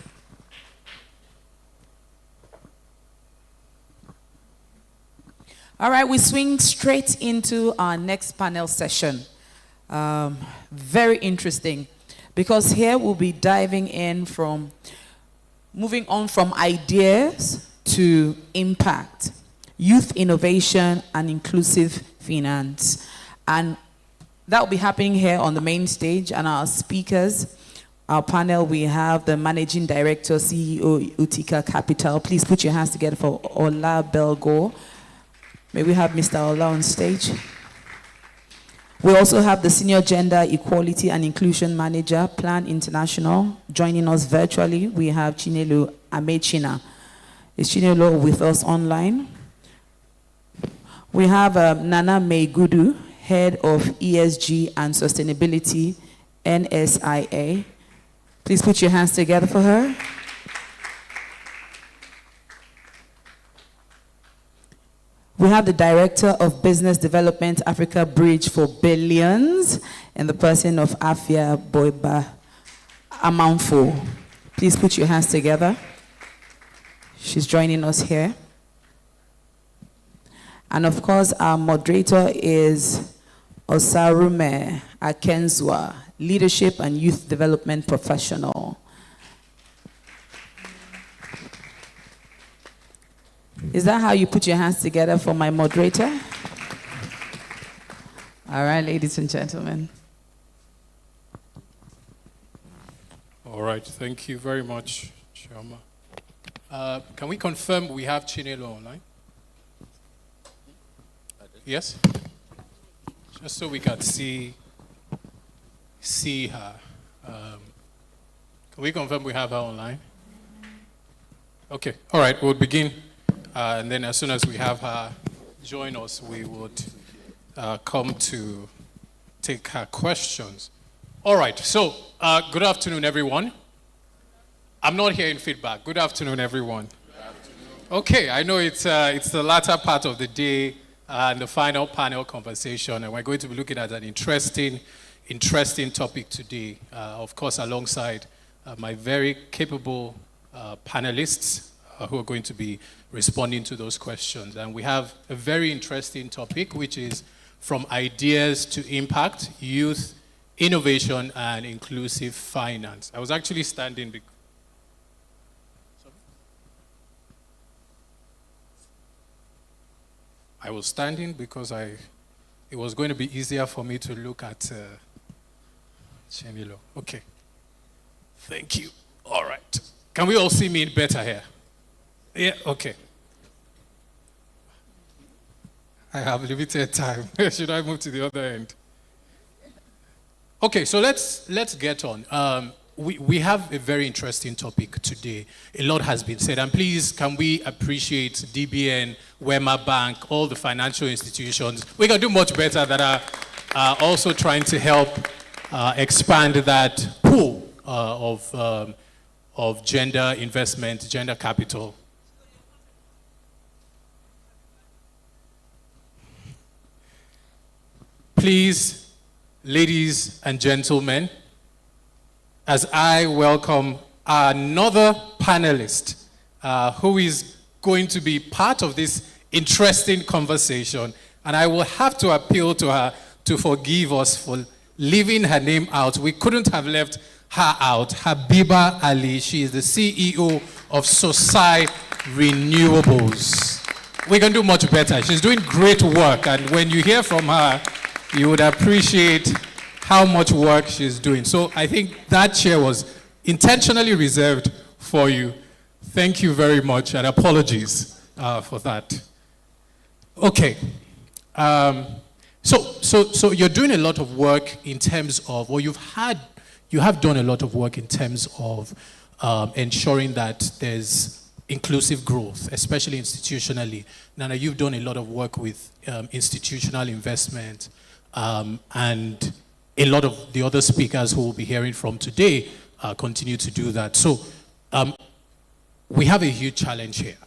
All right, we swing straight into our next panel session. Very interesting, because here we'll be diving in from, moving on from ideas to impact, youth innovation and inclusive finance. And that will be happening here on the main stage. And our speakers, our panel, we have the Managing Director, CEO, Utica Capital. Please put your hands together for Ola Belgo. May we have Mr. Ola on stage. We also have the Senior Gender Equality and Inclusion Manager, Plan International. Joining us virtually, we have Chinelo Amechina. Is Chinelo with us online? We have Nana Meigudu, Head of ESG and Sustainability, NSIA. Please put your hands together for her. We have the Director of Business Development, Africa Bridge for Billions, and the person of Afia Boiba Amanfo. Please put your hands together. She's joining us here. And of course, our moderator is Osarume Akenzwa, Leadership and Youth Development Professional. Is that how you put your hands together for my moderator? All right, ladies and gentlemen. All right, thank you very much, Chioma. Can we confirm we have Chinelo online? Yes? Just so we can see her. Can we confirm we have her online? Okay, all right, we'll begin. And then as soon as we have her join us, we would come to take her questions. All right, so good afternoon, everyone. I'm not hearing feedback. Good afternoon, everyone. Good afternoon. Okay, I know it's the latter part of the day and the final panel conversation, and we're going to be looking at an interesting topic today, of course, alongside my very capable panelists who are going to be responding to those questions. And we have a very interesting topic, which is from ideas to impact, youth, innovation, and inclusive finance. I was actually standing because it was going to be easier for me to look at Chinelo. Okay. Thank you. All right. Can we all see me better here? Yeah, okay. I have limited time. Should I move to the other end? Okay, so let's get on. We have a very interesting topic today. A lot has been said, and please, can we appreciate DBN, Wema Bank, all the financial institutions? We can do much better that are also trying to help expand that pool of gender investment, gender capital. please, ladies and gentlemen, as I welcome another panelist who is going to be part of this interesting conversation, and I will have to appeal to her to forgive us for leaving her name out. We couldn't have left her out. Habiba Ali, she is the CEO of Sosai Renewables. We can do much better. She's doing great work, and when you hear from her, you would appreciate how much work she's doing. So I think that chair was intentionally reserved for you. Thank you very much, and apologies for that. Okay. So you're doing a lot of work in terms of, or you have done a lot of work in terms of ensuring that there's inclusive growth, especially institutionally. Nana, you've done a lot of work with institutional investment, and a lot of the other speakers who we'll be hearing from today continue to do that. So we have a huge challenge here.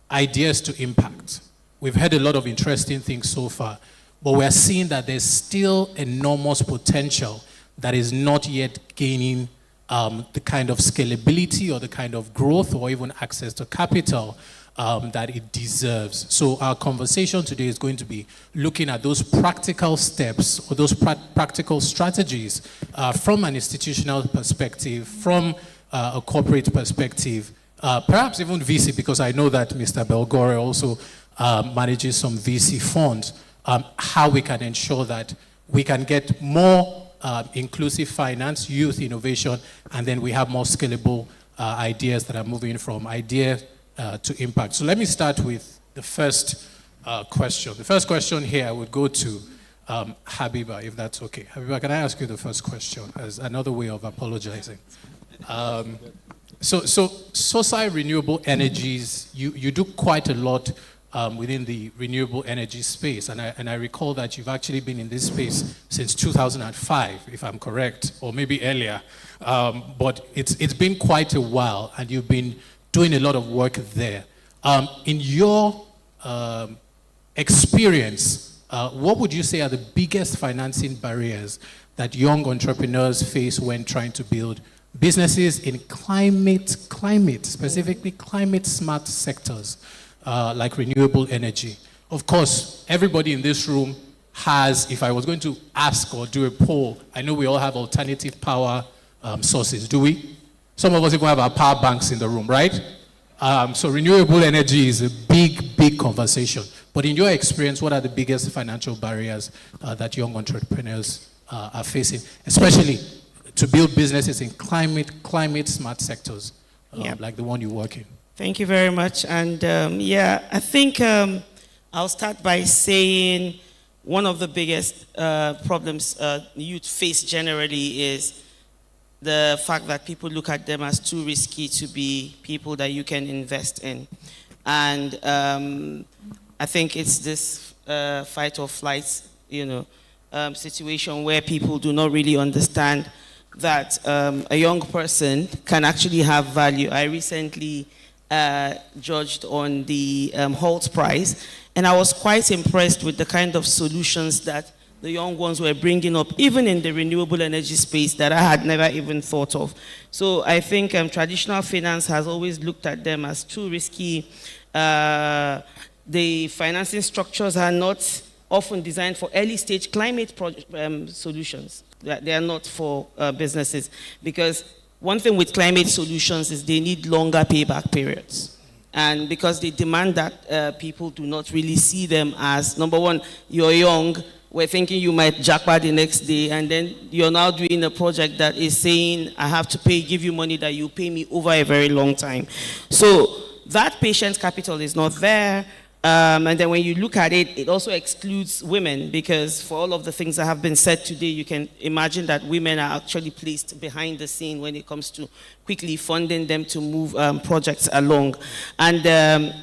Ideas to impact. We've heard a lot of interesting things so far, but we're seeing that there's still enormous potential that is not yet gaining the kind of scalability or the kind of growth or even access to capital that it deserves. So our conversation today is going to be looking at those practical steps or those practical strategies from an institutional perspective, from a corporate perspective, perhaps even VC, because I know that Mr. Belgore also manages some VC funds, how we can ensure that we can get more inclusive finance, youth innovation, and then we have more scalable ideas that are moving from idea to impact. So let me start with the first question. The first question here would go to Habiba, if that's okay. Habiba, can I ask you the first question as another way of apologizing? So Sosai Renewable Energies, you do quite a lot within the renewable energy space, and I recall that you've actually been in this space since 2005, if I'm correct, or maybe earlier. But it's been quite a while, and you've been doing a lot of work there. In your experience, what would you say are the biggest financing barriers that young entrepreneurs face when trying to build businesses in specifically climate smart sectors? Like renewable energy. Of course, everybody in this room has, if I was going to ask or do a poll, I know we all have alternative power sources, do we? Some of us even have our power banks in the room, right? So renewable energy is a big conversation. But in your experience, what are the biggest financial barriers that young entrepreneurs are facing, especially to build businesses in climate smart sectors like the one you work in? Thank you very much. And I think I'll start by saying one of the biggest problems youth face generally is the fact that people look at them as too risky to be people that you can invest in. And I think it's this fight or flight, situation where people do not really understand that a young person can actually have value. I recently judged on the Holt Prize, and I was quite impressed with the kind of solutions that the young ones were bringing up, even in the renewable energy space that I had never even thought of. So I think traditional finance has always looked at them as too risky. The financing structures are not often designed for early stage climate solutions. They are not for businesses, because one thing with climate solutions is they need longer payback periods. And because they demand that people do not really see them as, number one, you're young, we're thinking you might jackpot the next day, and then you're now doing a project that is saying, I have to give you money that you pay me over a very long time. So that patient capital is not there. And then when you look at it, it also excludes women, because for all of the things that have been said today, you can imagine that women are actually placed behind the scene when it comes to quickly funding them to move projects along. And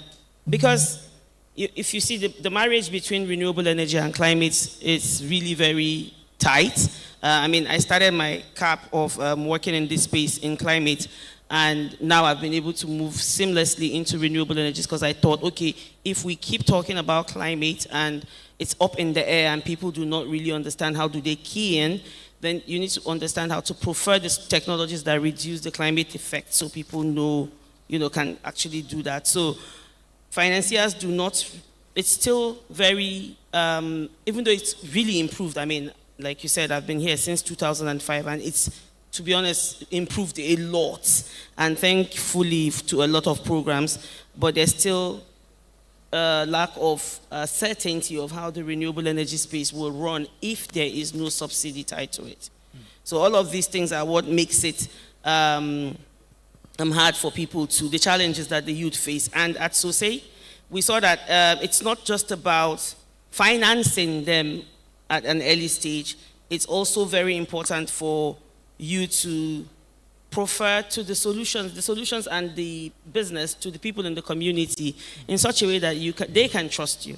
because if you see the marriage between renewable energy and climate is really very tight. I started my cap of working in this space in climate, and now I've been able to move seamlessly into renewable energies, because I thought, okay, if we keep talking about climate and it's up in the air and people do not really understand how do they key in, then you need to understand how to prefer the technologies that reduce the climate effect so people know, can actually do that. So financiers do not, it's still very, even though it's really improved, I mean, like you said, I've been here since 2005 and it's, to be honest, improved a lot, and thankfully to a lot of programs, but there's still a lack of certainty of how the renewable energy space will run if there is no subsidy tied to it. So all of these things are what makes it hard for people to, the challenges that the youth face. And at SOSE, we saw that it's not just about financing them at an early stage, it's also very important for you to prefer to the solutions and the business to the people in the community in such a way that they can trust you.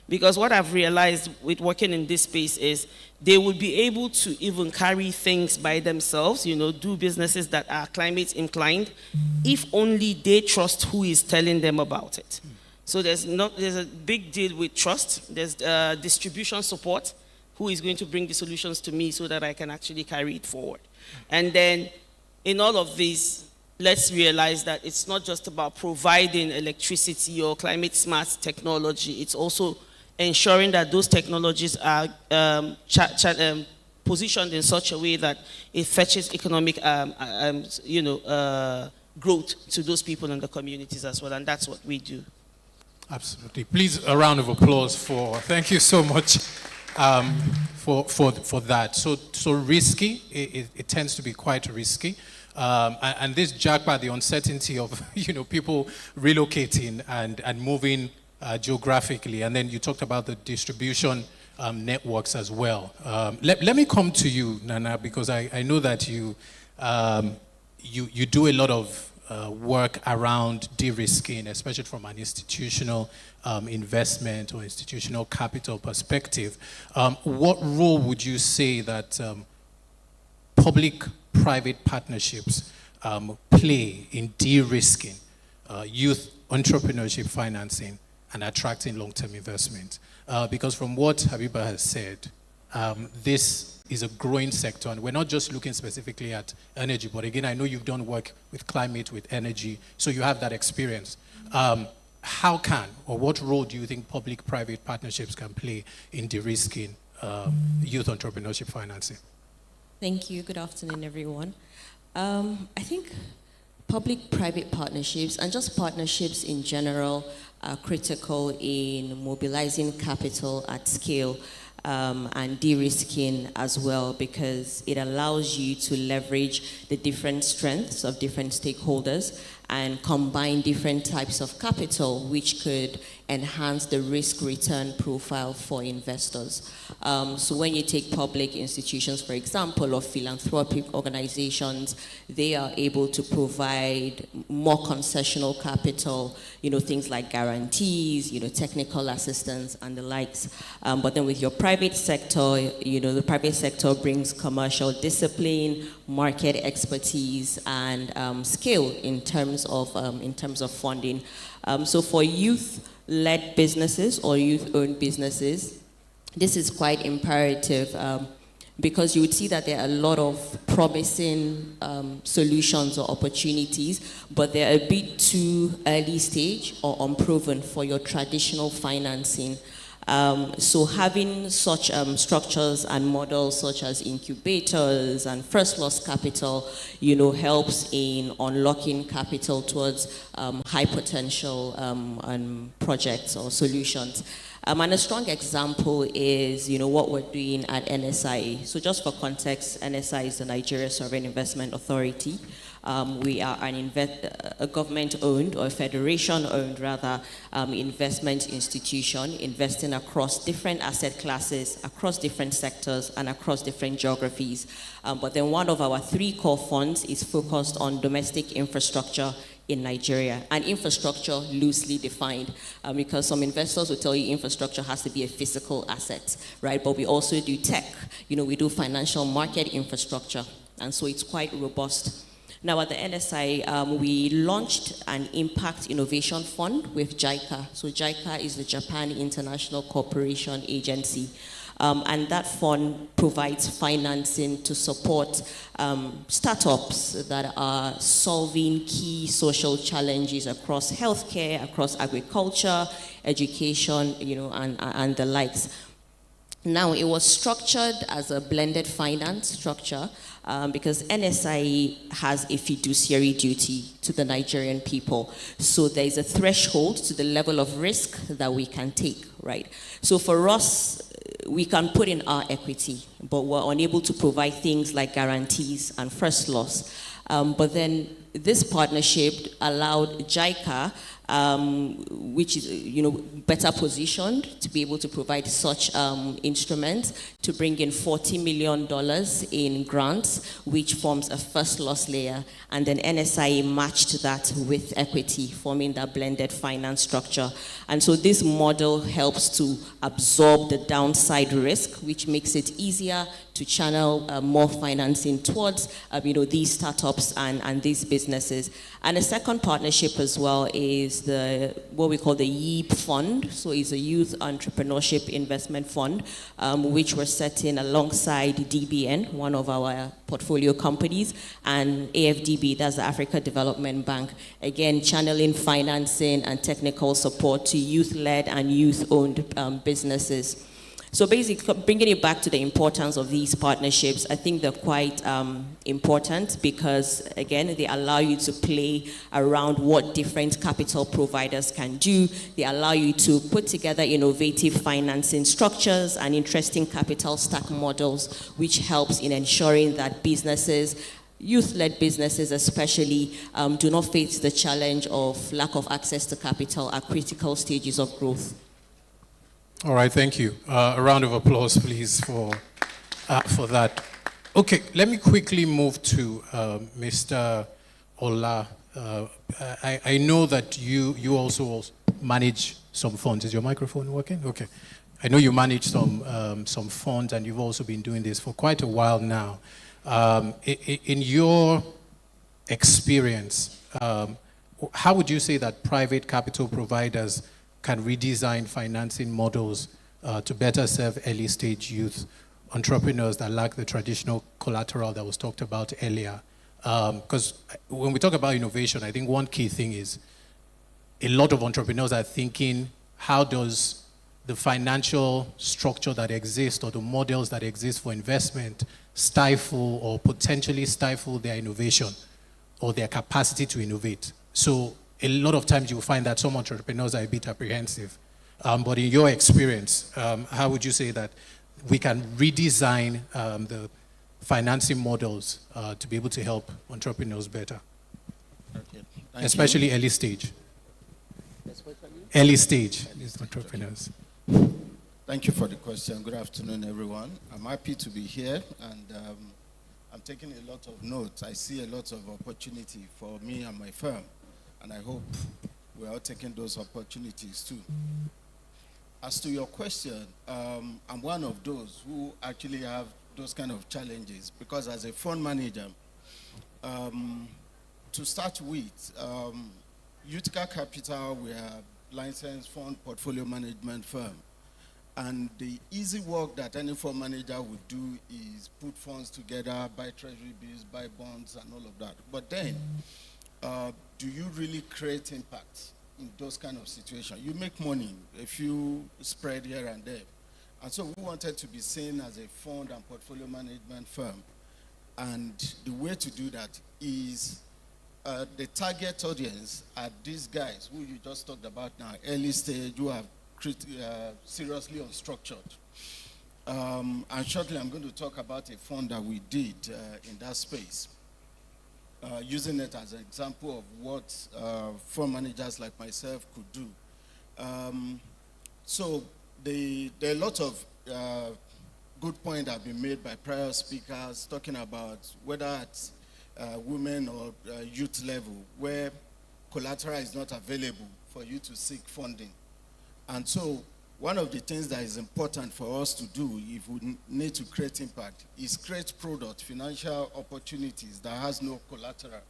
Because what I've realized with working in this space is they will be able to even carry things by themselves, do businesses that are climate inclined, if only they trust who is telling them about it. So there's a big deal with trust. There's distribution support. Who is going to bring the solutions to me so that I can actually carry it forward? And then in all of this, let's realize that it's not just about providing electricity or climate smart technology. It's also ensuring that those technologies are positioned in such a way that it fetches economic growth to those people in the communities as well. And that's what we do. Absolutely. Please, a round of applause thank you so much for that. So risky, it tends to be quite risky. And this jacked by the uncertainty of people relocating and moving geographically. And then you talked about the distribution networks as well. Let me come to you, Nana, because I know that you do a lot of work around de-risking, especially from an institutional investment or institutional capital perspective. What role would you say that public-private partnerships play in de-risking youth entrepreneurship financing and attracting long-term investment? Because from what Habiba has said, this is a growing sector, and we're not just looking specifically at energy, but again, I know you've done work with climate, with energy, so you have that experience. How can, or what role do you think public-private partnerships can play in de-risking youth entrepreneurship financing? Thank you. Good afternoon, everyone. I think public-private partnerships, and just partnerships in general, are critical in mobilizing capital at scale. And de-risking as well, because it allows you to leverage the different strengths of different stakeholders and combine different types of capital, which could enhance the risk-return profile for investors. So when you take public institutions, for example, or philanthropic organizations, they are able to provide more concessional capital, things like guarantees, technical assistance and the likes. But then with your private sector, the private sector brings commercial discipline, market expertise, and scale in terms of funding. So for youth-led businesses or youth-owned businesses, this is quite imperative because you would see that there are a lot of promising solutions or opportunities, but they're a bit too early stage or unproven for your traditional financing. So having such structures and models such as incubators and first loss capital, helps in unlocking capital towards high potential projects or solutions. And a strong example is, what we're doing at NSIA. So just for context, NSIA is the Nigeria Sovereign Investment Authority. We are a government-owned, or federation-owned rather, investment institution investing across different asset classes, across different sectors, and across different geographies. But then one of our 3 core funds is focused on domestic infrastructure in Nigeria, and infrastructure loosely defined, because some investors will tell you infrastructure has to be a physical asset, right? But we also do tech, we do financial market infrastructure, and so it's quite robust. Now, at the NSI, we launched an impact innovation fund with JICA. So JICA is the Japan International Cooperation Agency. And that fund provides financing to support startups that are solving key social challenges across healthcare, across agriculture, education, and the likes. Now, it was structured as a blended finance structure because NSI has a fiduciary duty to the Nigerian people. So there is a threshold to the level of risk that we can take, right? So for us, we can put in our equity, but we're unable to provide things like guarantees and first loss. But then this partnership allowed JICA, which is better positioned to be able to provide such instruments, to bring in $40 million in grants, which forms a first loss layer, and then NSI matched that with equity, forming that blended finance structure. And so this model helps to absorb the downside risk, which makes it easier to channel more financing towards these startups and these businesses. And a second partnership as well is what we call the YEEB Fund. So it's a Youth Entrepreneurship Investment Fund, which we're setting alongside DBN, one of our portfolio companies, and AFDB, that's the Africa Development Bank. Again, channeling financing and technical support to youth-led and youth-owned businesses. So basically, bringing it back to the importance of these partnerships, I think they're quite important because, again, they allow you to play around what different capital providers can do. They allow you to put together innovative financing structures and interesting capital stack models, which helps in ensuring that businesses, youth-led businesses especially, do not face the challenge of lack of access to capital at critical stages of growth. All right, thank you. A round of applause, please, for that. Okay, let me quickly move to Mr. Ola. I know that you also manage some funds. Is your microphone working? Okay. I know you manage some funds, and you've also been doing this for quite a while now. In your experience, how would you say that private capital providers can redesign financing models to better serve early-stage youth entrepreneurs that lack the traditional collateral that was talked about earlier? Because when we talk about innovation, I think one key thing is a lot of entrepreneurs are thinking, how does the financial structure that exists or the models that exist for investment stifle or potentially stifle their innovation or their capacity to innovate? So a lot of times you'll find that some entrepreneurs are a bit apprehensive. But in your experience, how would you say that we can redesign the financing models to be able to help entrepreneurs better? Okay. Especially early stage. Early stage entrepreneurs. Thank you for the question. Good afternoon, everyone. I'm happy to be here, and I'm taking a lot of notes. I see a lot of opportunity for me and my firm. And I hope we're all taking those opportunities too. As to your question, I'm one of those who actually have those kind of challenges because as a fund manager, to start with, Utica Capital, we are licensed fund portfolio management firm. And the easy work that any fund manager would do is put funds together, buy treasury bills, buy bonds, and all of that. But then, do you really create impact in those kind of situations? You make money, a few spread here and there. And so we wanted to be seen as a fund and portfolio management firm. And the way to do that is the target audience are these guys who you just talked about now, early stage, who are seriously unstructured. And shortly I'm going to talk about a fund that we did in that space. Using it as an example of what fund managers like myself could do. So there are a lot of good points that have been made by prior speakers talking about whether at women or youth level where collateral is not available for you to seek funding. And so one of the things that is important for us to do if we need to create impact is create product, financial opportunities that has no collateral.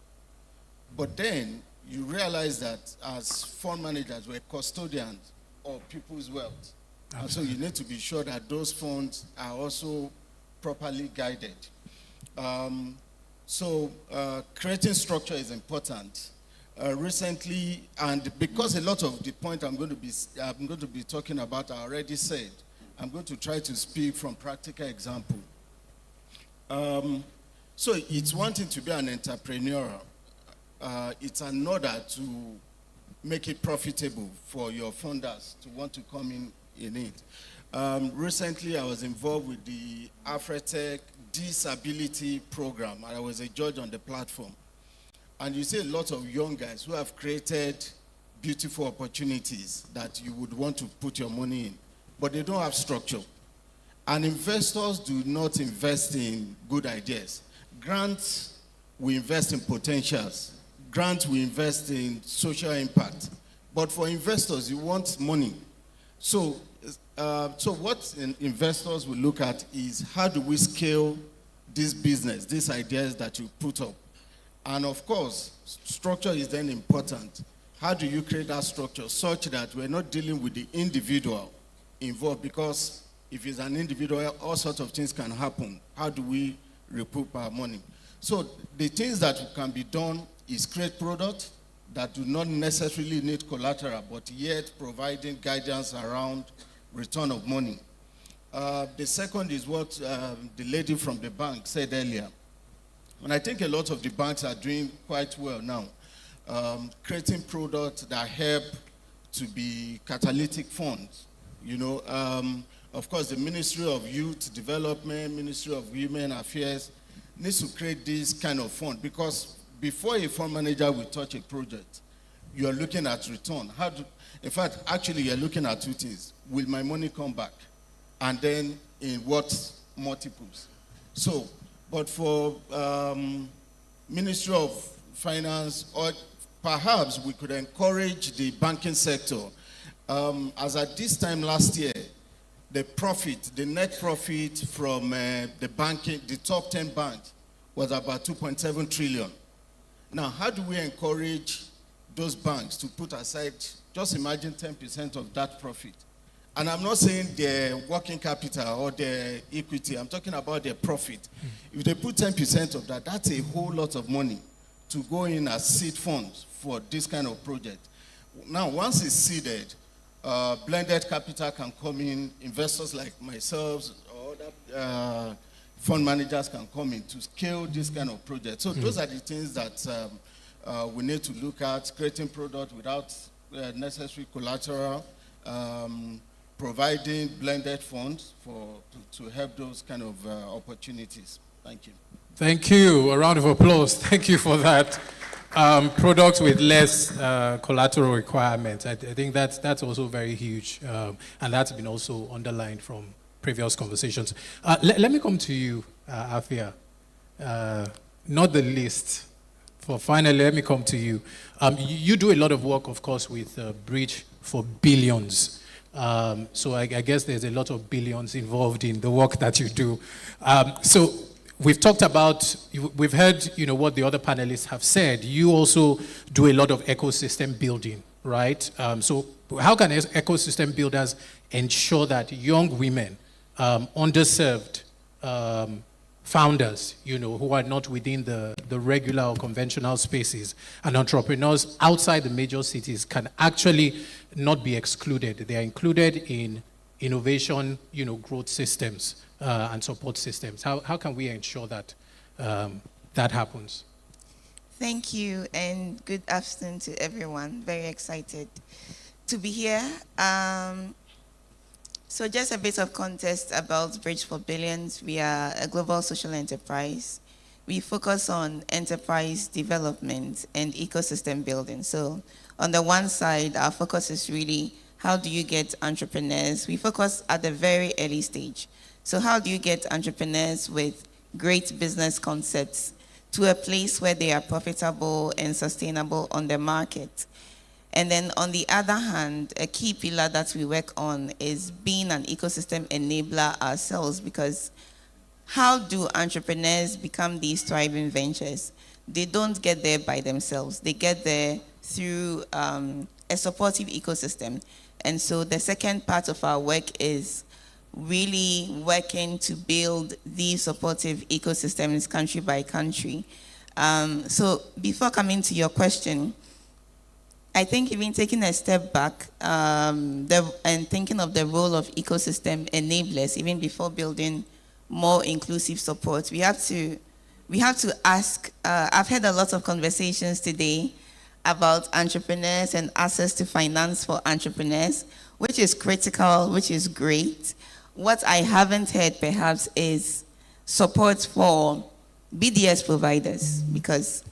But then you realize that as fund managers, we're custodians of people's wealth. And so you need to be sure that those funds are also properly guided. Creating structure is important. Recently, and because a lot of the point I'm going to be talking about are already said, I'm going to try to speak from practical example. So it's one thing to be an entrepreneur. It's another to make it profitable for your funders to want to come in it. Recently, I was involved with the Afretech Disability Program, and I was a judge on the platform. And you see a lot of young guys who have created beautiful opportunities that you would want to put your money in, but they don't have structure. And investors do not invest in good ideas. Grants, we invest in potentials. Grants, we invest in social impact. But for investors, you want money. So what investors will look at is how do we scale this business, these ideas that you put up. And of course, structure is then important. How do you create that structure such that we're not dealing with the individual involved? Because if it's an individual, all sorts of things can happen. How do we recoup our money? So the things that can be done is create products that do not necessarily need collateral, but yet providing guidance around return of money. The second is what the lady from the bank said earlier. And I think a lot of the banks are doing quite well now, creating products that help to be catalytic funds. You know, of course, the Ministry of Youth Development, Ministry of Women Affairs needs to create this kind of fund, because before a fund manager will touch a project, you are looking at return. In fact, actually, you're looking at two things. Will my money come back? And then in what multiples? So, but for Ministry of Finance, or perhaps we could encourage the banking sector. As at this time last year, the net profit from the top 10 banks was about 2.7 trillion. Now, how do we encourage those banks to put aside, just imagine 10% of that profit? And I'm not saying their working capital or their equity, I'm talking about their profit. If they put 10% of that, that's a whole lot of money to go in as seed funds for this kind of project. Now, once it's seeded, blended capital can come in, investors like myself or other fund managers can come in to scale this kind of project. So those are the things that we need to look at, creating product without necessary collateral, providing blended funds to help those kind of opportunities. Thank you. Thank you. A round of applause. Thank you for that. Products with less collateral requirements. I think that's also very huge, and that's been also underlined from previous conversations. Let me come to you, Afia. Not the least. For finally, let me come to you. You do a lot of work, of course, with Bridge for Billions. So I guess there's a lot of billions involved in the work that you do. So we've talked about, we've heard, what the other panelists have said. You also do a lot of ecosystem building, right? So how can ecosystem builders ensure that young women, underserved founders, who are not within the regular or conventional spaces, and entrepreneurs outside the major cities can actually not be excluded? They are included in innovation, growth systems and support systems. How can we ensure that that happens? Thank you, and good afternoon to everyone. Very excited to be here. So just a bit of context about Bridge for Billions. We are a global social enterprise. We focus on enterprise development and ecosystem building. So on the one side, our focus is really how do you get entrepreneurs? We focus at the very early stage. So how do you get entrepreneurs with great business concepts to a place where they are profitable and sustainable on the market? And then on the other hand, a key pillar that we work on is being an ecosystem enabler ourselves, because how do entrepreneurs become these thriving ventures? They don't get there by themselves. They get there through a supportive ecosystem. And so the second part of our work is really working to build these supportive ecosystems country by country. So before coming to your question, I think even taking a step back and thinking of the role of ecosystem enablers, even before building more inclusive support, we have to ask, I've had a lot of conversations today about entrepreneurs and access to finance for entrepreneurs, which is critical, which is great. What I haven't heard perhaps is support for BDS providers, because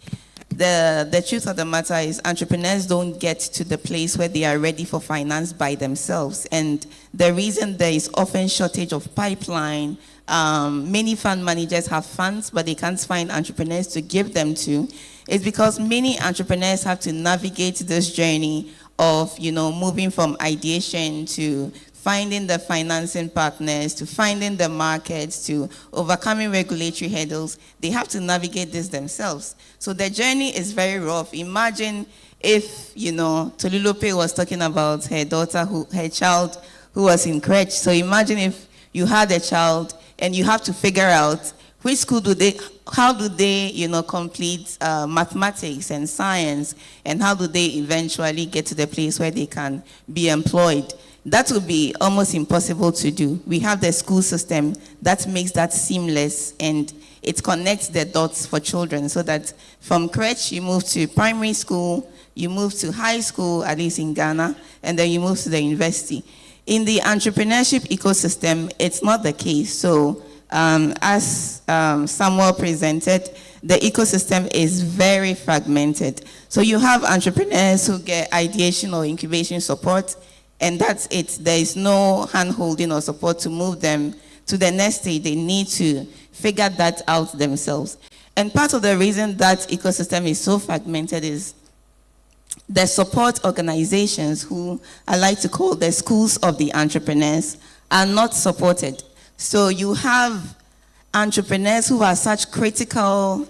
the truth of the matter is entrepreneurs don't get to the place where they are ready for finance by themselves. And the reason there is often shortage of pipeline, many fund managers have funds, but they can't find entrepreneurs to give them to, is because many entrepreneurs have to navigate this journey of, moving from ideation to finding the financing partners, to finding the markets, to overcoming regulatory hurdles. They have to navigate this themselves. So the journey is very rough. Imagine if, Tolulope was talking about her daughter, her child who was in crèche. So imagine if you had a child and you have to figure out which school how do they, complete mathematics and science, and how do they eventually get to the place where they can be employed. That would be almost impossible to do. We have the school system that makes that seamless, and it connects the dots for children, so that from crèche you move to primary school, you move to high school, at least in Ghana, and then you move to the university. In the entrepreneurship ecosystem, it's not the case. So as Samuel presented, the ecosystem is very fragmented. So you have entrepreneurs who get ideation or incubation support, and that's it. There is no hand-holding or support to move them to the next stage. They need to figure that out themselves. And part of the reason that ecosystem is so fragmented is the support organizations, who I like to call the schools of the entrepreneurs, are not supported. So you have entrepreneurs who are such critical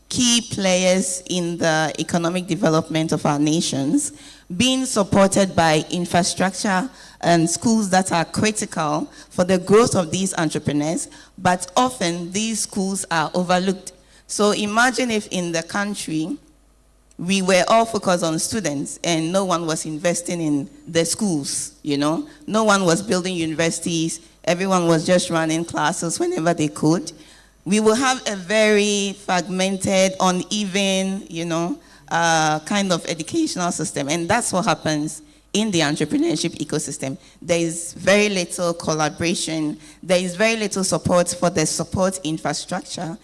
key players in the economic development of our nations, being supported by infrastructure and schools that are critical for the growth of these entrepreneurs, but often these schools are overlooked. So imagine if in the country we were all focused on students and no one was investing in the schools, No one was building universities, everyone was just running classes whenever they could. We will have a very fragmented, uneven, kind of educational system. And that's what happens in the entrepreneurship ecosystem. There is very little collaboration. There is very little support for the support infrastructure.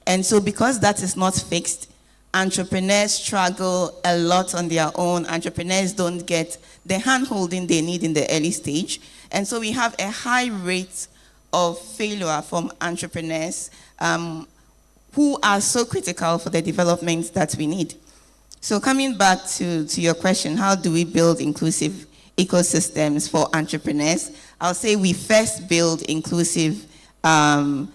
And so because that is not fixed, entrepreneurs struggle a lot on their own. Entrepreneurs don't get the hand-holding they need in the early stage. And so we have a high rate of failure from entrepreneurs who are so critical for the development that we need. So coming back to your question, how do we build inclusive ecosystems for entrepreneurs? I'll say we first build inclusive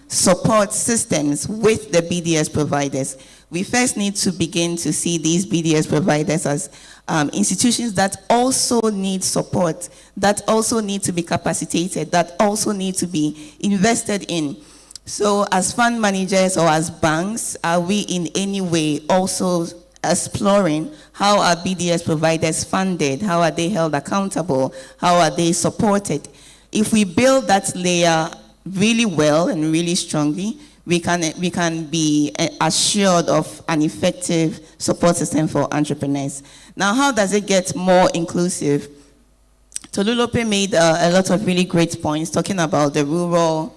support systems with the BDS providers. We first need to begin to see these BDS providers as institutions that also need support, that also need to be capacitated, that also need to be invested in. So as fund managers or as banks, are we in any way also exploring how are BDS providers funded? How are they held accountable? How are they supported? If we build that layer really well and really strongly, we can be assured of an effective support system for entrepreneurs. Now, how does it get more inclusive? Tolulope made a lot of really great points talking about the rural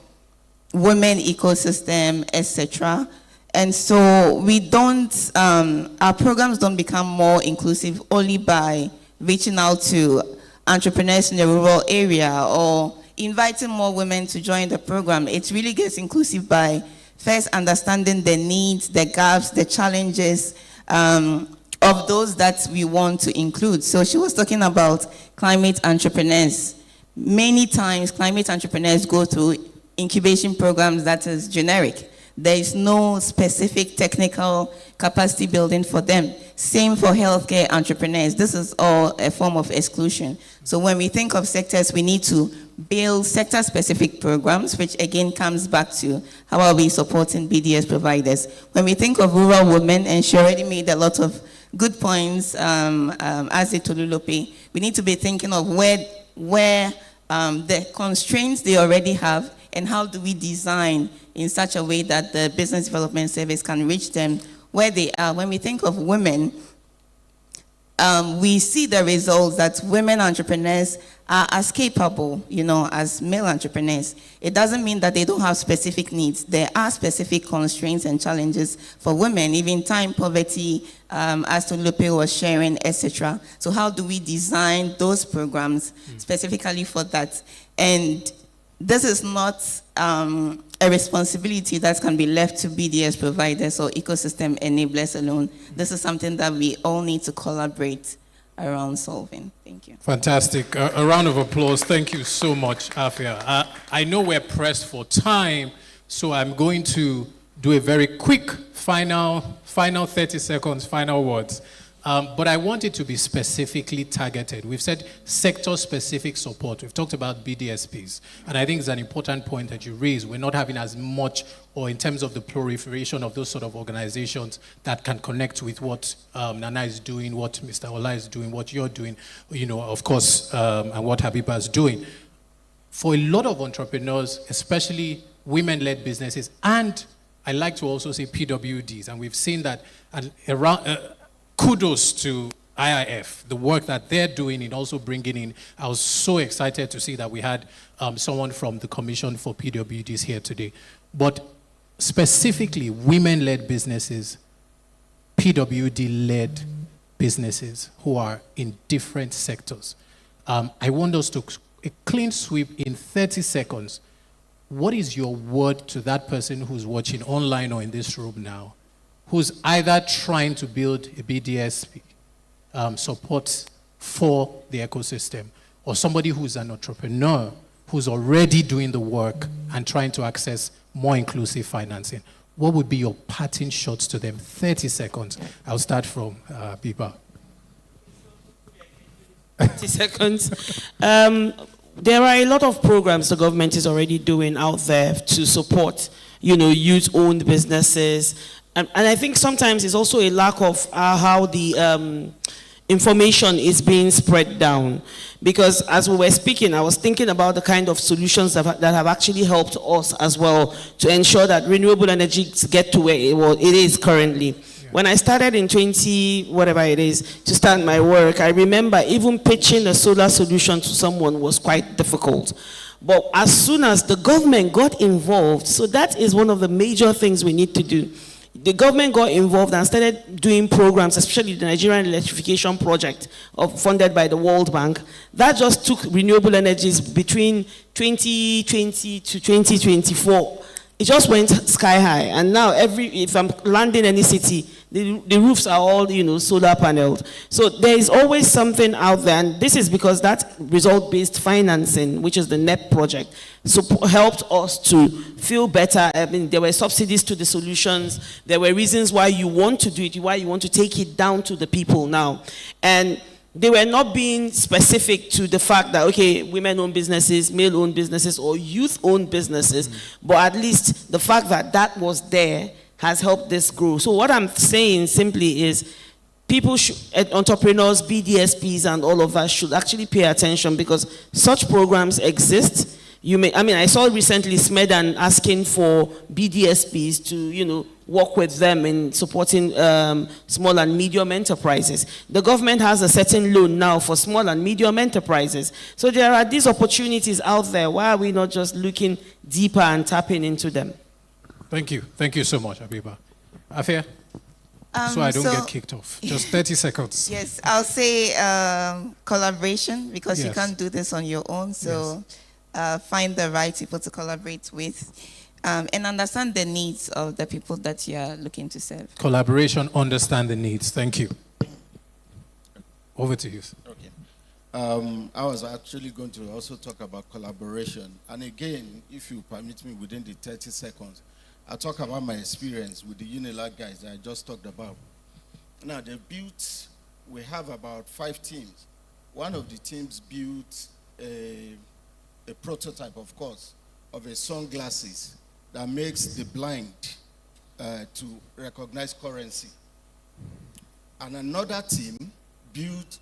women ecosystem, etc. And so we don't, our programs don't become more inclusive only by reaching out to entrepreneurs in the rural area or inviting more women to join the program. It really gets inclusive by first understanding the needs, the gaps, the challenges, of those that we want to include. So she was talking about climate entrepreneurs. Many times, climate entrepreneurs go through incubation programs that is generic. There is no specific technical capacity building for them. Same for healthcare entrepreneurs. This is all a form of exclusion. So when we think of sectors, we need to build sector-specific programs, which again comes back to how are we supporting BDS providers. When we think of rural women, and she already made a lot of good points, as it Tolulope, we need to be thinking of where the constraints they already have, and how do we design in such a way that the business development service can reach them where they are. When we think of women, we see the results that women entrepreneurs are as capable, as male entrepreneurs. It doesn't mean that they don't have specific needs. There are specific constraints and challenges for women, even time, poverty, as Tolulope was sharing, etc. So how do we design those programs specifically for that? And this is not a responsibility that can be left to BDS providers or ecosystem enablers alone. This is something that we all need to collaborate around solving. Thank you. Fantastic. A round of applause. Thank you so much, Afia. I know we're pressed for time, so I'm going to do a very quick final 30 seconds, final words. But I want it to be specifically targeted. We've said sector-specific support. We've talked about BDSPs. And I think it's an important point that you raised. We're not having as much, or in terms of the proliferation of those sort of organizations that can connect with what Nana is doing, what Mr. Ola is doing, what you're doing, of course, and what Habiba is doing. For a lot of entrepreneurs, especially women-led businesses, and I like to also say PWDs, and we've seen that around... kudos to IIF, the work that they're doing in also bringing in. I was so excited to see that we had someone from the Commission for PWDs here today. But specifically, women-led businesses, PWD-led businesses who are in different sectors. I want us to, a clean sweep in 30 seconds. What is your word to that person who's watching online or in this room now, who's either trying to build a BDSP support for the ecosystem, or somebody who's an entrepreneur who's already doing the work and trying to access more inclusive financing? What would be your parting shots to them? 30 seconds. I'll start from Biba. 30 seconds. There are a lot of programs the government is already doing out there to support, youth-owned businesses. And I think sometimes it's also a lack of how the information is being spread down. Because as we were speaking, I was thinking about the kind of solutions that have actually helped us as well to ensure that renewable energy get to where it is currently. Yeah. When I started in 20, whatever it is, to start my work, I remember even pitching a solar solution to someone was quite difficult. But as soon as the government got involved, so that is one of the major things we need to do. The government got involved and started doing programs, especially the Nigerian Electrification Project funded by the World Bank. That just took renewable energies between 2020 to 2024. It just went sky high. And now if I'm landing any city, the roofs are all, solar paneled. So there is always something out there. And this is because that result-based financing, which is the NEP project, helped us to feel better. I mean, there were subsidies to the solutions. There were reasons why you want to do it, why you want to take it down to the people now. And they were not being specific to the fact that, okay, women-owned businesses, male-owned businesses, or youth-owned businesses, but at least the fact that that was there has helped this grow. So what I'm saying simply is people, entrepreneurs, BDSPs, and all of us should actually pay attention, because such programs exist. I saw recently SMEDAN asking for BDSPs to, work with them in supporting small and medium enterprises. The government has a certain loan now for small and medium enterprises. So there are these opportunities out there. Why are we not just looking deeper and tapping into them? Thank you. Thank you so much, Habiba. Afia? So I don't get kicked off. Just 30 seconds. Yes, I'll say collaboration, because you can't do this on your own. So find the right people to collaborate with. And understand the needs of the people that you are looking to serve. Collaboration, understand the needs. Thank you. Over to you. Okay. I was actually going to also talk about collaboration. And again, if you permit me within the 30 seconds, I'll talk about my experience with the Unilag guys that I just talked about. Now, we have about 5 teams. One of the teams built a prototype, of course, of a sunglasses that makes the blind to recognize currency. And another team built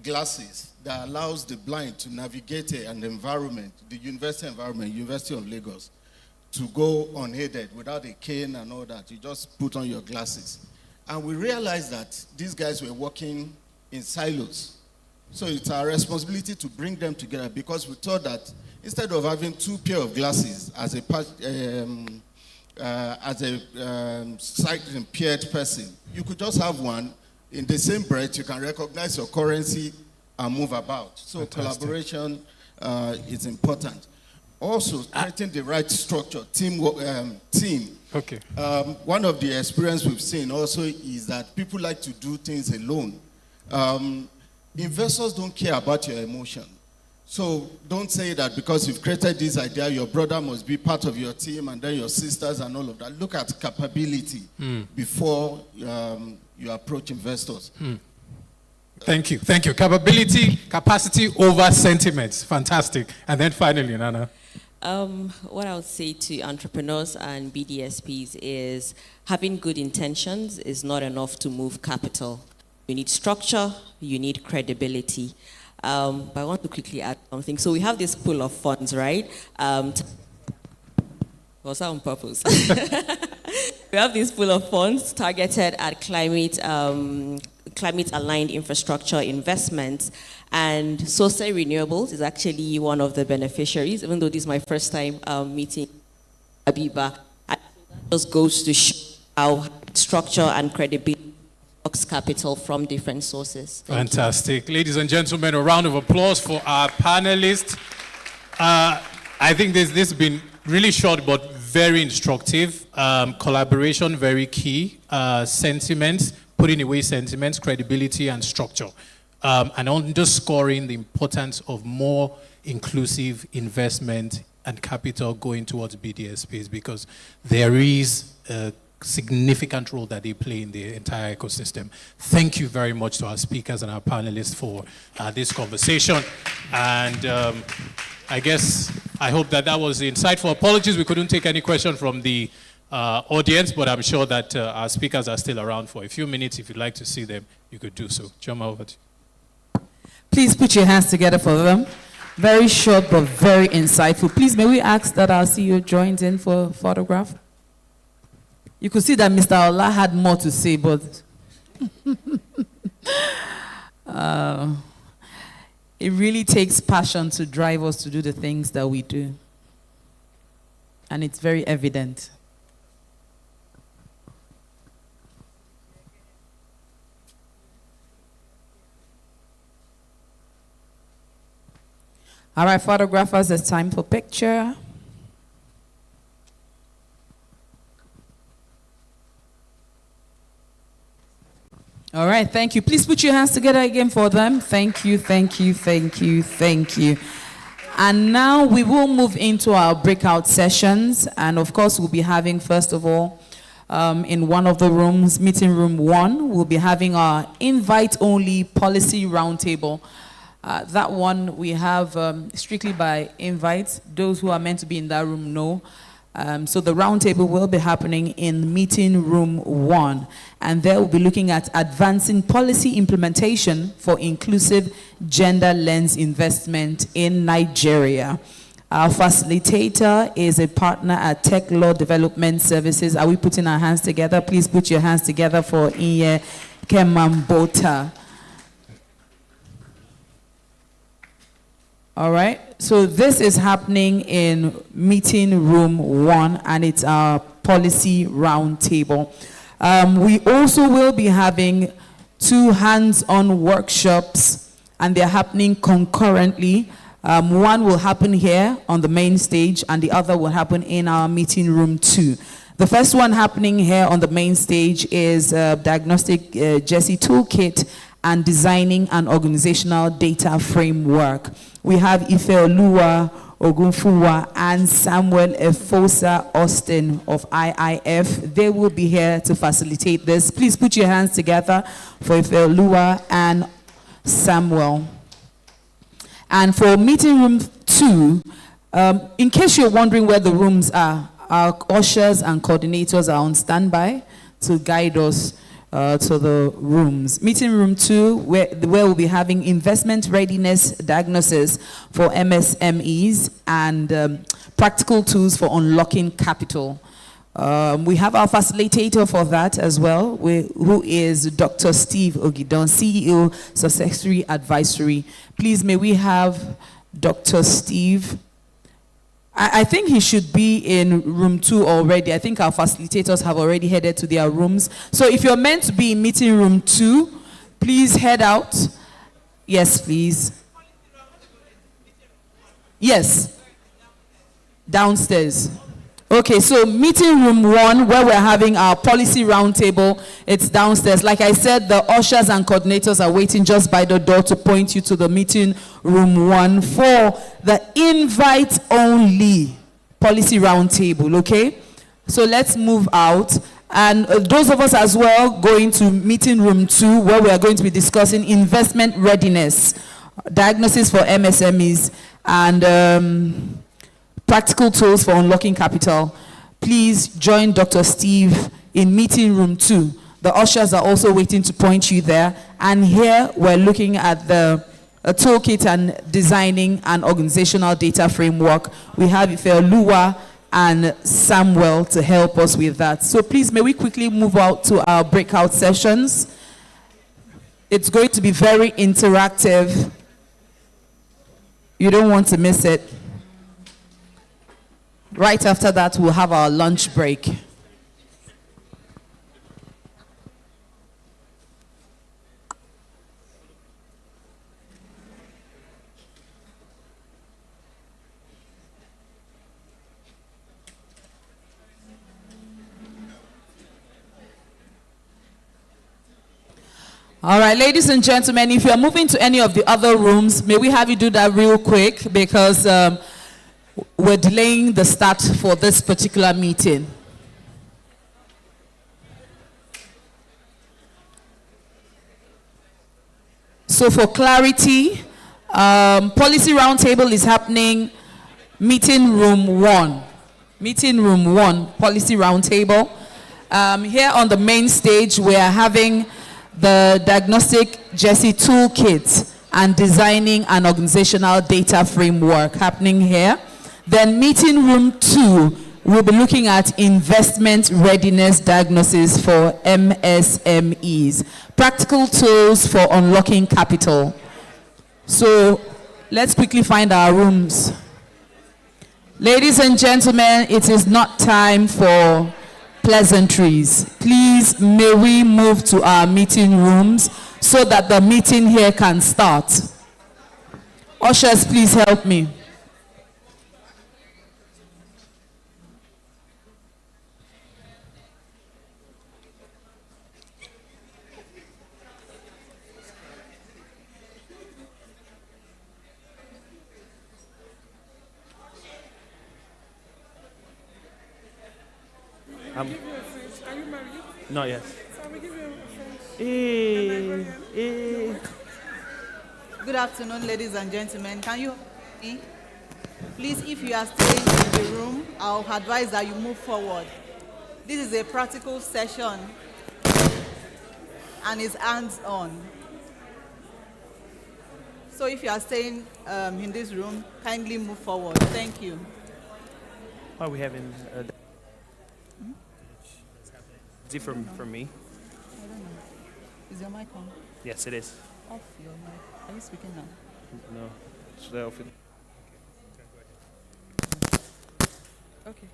glasses that allows the blind to navigate an environment, the university environment, University of Lagos, to go unaided without a cane and all that. You just put on your glasses. And we realized that these guys were working in silos. So it's our responsibility to bring them together, because we thought that instead of having 2 pair of glasses as a sight impaired person, you could just have one. In the same breath, you can recognize your currency and move about. So Fantastic. collaboration is important. Also, creating the right structure, team. Okay. One of the experience we've seen also is that people like to do things alone. Investors don't care about your emotion. So don't say that because you've created this idea, your brother must be part of your team and then your sisters and all of that. Look at capability before you approach investors. Thank you. Thank you. Capacity over sentiments. Fantastic. And then finally, Nana. What I would say to entrepreneurs and BDSPs is having good intentions is not enough to move capital. You need structure, you need credibility. But I want to quickly add something. So we have this pool of funds, right? Was that on purpose? We have this pool of funds targeted at climate-aligned infrastructure investments. And Sose Renewables is actually one of the beneficiaries, even though this is my first time meeting Abiba. It just goes to show how structure and credibility unlocks capital from different sources. Fantastic. Ladies and gentlemen, a round of applause for our panelists. I think this has been really short but very instructive. Collaboration, very key. Sentiments, putting away sentiments, credibility and structure. And underscoring the importance of more inclusive investment and capital going towards BDSPs, because there is a significant role that they play in the entire ecosystem. Thank you very much to our speakers and our panelists for this conversation. And I hope that was insightful. Apologies, we couldn't take any question from the audience, but I'm sure that our speakers are still around for a few minutes. If you'd like to see them, you could do so. Joma, over to you. Please put your hands together for them. Very short but very insightful. Please, may we ask that our CEO joins in for a photograph? You could see that Mr. Ola had more to say, but it really takes passion to drive us to do the things that we do. And it's very evident. All right, photographers, it's time for picture. All right, thank you. Please put your hands together again for them. Thank you, thank you, thank you, thank you. And now we will move into our breakout sessions. And of course, we'll be having, first of all, in one of the rooms, meeting room 1, we'll be having our invite-only policy roundtable. That one we have strictly by invite. Those who are meant to be in that room know. So the roundtable will be happening in meeting room 1. And there we'll be looking at advancing policy implementation for inclusive gender lens investment in Nigeria. Our facilitator is a partner at Tech Law Development Services. Are we putting our hands together? Please put your hands together for Inye Kemambota. All right, so this is happening in meeting room 1, and it's our policy roundtable. We also will be having 2 hands-on workshops, and they're happening concurrently. One will happen here on the main stage, and the other will happen in our meeting room 2. The first one happening here on the main stage is Diagnostic Jesse Toolkit and designing an organizational data framework. We have Ifeoluwa Ogunfuwa and Samuel Efosa Austin of IIF. They will be here to facilitate this. Please put your hands together for Ifeoluwa and Samuel. And for meeting room 2, in case you're wondering where the rooms are, our ushers and coordinators are on standby to guide us to the rooms. Meeting room 2, where we'll be having investment readiness diagnosis for MSMEs and practical tools for unlocking capital. We have our facilitator for that as well, who is Dr. Steve Ogidon, CEO, Successory Advisory. Please, may we have Dr. Steve? I think he should be in room 2 already. I think our facilitators have already headed to their rooms. So if you're meant to be in meeting room 2, please head out. Yes, please. Yes. Downstairs. Okay, so meeting room 1, where we're having our policy roundtable, it's downstairs. Like I said, the ushers and coordinators are waiting just by the door to point you to the meeting room 1 for the invite-only policy roundtable, okay? So let's move out. And those of us as well going to meeting room 2, where we are going to be discussing investment readiness, diagnosis for MSMEs, and practical tools for unlocking capital. Please join Dr. Steve in meeting room 2. The ushers are also waiting to point you there. And here we're looking at the toolkit and designing an organizational data framework. We have Ifeoluwa and Samuel to help us with that. So please, may we quickly move out to our breakout sessions. It's going to be very interactive. You don't want to miss it. Right after that, we'll have our lunch break. All right, ladies and gentlemen, if you're moving to any of the other rooms, may we have you do that real quick, because we're delaying the start for this particular meeting. So for clarity, policy roundtable is happening meeting room 1. Meeting room 1, policy roundtable. Here on the main stage, we are having the diagnostic Jesse toolkit and designing an organizational data framework happening here. Then meeting room 2, we'll be looking at investment readiness diagnosis for MSMEs, practical tools for unlocking capital. So let's quickly find our rooms. Ladies and gentlemen, it is not time for pleasantries. Please, may we move to our meeting rooms so that the meeting here can start. Ushers, please help me. Are you married? Not yet. Good afternoon, ladies and gentlemen. Can you hear me? Please, if you are staying in the room, I'll advise that you move forward. This is a practical session and it's hands-on. So if you are staying in this room, kindly move forward. Thank you. Why are we having is it from me? I don't know. Is your mic on? Yes, it is. Off your mic. Are you speaking now? No. Should I off it? Okay.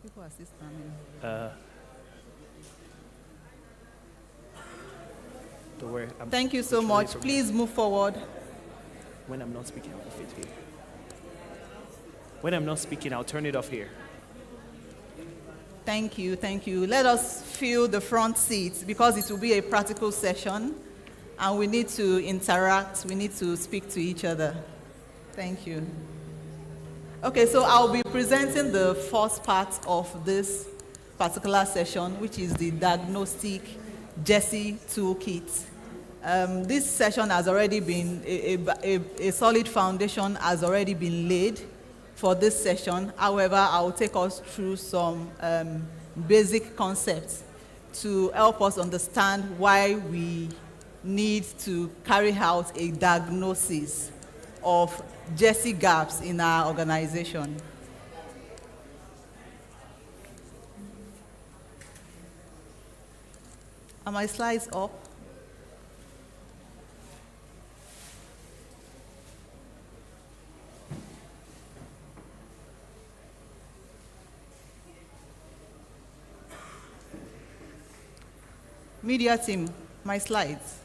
People are still standing. Don't worry. Thank you so much. Please move forward. When I'm not speaking, I'll fit here. When I'm not speaking, I'll turn it off here. Thank you, thank you. Let us fill the front seats because it will be a practical session and we need to interact, we need to speak to each other. Thank you. Okay, so I'll be presenting the first part of this particular session, which is the Diagnostic JESI Toolkit. This session has already been, a solid foundation has already been laid for this session. However, I'll take us through some basic concepts to help us understand why we need to carry out a diagnosis of JESI gaps in our organization. Are my slides up? Media team, my slides.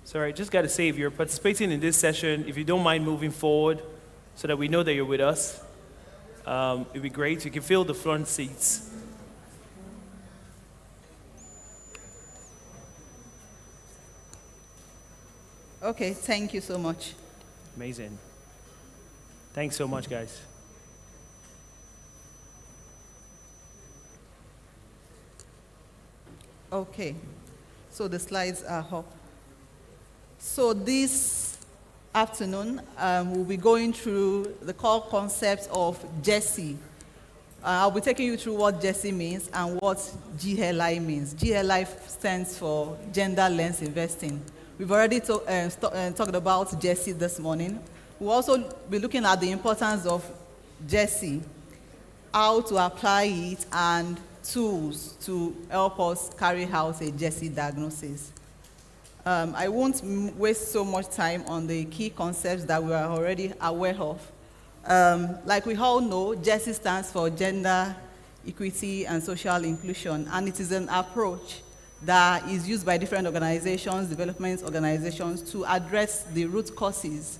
Sorry, just got to say, if you're participating in this session, if you don't mind moving forward so that we know that you're with us, it'd be great. You can fill the front seats. Okay, thank you so much. Amazing. Thanks so much, guys. Okay, so the slides are up. So this afternoon, we'll be going through the core concepts of JESI. I'll be taking you through what JESI means and what GLI means. GLI stands for Gender Lens Investing. We've already talked about JESI this morning. We'll also be looking at the importance of JESI, how to apply it, and tools to help us carry out a JESI diagnosis. I won't waste so much time on the key concepts that we are already aware of. Like we all know, JESI stands for Gender Equity and Social Inclusion, and it is an approach that is used by different organizations, development organizations, to address the root causes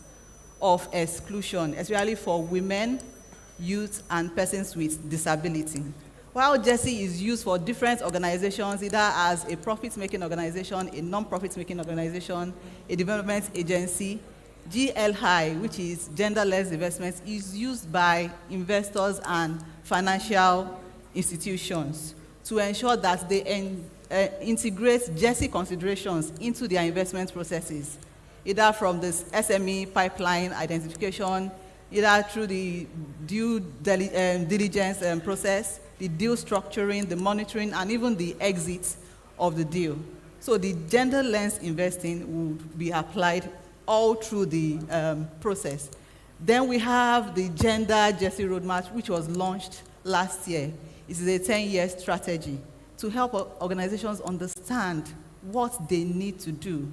of exclusion, especially for women, youth, and persons with disability. While JESI is used for different organizations, either as a profit-making organization, a non-profit-making organization, a development agency, GLI, which is gender-less investments, is used by investors and financial institutions to ensure that they integrate JESI considerations into their investment processes, either from the SME pipeline identification, either through the due diligence process, the deal structuring, the monitoring, and even the exit of the deal. So the gender lens investing would be applied all through the process. Then we have the Gender JESI Roadmap, which was launched last year. It is a 10-year strategy to help organizations understand what they need to do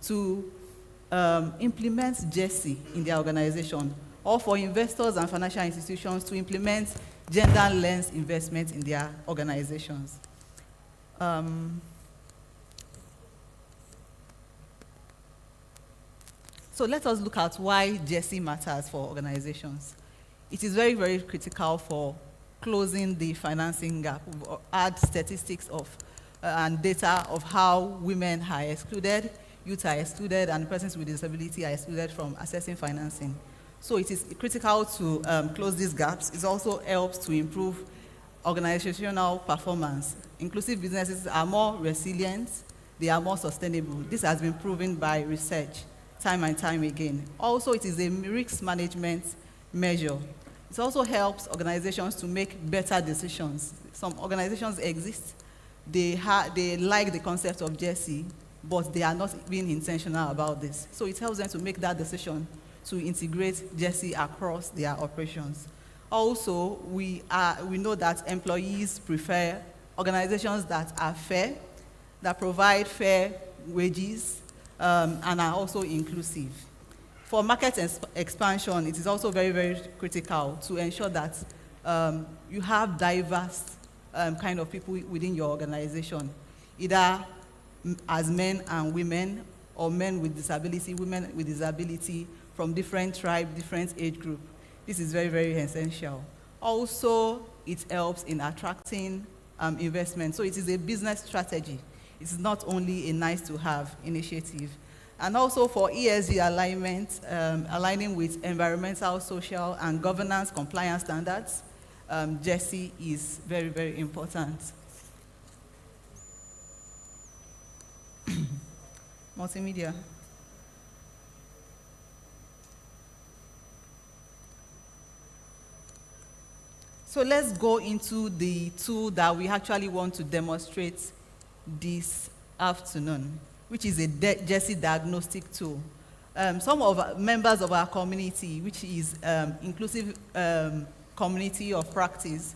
to implement JESI in their organization, or for investors and financial institutions to implement gender lens investment in their organizations. So let us look at why JESI matters for organizations. It is very, very critical for closing the financing gap. We've had statistics of and data of how women are excluded, youth are excluded, and persons with disability are excluded from accessing financing. So it is critical to close these gaps. It also helps to improve organizational performance. Inclusive businesses are more resilient, they are more sustainable. This has been proven by research time and time again. Also, it is a risk management measure. It also helps organizations to make better decisions. Some organizations exist, they like the concept of JESI, but they are not being intentional about this. So it helps them to make that decision to integrate JESI across their operations. Also, we know that employees prefer organizations that are fair, that provide fair wages, and are also inclusive. For market expansion, it is also very, very critical to ensure that you have diverse kind of people within your organization, either as men and women, or men with disability, women with disability from different tribes, different age group. This is very, very essential. Also, it helps in attracting investment. So it is a business strategy. It's not only a nice-to-have initiative. And also for ESG alignment, aligning with environmental, social, and governance compliance standards, JESI is very, very important. Multimedia. So let's go into the tool that we actually want to demonstrate this afternoon, which is a JESI diagnostic tool. Some of our members of our community, which is inclusive community of practice,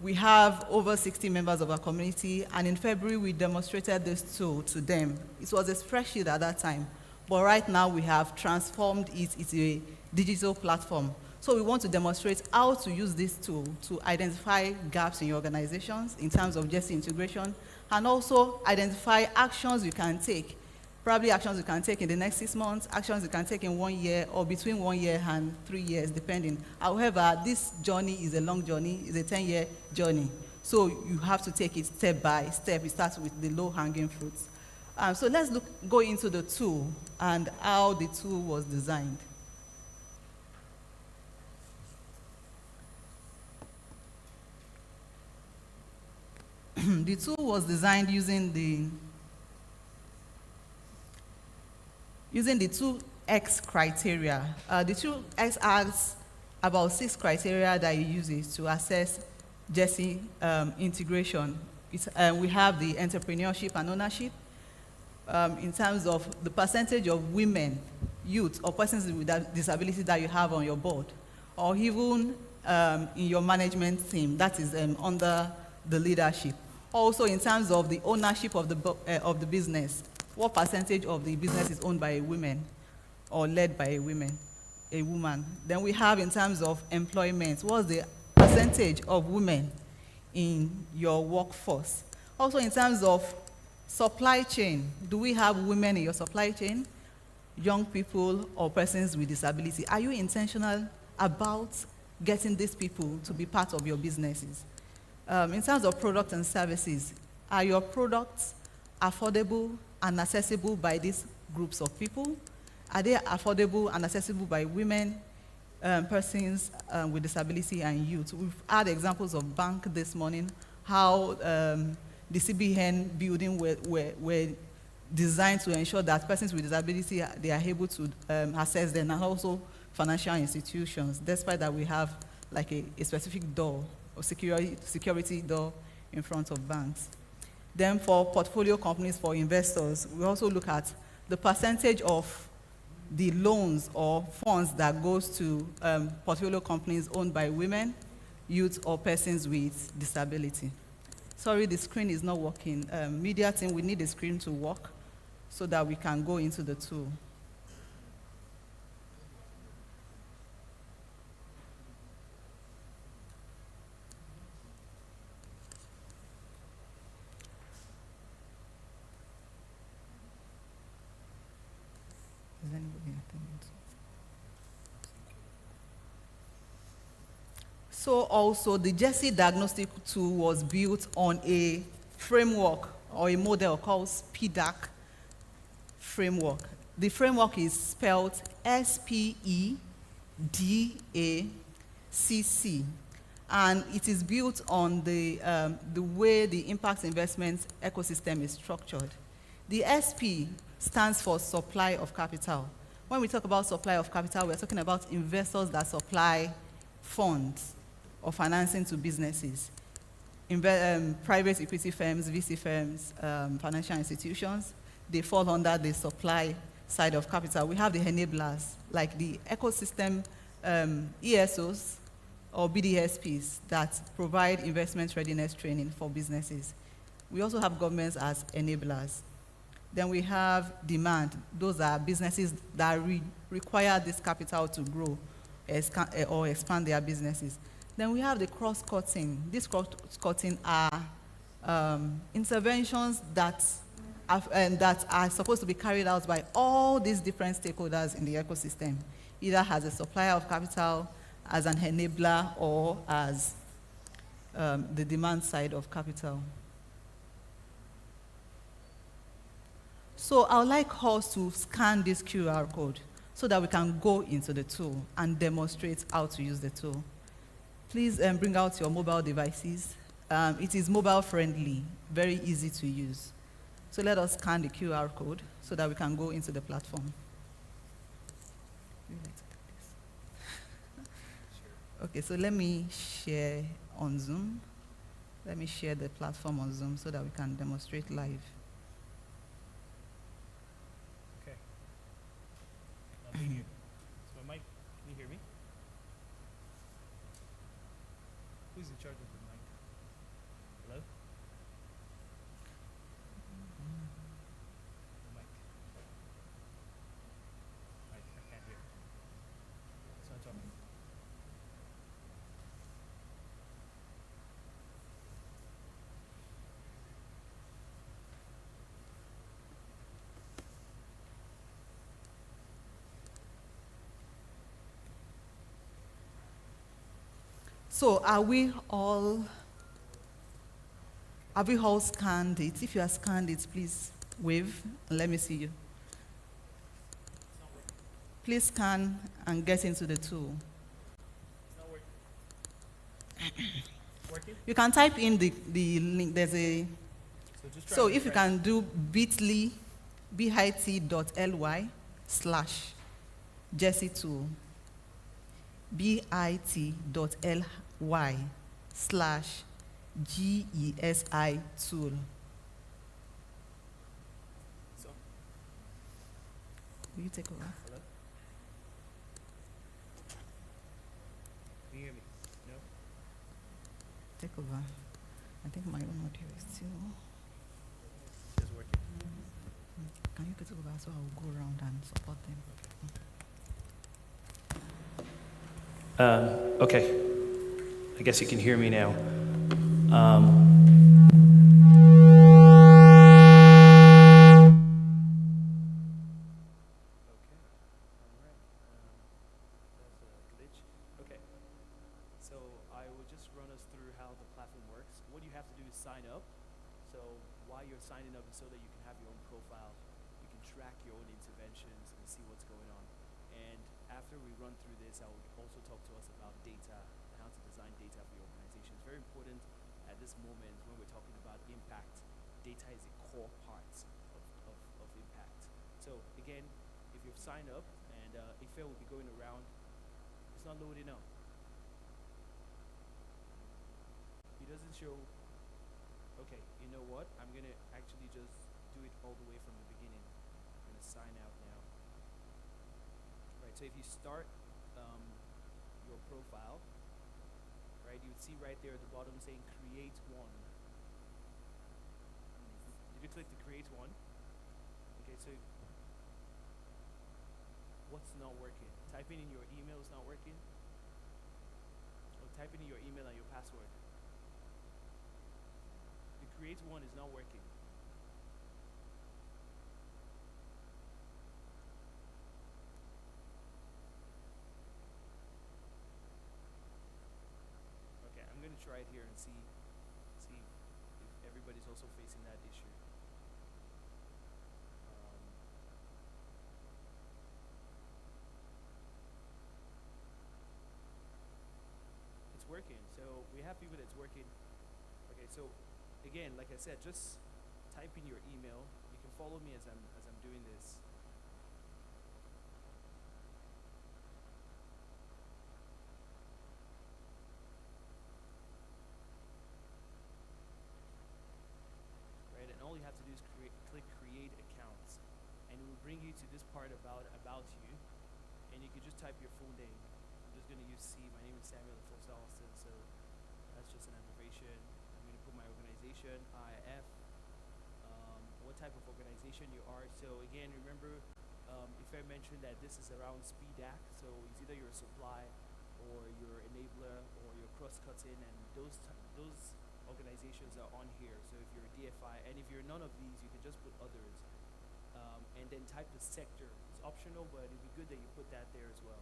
we have over 60 members of our community, and in February we demonstrated this tool to them. It was a spreadsheet at that time, but right now we have transformed it into a digital platform. So we want to demonstrate how to use this tool to identify gaps in your organizations in terms of JESI integration, and also identify actions you can take. Probably actions you can take in the next 6 months, actions you can take in 1 year, or between 1 year and 3 years, depending. However, this journey is a long journey, it's a 10-year journey. So you have to take it step by step. It starts with the low-hanging fruits. So let's go into the tool and how the tool was designed. The tool was designed using the 2X criteria. The 2X has about 6 criteria that you use it to assess JESI integration. We have the entrepreneurship and ownership in terms of the percentage of women, youth, or persons with disability that you have on your board, or even in your management team, that is under the leadership. Also, in terms of the ownership of the business, what percentage of the business is owned by a woman or led by a woman? Then we have in terms of employment, what's the percentage of women in your workforce? Also, in terms of supply chain, do we have women in your supply chain, young people or persons with disability? Are you intentional about getting these people to be part of your businesses? In terms of products and services, are your products affordable and accessible by these groups of people? Are they affordable and accessible by women, persons with disability, and youth? We've had examples of bank this morning, how the CBN building were designed to ensure that persons with disability, they are able to access them, and also financial institutions, despite that we have like a specific door or security door in front of banks. Then for portfolio companies, for investors, we also look at the percentage of the loans or funds that goes to portfolio companies owned by women, youth, or persons with disability. Sorry, the screen is not working. Media team, we need the screen to work so that we can go into the tool. So also, the JESI diagnostic tool was built on a framework or a model called SPEDAC framework. The framework is spelled SPEDACC, and it is built on the way the impact investment ecosystem is structured. The SP stands for supply of capital. When we talk about supply of capital, we're talking about investors that supply funds or financing to businesses. Private equity firms, VC firms, financial institutions, they fall under the supply side of capital. We have the enablers, like the ecosystem ESOs or BDSPs that provide investment readiness training for businesses. We also have governments as enablers. Then we have demand. Those are businesses that require this capital to grow or expand their businesses. Then we have the cross-cutting. These cross-cutting are interventions that and that are supposed to be carried out by all these different stakeholders in the ecosystem, either as a supplier of capital, as an enabler, or as the demand side of capital. So I would like us to scan this QR code so that we can go into the tool and demonstrate how to use the tool. Please bring out your mobile devices. It is mobile friendly, very easy to use. So let us scan the QR code so that we can go into the platform. Okay, so let me share on Zoom. Let me share the platform on Zoom so that we can demonstrate live. Okay. Thank you. So, Mike, can you hear me? Who's in charge of the mic? Hello? The mic. I can't hear. It's not talking. So have we all scanned it? If you have scanned it, please wave and let me see you. Please scan and get into the tool. You can type in the link. There's a. So if you can do bit.ly, bit.ly/Jessie tool. bit.ly/GESI tool. Will you take over? Hello? Can you hear me? No? Take over. I think my own audio is still. It's working. Can you take over so I will go around and support them? Okay. I guess you can hear me now. Okay. So I will just run us through how the platform works. What you have to do is sign up. So while you're signing up is so that you can have your own profile, you can track your own interventions and see what's going on. And after we run through this, I will also talk to us about data and how to design data for your organization. It's very important at this moment when we're talking about impact. Data is a core part of impact. So again, if you've signed up and Ife will be going around, it's not loading up. It doesn't show. Okay, you know what? I'm gonna actually just do it all the way from the beginning. I'm gonna sign out now. Right, so if you start your profile, right, you would see right there at the bottom saying create one. Did you click the create one? Okay, so what's not working? Typing in your email is not working? Or typing in your email and your password. The create one is not working. Okay, I'm gonna try it here and see if everybody's also facing that issue. It's working. So we have people that's working. Okay, so again, like I said, just type in your email. You can follow me as I'm doing this. Right, and all you have to do is click create accounts, and it will bring you to this part about you, and you can just type your full name. I'm just going to use C. My name is Samuel Foster Austin, so that's just an abbreviation. I'm going to put my organization, IF, what type of organization you are. So again, remember, if I mentioned that this is around SPDAC, so it's either your supply or your enabler or your cross-cutting, and those organizations are on here. So if you're a DFI, and if you're none of these, you can just put others. And then type the sector. It's optional, but it'd be good that you put that there as well.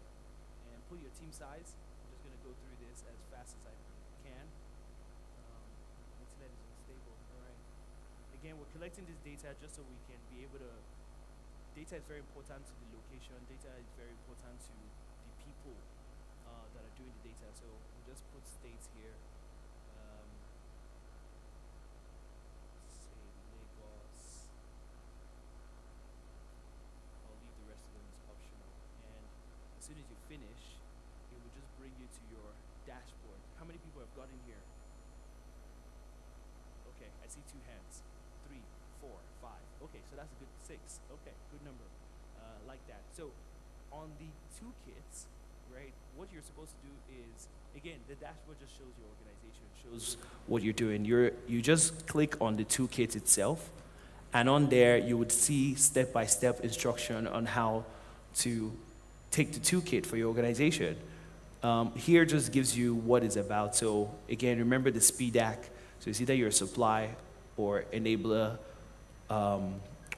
And put your team size. I'm just going to go through this as fast as I can. Internet is unstable. All right. Again, we're collecting this data just so we can be able to. Data is very important to the location. Data is very important to the people that are doing the data. So we'll just put states here. Say Lagos. I'll leave the rest of them as optional. And as soon as you finish, it will just bring you to your dashboard. How many people have gotten here? Okay, I see 2 hands. 3, 4, 5. Okay, so that's a good 6. Okay, good number. Like that. So on the toolkits, right, what you're supposed to do is, again, the dashboard just shows your organization, shows what you're doing. You just click on the toolkit itself, and on there you would see step-by-step instruction on how to take the toolkit for your organization. Here just gives you what it's about. So again, remember the SPDAC. So it's either your supply or enabler,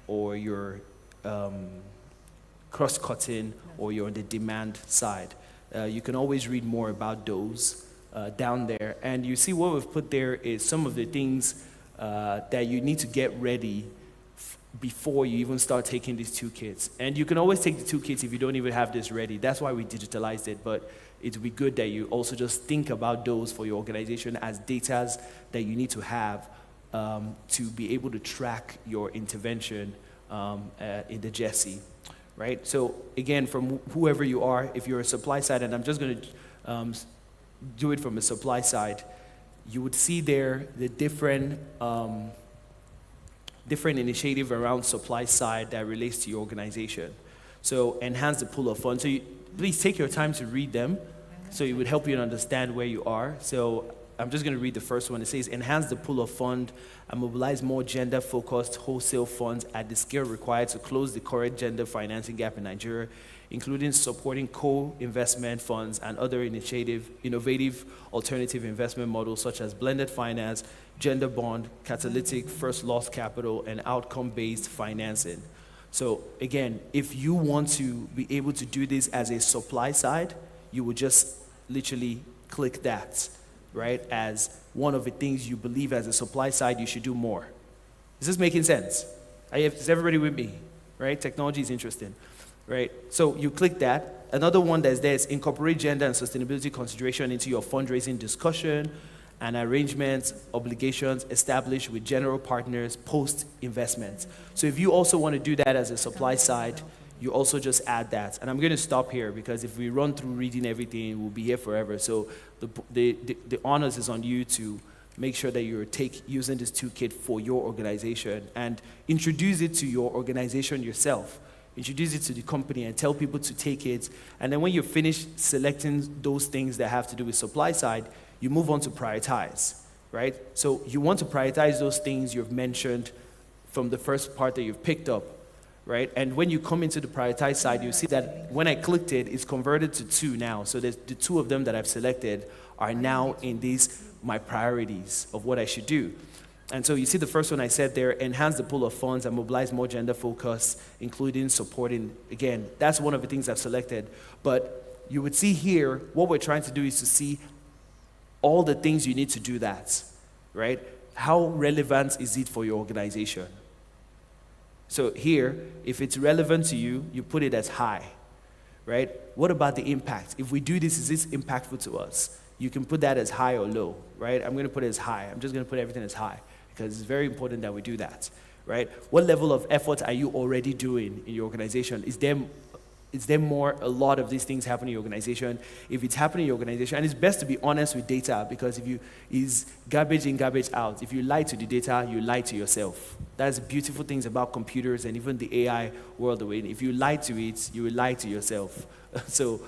or your cross-cutting, or you're on the demand side. You can always read more about those down there. And you see what we've put there is some of the things that you need to get ready before you even start taking these toolkits. And you can always take the toolkits if you don't even have this ready. That's why we digitalized it. But it would be good that you also just think about those for your organization as data that you need to have to be able to track your intervention in the GESI, right? So again, from whoever you are, if you're a supply side, and I'm just going to do it from a supply side, you would see there the different initiative around supply side that relates to your organization. So enhance the pool of funds. So please take your time to read them, so it would help you to understand where you are. So I'm just going to read the first one. It says, enhance the pool of fund and mobilize more gender-focused wholesale funds at the scale required to close the current gender financing gap in Nigeria, including supporting co-investment funds and other innovative alternative investment models such as blended finance, gender bond, catalytic first loss capital, and outcome-based financing. So again, if you want to be able to do this as a supply side, you would just literally click that, right, as one of the things you believe as a supply side you should do more. Is this making sense? Is everybody with me? Right? Technology is interesting, right? So you click that. Another one that's there is incorporate gender and sustainability consideration into your fundraising discussion and arrangements, obligations established with general partners post-investment. So if you also want to do that as a supply side, you also just add that. And I'm going to stop here because if we run through reading everything, we'll be here forever. So the honors is on you to make sure that you're using this toolkit for your organization and introduce it to your organization yourself. Introduce it to the company and tell people to take it. And then when you're finished selecting those things that have to do with supply side, you move on to prioritize, right? So you want to prioritize those things you've mentioned from the first part that you've picked up, right? And when you come into the prioritize side, you see that when I clicked it, it's converted to 2 now. So the 2 of them that I've selected are now in these, my priorities of what I should do. And so you see the first one I said there, enhance the pool of funds and mobilize more gender focus, including supporting, again, that's one of the things I've selected. But you would see here, what we're trying to do is to see all the things you need to do that, right? How relevant is it for your organization? So here, if it's relevant to you, you put it as high, right? What about the impact? If we do this, is this impactful to us? You can put that as high or low, right? I'm going to put it as high. I'm just going to put everything as high because it's very important that we do that, right? What level of effort are you already doing in your organization? Is there a lot of these things happening in your organization? If it's happening in your organization, and it's best to be honest with data, because is garbage in, garbage out. If you lie to the data, you lie to yourself. That's the beautiful things about computers and even the AI world. If you lie to it, you will lie to yourself. So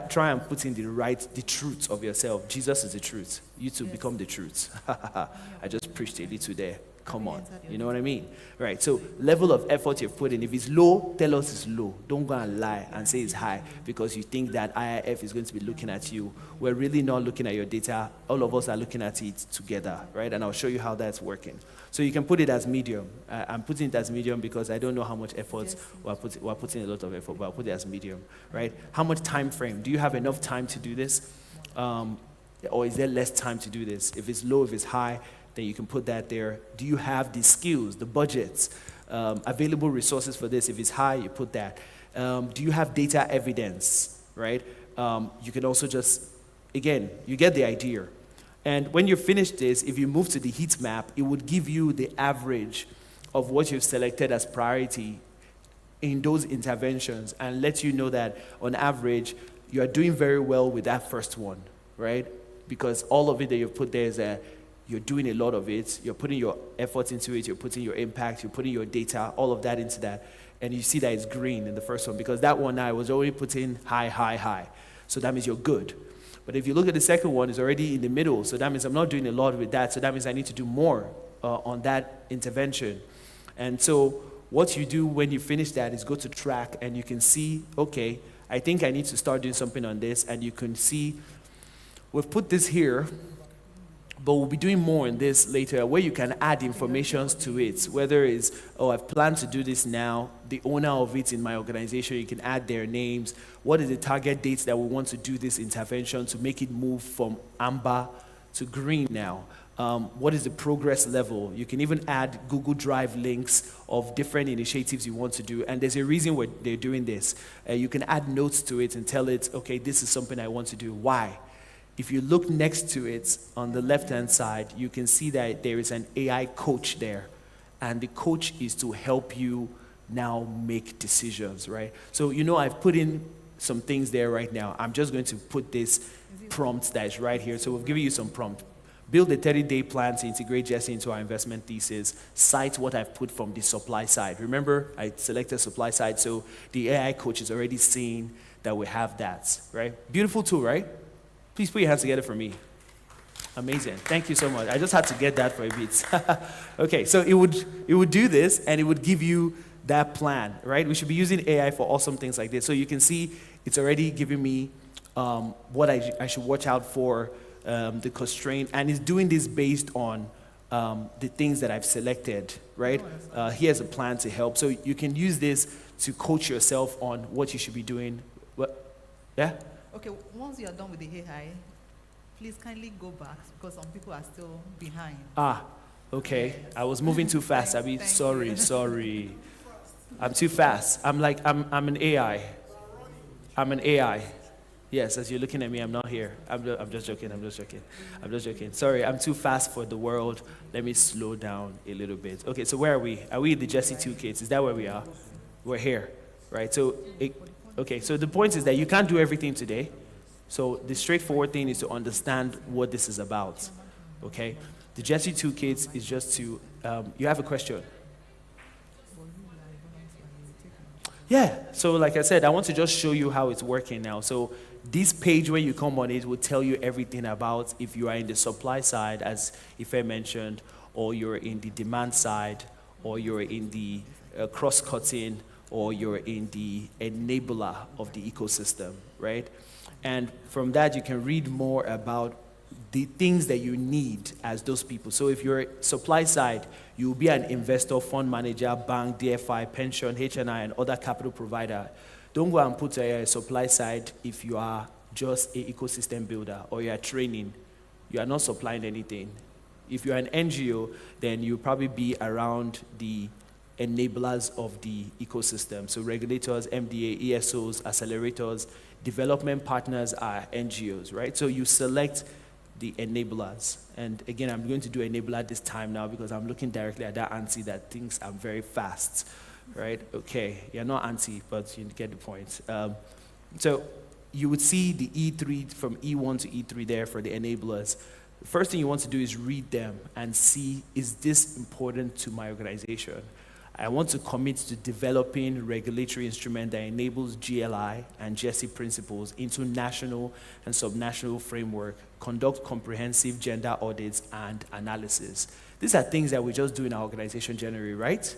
try and put in the truth of yourself. Jesus is the truth. You two become the truth. I just preached a little there. come on. You know what I mean? Right. So level of effort you've put in. If it's low, tell us it's low. Don't go and lie and say it's high because you think that IIF is going to be looking at you. We're really not looking at your data. All of us are looking at it together, right? And I'll show you how that's working. So you can put it as medium. I'm putting it as medium because I don't know how much effort we're putting a lot of effort, but I'll put it as medium, right? How much time frame? Do you have enough time to do this? Or is there less time to do this? If it's low, if it's high, then you can put that there. Do you have the skills, the budgets, available resources for this? If it's high, you put that. Do you have data evidence, right? You can also just, again, you get the idea. And when you finish this, if you move to the heat map, it would give you the average of what you've selected as priority in those interventions and let you know that on average, you are doing very well with that first one, right? Because all of it that you've put there is that you're doing a lot of it, you're putting your efforts into it, you're putting your impact, you're putting your data, all of that into that. And you see that it's green in the first one because that one I was already putting high, high, high. So that means you're good. But if you look at the second one, it's already in the middle. So that means I'm not doing a lot with that. So that means I need to do more on that intervention. And so what you do when you finish that is go to track and you can see, okay, I think I need to start doing something on this. And you can see, we've put this here, but we'll be doing more in this later where you can add information to it. Whether it's, oh, I've planned to do this now, the owner of it in my organization, you can add their names. What is the target dates that we want to do this intervention to make it move from amber to green now? What is the progress level? You can even add Google Drive links of different initiatives you want to do. And there's a reason why they're doing this. You can add notes to it and tell it, okay, this is something I want to do. Why? If you look next to it on the left-hand side, you can see that there is an AI coach there. And the coach is to help you now make decisions, right? So, you know, I've put in some things there right now. I'm just going to put this prompt that is right here. So we've given you some prompt. Build a 30-day plan to integrate Jesse into our investment thesis. Cite what I've put from the supply side. Remember, I selected supply side, so the AI coach is already seeing that we have that, right? Beautiful tool, right? Please put your hands together for me. Amazing. Thank you so much. I just had to get that for a bit. Okay, so it would do this, and it would give you that plan, right? We should be using AI for awesome things like this. So you can see it's already giving me what I should watch out for, the constraint, and it's doing this based on the things that I've selected, right? Here's a plan to help. So you can use this to coach yourself on what you should be doing. What? Yeah? Okay, once you are done with the AI, please kindly go back because some people are still behind. Okay. I was moving too fast. I mean, sorry. I'm too fast. I'm an AI. I'm an AI. Yes, as you're looking at me, I'm not here. I'm just joking. Sorry, I'm too fast for the world. Let me slow down a little bit. Okay, so where are we? Are we in the Jesse Toolkits? Is that where we are? We're here, right? So, okay, so the point is that you can't do everything today. So the straightforward thing is to understand what this is about, okay? The Jesse Toolkits is just to, you have a question? Yeah, so like I said, I want to just show you how it's working now. So this page, when you come on it, will tell you everything about if you are in the supply side, as Ife mentioned, or you're in the demand side, or you're in the cross-cutting, or you're in the enabler of the ecosystem, right? And from that, you can read more about the things that you need as those people. So if you're supply side, you'll be an investor, fund manager, bank, DFI, pension, HNI, and other capital provider. Don't go and put a supply side if you are just an ecosystem builder or you are training. You are not supplying anything. If you're an NGO, then you'll probably be around the enablers of the ecosystem. So regulators, MDA, ESOs, accelerators, development partners are NGOs, right? So you select the enablers. And again, I'm going to do enabler this time now because I'm looking directly at that auntie that thinks I'm very fast, right? Okay, you're not auntie, but you get the point. So you would see the E3 from E1 to E3 there for the enablers. The first thing you want to do is read them and see, is this important to my organization? I want to commit to developing regulatory instrument that enables GLI and Jesse principles into national and subnational framework, conduct comprehensive gender audits and analysis. These are things that we just do in our organization generally, right?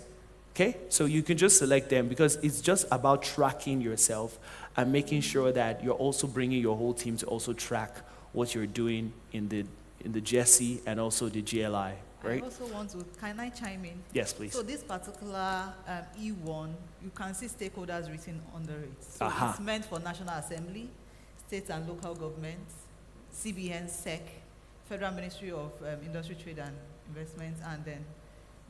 Okay, so you can just select them because it's just about tracking yourself and making sure that you're also bringing your whole team to also track what you're doing in the GESI and also the GLI, right? I also want to, can I chime in? Yes, please. So this particular E1, you can see stakeholders written under it. So Aha. it's meant for National Assembly, state and local governments, CBN, SEC, Federal Ministry of Industry, Trade and Investment, and then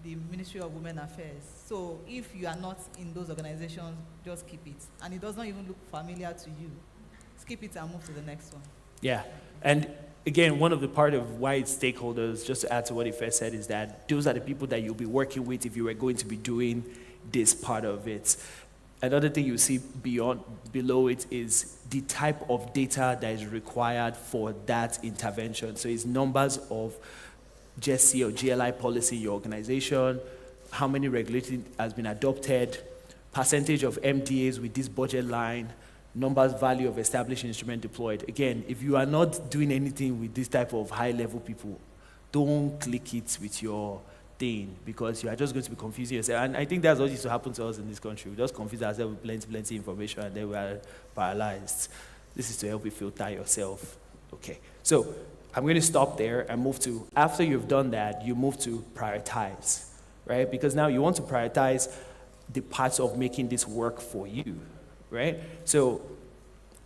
the Ministry of Women Affairs. So if you are not in those organizations, just keep it. And it does not even look familiar to you. Skip it and move to the next one. Yeah, and again, one of the part of why it's stakeholders, just to add to what Ife said, is that those are the people that you'll be working with if you were going to be doing this part of it. Another thing you see below it is the type of data that is required for that intervention. So it's numbers of GESI or GLI policy in your organization, how many regulation has been adopted, percentage of MDAs with this budget line, numbers value of established instrument deployed. Again, if you are not doing anything with this type of high-level people, don't click it with your thing because you are just going to be confusing yourself. And I think that's what used to happen to us in this country. We just confuse ourselves with plenty information and then we are paralyzed. This is to help you filter yourself. Okay, so I'm going to stop there and move to, after you've done that, you move to prioritize, right? Because now you want to prioritize the parts of making this work for you, right? So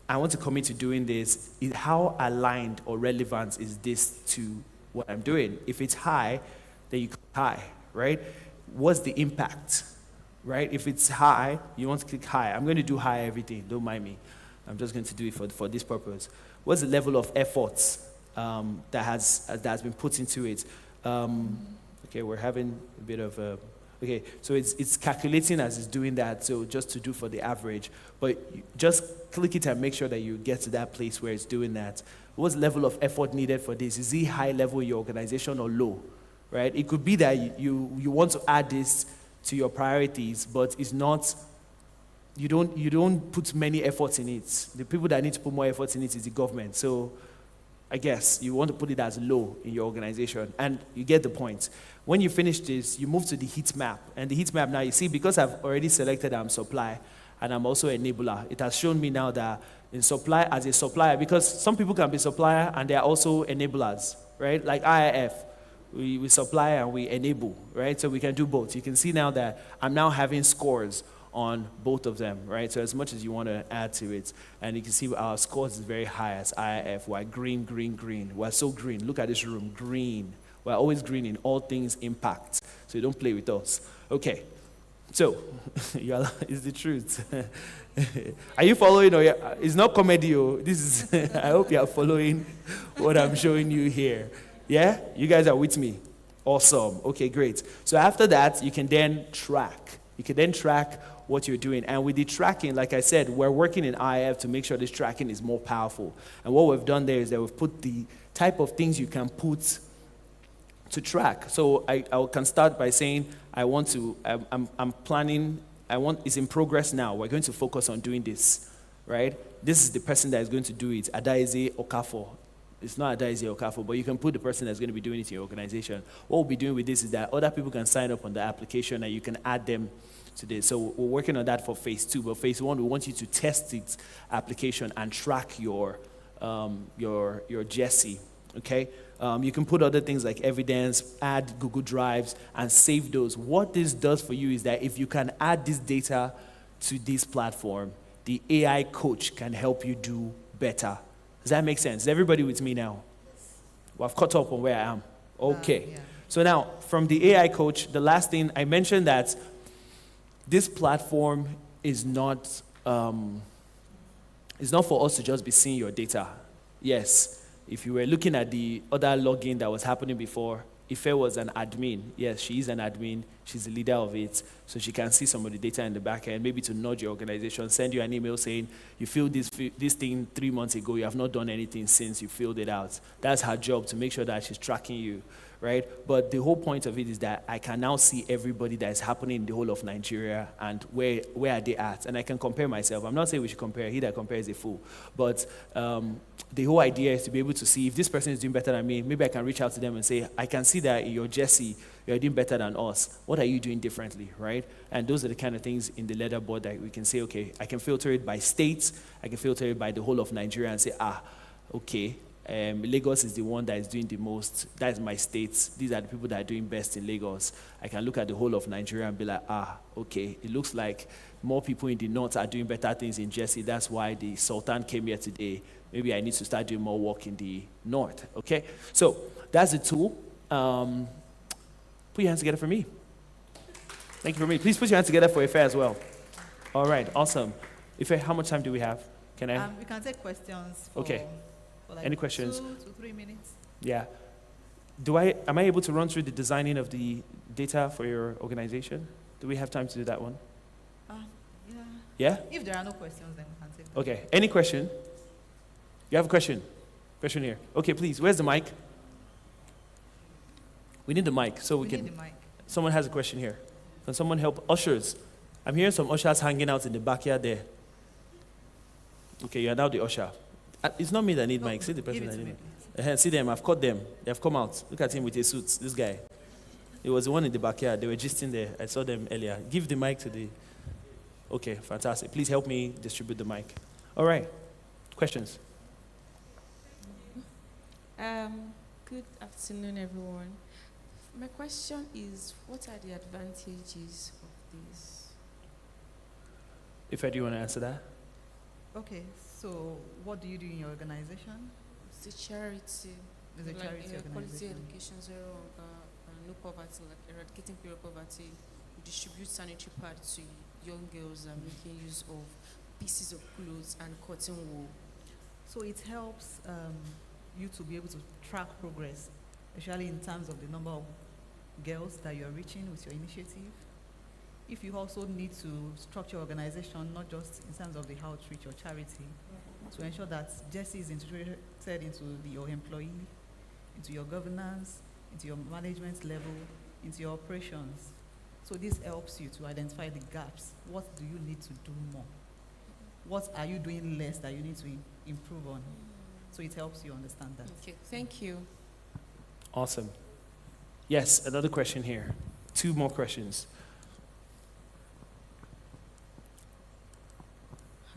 I want to commit to doing this. How aligned or relevant is this to what I'm doing? If it's high, then you click high, right? What's the impact, right? If it's high, you want to click high. I'm going to do high everything, don't mind me. I'm just going to do it for this purpose. What's the level of efforts that has been put into it? Okay, we're having a bit of a, okay, so it's calculating as it's doing that, so just to do for the average, but just click it and make sure that you get to that place where it's doing that. What's the level of effort needed for this? Is it high level in your organization or low, right? It could be that you want to add this to your priorities, but it's not, you don't put many efforts in it. The people that need to put more efforts in it is the government. So I guess you want to put it as low in your organization, and you get the point. When you finish this, you move to the heat map. And the heat map now, you see, because I've already selected supply, and I'm also enabler, it has shown me now that in supply, as a supplier, because some people can be supplier and they are also enablers, right? Like IIF, we supply and we enable, right? So we can do both. You can see now that I'm now having scores on both of them, right? So as much as you want to add to it, and you can see our scores is very high as IIF. We're green, green, green. We're so green. Look at this room, green. We're always green in all things impact. So you don't play with us. Okay. So, it's the truth. Are you following? Or it's not comedy. This is. I hope you are following what I'm showing you here. Yeah, you guys are with me. Awesome. Okay, great. So after that, you can then track. You can then track what you're doing. And with the tracking, like I said, we're working in IIF to make sure this tracking is more powerful. And what we've done there is that we've put the type of things you can put to track. So I can start by saying I'm planning, it's in progress now. We're going to focus on doing this, right? This is the person that is going to do it, Adaize Okafor. It's not Adaize Okafor, but you can put the person that's going to be doing it in your organization. What we'll be doing with this is that other people can sign up on the application and you can add them to this. So we're working on that for phase 2, but phase 1, we want you to test its application and track your GESI, okay? You can put other things like evidence, add Google Drives, and save those. What this does for you is that if you can add this data to this platform, the AI coach can help you do better. Does that make sense? Is everybody with me now? Well, I've caught up on where I am. Okay. Yeah. So now, from the AI coach, the last thing, I mentioned that this platform is not for us to just be seeing your data. Yes. If you were looking at the other login that was happening before, Ife was an admin. Yes, she is an admin. She's the leader of it. So she can see some of the data in the back end, maybe to nudge your organization, send you an email saying, you filled this thing 3 months ago. You have not done anything since you filled it out. That's her job, to make sure that she's tracking you, right? But the whole point of it is that I can now see everybody that is happening in the whole of Nigeria and where are they at, and I can compare myself. I'm not saying we should compare. He that compares is a fool. But the whole idea is to be able to see if this person is doing better than me, maybe I can reach out to them and say, I can see that you're Jesse, you're doing better than us. What are you doing differently, right? And those are the kind of things in the leaderboard that we can say, okay, I can filter it by states, I can filter it by the whole of Nigeria and say, okay, Lagos is the one that is doing the most. That is my state. These are the people that are doing best in Lagos. I can look at the whole of Nigeria and be like, okay, it looks like more people in the north are doing better things in Jesse. That's why the Sultan came here today. Maybe I need to start doing more work in the north, okay? So that's the tool. Put your hands together for me. Thank you for me. Please put your hands together for Ife as well. All right, awesome. Ife, how much time do we have? Can I? We can take questions. Okay. For like Any questions? 2 to 3 minutes. Yeah. Am I able to run through the designing of the data for your organization? Do we have time to do that one? Yeah. Yeah? If there are no questions, then we can take them. Okay. Any question? You have a question? Question here. Okay, please. Where's the mic? We need the mic so we can. Need the mic. Someone has a question here. Can someone help? Ushers. I'm hearing some ushers hanging out in the backyard there. Okay, you are now the usher. It's not me that need mic. See the person that need mic. See them. I've caught them. They have come out. Look at him with his suits. This guy. It was the one in the backyard. They were just in there. I saw them earlier. Give the mic to the. Okay, fantastic. Please help me distribute the mic. All right. Questions? Good afternoon, everyone. My question is, what are the advantages of this? If I do want to answer that? Okay, so what do you do in your organization? It's a charity. It's a like charity Quality organization. Education Zero no poverty, like eradicating period poverty. We distribute sanitary pads to young girls and making use of pieces of clothes and cotton wool. So it helps you to be able to track progress, especially in terms of the number of girls that you're reaching with your initiative. If you also need to structure organization, not just in terms of the outreach or charity, to ensure that Jesse is integrated into your employee, into your governance, into your management level, into your operations. So this helps you to identify the gaps. What do you need to do more? What are you doing less that you need to improve on? So it helps you understand that. Okay, thank you. Awesome. Yes, another question here. 2 more questions.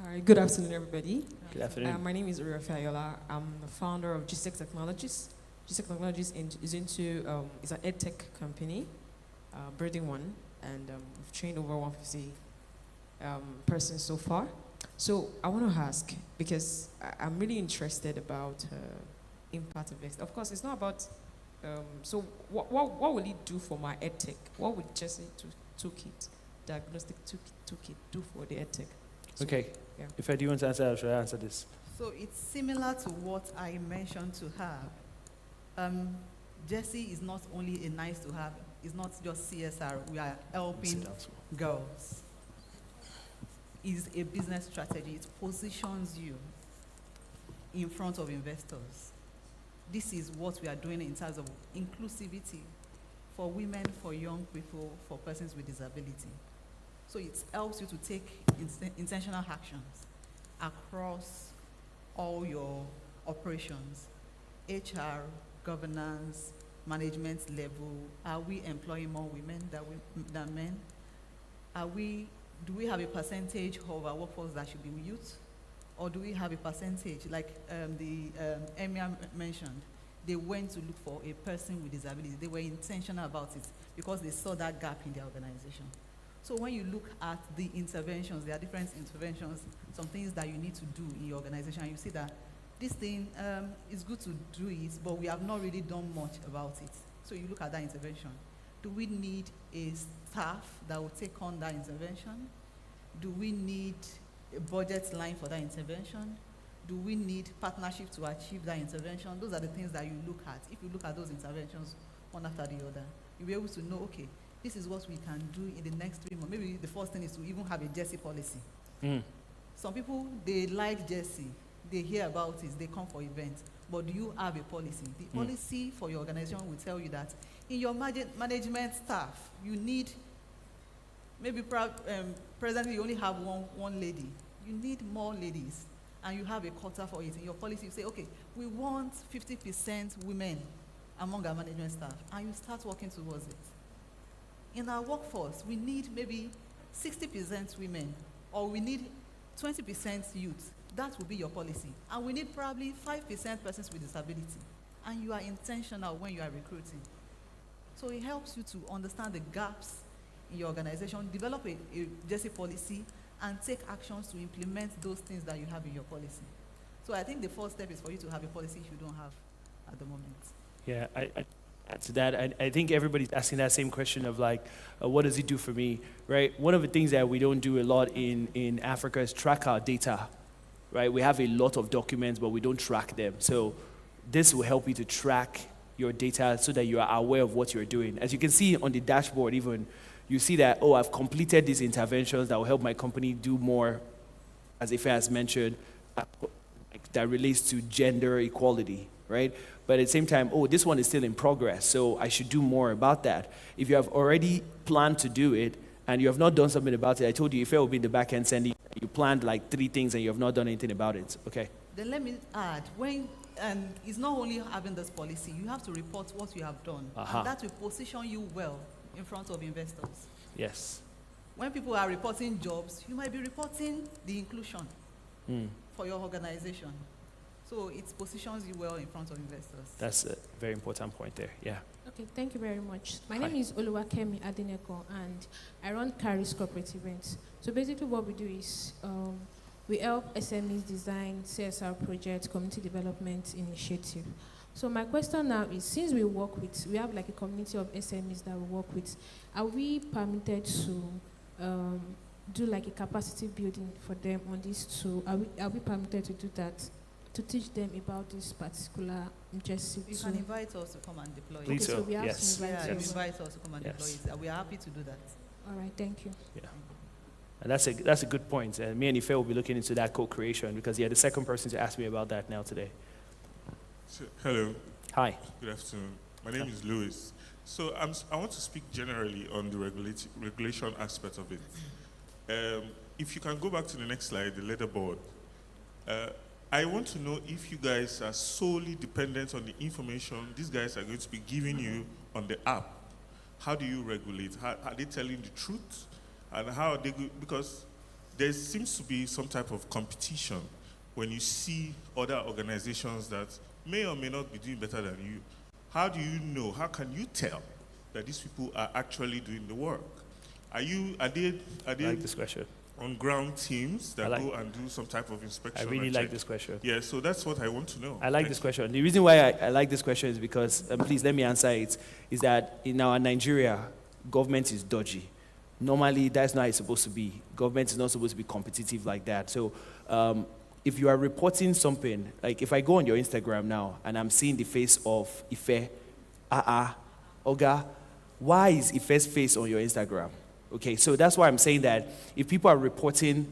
Hi, good afternoon, everybody. Good afternoon. My name is Uriah Fayola. I'm the founder of G6 Technologies. G6 Technologies is an edtech company, Birding One, and we've trained over 150 persons so far. So I want to ask, because I'm really interested about impact invest. Of course, it's not about. So what will it do for my edtech? What would Jesse Toolkit, diagnostic toolkit, do for the edtech? So, Okay. yeah. If I do want to answer, should I answer this? So it's similar to what I mentioned to have. Jesse is not only a nice to have, it's not just CSR, we are helping girls. It's a business strategy, it positions you in front of investors. This is what we are doing in terms of inclusivity for women, for young people, for persons with disability. So it helps you to take intentional actions across all your operations, HR, governance, management level. Are we employing more women than men? Do we have a percentage of our workforce that should be youth? Or do we have a percentage, like the Emir mentioned, they went to look for a person with disability. They were intentional about it because they saw that gap in their organization. So when you look at the interventions, there are different interventions, some things that you need to do in your organization, and you see that this thing is good to do it, but we have not really done much about it. So you look at that intervention. Do we need a staff that will take on that intervention? Do we need a budget line for that intervention? Do we need partnership to achieve that intervention? Those are the things that you look at. If you look at those interventions one after the other, you'll be able to know, okay, this is what we can do in the next 3 months. Maybe the first thing is to even have a Jesse policy. Some people, they like Jesse, they hear about it, they come for events. But do you have a policy? The policy for your organization will tell you that in your management staff, you need, maybe presently you only have one lady. You need more ladies, and you have a quota for it. In your policy, you say, okay, we want 50% women among our management staff, and you start working towards it. In our workforce, we need maybe 60% women, or we need 20% youth. That will be your policy. And we need probably 5% persons with disability. And you are intentional when you are recruiting. So it helps you to understand the gaps in your organization, develop a JESI policy, and take actions to implement those things that you have in your policy. So I think the first step is for you to have a policy if you don't have at the moment. Yeah, I add to that. I think everybody's asking that same question of like, what does it do for me, right? One of the things that we don't do a lot in Africa is track our data, right? We have a lot of documents, but we don't track them. So this will help you to track your data so that you are aware of what you're doing. As you can see on the dashboard even, you see that, oh, I've completed these interventions that will help my company do more, as Ife has mentioned, that relates to gender equality, right? But at the same time, oh, this one is still in progress, so I should do more about that. If you have already planned to do it and you have not done something about it, I told you, Ife will be in the back end sending, you planned like 3 things and you have not done anything about it, okay? Then let me add, and it's not only having this policy, you have to report what you have done. And that will position you well in front of investors. Yes. When people are reporting jobs, you might be reporting the inclusion for your organization. So it positions you well in front of investors. That's a very important point there, yeah. Okay, thank you very much. My name is Oluwakemi Adeneko, and I run Caris Corporate Events. So basically what we do is we help SMEs design CSR projects, community development initiative. So my question now is, since we have like a community of SMEs that we work with, are we permitted to do like a capacity building for them on these two? Are we permitted to do that, to teach them about this particular JESI? You can invite us to come and deploy Please it. so. So we have Yes. to invite Yeah, you. invite us to come and deploy it. We are happy to do that. All right, thank you. Yeah. And that's a good point. And me and Ife will be looking into that co-creation because you're the second person to ask me about that now today. So, hello. Hi. Good afternoon. My name is Louis. So I want to speak generally on the regulation aspect of it. If you can go back to the next slide, the leaderboard. I want to know if you guys are solely dependent on the information these guys are going to be giving you on the app. How do you regulate? Are they telling the truth? And how are they because there seems to be some type of competition when you see other organizations that may or may not be doing better than you. How do you know? How can you tell that these people are actually doing the work? Are they I like this question. on ground teams that go and do some type of inspection? I really and like check? this question. Yeah, so that's what I want to know. I like this question. The reason why I like this question is because, please let me answer it, is that in our Nigeria, government is dodgy. Normally, that's not how it's supposed to be. Government is not supposed to be competitive like that. So if you are reporting something, like if I go on your Instagram now and I'm seeing the face of Ife, Oga, why is Ife's face on your Instagram? Okay, so that's why I'm saying that if people are reporting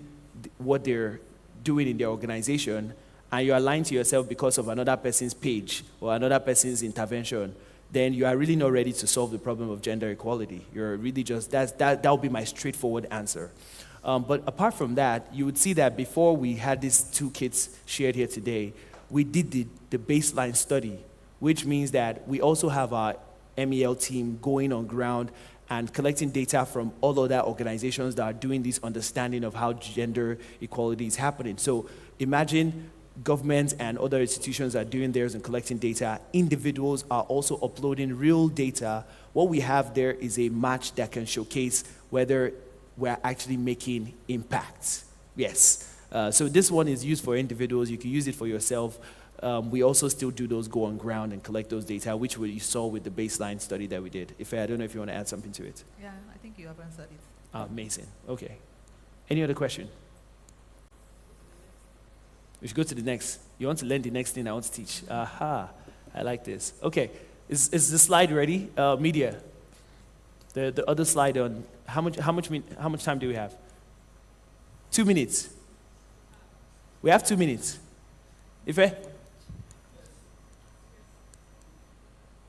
what they're doing in their organization and you are lying to yourself because of another person's page or another person's intervention, then you are really not ready to solve the problem of gender equality. You're really just, that would be my straightforward answer. But apart from that, you would see that before we had these 2 kits shared here today, we did the baseline study, which means that we also have our MEL team going on ground and collecting data from all other organizations that are doing this understanding of how gender equality is happening. So imagine governments and other institutions are doing theirs and collecting data. Individuals are also uploading real data. What we have there is a match that can showcase whether we're actually making impacts. Yes. So this one is used for individuals. You can use it for yourself. We also still do those go on ground and collect those data, which you saw with the baseline study that we did. I don't know if you want to add something to it. Yeah, I think you have answered it. Amazing. Okay. Any other question? We should go to the next. You want to learn the next thing I want to teach. Aha. I like this. Okay. Is the slide ready? Media. The other slide on how much time do we have? 2 minutes. We have 2 minutes. Ife?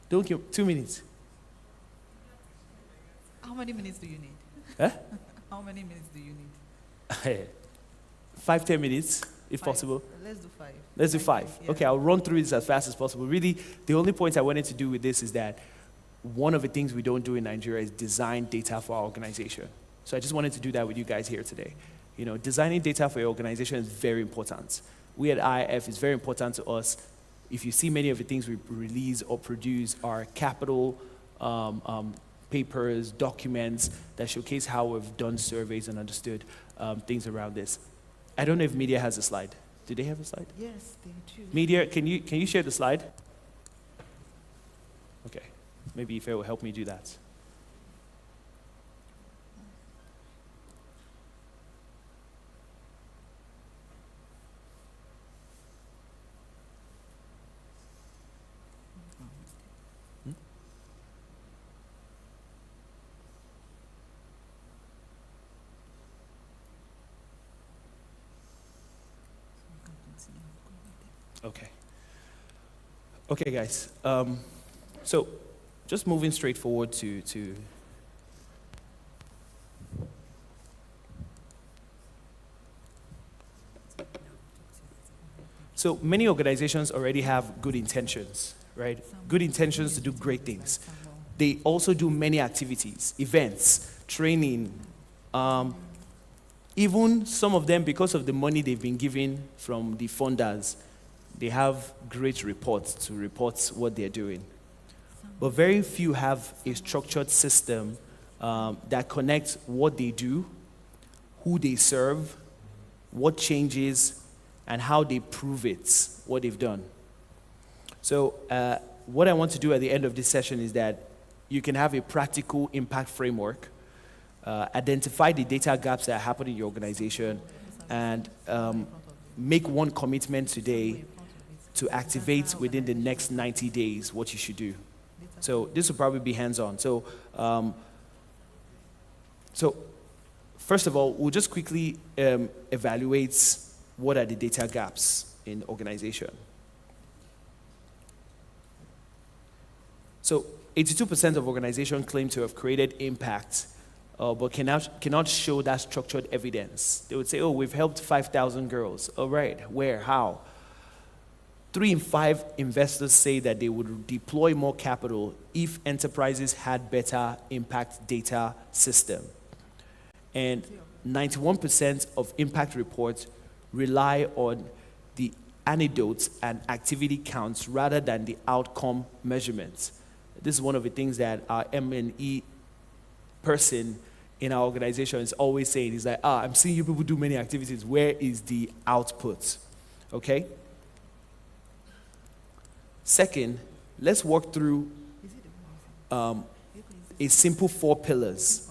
Don't keep 2 minutes. How many minutes do you need? Huh? How many minutes do you need? 5, 10 minutes, if 5. possible. Let's do 5. Let's do 5. Yeah. Okay, I'll run through this as fast as possible. Really, the only point I wanted to do with this is that one of the things we don't do in Nigeria is design data for our organization. So I just wanted to do that with you guys here today. You know, designing data for your organization is very important. We at IIF is very important to us. If you see many of the things we release or produce are capital papers, documents that showcase how we've done surveys and understood things around this. I don't know if media has a slide. Do they have a slide? Yes, they do. Media, can you share the slide? Okay, maybe Ife will help me do that. Okay. Okay, guys. So, just moving straight forward to So many organizations already have good intentions, right? Good intentions to do great things. They also do many activities, events, training, even some of them, because of the money they've been given from the funders, they have great reports to report what they're doing. But very few have a structured system that connects what they do, who they serve, what changes, and how they prove it, what they've done. So what I want to do at the end of this session is that you can have a practical impact framework, identify the data gaps that happen in your organization, and make one commitment today to activate within the next 90 days what you should do. So this will probably be hands-on. So first of all, we'll just quickly evaluate what are the data gaps in organization. So 82% of organizations claim to have created impact, but cannot show that structured evidence. They would say, oh, we've helped 5,000 girls. All right, where, how? 3 in 5 investors say that they would deploy more capital if enterprises had better impact data system. And 91% of impact reports rely on the anecdotes and activity counts rather than the outcome measurements. This is one of the things that our M&E person in our organization is always saying. He's like, I'm seeing you people do many activities. Where is the output? Okay? Second, let's walk through a simple 4 pillars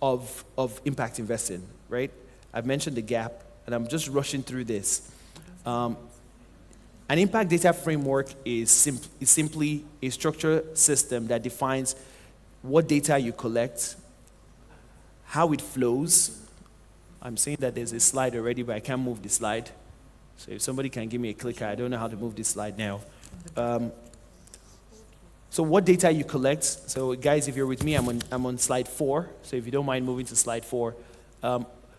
of impact investing, right? I've mentioned the gap, and I'm just rushing through this. An impact data framework is simply a structured system that defines what data you collect, how it flows. I'm saying that there's a slide already, but I can't move the slide. So if somebody can give me a clicker, I don't know how to move this slide now. So what data you collect. So guys, if you're with me, I'm on slide 4. So if you don't mind moving to slide 4.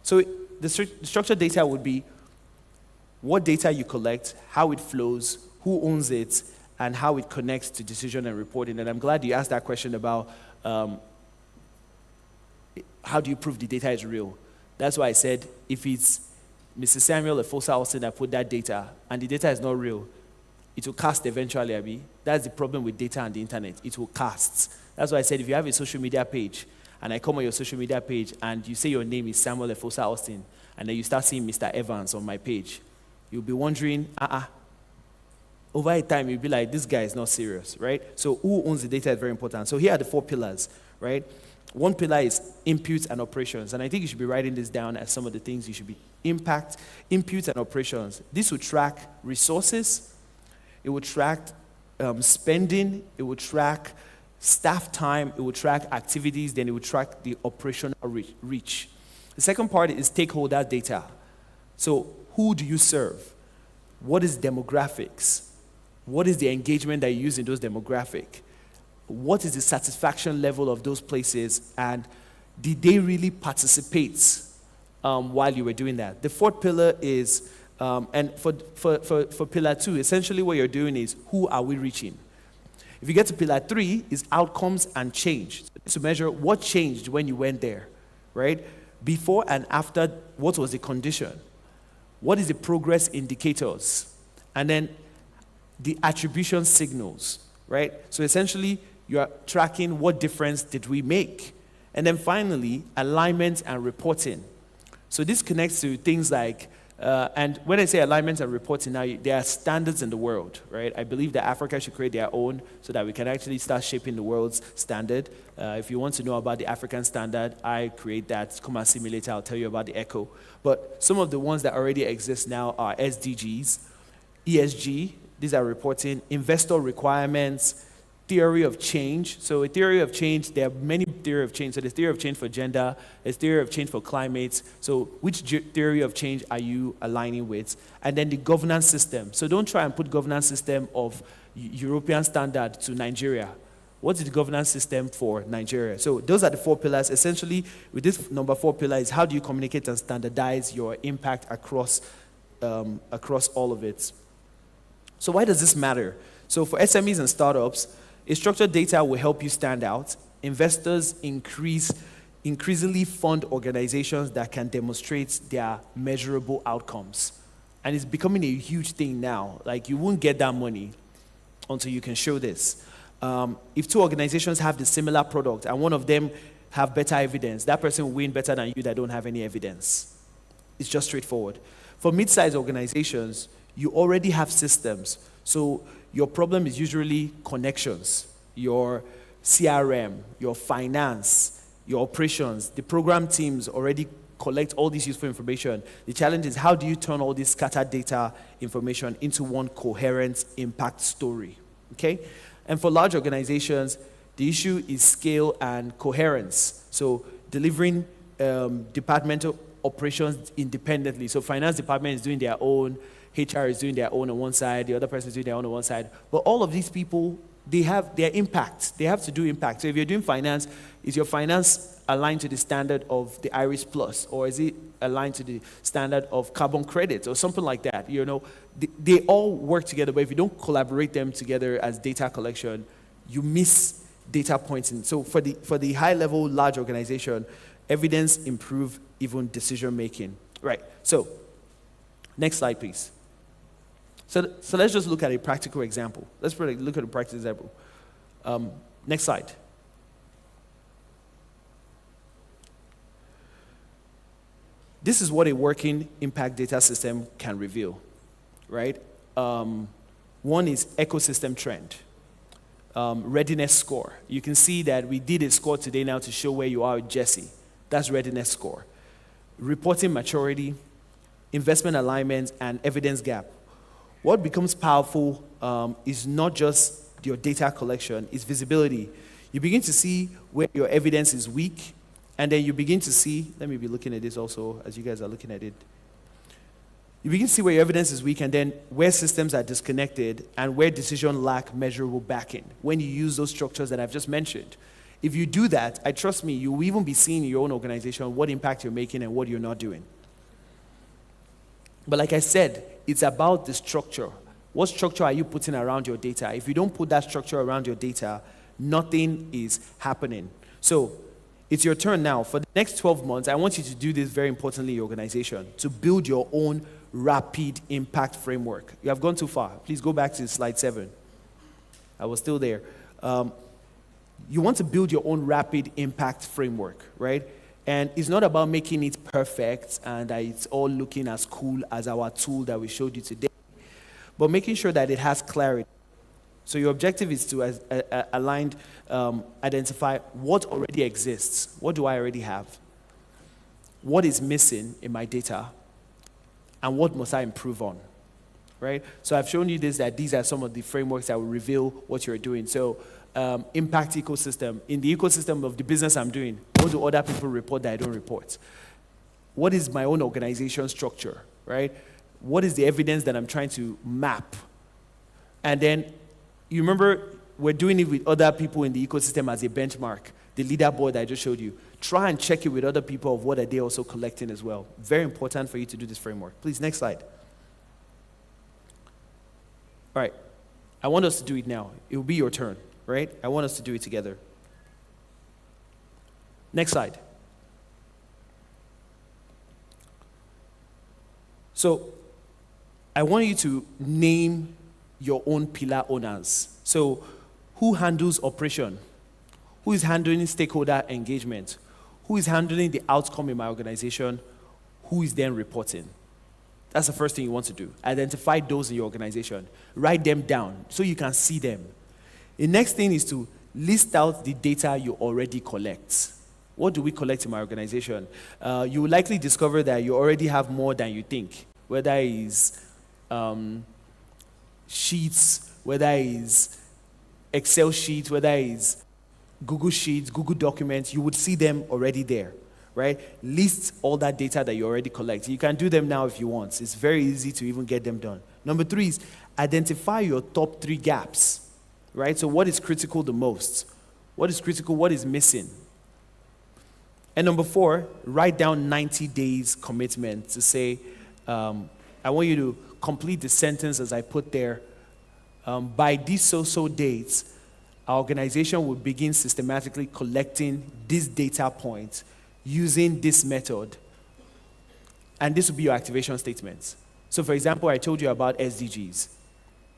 So the structured data would be what data you collect, how it flows, who owns it, and how it connects to decision and reporting. And I'm glad you asked that question about how do you prove the data is real. That's why I said if it's Mr. Samuel Efosa Austin that put that data, and the data is not real, it will cast eventually, Abi. That's the problem with data and the internet. It will cast. That's why I said if you have a social media page, and I come on your social media page, and you say your name is Samuel Efosa Austin, and then you start seeing Mr. Evans on my page, you'll be wondering, over a time, you'll be like, this guy is not serious, right? So who owns the data is very important. So here are the 4 pillars, right? One pillar is inputs and operations, and I think you should be writing this down as some of the things you should be. Impact, inputs, and operations. This will track resources, it will track spending, it will track staff time, it will track activities, then it will track the operational reach. The second part is stakeholder data. So who do you serve? What is demographics? What is the engagement that you use in those demographic? What is the satisfaction level of those places? And did they really participate while you were doing that? The fourth pillar is, and for pillar 2, essentially what you're doing is, who are we reaching? If you get to pillar 3, is outcomes and change. To measure what changed when you went there, right? Before and after, what was the condition? What is the progress indicators? And then the attribution signals, right? So essentially, you are tracking what difference did we make. And then finally, alignment and reporting. So this connects to things like, and when I say alignment and reporting now, there are standards in the world, right? I believe that Africa should create their own so that we can actually start shaping the world's standard. If you want to know about the African standard, I create that. Come and simulate, I'll tell you about the ECHO. But some of the ones that already exist now are SDGs, ESG, these are reporting, investor requirements, theory of change. So a theory of change, there are many theory of change. So there's theory of change for gender, there's theory of change for climate. So which theory of change are you aligning with? And then the governance system. So don't try and put governance system of European standard to Nigeria. What's the governance system for Nigeria? So those are the 4 pillars. Essentially, with this number 4 pillar is how do you communicate and standardize your impact across all of it. So why does this matter? So for SMEs and startups, structured data will help you stand out. Investors increasingly fund organizations that can demonstrate their measurable outcomes. And it's becoming a huge thing now. Like, you won't get that money until you can show this. If 2 organizations have the similar product and one of them have better evidence, that person will win better than you that don't have any evidence. It's just straightforward. For mid-sized organizations, you already have systems. So your problem is usually connections, your CRM, your finance, your operations. The program teams already collect all this useful information. The challenge is, how do you turn all this scattered data information into one coherent impact story? Okay? And for large organizations, the issue is scale and coherence. So delivering departmental operations independently. So finance department is doing their own, HR is doing their own on one side, the other person is doing their own on one side. But all of these people, they have their impact. They have to do impact. So if you're doing finance, is your finance aligned to the standard of the IRIS Plus? Or is it aligned to the standard of carbon credits or something like that? You know, they all work together, but if you don't collaborate them together as data collection, you miss data points. And so for the high-level, large organization, evidence improve even decision-making. Right, so next slide, please. So let's just look at a practical example. Let's look at a practical example. Next slide. This is what a working impact data system can reveal, right? One is ecosystem trend, readiness score. You can see that we did a score today now to show where you are with Jesse. That's readiness score. Reporting maturity, investment alignment, and evidence gap. What becomes powerful is not just your data collection, it's visibility. You begin to see where your evidence is weak, and then you begin to see, let me be looking at this also as you guys are looking at it. You begin to see where your evidence is weak, and then where systems are disconnected and where decisions lack measurable backing when you use those structures that I've just mentioned. If you do that, I trust me, you will even be seeing in your own organization what impact you're making and what you're not doing. But like I said, it's about the structure. What structure are you putting around your data? If you don't put that structure around your data, nothing is happening. So it's your turn now. For the next 12 months, I want you to do this very importantly in your organization, to build your own rapid impact framework. You have gone too far. Please go back to slide 7. I was still there. You want to build your own rapid impact framework, right? And it's not about making it perfect and that it's all looking as cool as our tool that we showed you today, but making sure that it has clarity. So your objective is to identify what already exists. What do I already have? What is missing in my data? And what must I improve on? Right? So I've shown you that these are some of the frameworks that will reveal what you're doing. So impact ecosystem. In the ecosystem of the business I'm doing, what do other people report that I don't report? What is my own organization structure, right? what is the evidence that I'm trying to map? And then, you remember, we're doing it with other people in the ecosystem as a benchmark, the leaderboard that I just showed you. Try and check it with other people of what are they also collecting as well. Very important for you to do this framework. Please, next slide. All right, I want us to do it now. It will be your turn, right? I want us to do it together. Next slide. So, I want you to name your own pillar owners. So, who handles operation? Who is handling stakeholder engagement? Who is handling the outcome in my organization? Who is then reporting? That's the first thing you want to do. Identify those in your organization. Write them down so you can see them. The next thing is to list out the data you already collect. What do we collect in my organization? You will likely discover that you already have more than you think, whether it's sheets, whether it's Excel sheets, whether it's Google Sheets, Google Documents, you would see them already there, right? List all that data that you already collect. You can do them now if you want. It's very easy to even get them done. Number 3 is identify your top 3 gaps, right? So what is critical the most? What is critical? What is missing? And number 4, write down 90 days commitment to say, I want you to complete the sentence as I put there. By these so dates, our organization will begin systematically collecting these data points using this method. And this will be your activation statements. So for example, I told you about SDGs.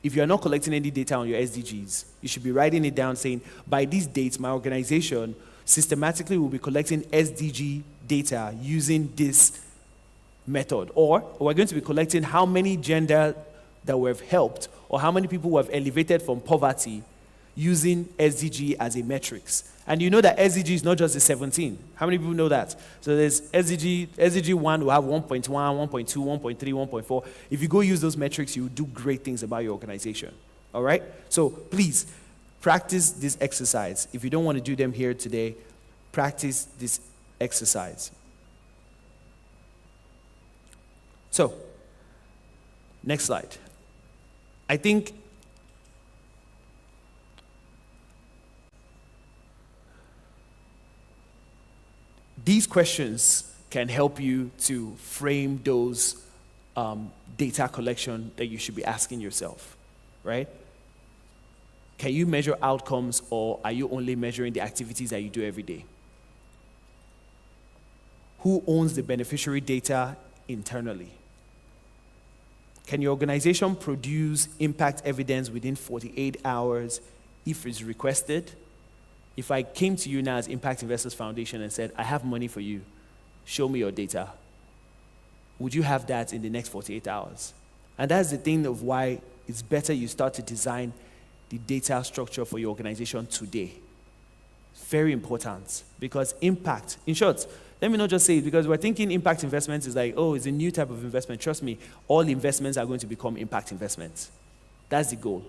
If you're not collecting any data on your SDGs, you should be writing it down saying, by these dates, my organization systematically will be collecting SDG data using this method. Or we're going to be collecting how many gender that we've helped or how many people we have elevated from poverty using SDG as a metrics. And you know that SDG is not just the 17. How many people know that? So there's SDG 1 will have 1.1, 1.2, 1.3, 1.4. If you go use those metrics, you will do great things about your organization. All right? So please, practice this exercise. If you don't want to do them here today, practice this exercise. So, next slide. I think these questions can help you to frame those data collection that you should be asking yourself, right? Can you measure outcomes, or are you only measuring the activities that you do every day? Who owns the beneficiary data internally? Can your organization produce impact evidence within 48 hours if it's requested? If I came to you now as Impact Investors Foundation and said, I have money for you, show me your data, would you have that in the next 48 hours? And that's the thing of why it's better you start to design the data structure for your organization today. Very important, because impact, in short, let me not just say it, because we're thinking impact investments is like, oh, it's a new type of investment. Trust me, all investments are going to become impact investments. That's the goal.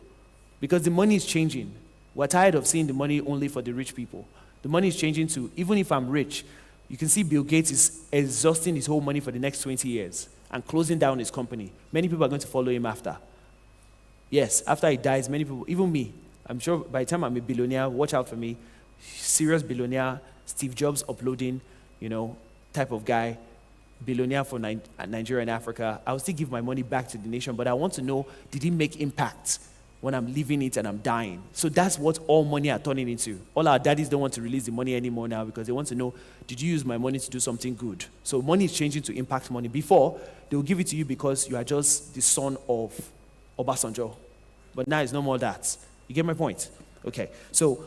Because the money is changing. We're tired of seeing the money only for the rich people. The money is changing to, even if I'm rich, you can see Bill Gates is exhausting his whole money for the next 20 years and closing down his company. Many people are going to follow him after. Yes, after he dies, many people, even me, I'm sure by the time I'm a billionaire, watch out for me, serious billionaire, Steve Jobs uploading, type of guy, billionaire for Nigeria and Africa. I'll still give my money back to the nation, but I want to know, did he make impact when I'm leaving it and I'm dying? So that's what all money are turning into. All our daddies don't want to release the money anymore now because they want to know, did you use my money to do something good? So money is changing to impact money. Before, they will give it to you because you are just the son of Obasanjo. But now it's no more that. You get my point? Okay. So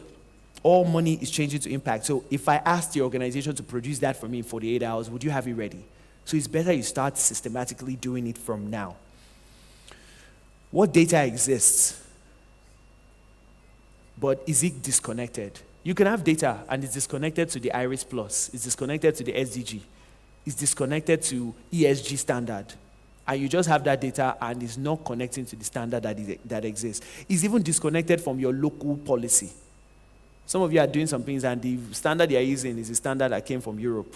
all money is changing to impact. So if I asked the organization to produce that for me in 48 hours, would you have it ready? So it's better you start systematically doing it from now. What data exists? But is it disconnected? You can have data and it's disconnected to the IRIS Plus, it's disconnected to the SDG, it's disconnected to ESG standard. And you just have that data and it's not connecting to the standard that exists. It's even disconnected from your local policy. Some of you are doing some things and the standard you're using is the standard that came from Europe.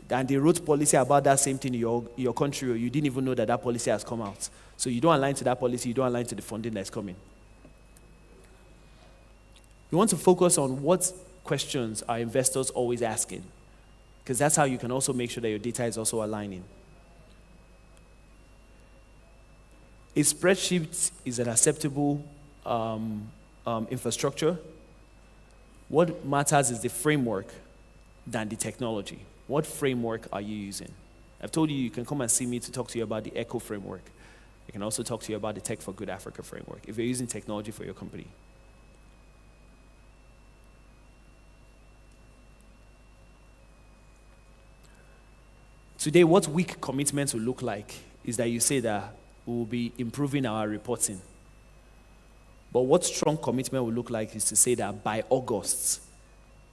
and they wrote policy about that same thing in your country, or you didn't even know that that policy has come out. So you don't align to that policy, you don't align to the funding that's coming. You want to focus on what questions are investors always asking, because that's how you can also make sure that your data is also aligning. A spreadsheet is an acceptable infrastructure. What matters is the framework than the technology. What framework are you using? I've told you can come and see me to talk to you about the ECHO framework. I can also talk to you about the Tech for Good Africa framework if you're using technology for your company. Today, what weak commitments will look like is that you say that we will be improving our reporting. But what strong commitment will look like is to say that by August,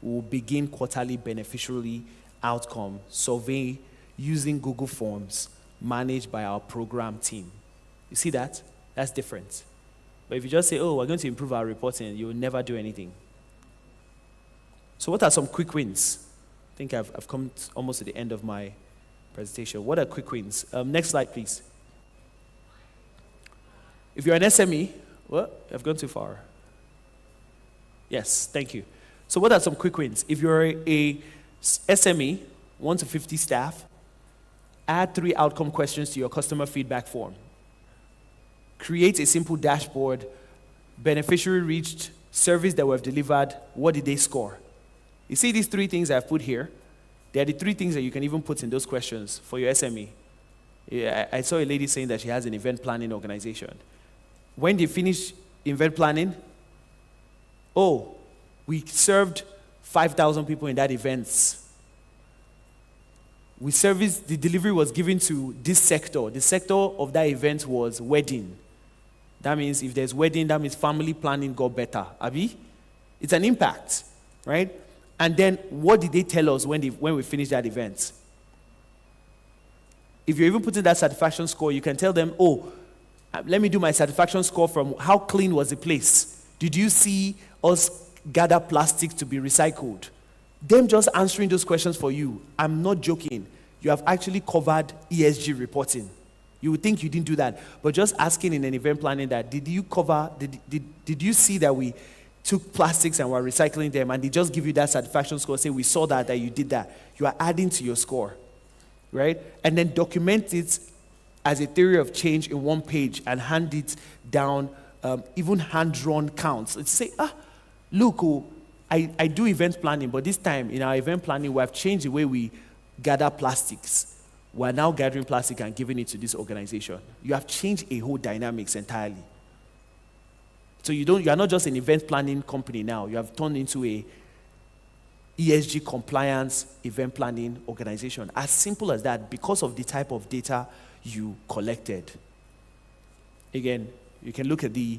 we will begin quarterly beneficiary outcome survey using Google Forms managed by our program team. You see that? That's different. But if you just say, oh, we're going to improve our reporting, you will never do anything. So what are some quick wins? I think I've come almost to the end of my presentation. What are quick wins? Next slide, please. If you're an SME, what? I've gone too far. Yes, thank you. So what are some quick wins? If you're a SME, 1 to 50 staff, add 3 outcome questions to your customer feedback form. Create a simple dashboard, beneficiary reached, service that were delivered, what did they score? You see these 3 things I've put here? They are the 3 things that you can even put in those questions for your SME. Yeah, I saw a lady saying that she has an event planning organization. When they finish event planning, oh, we served 5,000 people in that event. We serviced, the delivery was given to this sector. The sector of that event was wedding. That means if there's wedding, that means family planning got better. Abi? It's an impact, right? And then what did they tell us when we finished that event? If you're even putting that satisfaction score, you can tell them, oh, let me do my satisfaction score from how clean was the place. Did you see us gather plastic to be recycled? Them just answering those questions for you. I'm not joking. You have actually covered ESG reporting. You would think you didn't do that. But just asking in an event planning that, did you see that we took plastics and were recycling them, and they just give you that satisfaction score, say, we saw that you did that. You are adding to your score, right? And then document it as a theory of change in 1 page and hand it down, even hand-drawn counts. Let's say, look, I do event planning, but this time in our event planning, we have changed the way we gather plastics. We're now gathering plastic and giving it to this organization. You have changed a whole dynamics entirely. So you are not just an event planning company now. You have turned into a ESG compliance event planning organization. As simple as that, because of the type of data you collected. Again, you can look at the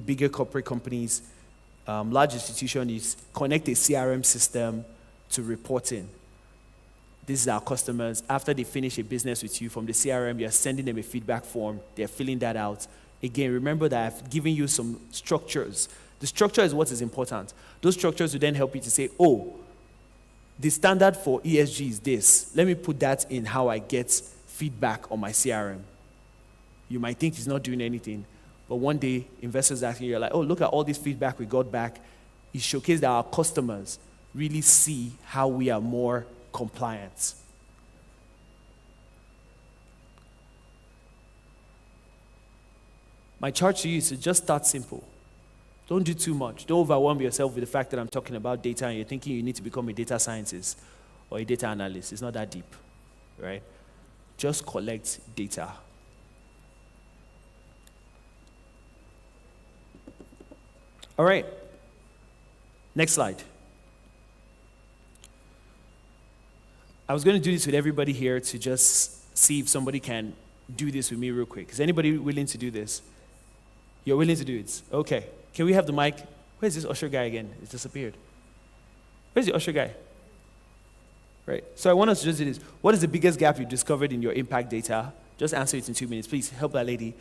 bigger corporate companies. Large institutions connect a CRM system to reporting. This is our customers. After they finish a business with you from the CRM, you're sending them a feedback form. They're filling that out. Again, remember that I've given you some structures. The structure is what is important. Those structures will then help you to say, oh, the standard for ESG is this. Let me put that in how I get feedback on my CRM. You might think it's not doing anything, but one day, investors asking you, like, oh, look at all this feedback we got back. It showcased that our customers really see how we are more compliant. My charge to you is to just start simple. Don't do too much. Don't overwhelm yourself with the fact that I'm talking about data and you're thinking you need to become a data scientist or a data analyst. It's not that deep, right? Just collect data. All right. Next slide. I was going to do this with everybody here to just see if somebody can do this with me real quick. Is anybody willing to do this? You're willing to do it? Okay. Can we have the mic? Where's this usher guy again? It's disappeared. Where's the usher guy? Right. So I want us to just do this. What is the biggest gap you discovered in your impact data? Just answer it in 2 minutes. Please help that lady.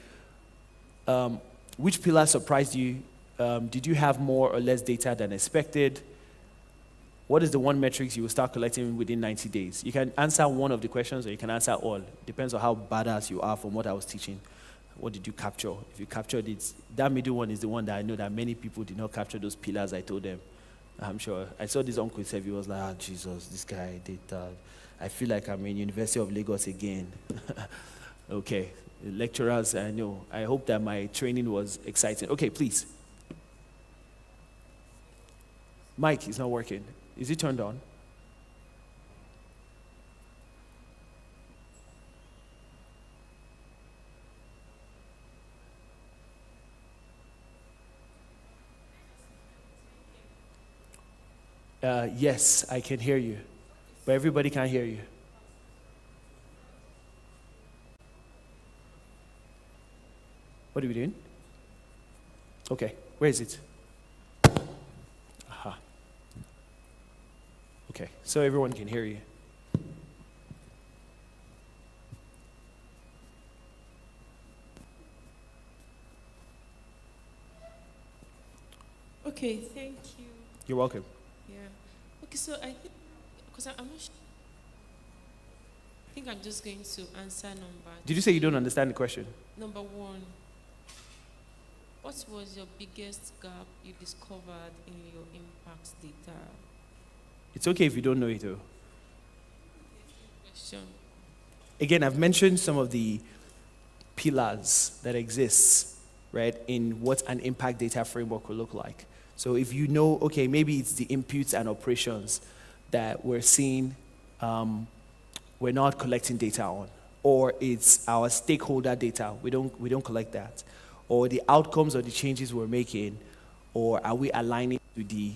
Which pillar surprised you? Did you have more or less data than expected? what is the one metrics you will start collecting within 90 days? You can answer one of the questions or you can answer all. Depends on how badass you are from what I was teaching. What did you capture? If you captured it, that middle one is the one that I know that many people did not capture those pillars I told them. I'm sure. I saw this uncle himself, he was like, ah, Jesus, this guy did that. I feel like I'm in University of Lagos again. Okay, the lecturers, I know. I hope that my training was exciting. Okay, please. Mic is not working. Is it turned on? Yes, I can hear you, but everybody can't hear you. What are we doing? Okay, where is it? Aha. Okay, so everyone can hear you. Okay, thank you. You're welcome. Yeah. Okay, so I think, because I'm not sure. I think I'm just going to answer number. Did you say you don't understand the question? Number one. What was your biggest gap you discovered in your impact data? It's okay if you don't know it though. Question. Again, I've mentioned some of the pillars that exist, right, in what an impact data framework will look like. So if you know, okay, maybe it's the inputs and operations that we're seeing, we're not collecting data on, or it's our stakeholder data, we don't collect that, or the outcomes or the changes we're making, or are we aligning to the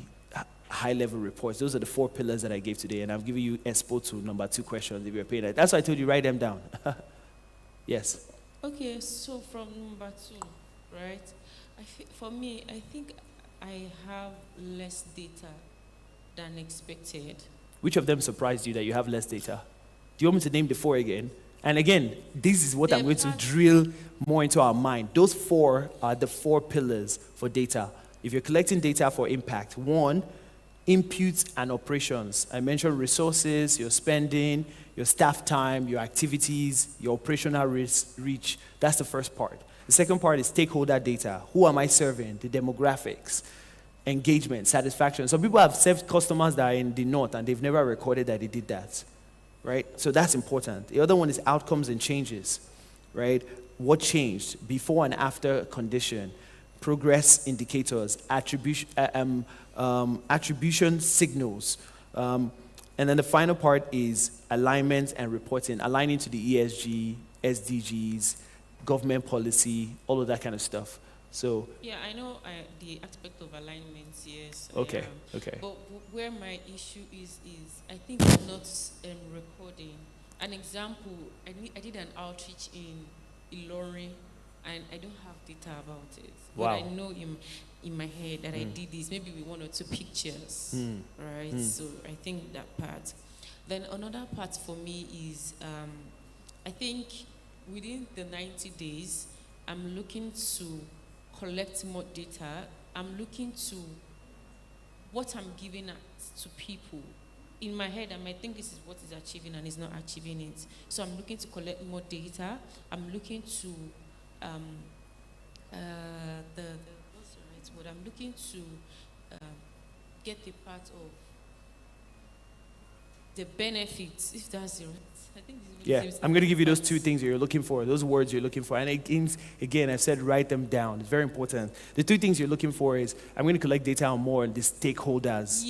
high-level reports? Those are the 4 pillars that I gave today, and I've given you expo to number 2 questions if you're paying that. That's why I told you write them down. Yes. Okay, so from number 2, right? For me, I think I have less data than expected. Which of them surprised you that you have less data? Do you want me to name the 4 again? And again, this is what I'm going to drill more into our mind. Those 4 are the 4 pillars for data. If you're collecting data for impact, 1, inputs and operations. I mentioned resources, your spending, your staff time, your activities, your operational reach. That's the first part. The second part is stakeholder data. Who am I serving? The demographics, engagement, satisfaction. Some people have served customers that are in the north and they've never recorded that they did that, right? So that's important. The other one is outcomes and changes, right? What changed? Before and after condition, progress indicators, attribution signals. And then the final part is alignment and reporting, aligning to the ESG, SDGs, government policy, all of that kind of stuff. So yeah, I know the aspect of alignment, yes. Okay, okay. But where my issue is I think I'm not recording. An example, I did an outreach in Ilorin, and I don't have data about it. Wow. But I know in my head that I did this, maybe with 1 or 2 pictures, right? So I think that part. Then another part for me is, I think within the 90 days, I'm looking to collect more data. I'm looking to what I'm giving to people. In my head, I might think this is what is achieving and is not achieving it. So I'm looking to collect more data. I'm looking to what's the right word? I'm looking to get the part of the benefits, if that's the right. I think this yeah, I'm going to give you those 2 things you're looking for, those words you're looking for. And again, I said write them down. It's very important. The 2 things you're looking for is I'm going to collect data on more on the stakeholders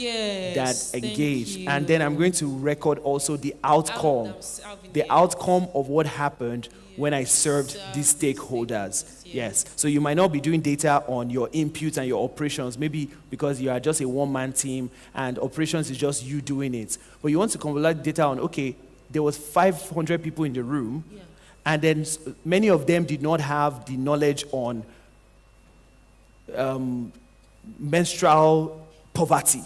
that engage. And then I'm going to record also the outcome of what happened when I served these stakeholders. Yes. So you might not be doing data on your inputs and your operations, maybe because you are just a one-man team and operations is just you doing it. But you want to collect data on, okay, there was 500 people in the room, and then many of them did not have the knowledge on menstrual poverty.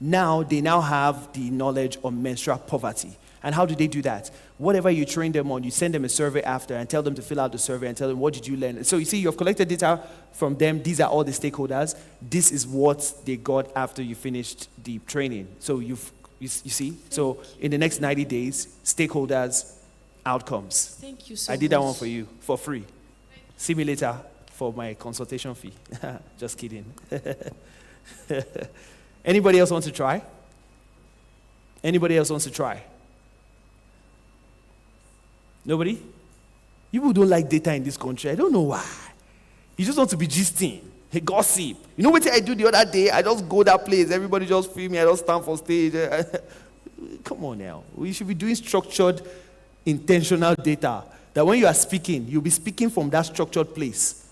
Now they now have the knowledge on menstrual poverty. And how do they do that? Whatever you train them on, you send them a survey after and tell them to fill out the survey and tell them, what did you learn? So you see, you've collected data from them. These are all the stakeholders. This is what they got after you finished the training. So you see? So in the next 90 days, stakeholders, outcomes. Thank you so I did that much. one for you for free. See me later for my consultation fee. Just kidding. Anybody else want to try? Anybody else wants to try? Nobody? You people don't like data in this country. I don't know why. You just want to be gisting. Hey, gossip. You know what I do the other day? I just go that place. Everybody just feel me. I just stand for stage. Come on now. We should be doing structured, intentional data. That when you are speaking, you'll be speaking from that structured place.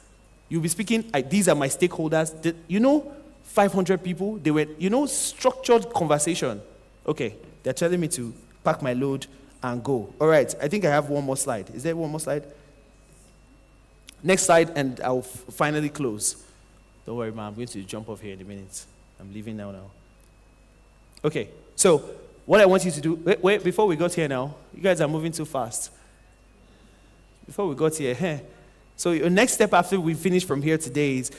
You'll be speaking, these are my stakeholders. You know, 500 people, they were, structured conversation. Okay, they're telling me to pack my load and go. All right, I think I have one more slide. Is there one more slide? Next slide, and I'll finally close. Don't worry, man, I'm going to jump off here in a minute. I'm leaving now. Okay, so what I want you to do, wait, before we got here now, you guys are moving too fast. Before we got here, so your next step after we finish from here today is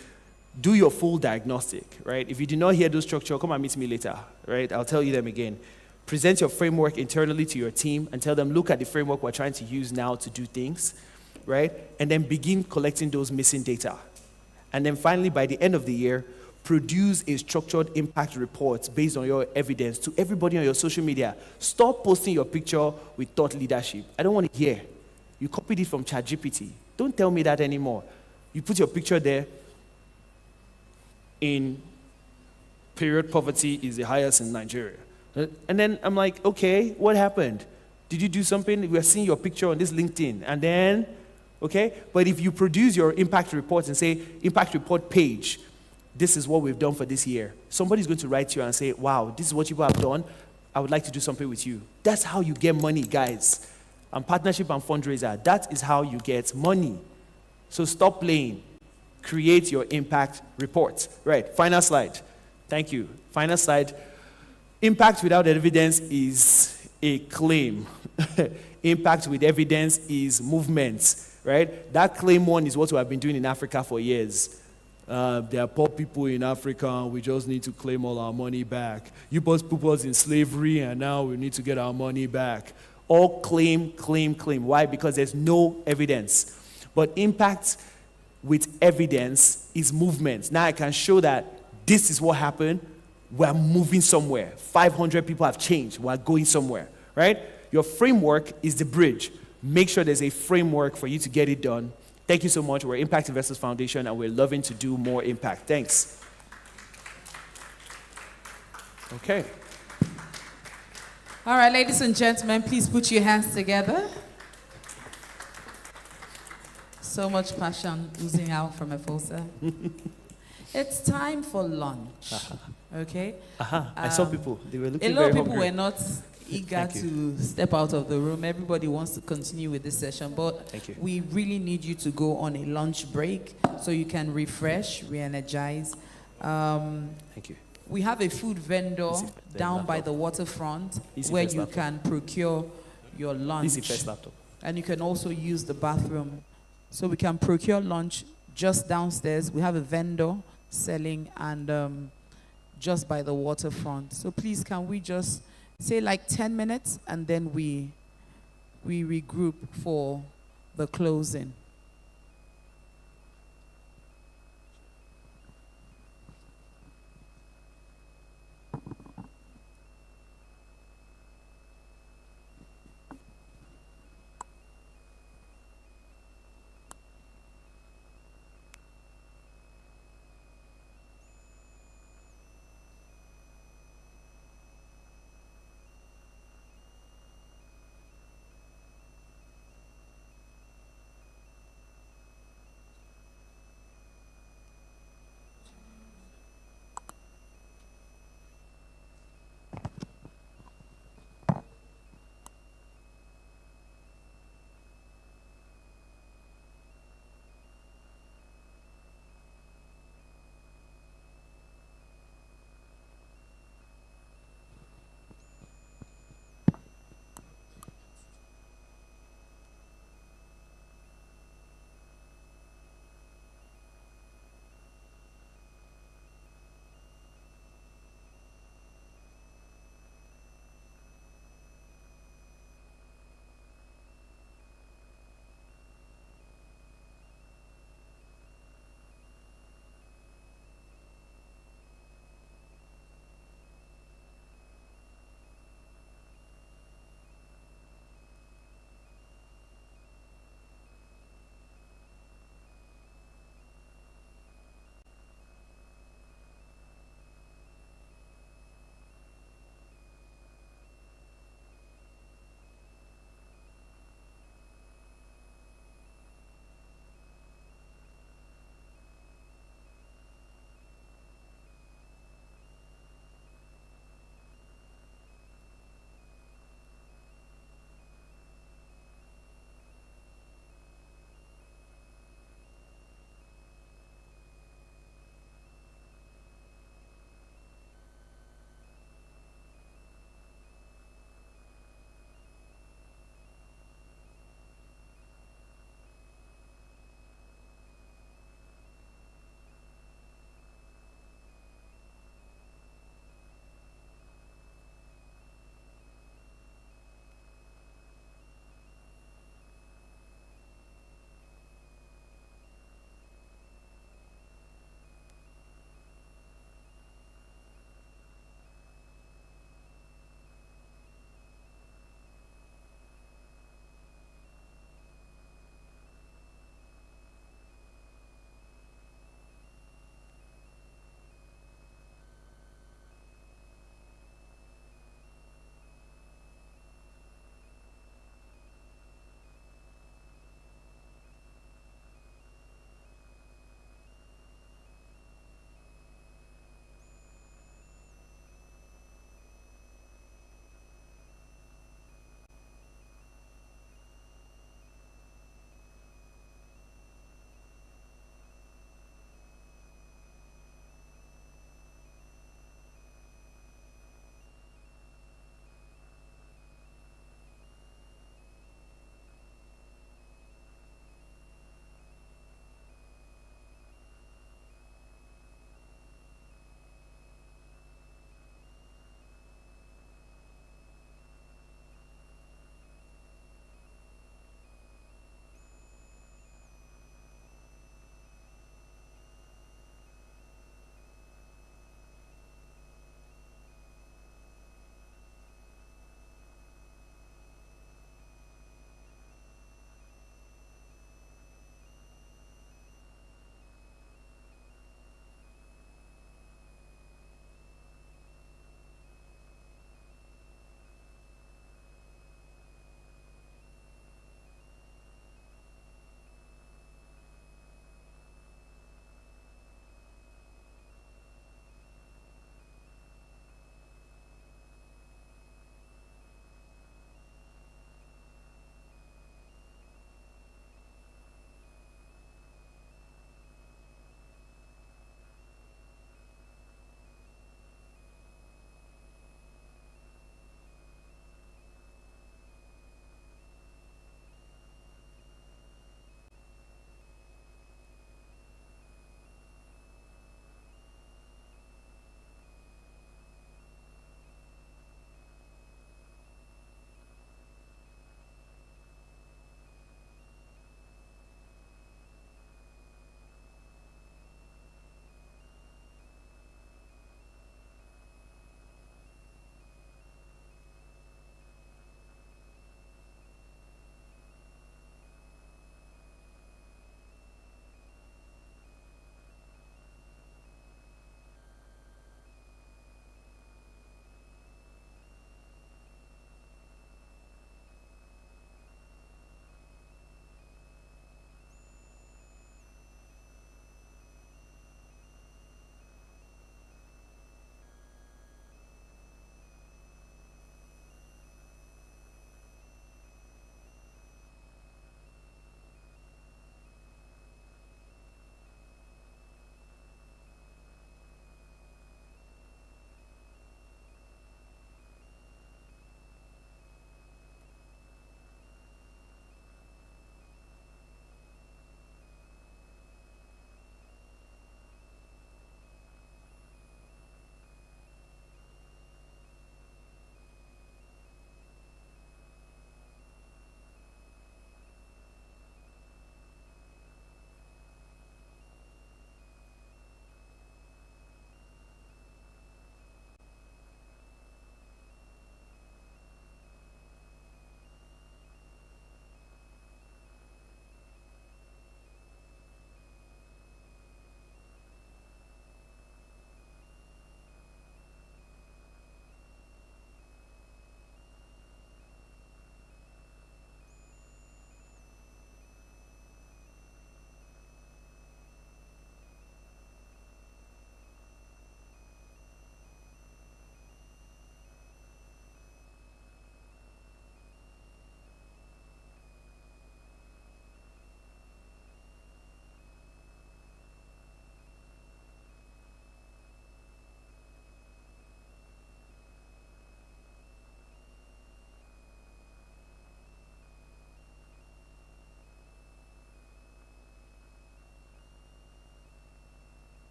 do your full diagnostic, right? If you did not hear those structure, come and meet me later, right? I'll tell you them again. Present your framework internally to your team and tell them, look at the framework we're trying to use now to do things, right? And then begin collecting those missing data. And then finally, by the end of the year, produce a structured impact report based on your evidence to everybody on your social media. Stop posting your picture with thought leadership. I don't want to hear. You copied it from ChatGPT. Don't tell me that anymore. You put your picture there in period poverty is the highest in Nigeria. And then I'm like, okay, what happened? Did you do something? We are seeing your picture on this LinkedIn. And then, okay? But if you produce your impact reports and say, impact report page, this is what we've done for this year. Somebody's going to write to you and say, wow, this is what you have done. I would like to do something with you. That's how you get money, guys. And partnership and fundraiser, that is how you get money. So stop playing. Create your impact report. Right, final slide. Thank you. Final slide. Impact without evidence is a claim. Impact with evidence is movement, right? That claim one is what we have been doing in Africa for years. There are poor people in Africa, we just need to claim all our money back. You both put us in slavery, and now we need to get our money back. All claim, claim, claim. Why? Because there's no evidence. But impact with evidence is movement. Now I can show that this is what happened. We're moving somewhere. 500 people have changed. We're going somewhere, right? Your framework is the bridge. Make sure there's a framework for you to get it done. Thank you so much. We're Impact Investors Foundation, and we're loving to do more impact. Thanks. Okay. All right, ladies and gentlemen, please put your hands together. So much passion oozing out from Efosa. It's time for lunch. Okay? I saw people. They were looking a lot very of people hungry. were not eager to step out of the room. Everybody wants to continue with this session, but we really need you to go on a lunch break so you can refresh, re-energize. Thank you. We have a food vendor Easy, down by the waterfront Easy where first you laptop. can procure your lunch. Easy first laptop. And you can also use the bathroom. So we can procure lunch just downstairs. We have a vendor selling and just by the waterfront. So please, can we just say like 10 minutes and then we regroup for the closing.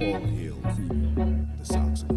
All hail Creole, the Saxon.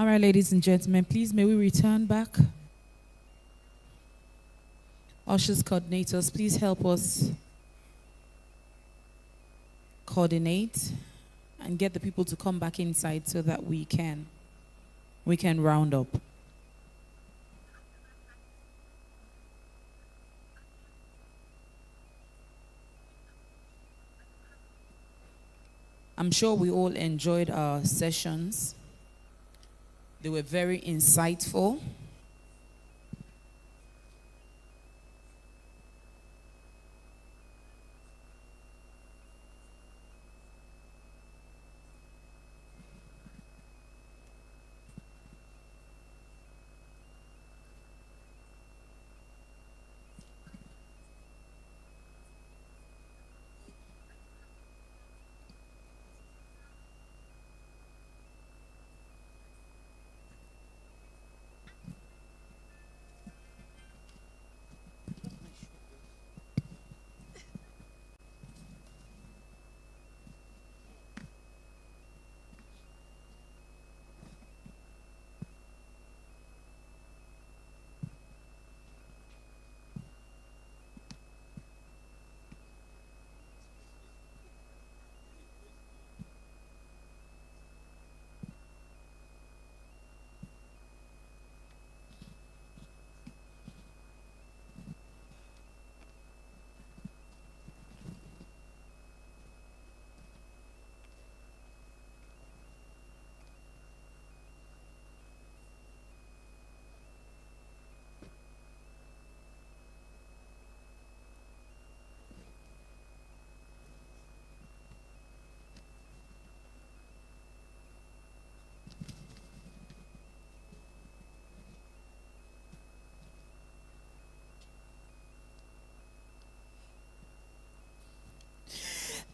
All right, ladies and gentlemen, please may we return back. Ushers, coordinators, please help us coordinate and get the people to come back inside so that we can round up. I'm sure we all enjoyed our sessions. They were very insightful.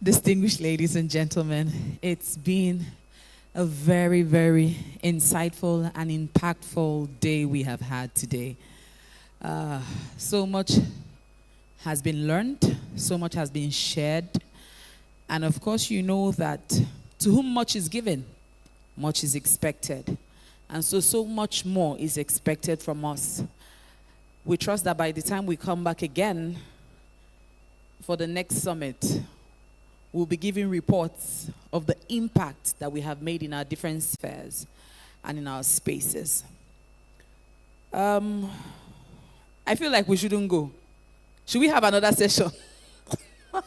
Distinguished ladies and gentlemen, it's been a very, very insightful and impactful day we have had today. So much has been learned, so much has been shared, and of course you know that to whom much is given, much is expected. And so much more is expected from us. We trust that by the time we come back again for the next summit, we'll be giving reports of the impact that we have made in our different spheres and in our spaces. I feel like we shouldn't go. Should we have another session? All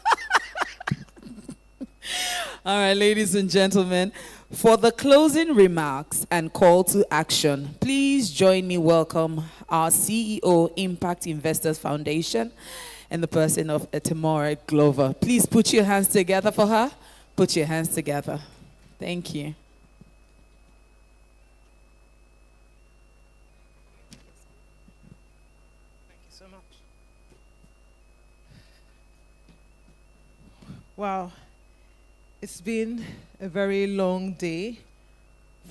right, ladies and gentlemen, for the closing remarks and call to action, please join me welcome our CEO, Impact Investors Foundation, in the person of Etemora Glover. Please put your hands together for her. Put your hands together. Thank you. Thank you so much. Wow. It's been a very long day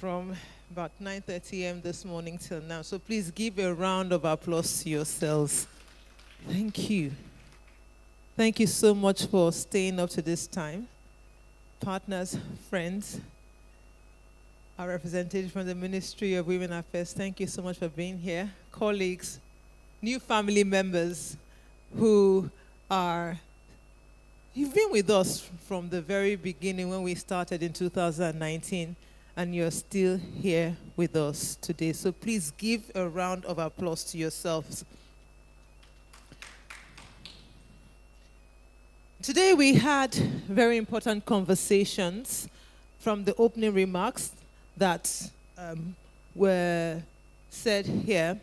from about 9:30 a.m. this morning till now. So please give a round of applause to yourselves. Thank you. Thank you so much for staying up to this time. Partners, friends, our representative from the Ministry of Women Affairs, thank you so much for being here. Colleagues, new family members who you've been with us from the very beginning when we started in 2019, and you're still here with us today. So please give a round of applause to yourselves. Today we had very important conversations from the opening remarks that were said here.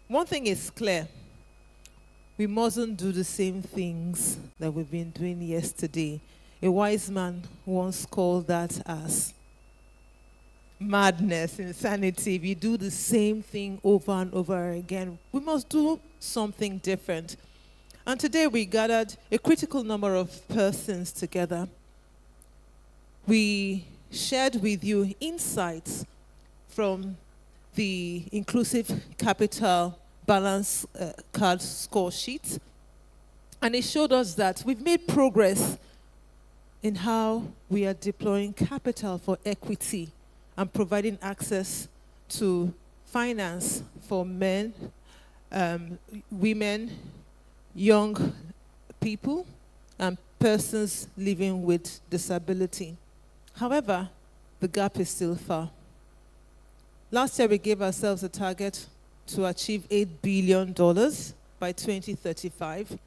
One thing is clear. We mustn't do the same things that we've been doing yesterday. A wise man once called that as madness, insanity. If you do the same thing over and over again, we must do something different. And today we gathered a critical number of persons together. We shared with you insights from the Inclusive Capital Balance Card score sheet. And it showed us that we've made progress in how we are deploying capital for equity and providing access to finance for men, women, young people, and persons living with disability. However, the gap is still far. Last year, we gave ourselves a target to achieve $8 billion by 2035.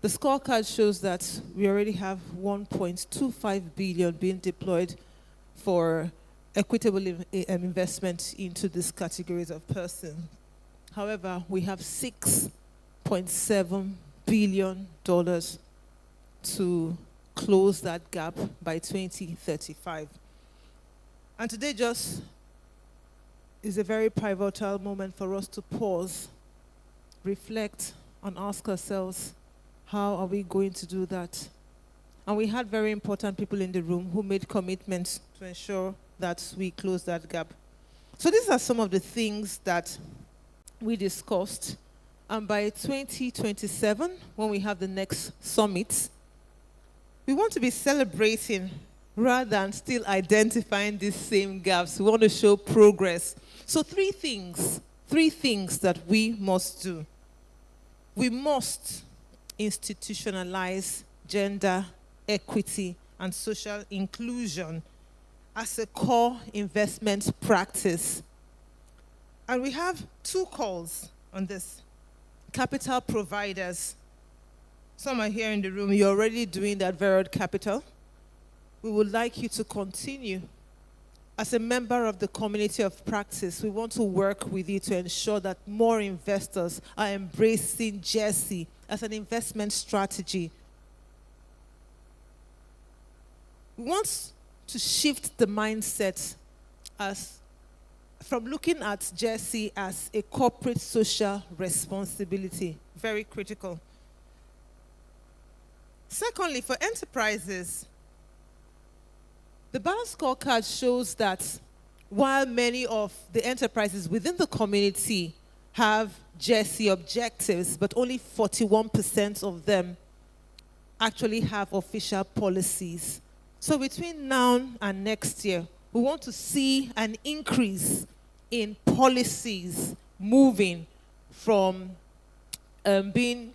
The scorecard shows that we already have $1.25 billion being deployed for equitable investment into these categories of persons. However, we have $6.7 billion to close that gap by 2035. And today just is a very pivotal moment for us to pause, reflect, and ask ourselves, how are we going to do that? And we had very important people in the room who made commitments to ensure that we close that gap. So these are some of the things that we discussed. And by 2027, when we have the next summit, we want to be celebrating rather than still identifying these same gaps. We want to show progress. So three things that we must do. We must institutionalize gender equity and social inclusion as a core investment practice. And we have two calls on this. Capital providers. Some are here in the room. You're already doing that, Verod Capital. We would like you to continue. As a member of the community of practice, we want to work with you to ensure that more investors are embracing GESI as an investment strategy. We want to shift the mindset from looking at GESI as a corporate social responsibility. Very critical. Secondly, for enterprises, the balance scorecard shows that while many of the enterprises within the community have GESI objectives, but only 41% of them actually have official policies. So between now and next year, we want to see an increase in policies moving from being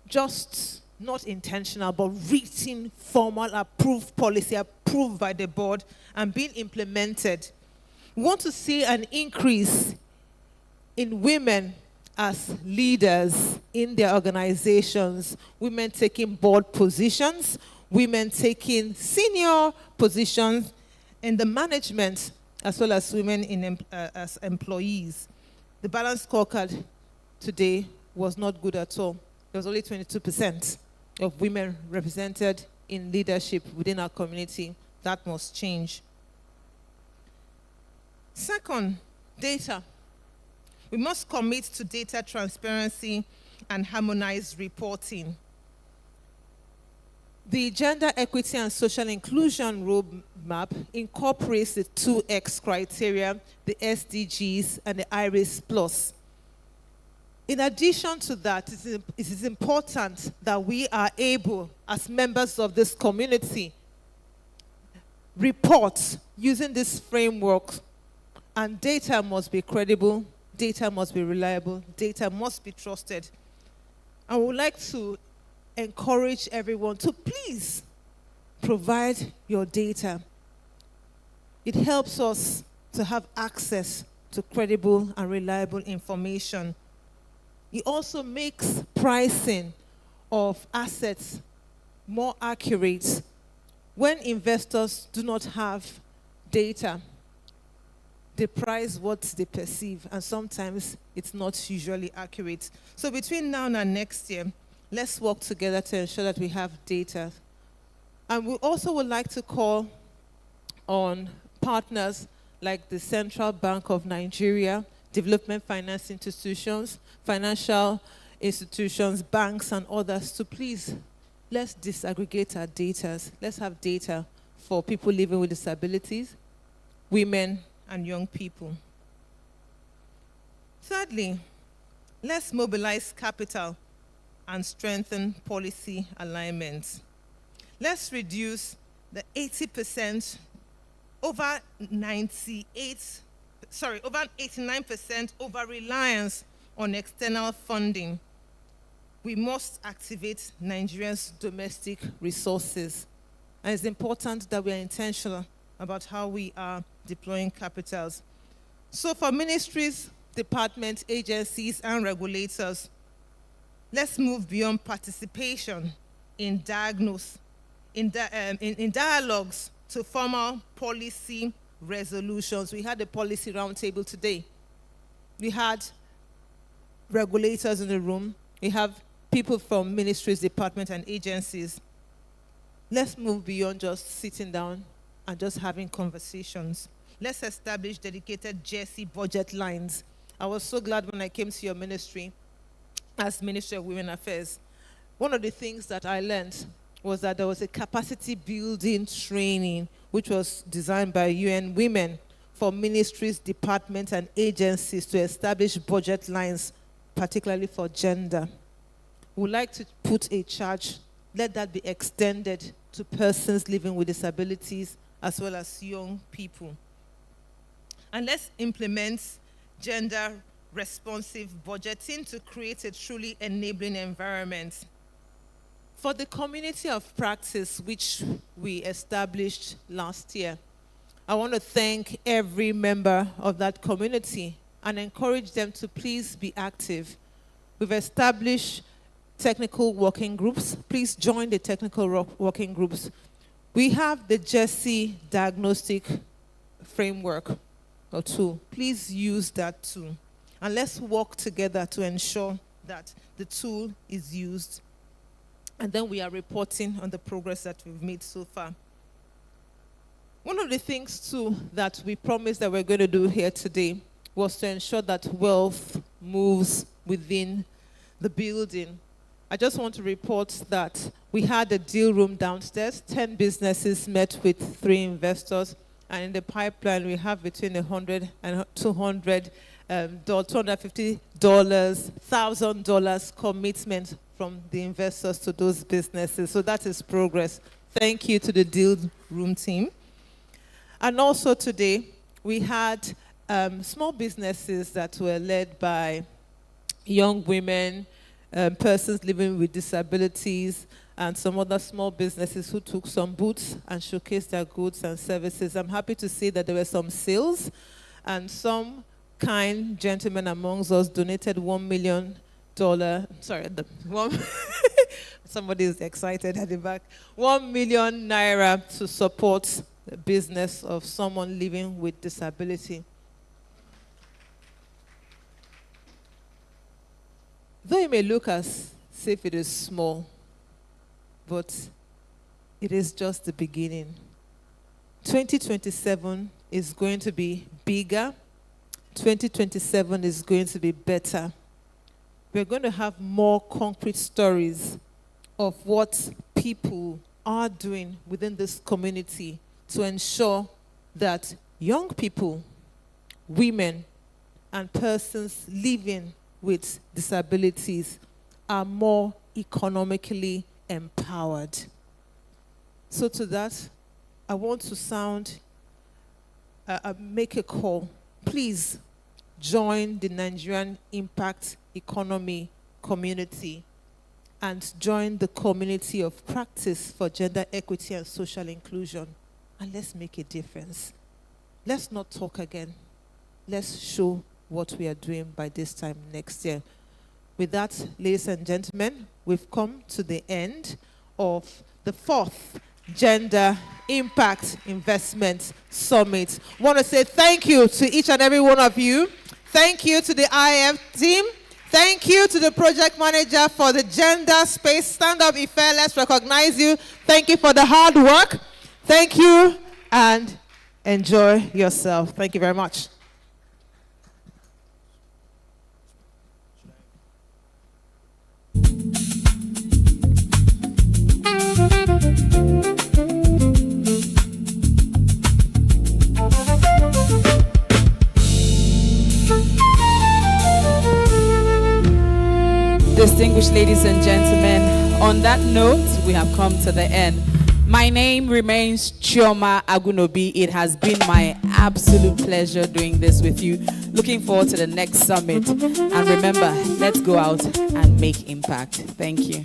just not intentional, but written, formal, approved policy, approved by the board, and being implemented. We want to see an increase in women as leaders in their organizations, women taking board positions, women taking senior positions in the management, as well as women as employees. The balance scorecard today was not good at all. There was only 22% of women represented in leadership within our community. That must change. Second, data. We must commit to data transparency and harmonized reporting. The Gender Equity and Social Inclusion Roadmap incorporates the 2X criteria, the SDGs, and the IRIS+. In addition to that, it is important that we are able, as members of this community, report using this framework, and data must be credible, data must be reliable, data must be trusted. I would like to encourage everyone to please provide your data. It helps us to have access to credible and reliable information. It also makes pricing of assets more accurate. When investors do not have data, they price what they perceive, and sometimes it's not usually accurate. So between now and next year, let's work together to ensure that we have data. And we also would like to call on partners like the Central Bank of Nigeria, development finance institutions, financial institutions, banks, and others to please, let's disaggregate our data. Let's have data for people living with disabilities, women, and young people. Thirdly, let's mobilize capital and strengthen policy alignment. Let's reduce the 80% over 89% over reliance on external funding. We must activate Nigeria's domestic resources. And it's important that we are intentional about how we are deploying capitals. So for ministries, departments, agencies, and regulators, let's move beyond participation in dialogues to formal policy resolutions. We had a policy roundtable today. We had regulators in the room. We have people from ministries, departments, and agencies. Let's move beyond just sitting down and just having conversations. Let's establish dedicated JESI budget lines. I was so glad when I came to your ministry as Ministry of Women Affairs. One of the things that I learned was that there was a capacity building training which was designed by UN Women for ministries, departments, and agencies to establish budget lines, particularly for gender. We would like to put a charge, let that be extended to persons living with disabilities as well as young people. And let's implement gender responsive budgeting to create a truly enabling environment. For the community of practice which we established last year, I want to thank every member of that community and encourage them to please be active. We've established technical working groups. Please join the technical working groups. We have the JESI diagnostic framework or tool. Please use that tool. And let's work together to ensure that the tool is used. And then we are reporting on the progress that we've made so far. One of the things, too, that we promised that we're going to do here today was to ensure that wealth moves within the building. I just want to report that we had a deal room downstairs. 10 businesses met with 3 investors. And in the pipeline, we have between $100 and $200, $250, $1,000 commitment from the investors to those businesses. So that is progress. Thank you to the deal room team. And also today, we had small businesses that were led by young women, persons living with disabilities, and some other small businesses who took some booths and showcased their goods and services. I'm happy to see that there were some sales, and some kind gentlemen amongst us donated $1 million. Somebody is excited at the back. 1 million naira to support the business of someone living with disability. Though it may look as if it is small, but it is just the beginning. 2027 is going to be bigger. 2027 is going to be better. We're going to have more concrete stories of what people are doing within this community to ensure that young people, women, and persons living with disabilities are more economically empowered. So to that, I want to make a call. Please join the Nigerian Impact Economy community and join the community of practice for gender equity and social inclusion. And let's make a difference. Let's not talk again. Let's show what we are doing by this time next year. With that, ladies and gentlemen, we've come to the end of the 4th Gender Impact Investment Summit. I want to say thank you to each and every one of you. Thank you to the IF team. Thank you to the project manager for the gender space. Stand up, Ife. Let's recognize you. Thank you for the hard work. Thank you, and enjoy yourself. Thank you very much. Distinguished ladies and gentlemen, on that note, we have come to the end. My name remains Chioma Agunobi. It has been my absolute pleasure doing this with you. Looking forward to the next summit. And remember, let's go out and make impact. Thank you.